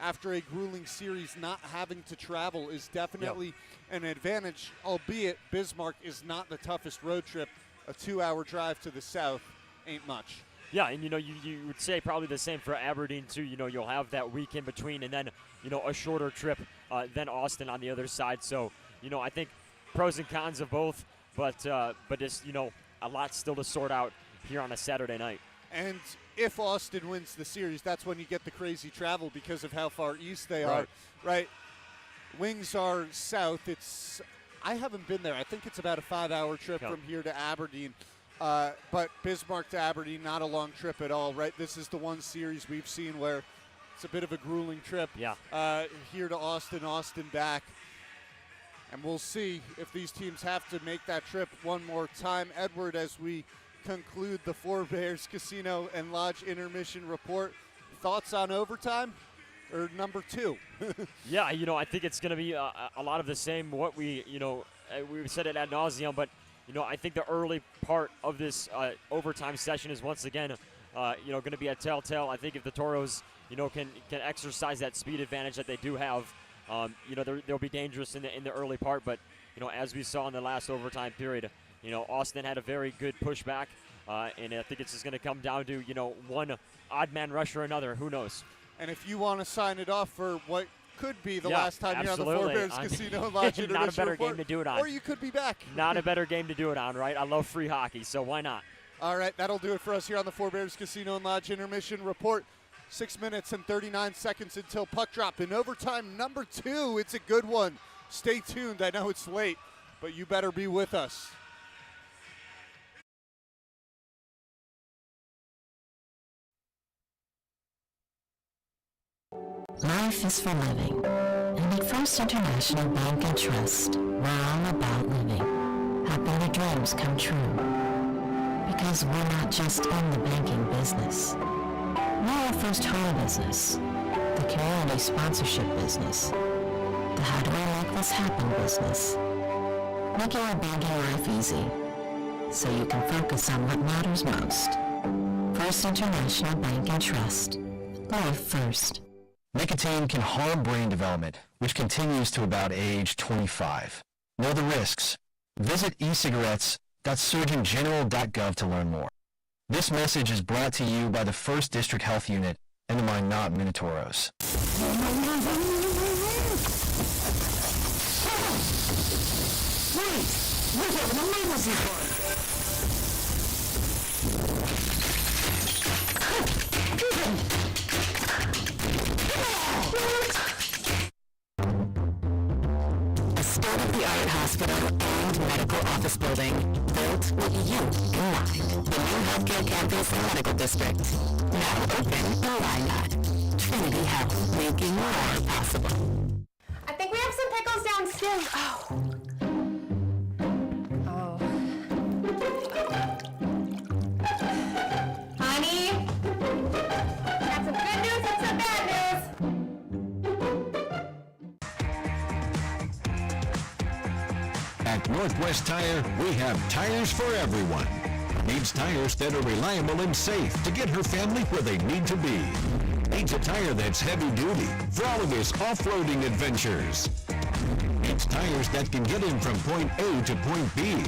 Speaker 9: After a grueling series, not having to travel is definitely an advantage, albeit Bismarck is not the toughest road trip. A 2-hour drive to the south ain't much.
Speaker 25: Yeah, and you know, you would say probably the same for Aberdeen too. You know, you'll have that week in between, and then, you know, a shorter trip than Austin on the other side. So, you know, I think pros and cons of both, but just, you know, a lot still to sort out here on a Saturday night.
Speaker 9: And if Austin wins the series, that's when you get the crazy travel because of how far east they are, right? Wings are south. I haven't been there. I think it's about a 5-hour trip from here to Aberdeen. But Bismarck to Aberdeen, not a long trip at all, right? This is the one series we've seen where it's a bit of a grueling trip. Here to Austin, Austin back. And we'll see if these teams have to make that trip one more time. Edward, as we conclude the Four Bears Casino and Lodge intermission report, thoughts on overtime? Or number 2?
Speaker 25: Yeah, you know, I think it's going to be a lot of the same. What we've said it ad nauseum, but you know, I think the early part of this overtime session is once again, you know, going to be a telltale. I think if the Toros, you know, can exercise that speed advantage that they do have, you know, they'll be dangerous in the early part. But you know, as we saw in the last overtime period, you know, Austin had a very good pushback, and I think it's just going to come down to, you know, one odd man rush or another. Who knows?
Speaker 9: And if you want to sign it off for what could be the last time you're on the Four Bears Casino and Lodge intermission
Speaker 25: not a better
Speaker 9: report,
Speaker 25: game to do it on.
Speaker 9: Or you could be back.
Speaker 25: Not a better game to do it on, right? I love free hockey, so why not?
Speaker 9: All right, that'll do it for us here on the Four Bears Casino and Lodge intermission report. 6 minutes and 39 seconds until puck drop in overtime number 2. It's a good one. Stay tuned. I know it's late, but you better be with us.
Speaker 3: Life is for living, and at First International Bank and Trust, we're all about living, helping your dreams come true. Because we're not just in the banking business. We're a first home business, the community sponsorship business, the how do we make this happen business, making your banking life easy, so you can focus on what matters most. First International Bank and Trust, live first.
Speaker 5: Nicotine can harm brain development, which continues to about age 25. Know the risks. Visit ecigarettes.surgeongeneral.gov to learn more. This message is brought to you by the 1st District Health Unit and the Minot Minotauros.
Speaker 3: A state-of-the-art hospital and medical office building built with you in mind. The new healthcare campus and medical district. Now open in Minot. Trinity Health, making more possible.
Speaker 14: I think we have some pickles downstairs. Honey, got some good news and some bad news.
Speaker 6: At Northwest Tire, we have tires for everyone. Needs tires that are reliable and safe to get her family where they need to be. Needs a tire that's heavy duty for all of his off-roading adventures. Needs tires that can get him from point A to point B.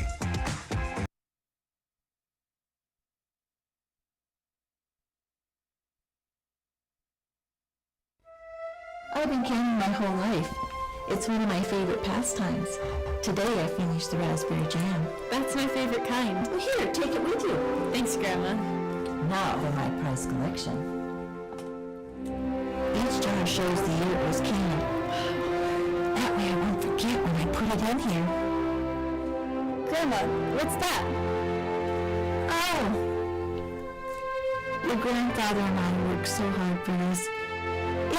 Speaker 15: I've been canning my whole life. It's one of my favorite pastimes. Today I finished the raspberry jam. That's my favorite kind. Well, here, take it with you. Thanks, Grandma. Now for my prize collection. Each jar shows the year it was canned. That way I won't forget when I put have you done here?
Speaker 2: Grandma, what's that?
Speaker 15: Oh! Your grandfather and I worked so hard for this.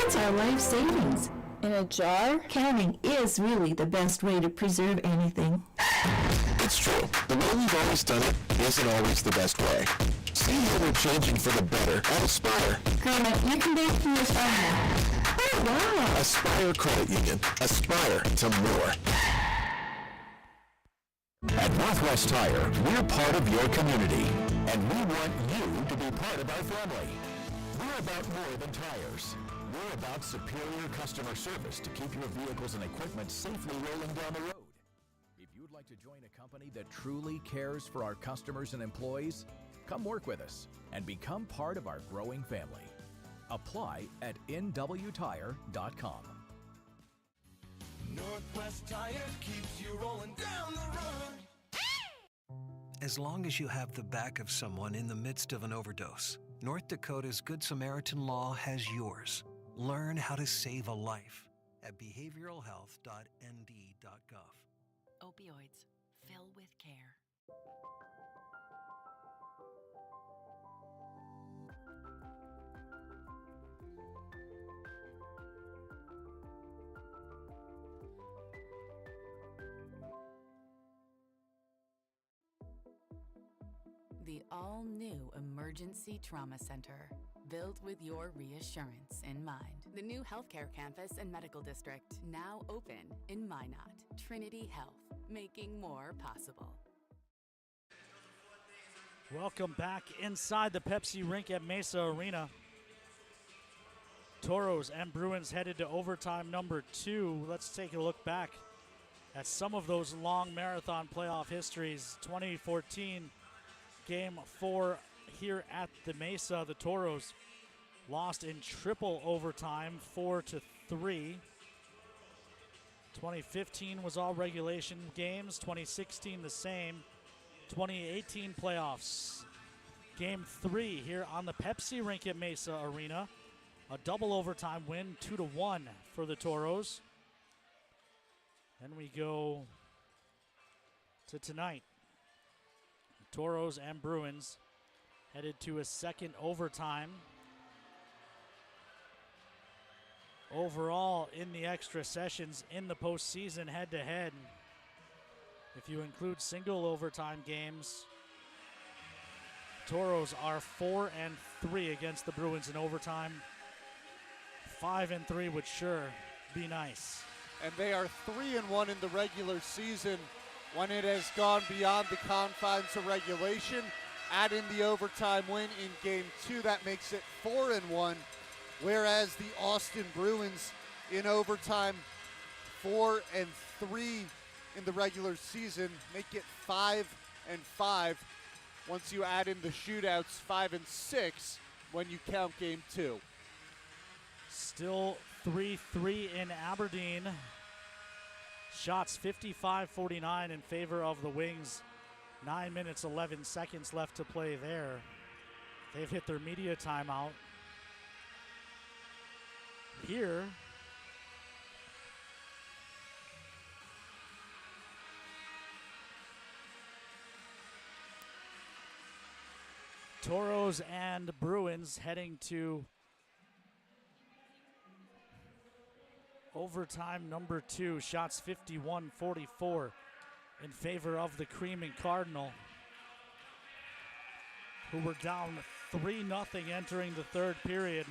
Speaker 15: It's our life savings.
Speaker 2: In a jar?
Speaker 15: Counting is really the best way to preserve anything.
Speaker 10: It's true. The way we've always done it isn't always the best way. See how we're changing for the better at Aspire.
Speaker 2: Grandma, you can bank from your phone now.
Speaker 15: Oh, wow.
Speaker 10: Aspire Credit Union. Aspire to more.
Speaker 12: At Northwest Tire, we're part of your community, and we want you to be part of our family. We're about more than tires. We're about superior customer service to keep your vehicles and equipment safely rolling down the road. If you'd like to join a company that truly cares for our customers and employees, come work with us and become part of our growing family. Apply at nwtire.com.
Speaker 1: Northwest Tire keeps you rolling down the road.
Speaker 8: As long as you have the back of someone in the midst of an overdose, North Dakota's Good Samaritan Law has yours. Learn how to save a life at behavioralhealth.nd.gov.
Speaker 17: Opioids. Fill with care. The all-new Emergency Trauma Center, built with your reassurance in mind. The new healthcare campus and medical district, now open in Minot. Trinity Health, making more possible.
Speaker 7: Welcome back inside the Pepsi rink at Mesa Arena. Toros and Bruins headed to overtime number 2. Let's take a look back at some of those long marathon playoff histories. 2014, Game 4 here at the Mesa. The Toros lost in triple overtime, 4-3. 2015 was all regulation games. 2016 the same. 2018 playoffs. Game 3 here on the Pepsi rink at Mesa Arena. A double overtime win, 2-1 for the Toros. Then we go to tonight. Toros and Bruins headed to a second overtime. Overall, in the extra sessions in the postseason head-to-head, if you include single overtime games, Toros are 4-3 against the Bruins in overtime. 5-3 would sure be nice.
Speaker 9: And they are 3-1 in the regular season when it has gone beyond the confines of regulation. Add in the overtime win in Game 2, that makes it 4-1. Whereas the Austin Bruins in overtime 4-3 in the regular season make it 5-5. Once you add in the shootouts, 5-6 when you count Game 2.
Speaker 7: Still 3-3 in Aberdeen. Shots 55-49 in favor of the Wings. 9 minutes, 11 seconds left to play there. They've hit their media timeout. Here, Toros and Bruins heading to overtime number 2. Shots 51-44 in favor of the Cream and Cardinal, who were down 3-0 entering the third period,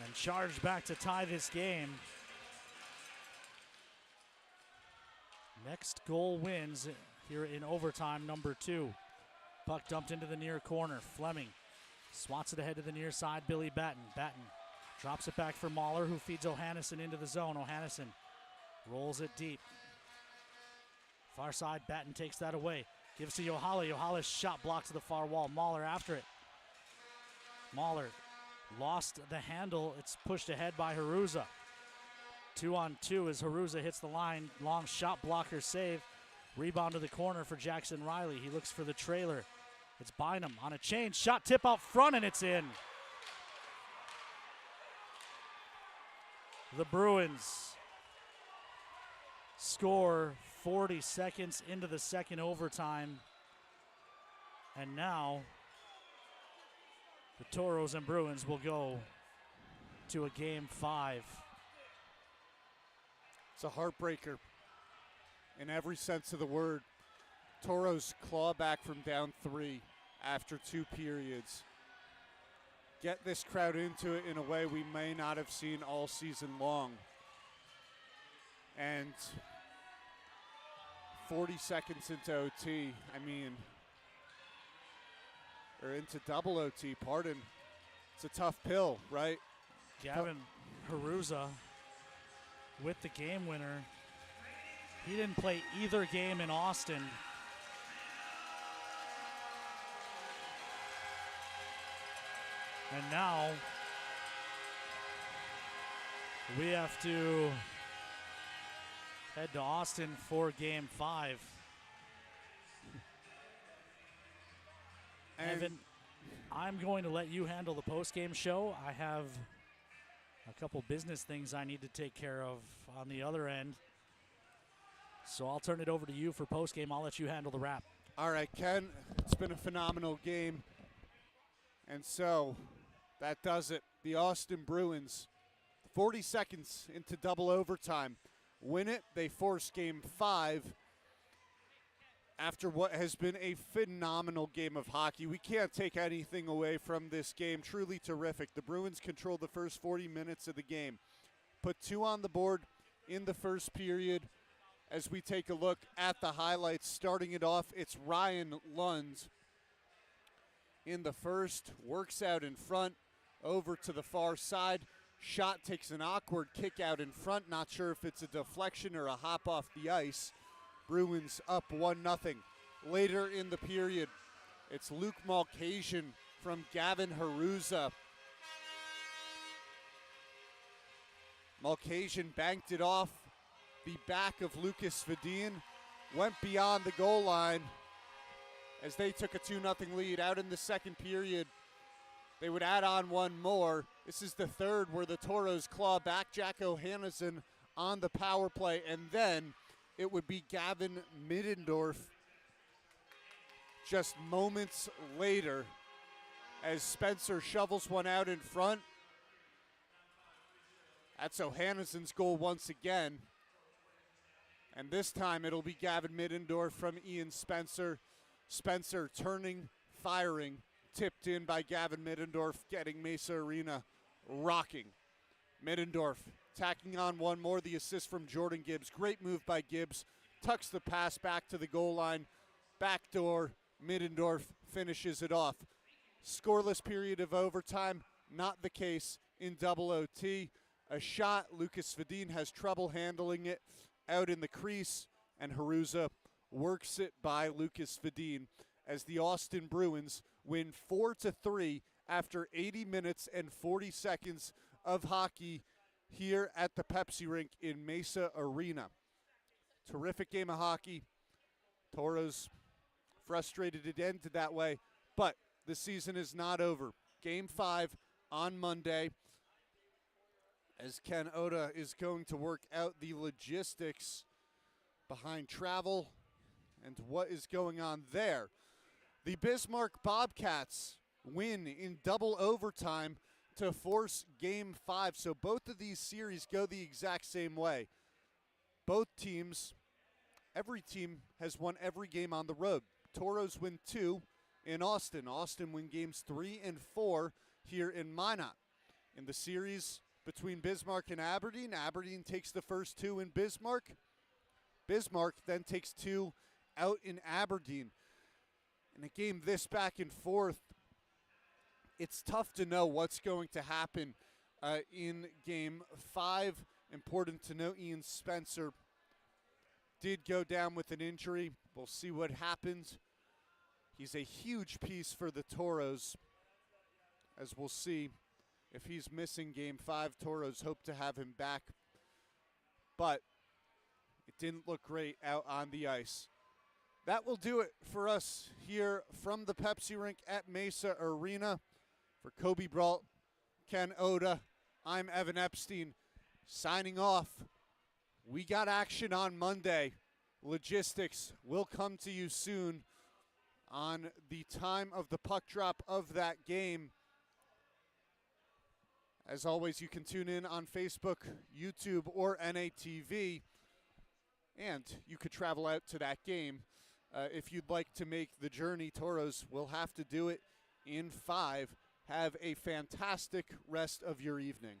Speaker 7: and charged back to tie this game. Next goal wins here in overtime number 2. Puck dumped into the near corner. Fleming swats it ahead to the near side. Billy Batten. Batten drops it back for Mahler, who feeds O'Hannesson into the zone. O'Hannesson rolls it deep. Far side, Batten takes that away. Gives to Yohala. Yohala's shot blocked to the far wall. Mahler after it. Mahler lost the handle. It's pushed ahead by Haruza. 2-on-2 as Haruza hits the line. Long shot blocker save. Rebound to the corner for Jackson Riley. He looks for the trailer. It's Bynum on a change. Shot tip out front, and it's in. The Bruins score 40 seconds into the second overtime. And now the Toros and Bruins will go to a game 5.
Speaker 9: It's a heartbreaker in every sense of the word. Toros claw back from down 3 after 2 periods. Get this crowd into it in a way we may not have seen all season long. And 40 seconds into OT, or into double OT, pardon. It's a tough pill, right?
Speaker 7: Gavin Haruza with the game winner. He didn't play either game in Austin. And now we have to head to Austin for game 5.
Speaker 9: And
Speaker 7: Evan, I'm going to let you handle the post-game show. I have a couple business things I need to take care of on the other end. So I'll turn it over to you for post-game. I'll let you handle the wrap.
Speaker 9: All right, Ken, it's been a phenomenal game. And so that does it. The Austin Bruins, 40 seconds into double overtime, win it. They force game 5 after what has been a phenomenal game of hockey. We can't take anything away from this game. Truly terrific. The Bruins controlled the first 40 minutes of the game. Put 2 on the board in the first period. As we take a look at the highlights, starting it off, it's Ryan Lund in the first, works out in front, over to the far side. Shot takes an awkward kick out in front. Not sure if it's a deflection or a hop off the ice. Bruins up 1-0. Later in the period, it's Luke Mulcahy from Gavin Haruza. Mulcahy banked it off the back of Lucas Vadin, went beyond the goal line as they took a 2-0 lead. Out in the second period, they would add on one more. This is the third where the Toros claw back Jack O'Hanneson on the power play, and then it would be Gavin Middendorf just moments later as Spencer shovels one out in front. That's O'Hanneson's goal once again. And this time it'll be Gavin Middendorf from Ian Spencer. Spencer turning, firing, tipped in by Gavin Middendorf, getting Mesa Arena rocking. Middendorf tacking on one more, the assist from Jordan Gibbs. Great move by Gibbs. Tucks the pass back to the goal line. Backdoor, Middendorf finishes it off. Scoreless period of overtime, not the case in double OT. A shot, Lucas Vadin has trouble handling it out in the crease, and Haruza works it by Lucas Vadin as the Austin Bruins win 4-3 after 80 minutes and 40 seconds of hockey here at the Pepsi Rink in Mesa Arena. Terrific game of hockey. Toros frustrated it ended that way, but the season is not over. Game 5 on Monday, as Ken Oda is going to work out the logistics behind travel and what is going on there. The Bismarck Bobcats win in double overtime to force game 5. So both of these series go the exact same way. Both teams, every team has won every game on the road. Toros win 2 in Austin. Austin win games 3 and 4 here in Minot. In the series between Bismarck and Aberdeen, Aberdeen takes the first 2 in Bismarck. Bismarck then takes 2 out in Aberdeen. In a game this back and forth, it's tough to know what's going to happen in game 5. Important to note, Ian Spencer did go down with an injury. We'll see what happens. He's a huge piece for the Toros, as we'll see. If he's missing game 5, Toros hope to have him back. But it didn't look great out on the ice. That will do it for us here from the Pepsi Rink at Mesa Arena. For Kobe Brault, Ken Oda, I'm Evan Epstein. signing off. We got action on Monday. Logistics will come to you soon on the time of the puck drop of that game. As always, you can tune in on Facebook, YouTube, or NATV, and you could travel out to that game if you'd like to make the journey. Toros will have to do it in 5. Have a fantastic rest of your evening.